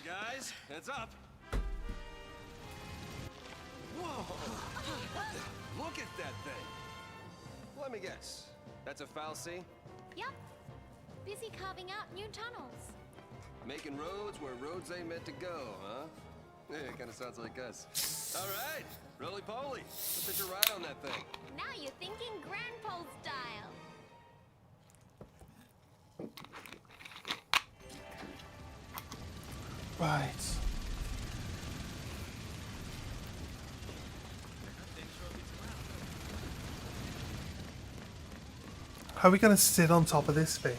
D: Guys, heads up. Whoa! Look at that thing. Let me guess. That's a fal'Cie?
B: Yep. Busy carving out new tunnels.
D: Making roads where roads ain't meant to go, huh? Yeah, it kind of sounds like us. All right, roly-poly. Let's hitch a ride on that thing.
B: Now you're thinking Grandpa style.
A: Right. How are we going to sit on top of this thing?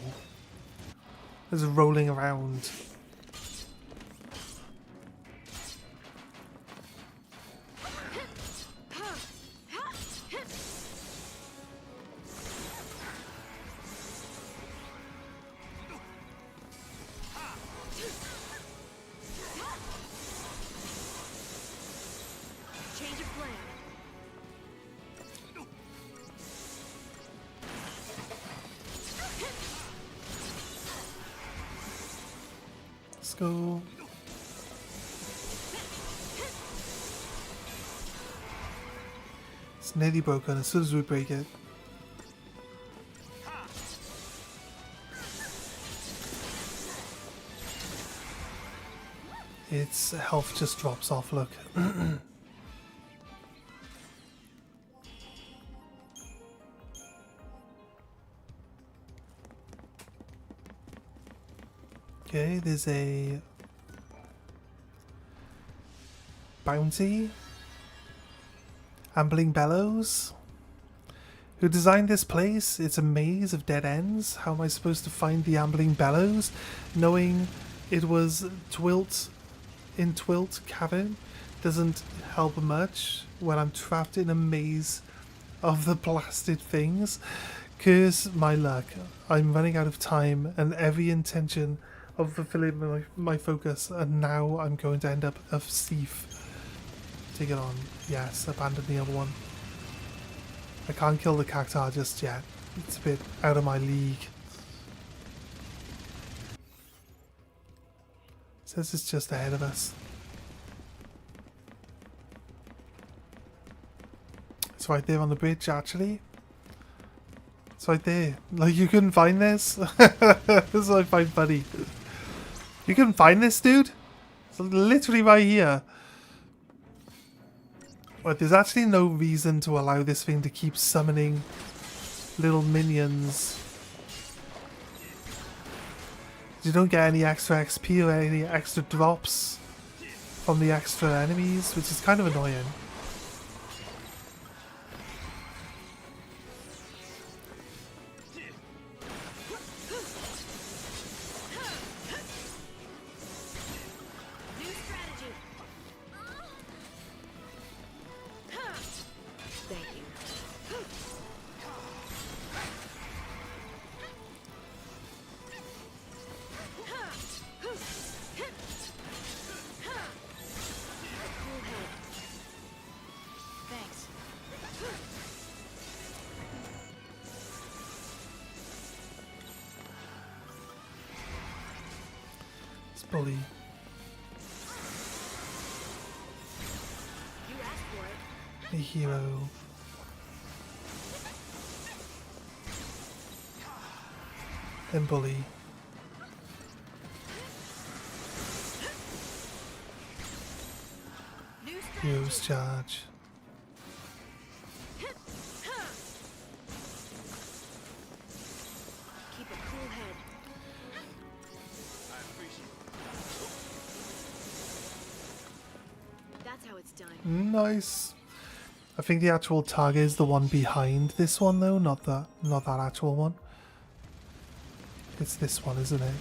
A: It's rolling around.
B: Change of plan.
A: Let's go. It's nearly broken as soon as we break it. Its health just drops off, look. Okay, there's a bounty. Ambling Bellows. Who designed this place? It's a maze of dead ends. How am I supposed to find the ambling bellows? Knowing it was Twilt in Twilt Cavern doesn't help much when I'm trapped in a maze of the blasted things. Curse my luck. I'm running out of time and every intention of fulfilling my focus, and now I'm going to end up a thief. Take it on. Yes, abandon the other one. I can't kill the cactar just yet. It's a bit out of my league. It says it's just ahead of us. It's right there on the bridge, actually. It's right there. Like, you couldn't find this? This is what I find funny. You couldn't find this, dude? It's literally right here. But there's actually no reason to allow this thing to keep summoning little minions. You don't get any extra XP or any extra drops from the extra enemies, which is kind of annoying.
B: New strategy. Thank you. Cool head. Thanks.
A: It's bully.
B: You asked for it.
A: A hero. And bully.
B: New
A: Hero's charge.
B: Keep a cool head.
C: I appreciate it.
B: That's how it's done.
A: Nice. I think the actual target is the one behind this one though, not that actual one. It's this one, isn't it?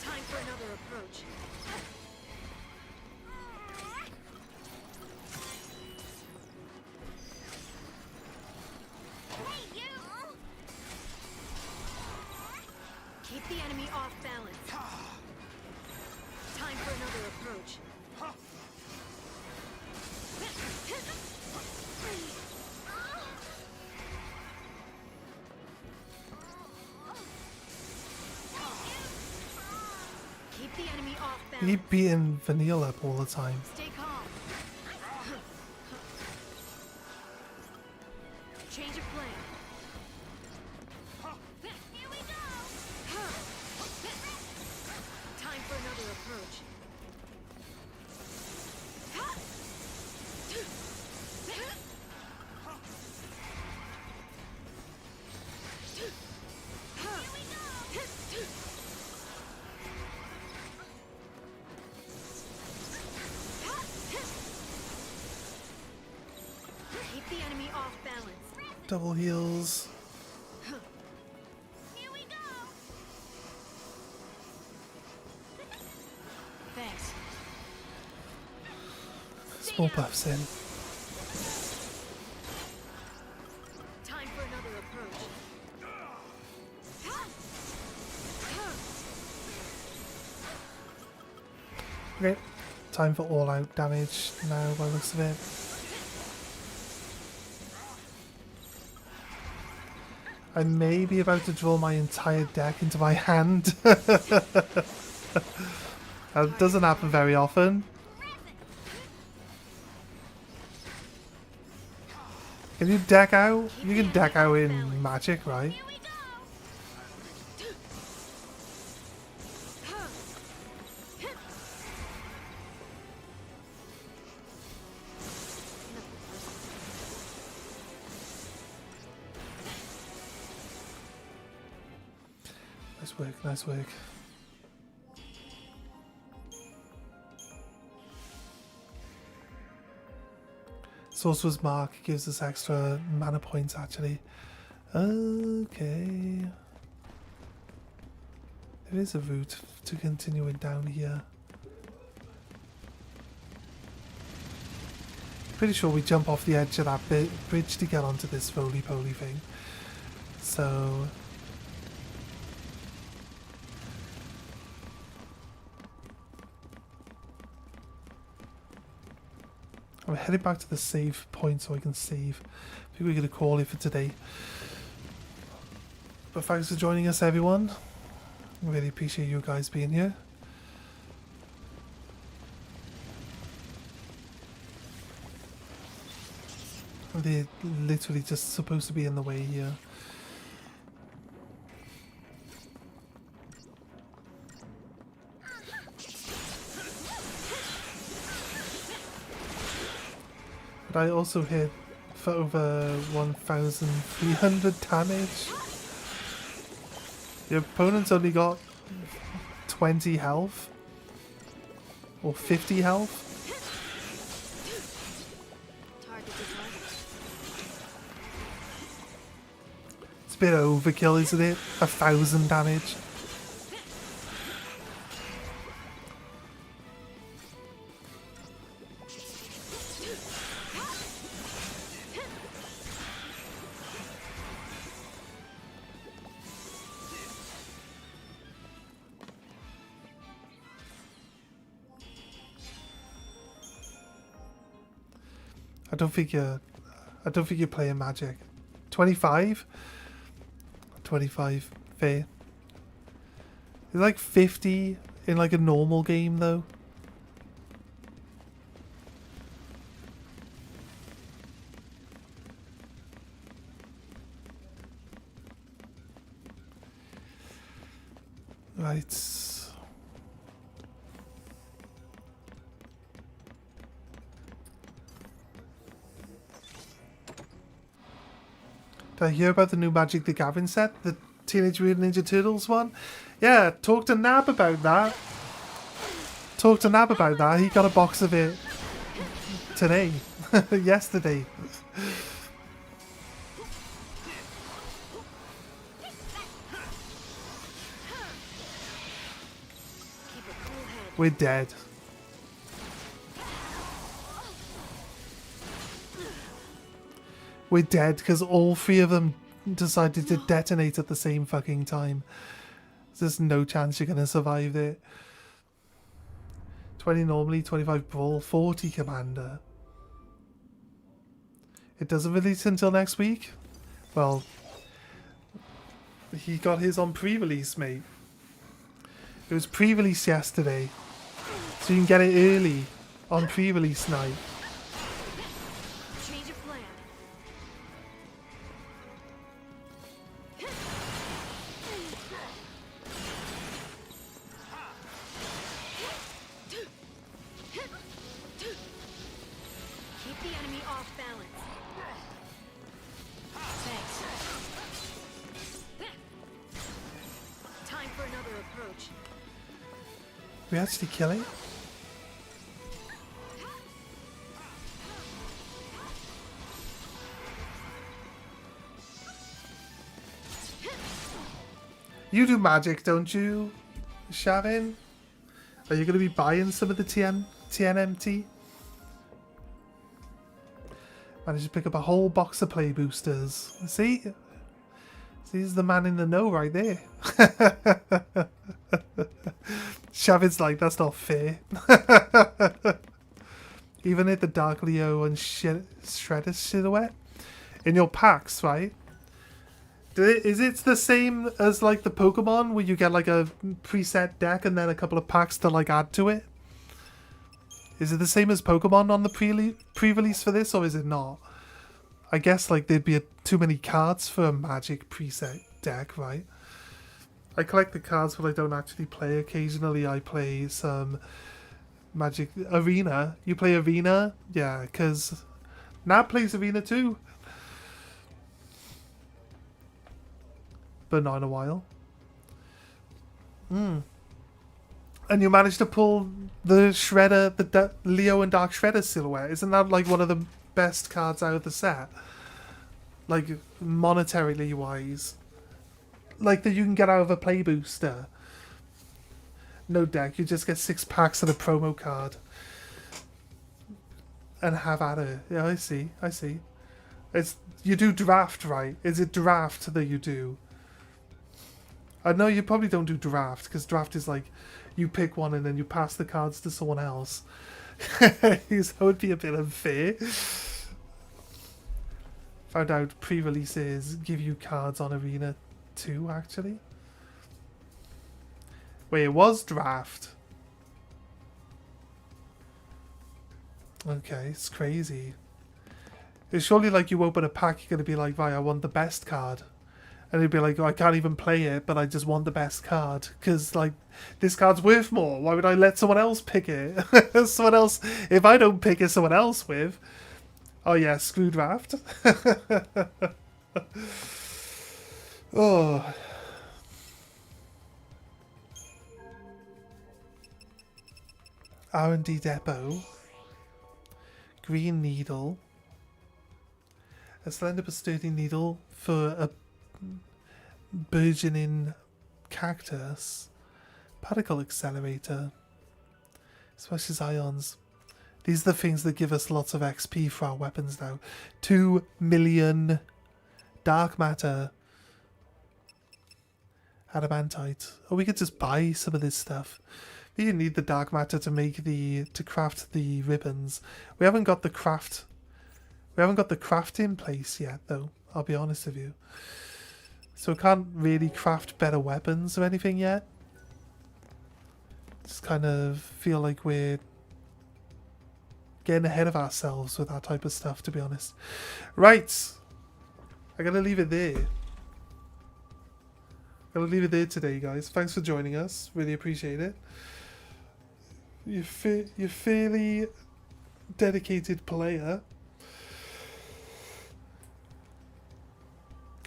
B: Time for another approach. Hey, you! Keep the enemy off balance. Time for another approach. Keep the enemy off
A: You
B: balance.
A: keep beating Vanille up all the time.
B: Stay calm. Change of plan. Here we go. Time for another approach. Keep the enemy off balance.
A: Double heals.
B: Here we go. Thanks.
A: Small buffs in.
B: Time for another approach.
A: Okay. Time for all out damage now by the looks of it. I may be about to draw my entire deck into my hand. That doesn't happen very often. Can you deck out? You can deck out in Magic, right?
B: Here we go.
A: Nice work, nice work. Sorcerer's Mark gives us extra mana points actually. Okay. There is a route to continuing down here. Pretty sure we jump off the edge of that bridge to get onto this roly-poly thing. So... I'm headed back to the save point so I can save. I think we're going to call it for today. But thanks for joining us, everyone. I really appreciate you guys being here. They're literally just supposed to be in the way here. But I also hit for over 1,300 damage. Your opponent's only got 20 health. Or 50 health. It's a bit overkill, isn't it? 1,000 damage. I don't think you're playing Magic. 25? 25, fair. It's like 50 in like a normal game though. Right. Did I hear about the new Magic the Gathering set? The Teenage Mutant Ninja Turtles one? Yeah, talk to Nab about that. Talk to Nab about that. He got a box of it today. Yesterday. We're dead. We're dead because all three of them decided to detonate at the same fucking time. There's no chance you're going to survive it. 20 normally, 25 brawl, 40 commander. It doesn't release until next week? Well, he got his on pre-release, mate. It was pre-release yesterday. So you can get it early on pre-release night.
B: Change of plan. Keep the enemy off balance. Thanks. Time for another approach.
A: We actually kill it? You do Magic, don't you, Shavin? Are you going to be buying some of the TNMT? Managed to pick up a whole box of play boosters. See? He's the man in the know right there. Shavin's like, that's not fair. Even hit the Dark Leo and Shredder Silhouette in your packs, right? Is it the same as like the Pokemon where you get like a preset deck and then a couple of packs to like add to it? Is it the same as Pokemon on the pre-release for this, or is it not? I guess like there'd be too many cards for a Magic preset deck, right? I collect the cards but I don't actually play. Occasionally I play some Magic Arena. You play Arena? Yeah, because Nab plays Arena too. But not in a while. And you managed to pull the Shredder, the Leo and Dark Shredder silhouette. Isn't that like one of the best cards out of the set? Like, monetarily wise. Like, that you can get out of a play booster. No deck, you just get 6 packs of the promo card. And have at it. Yeah, I see. You do draft, right? Is it draft that you do? I know you probably don't do draft, because draft is like, you pick one and then you pass the cards to someone else. So it would be a bit unfair. Found out pre-releases give you cards on Arena 2, actually. Wait, it was draft. Okay, it's crazy. It's surely like you open a pack, you're going to be like, right, I want the best card. And it'd be like, oh, I can't even play it, but I just want the best card. Because, like, this card's worth more. Why would I let someone else pick it? Someone else, if I don't pick it, someone else with. Oh, yeah, screw draft. Oh. R&D Depot. Green Needle. A slender but sturdy needle for a burgeoning cactus. Particle accelerator. Smashes ions. These are the things that give us lots of XP for our weapons now. 2 million dark matter. Adamantite. Oh, we could just buy some of this stuff. We didn't need the dark matter to craft the ribbons. We haven't got the craft. We haven't got the craft in place yet, though. I'll be honest with you. So we can't really craft better weapons or anything yet. Just kind of feel like we're getting ahead of ourselves with that type of stuff, to be honest. Right. I'm going to leave it there. I'm going to leave it there today, guys. Thanks for joining us. Really appreciate it. You're fairly dedicated player.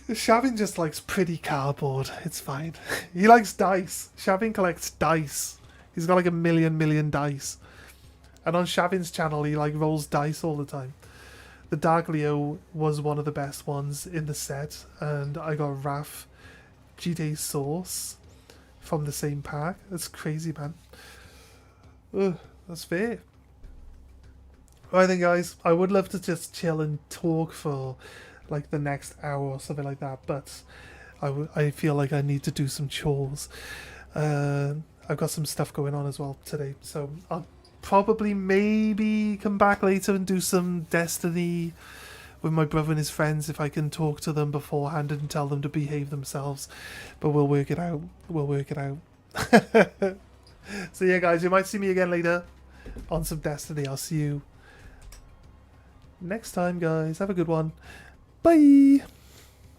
A: Shavin just likes pretty cardboard. It's fine. He likes dice. Shavin collects dice. He's got like a million dice. And on Shavin's channel, he like rolls dice all the time. The Dark Leo was one of the best ones in the set. And I got Raph GTA Source from the same pack. That's crazy, man. Ugh, that's fair. Right then, guys. I would love to just chill and talk for like the next hour or something like that, but I feel like I need to do some chores. I've got some stuff going on as well today, so I'll probably maybe come back later and do some Destiny with my brother and his friends if I can talk to them beforehand and tell them to behave themselves, but we'll work it out. So yeah, guys, you might see me again later on some Destiny. I'll see you next time, guys. Have a good one. Bye!